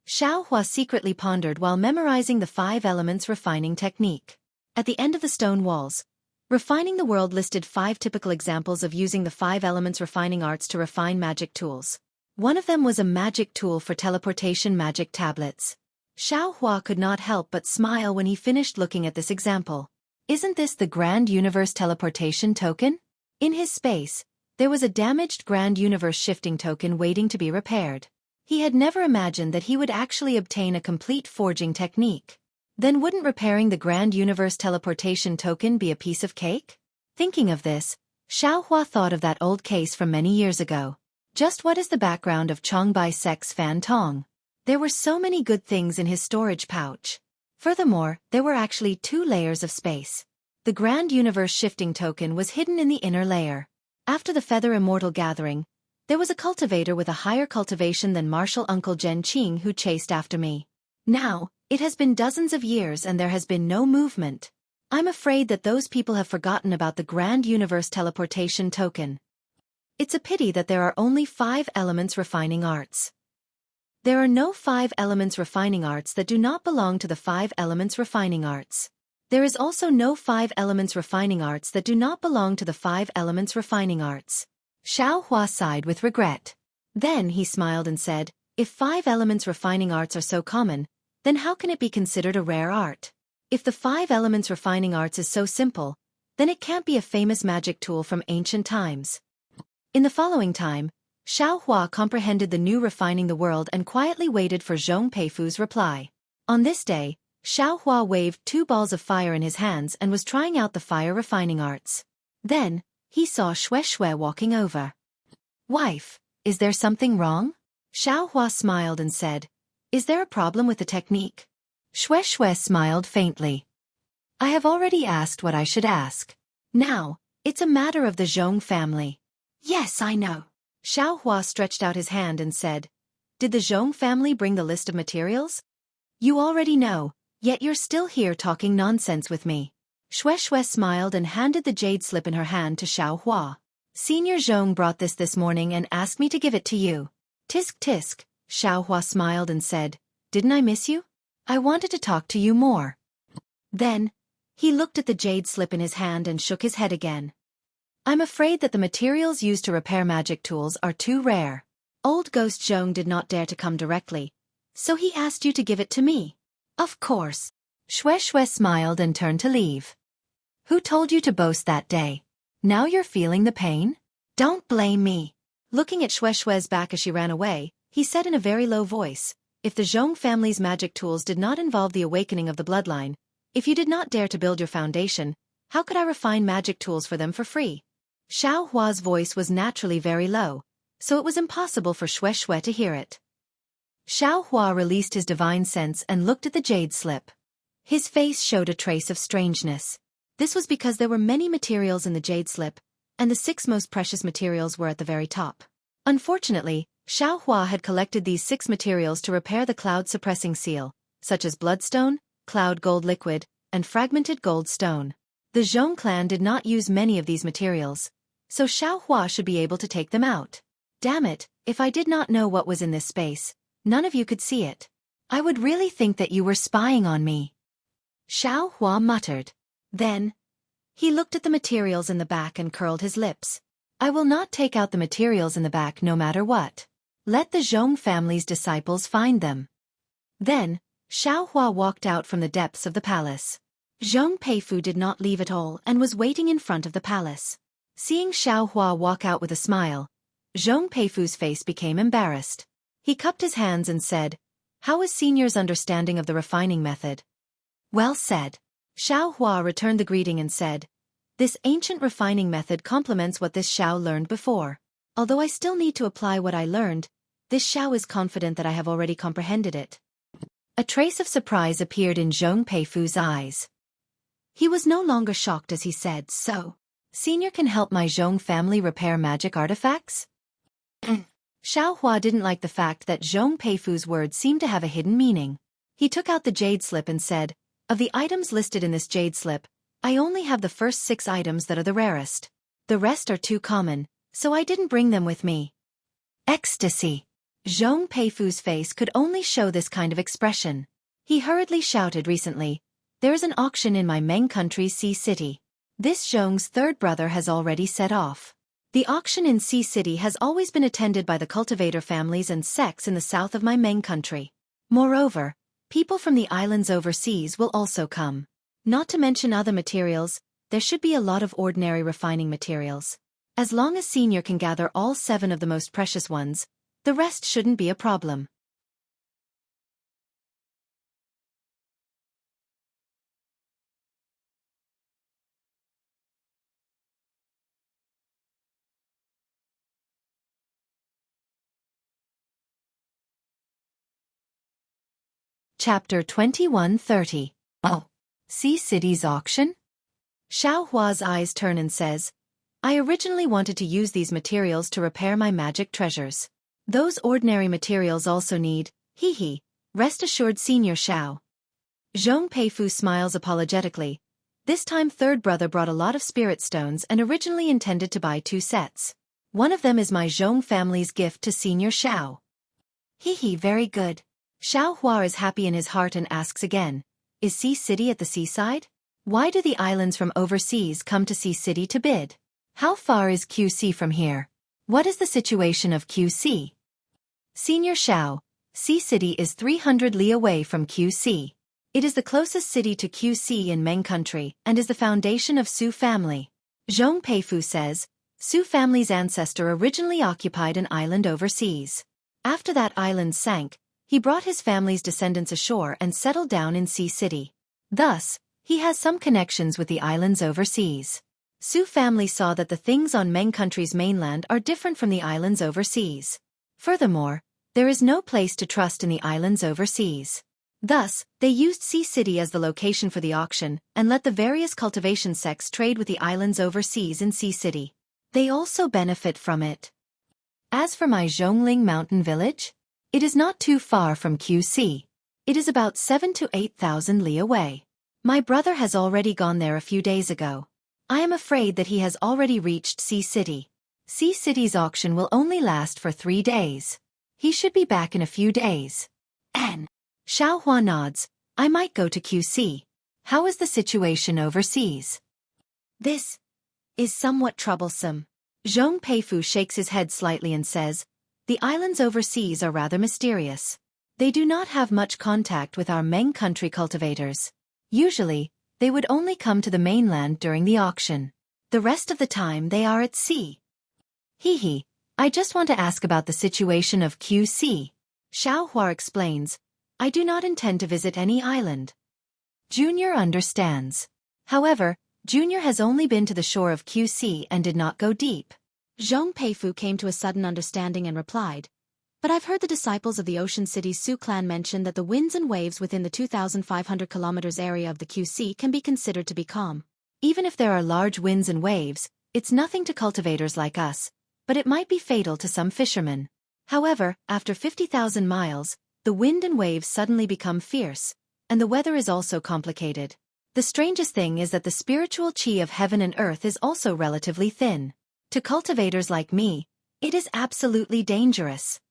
Speaker 1: Xiaohua secretly pondered while memorizing the 5 elements refining technique. At the end of the stone walls, Refining the World listed 5 typical examples of using the 5 elements refining arts to refine magic tools. One of them was a magic tool for teleportation magic tablets. Xiaohua could not help but smile when he finished looking at this example. Isn't this the Grand Universe teleportation token? In his space, there was a damaged Grand Universe shifting token waiting to be repaired. He had never imagined that he would actually obtain a complete forging technique. Then wouldn't repairing the Grand Universe teleportation token be a piece of cake? Thinking of this, Xiaohua thought of that old case from many years ago. Just what is the background of Chongbai Sec's Fan Tong? There were so many good things in his storage pouch. Furthermore, there were actually 2 layers of space. The Grand Universe shifting token was hidden in the inner layer. After the Feather Immortal gathering, there was a cultivator with a higher cultivation than Martial Uncle Zhen Qing who chased after me. Now, it has been dozens of years and there has been no movement. I'm afraid that those people have forgotten about the Grand Universe teleportation token. It's a pity that there are only 5 elements refining arts. There are no 5 elements refining arts that do not belong to the 5 elements refining arts. There is also no 5 elements refining arts that do not belong to the 5 elements refining arts. Xiaohua sighed with regret. Then he smiled and said, if 5 elements refining arts are so common, then how can it be considered a rare art? If the 5 elements refining arts is so simple, then it can't be a famous magic tool from ancient times. In the following time, Xiaohua comprehended the new refining the world and quietly waited for Zhong Peifu's reply. On this day, Xiaohua waved 2 balls of fire in his hands and was trying out the fire refining arts. Then, he saw Xueqi walking over. Wife, is there something wrong? Xiaohua smiled and said, is there a problem with the technique? Xueqi smiled faintly. I have already asked what I should ask. Now, it's a matter of the Zhong family. Yes, I know. Xiaohua stretched out his hand and said, did the Zhong family bring the list of materials? You already know, yet you're still here talking nonsense with me. Xueqi smiled and handed the jade slip in her hand to Xiaohua. Senior Zhong brought this morning and asked me to give it to you. Tisk tisk, Xiaohua smiled and said, didn't I miss you? I wanted to talk to you more. Then, he looked at the jade slip in his hand and shook his head again. I'm afraid that the materials used to repair magic tools are too rare. Old Ghost Zhong did not dare to come directly, so he asked you to give it to me. Of course. Xueqi smiled and turned to leave. Who told you to boast that day? Now you're feeling the pain? Don't blame me. Looking at Xueqi's back as she ran away, he said in a very low voice, if the Zhong family's magic tools did not involve the awakening of the bloodline, if you did not dare to build your foundation, how could I refine magic tools for them for free? Xiaohua's voice was naturally very low, so it was impossible for Xueqi to hear it. Xiaohua released his divine sense and looked at the jade slip. His face showed a trace of strangeness. This was because there were many materials in the jade slip, and the 6 most precious materials were at the very top. Unfortunately, Xiaohua had collected these 6 materials to repair the cloud-suppressing seal, such as bloodstone, cloud gold liquid, and fragmented gold stone. The Zhong clan did not use many of these materials, so Xiaohua should be able to take them out. Damn it, if I did not know what was in this space, none of you could see it. I would really think that you were spying on me. Xiaohua muttered. Then, he looked at the materials in the back and curled his lips. I will not take out the materials in the back no matter what. Let the Zhong family's disciples find them. Then, Xiaohua walked out from the depths of the palace. Zhong Peifu did not leave at all and was waiting in front of the palace. Seeing Xiaohua walk out with a smile, Zhong Peifu's face became embarrassed. He cupped his hands and said, How is Senior's understanding of the refining method? Well said. Xiao Hua returned the greeting and said, this ancient refining method complements what this Xiao learned before. Although I still need to apply what I learned, this Xiao is confident that I have already comprehended it. A trace of surprise appeared in Zhong Peifu's eyes. He was no longer shocked as he said, so, Senior can help my Zhong family repair magic artifacts? Xiao Hua didn't like the fact that Zhong Peifu's words seemed to have a hidden meaning. He took out the jade slip and said, of the items listed in this jade slip, I only have the first 6 items that are the rarest. The rest are too common, so I didn't bring them with me. Ecstasy. Zhong Peifu's face could only show this kind of expression. He hurriedly shouted recently, there is an auction in my Meng country's Sea City. This Zhong's third brother has already set off. The auction in Sea City has always been attended by the cultivator families and sects in the south of my Meng country. Moreover, people from the islands overseas will also come. Not to mention other materials, there should be a lot of ordinary refining materials. As long as Senior can gather all 7 of the most precious ones, the rest shouldn't be a problem. Chapter 21:30. Oh, Sea City's auction? Xiao Hua's eyes turn and says, I originally wanted to use these materials to repair my magic treasures. Those ordinary materials also need, rest assured Senior Xiao. Zhong Peifu smiles apologetically. This time third brother brought a lot of spirit stones and originally intended to buy 2 sets. One of them is my Zhong family's gift to Senior Xiao. Very good. Xiao Hua is happy in his heart and asks again, is Sea City at the seaside? Why do the islands from overseas come to Sea City to bid? How far is QC from here? What is the situation of QC? Senior Xiao, Sea City is 300 li away from QC. It is the closest city to QC in Meng country and is the foundation of Su family. Zhong Peifu says, Su family's ancestor originally occupied an island overseas. After that island sank, he brought his family's descendants ashore and settled down in Sea City. Thus, he has some connections with the islands overseas. Su family saw that the things on Meng country's mainland are different from the islands overseas. Furthermore, there is no place to trust in the islands overseas. Thus, they used Sea City as the location for the auction and let the various cultivation sects trade with the islands overseas in Sea City. They also benefit from it. As for my Zhongling mountain village, it is not too far from QC. It is about 7,000 to 8,000 li away. My brother has already gone there a few days ago. I am afraid that he has already reached Sea City. Sea City's auction will only last for 3 days. He should be back in a few days. And Xiao Hua nods, I might go to QC. How is the situation overseas? This is somewhat troublesome. Zhong Peifu shakes his head slightly and says, the islands overseas are rather mysterious. They do not have much contact with our Meng country cultivators. Usually, they would only come to the mainland during the auction. The rest of the time they are at sea. I just want to ask about the situation of QC. Xiao Hua explains, I do not intend to visit any island. Junior understands. However, Junior has only been to the shore of QC and did not go deep. Zhong Peifu came to a sudden understanding and replied, but I've heard the disciples of the Ocean City's Su clan mention that the winds and waves within the 2,500 kilometers area of the QC can be considered to be calm. Even if there are large winds and waves, it's nothing to cultivators like us, but it might be fatal to some fishermen. However, after 50,000 miles, the wind and waves suddenly become fierce, and the weather is also complicated. The strangest thing is that the spiritual chi of heaven and earth is also relatively thin. To cultivators like me, it is absolutely dangerous.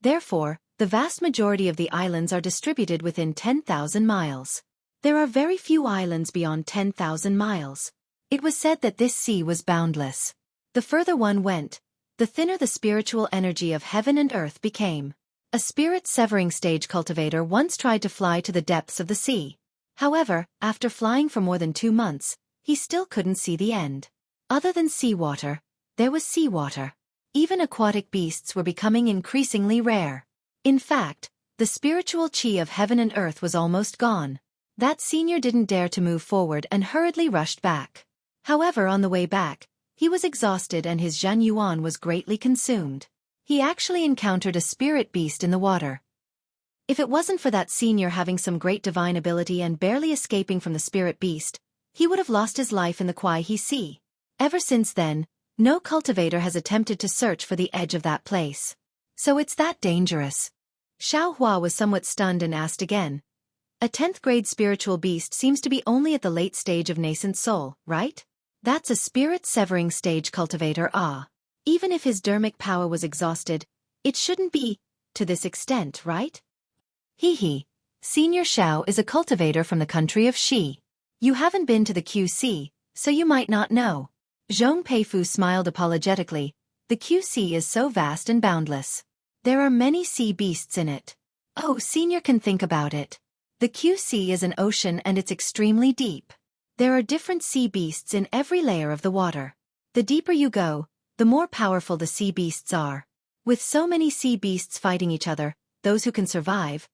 Speaker 1: Therefore, the vast majority of the islands are distributed within 10,000 miles. There are very few islands beyond 10,000 miles. It was said that this sea was boundless. The further one went, the thinner the spiritual energy of heaven and earth became. A spirit-severing stage cultivator once tried to fly to the depths of the sea. However, after flying for more than 2 months, he still couldn't see the end. Other than seawater, there was seawater. Even aquatic beasts were becoming increasingly rare. In fact, The spiritual chi of heaven and earth was almost gone. That senior didn't dare to move forward and hurriedly rushed back. However, on the way back, he was exhausted and his Zhan Yuan was greatly consumed. He actually encountered a spirit beast in the water. If it wasn't for that senior having some great divine ability and barely escaping from the spirit beast, he would have lost his life in the Xueqi Sea. Ever since then, no cultivator has attempted to search for the edge of that place. So it's that dangerous. Xiao Hua was somewhat stunned and asked again. A 10th grade spiritual beast seems to be only at the late stage of nascent soul, right? That's a spirit-severing stage cultivator. Even if his dermic power was exhausted, it shouldn't be to this extent, right? Hee. Senior Xiao is a cultivator from the country of Xi. You haven't been to the QC, so you might not know. Zhong Peifu smiled apologetically. The QC is so vast and boundless. There are many sea beasts in it. Oh, senior can think about it. The QC is an ocean and it's extremely deep. There are different sea beasts in every layer of the water. The deeper you go, the more powerful the sea beasts are. With so many sea beasts fighting each other, those who can survive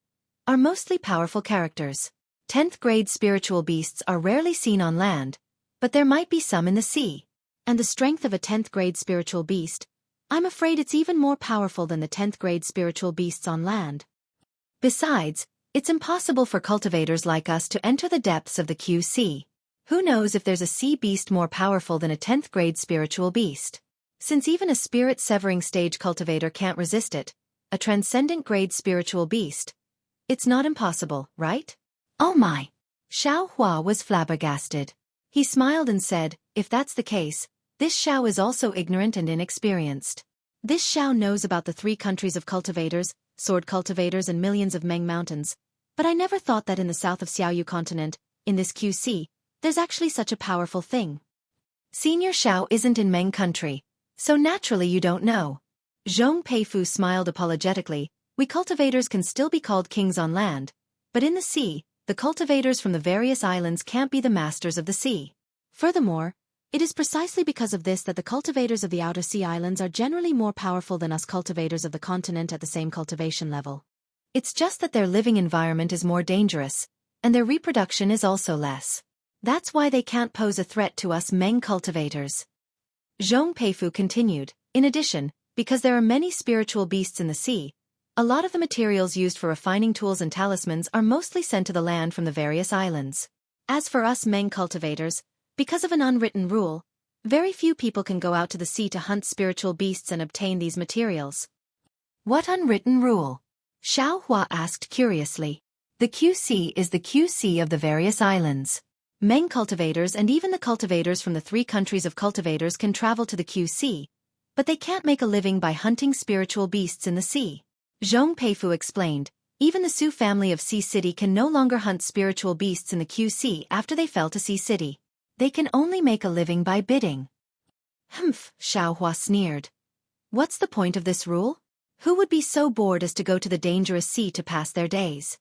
Speaker 1: are mostly powerful characters. 10th grade spiritual beasts are rarely seen on land, but there might be some in the sea. And the strength of a 10th grade spiritual beast, I'm afraid it's even more powerful than the 10th grade spiritual beasts on land. Besides, it's impossible for cultivators like us to enter the depths of the QC. Who knows if there's a sea beast more powerful than a 10th grade spiritual beast? Since even a spirit-severing stage cultivator can't resist it, a transcendent grade spiritual beast, it's not impossible, right? Oh my! Xiao Hua was flabbergasted. He smiled and said, if that's the case, this Xiao is also ignorant and inexperienced. This Xiao knows about the 3 countries of cultivators, sword cultivators and millions of Meng mountains, but I never thought that in the south of Xiaoyu continent, in this QC, there's actually such a powerful thing. Senior Xiao isn't in Meng country, so naturally you don't know. Zhong Peifu smiled apologetically. We cultivators can still be called kings on land, but in the sea, the cultivators from the various islands can't be the masters of the sea. Furthermore, it is precisely because of this that the cultivators of the outer sea islands are generally more powerful than us cultivators of the continent at the same cultivation level. It's just that their living environment is more dangerous, and their reproduction is also less. That's why they can't pose a threat to us Meng cultivators. Zhong Peifu continued, in addition, because there are many spiritual beasts in the sea, a lot of the materials used for refining tools and talismans are mostly sent to the land from the various islands. As for us Meng cultivators, because of an unwritten rule, very few people can go out to the sea to hunt spiritual beasts and obtain these materials. What unwritten rule? Xiao Hua asked curiously. The QC is the QC of the various islands. Meng cultivators and even the cultivators from the 3 countries of cultivators can travel to the QC, but they can't make a living by hunting spiritual beasts in the sea. Zhong Peifu explained, even the Su family of Sea City can no longer hunt spiritual beasts in the QC after they fell to Sea City. They can only make a living by bidding. Humph, Xiao Hua sneered. What's the point of this rule? Who would be so bored as to go to the dangerous sea to pass their days?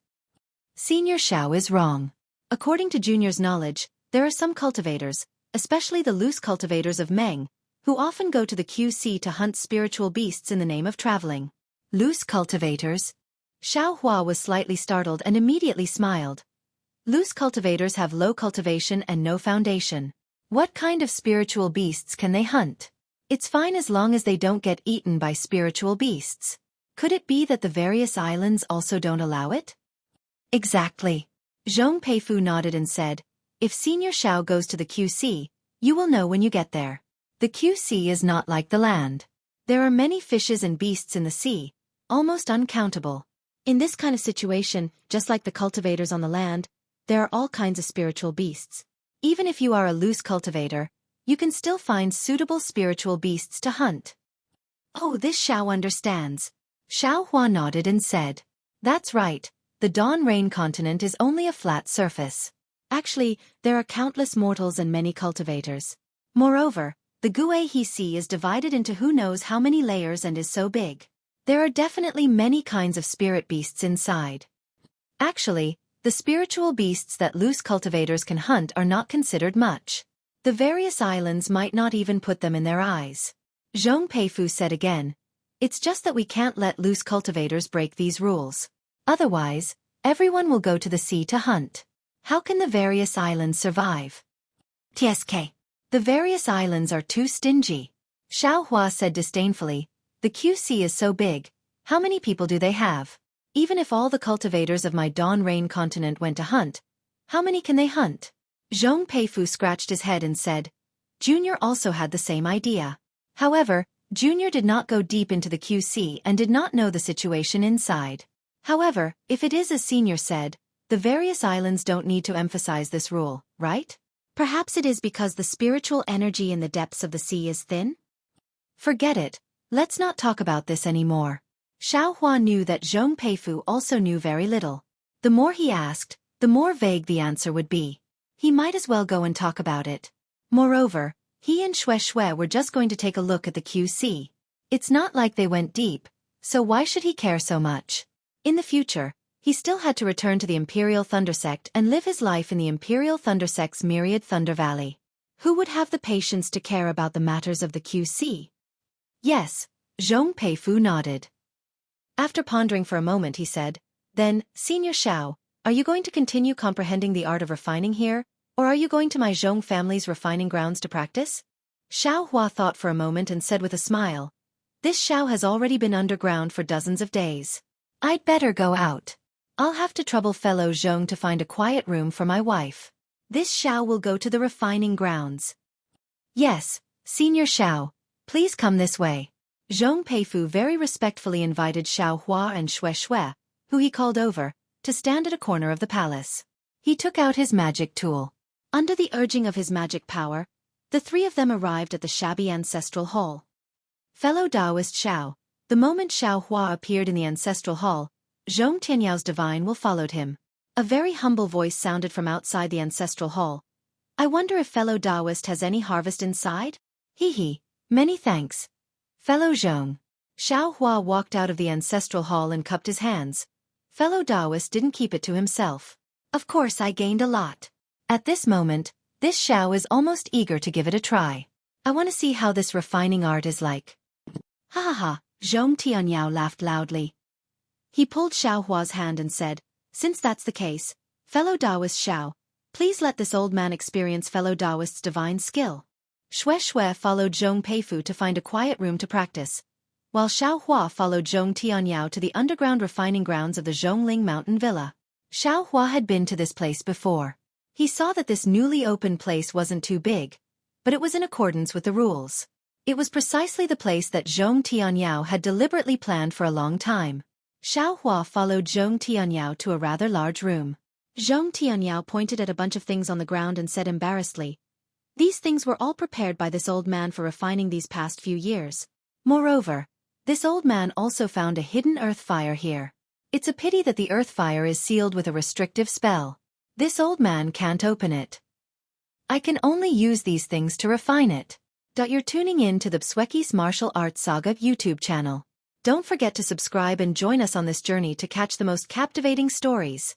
Speaker 1: Senior Xiao is wrong. According to Junior's knowledge, there are some cultivators, especially the loose cultivators of Meng, who often go to the QC to hunt spiritual beasts in the name of traveling. Loose cultivators? Xiao Hua was slightly startled and immediately smiled. Loose cultivators have low cultivation and no foundation. What kind of spiritual beasts can they hunt? It's fine as long as they don't get eaten by spiritual beasts. Could it be that the various islands also don't allow it? Exactly. Zhong Peifu nodded and said, if Senior Xiao goes to the QC, you will know when you get there. The QC is not like the land. There are many fishes and beasts in the sea, almost uncountable. In this kind of situation, just like the cultivators on the land, there are all kinds of spiritual beasts. Even if you are a loose cultivator, you can still find suitable spiritual beasts to hunt. Oh, this Xiao understands. Xiao Hua nodded and said, that's right, the Dawn Rain continent is only a flat surface. Actually, there are countless mortals and many cultivators. Moreover, the Xueqi Sea is divided into who knows how many layers and is so big. There are definitely many kinds of spirit beasts inside. Actually, the spiritual beasts that loose cultivators can hunt are not considered much. The various islands might not even put them in their eyes. Zhong Peifu said again, it's just that we can't let loose cultivators break these rules. Otherwise, everyone will go to the sea to hunt. How can the various islands survive? TSK. The various islands are too stingy. Xiao Hua said disdainfully, the QC is so big, how many people do they have? Even if all the cultivators of my Dawn Rain continent went to hunt, how many can they hunt? Zhong Peifu scratched his head and said, Junior also had the same idea. However, Junior did not go deep into the QC and did not know the situation inside. However, if it is as Senior said, the various islands don't need to emphasize this rule, right? Perhaps it is because the spiritual energy in the depths of the sea is thin? Forget it, let's not talk about this anymore. Xiao Hua knew that Zhong Peifu also knew very little. The more he asked, the more vague the answer would be. He might as well go and talk about it. Moreover, he and Xueqi were just going to take a look at the QC. It's not like they went deep, so why should he care so much? In the future, he still had to return to the Imperial Thunder Sect and live his life in the Imperial Thunder Sect's myriad Thunder Valley. Who would have the patience to care about the matters of the QC? Yes, Zhong Peifu nodded. After pondering for a moment he said, Then, Senior Xiao, are you going to continue comprehending the art of refining here, or are you going to my Zhong family's refining grounds to practice? Xiao Hua thought for a moment and said with a smile, This Xiao has already been underground for dozens of days. I'd better go out. I'll have to trouble fellow Zhong to find a quiet room for my wife. This Xiao will go to the refining grounds. Yes, Senior Xiao, please come this way. Zhong Peifu very respectfully invited Xiao Hua and Xueqi, who he called over, to stand at a corner of the palace. He took out his magic tool. Under the urging of his magic power, the three of them arrived at the shabby ancestral hall. Fellow Taoist Xiao, the moment Xiao Hua appeared in the ancestral hall, Zhong Tianyao's divine will followed him. A very humble voice sounded from outside the ancestral hall. I wonder if fellow Taoist has any harvest inside? Hee, many thanks. Fellow Zhong. Xiao Hua walked out of the ancestral hall and cupped his hands. Fellow Taoist didn't keep it to himself. Of course I gained a lot. At this moment, this Xiao is almost eager to give it a try. I want to see how this refining art is like. Ha ha ha, Zhong Tianyao laughed loudly. He pulled Xiao Hua's hand and said, Since that's the case, fellow Taoist Xiao, please let this old man experience fellow Taoist's divine skill. Xueqi followed Zhong Peifu to find a quiet room to practice, while Xiao Hua followed Zhong Tianyao to the underground refining grounds of the Zhongling Mountain Villa. Xiao Hua had been to this place before. He saw that this newly opened place wasn't too big, but it was in accordance with the rules. It was precisely the place that Zhong Tianyao had deliberately planned for a long time. Xiao Hua followed Zhong Tianyao to a rather large room. Zhong Tianyao pointed at a bunch of things on the ground and said embarrassedly, These things were all prepared by this old man for refining these past few years. Moreover, this old man also found a hidden earth fire here. It's a pity that the earth fire is sealed with a restrictive spell. This old man can't open it. I can only use these things to refine it. You're tuning in to the Xueqi's Martial Arts Saga YouTube channel. Don't forget to subscribe and join us on this journey to catch the most captivating stories.